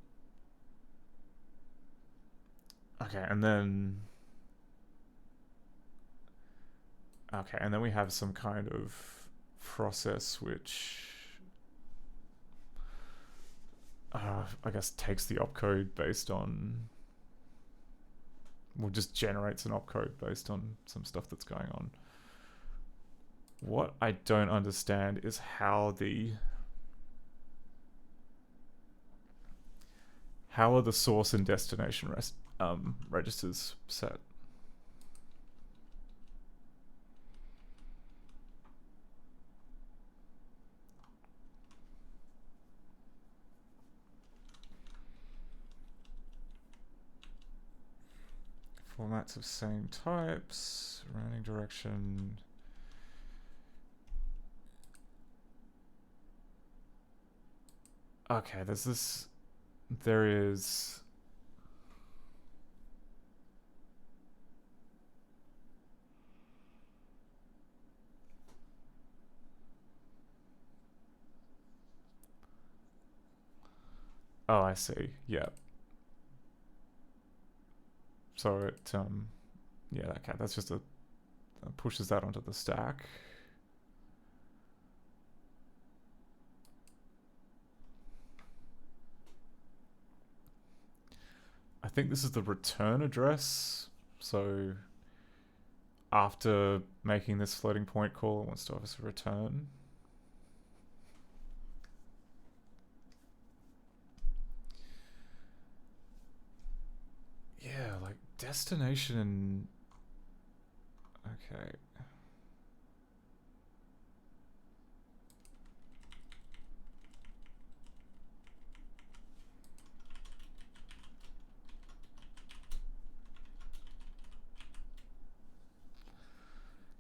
Okay, and then... Okay, and then we have some kind of process which... I guess takes the opcode based on... Well, just generates an opcode based on some stuff that's going on. What I don't understand is how are the source and destination registers set? Formats of same types, rounding direction. Okay, there is... Oh, I see. Yeah. So it, yeah, okay, that's just pushes that onto the stack. I think this is the return address. So after making this floating point call, it wants to obviously return. Yeah, like destination and... Okay.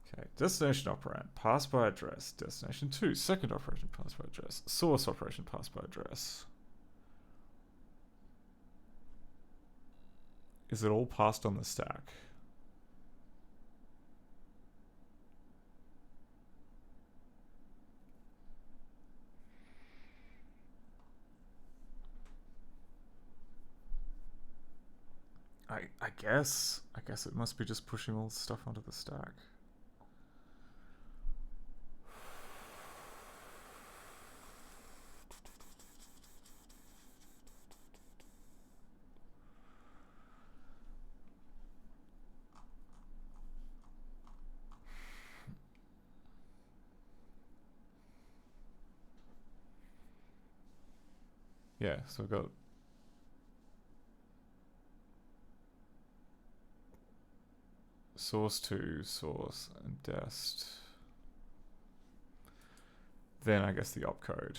Okay, destination operand, pass by address. Destination 2, second operation, pass by address. Source operation, pass by address. Is it all passed on the stack? I guess it must be just pushing all the stuff onto the stack. Yeah, so we've got source 2, source, and dest. Then I guess the opcode.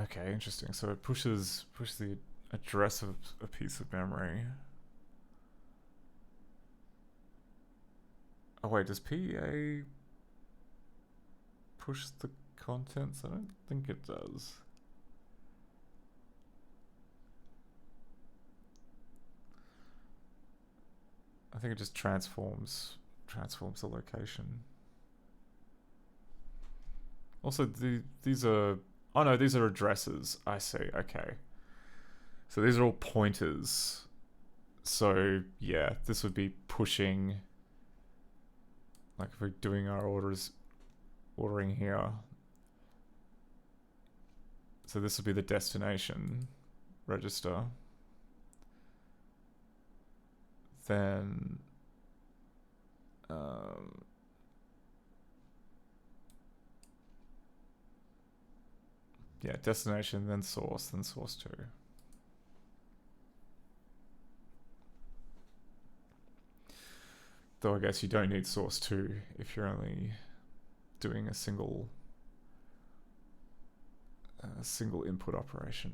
Okay, interesting. So it pushes the address of a piece of memory. Oh wait, does PA push the contents? I don't think it does. I think it just transforms the location. Also, these are... Oh no, these are addresses. I see, okay. So these are all pointers. So yeah, this would be pushing... Like if we're doing our ordering here. So this would be the destination register. Then... yeah, destination, then source 2. Though I guess you don't need source 2 if you're only doing a single input operation.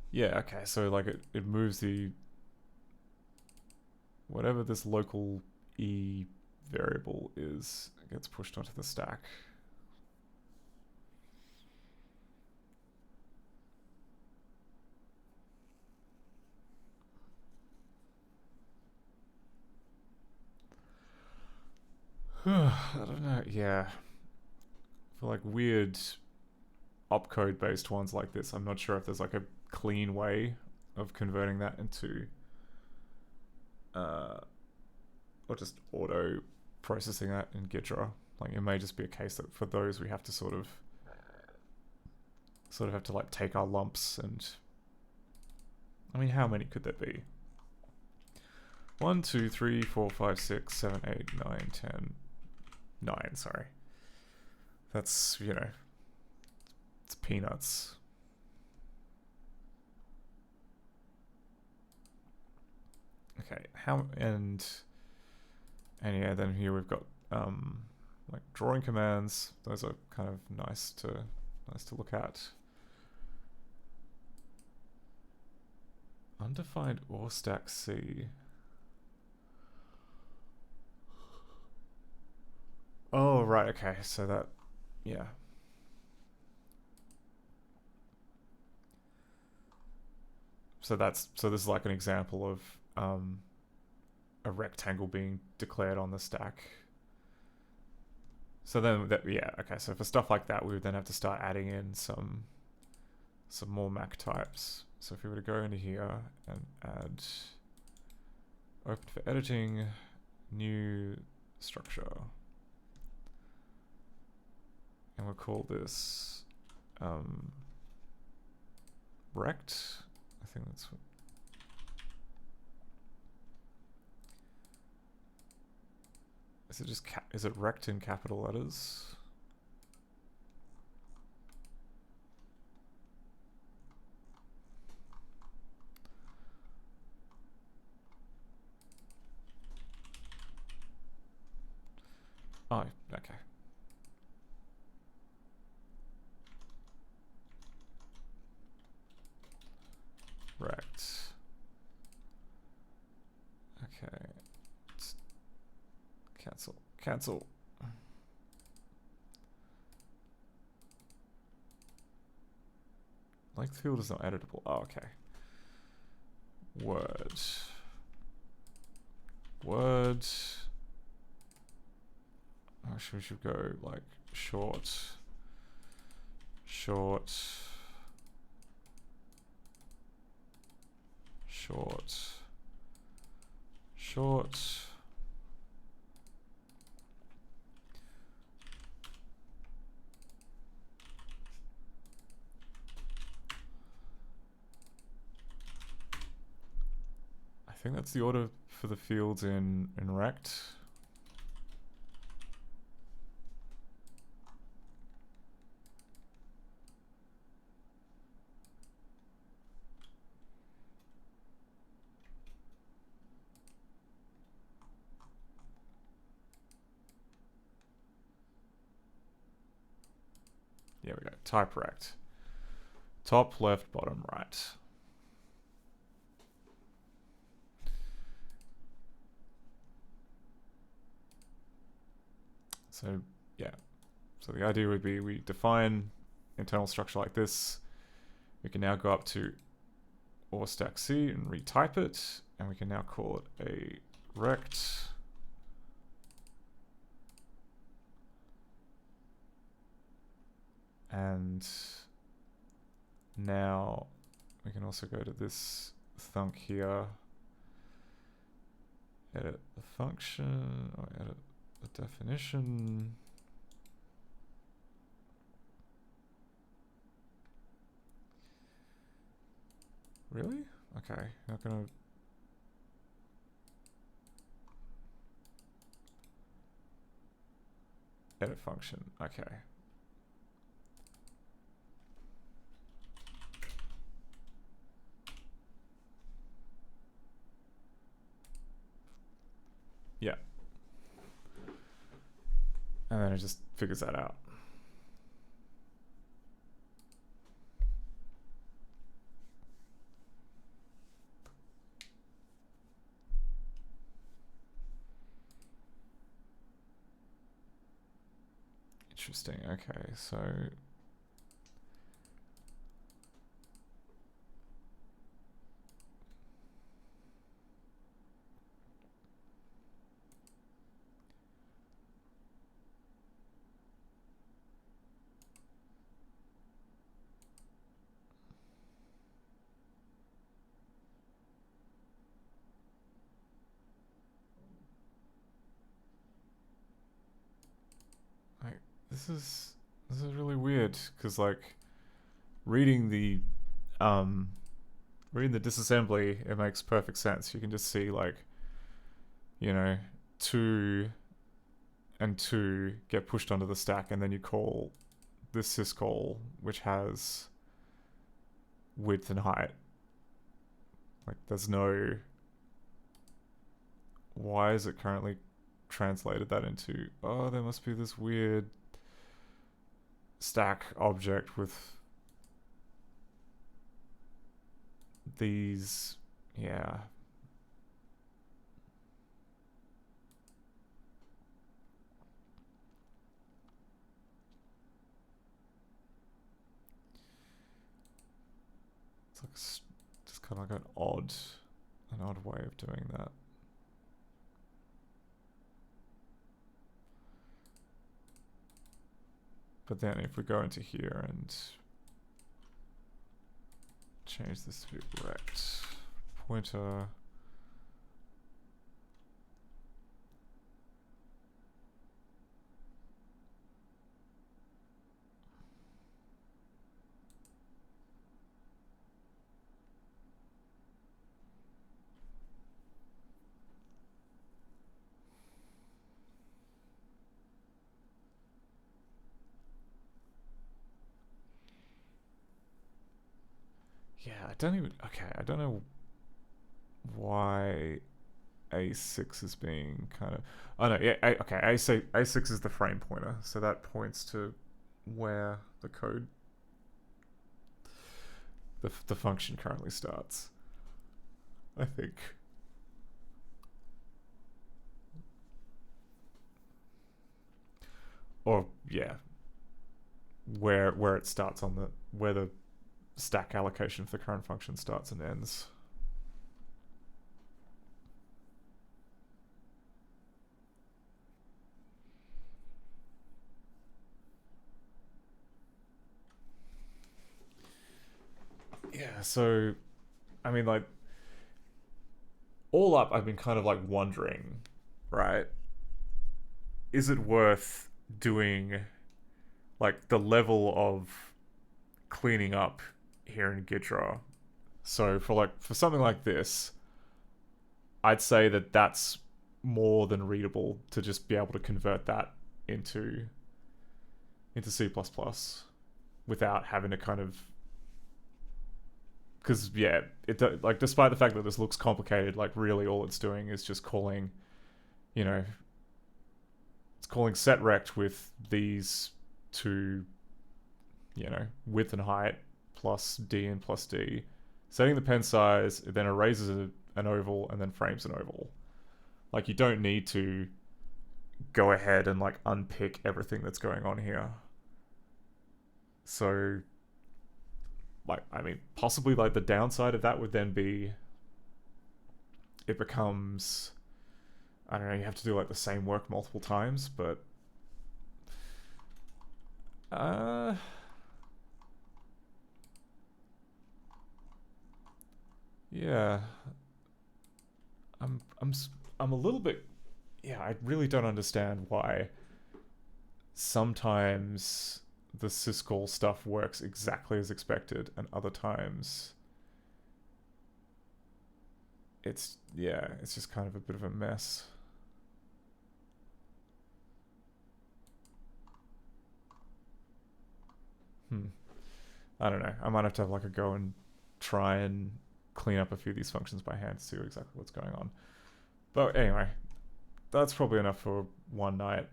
Yeah, okay, so like it moves the... Whatever this local E variable is, it gets pushed onto the stack. I don't know, yeah. For like weird opcode based ones like this, I'm not sure if there's like a clean way of converting that into or just auto processing that in Ghidra. Like it may just be a case that for those we have to sort of have to like take our lumps and... I mean, how many could there be? 1, 2, 3, 4, 5, 6, 7, 8, 9, 10. 9, sorry. That's, you know, it's peanuts. Okay, and yeah, then here we've got like drawing commands. Those are kind of nice to look at. Undefined or stack C. Oh, right, okay, so that, yeah. So this is like an example of a rectangle being declared on the stack. So then, yeah, okay, so for stuff like that, we would then have to start adding in some more Mac types. So if we were to go into here and add open for editing, new structure. And we'll call this rect. I think that's what. Is it just is it rect in capital letters? Oh, okay. Rect. Okay. Cancel. Length field is not editable. Oh, okay. Word. Actually, we should go like short. I think that's the order for the fields in rect. There we go. Type rect. Top, left, bottom, right. So, yeah. So the idea would be we define internal structure like this. We can now go up to or stack C and retype it. And we can now call it a rect. And now we can also go to this thunk here, edit the function, or edit the definition. Really? Okay, not gonna. Edit function, okay. Yeah. And then it just figures that out. Interesting. Okay, so this is really weird because like reading the disassembly, it makes perfect sense. You can just see like, you know, 2 and 2 get pushed onto the stack, and then you call this syscall, which has width and height. Like, there's no... Why is it currently translated that into... Oh, there must be this weird stack object with these... Yeah. It's like just kind of like an odd way of doing that. But then if we go into here and change this to be rect pointer, yeah, I don't know why A6 is being kind of... Oh no, yeah, okay, A6 is the frame pointer, so that points to where the code, the function currently starts, I think. Or, yeah, where it starts on the... where the stack allocation for the current function starts and ends. Yeah, so, I mean, like, all up, I've been kind of, like, wondering, right? Is it worth doing, like, the level of cleaning up here in Ghidra? So for something like this, I'd say that that's more than readable to just be able to convert that into C++ without having to kind of... Because, yeah, like, despite the fact that this looks complicated, like, really all it's doing is just calling, you know, it's calling setRect with these two, you know, width and height plus D and plus D, setting the pen size, it then erases an oval and then frames an oval. Like, you don't need to go ahead and, like, unpick everything that's going on here. So... like, I mean, possibly, like, the downside of that would then be it becomes, I don't know, you have to do, like, the same work multiple times, but yeah, I'm a little bit, yeah, I really don't understand why sometimes the syscall stuff works exactly as expected, and other times it's just kind of a bit of a mess. I don't know. I might have to have like a go and try and clean up a few of these functions by hand to see exactly what's going on. But anyway, that's probably enough for one night.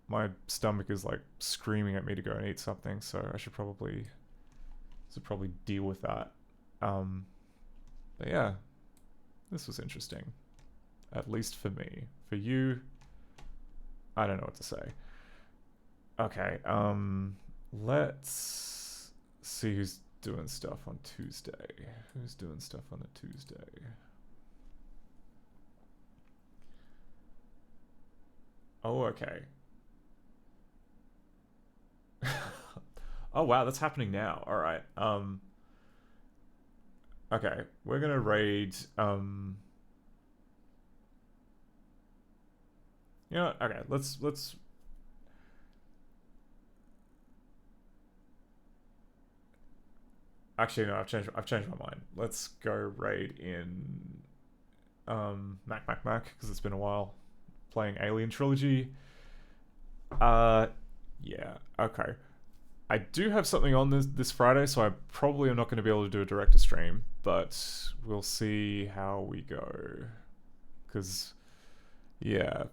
My stomach is like screaming at me to go and eat something, so I should probably deal with that. But yeah, this was interesting, at least for me. For you, I don't know what to say. Okay, let's see who's doing stuff on Tuesday. Who's doing stuff on a Tuesday? Oh, okay. Oh wow, that's happening now. All right. Okay, we're gonna raid. You know what? Okay, let's. Actually, no. I've changed my mind. Let's go raid in Mac because it's been a while playing Alien Trilogy. Yeah, okay. I do have something on this Friday, so I probably am not going to be able to do a director stream, but we'll see how we go. Because, yeah,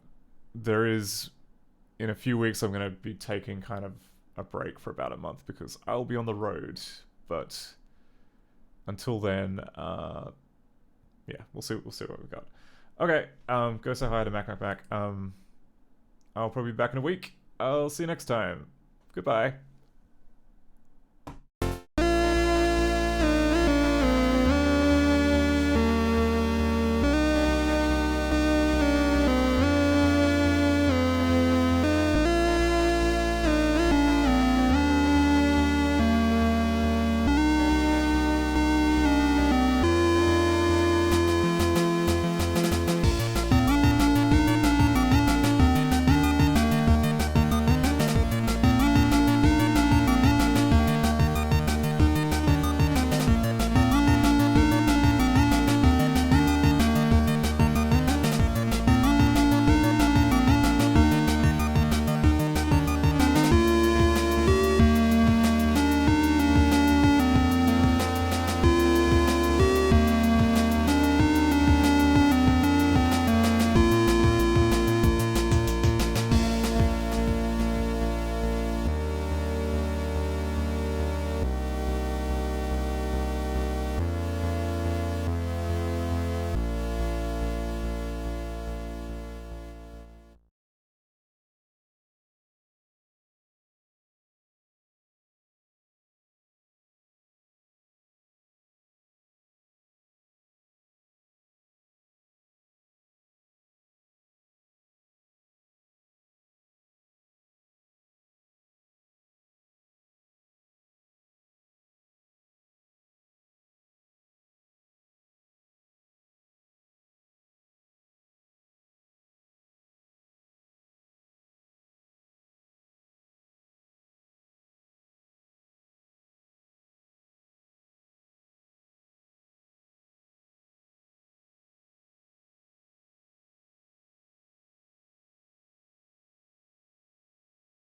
there is... In a few weeks, I'm going to be taking kind of a break for about a month because I'll be on the road. But until then, yeah, we'll see what we've got. Okay, go say hi to Mac. I'll probably be back in a week. I'll see you next time. Goodbye.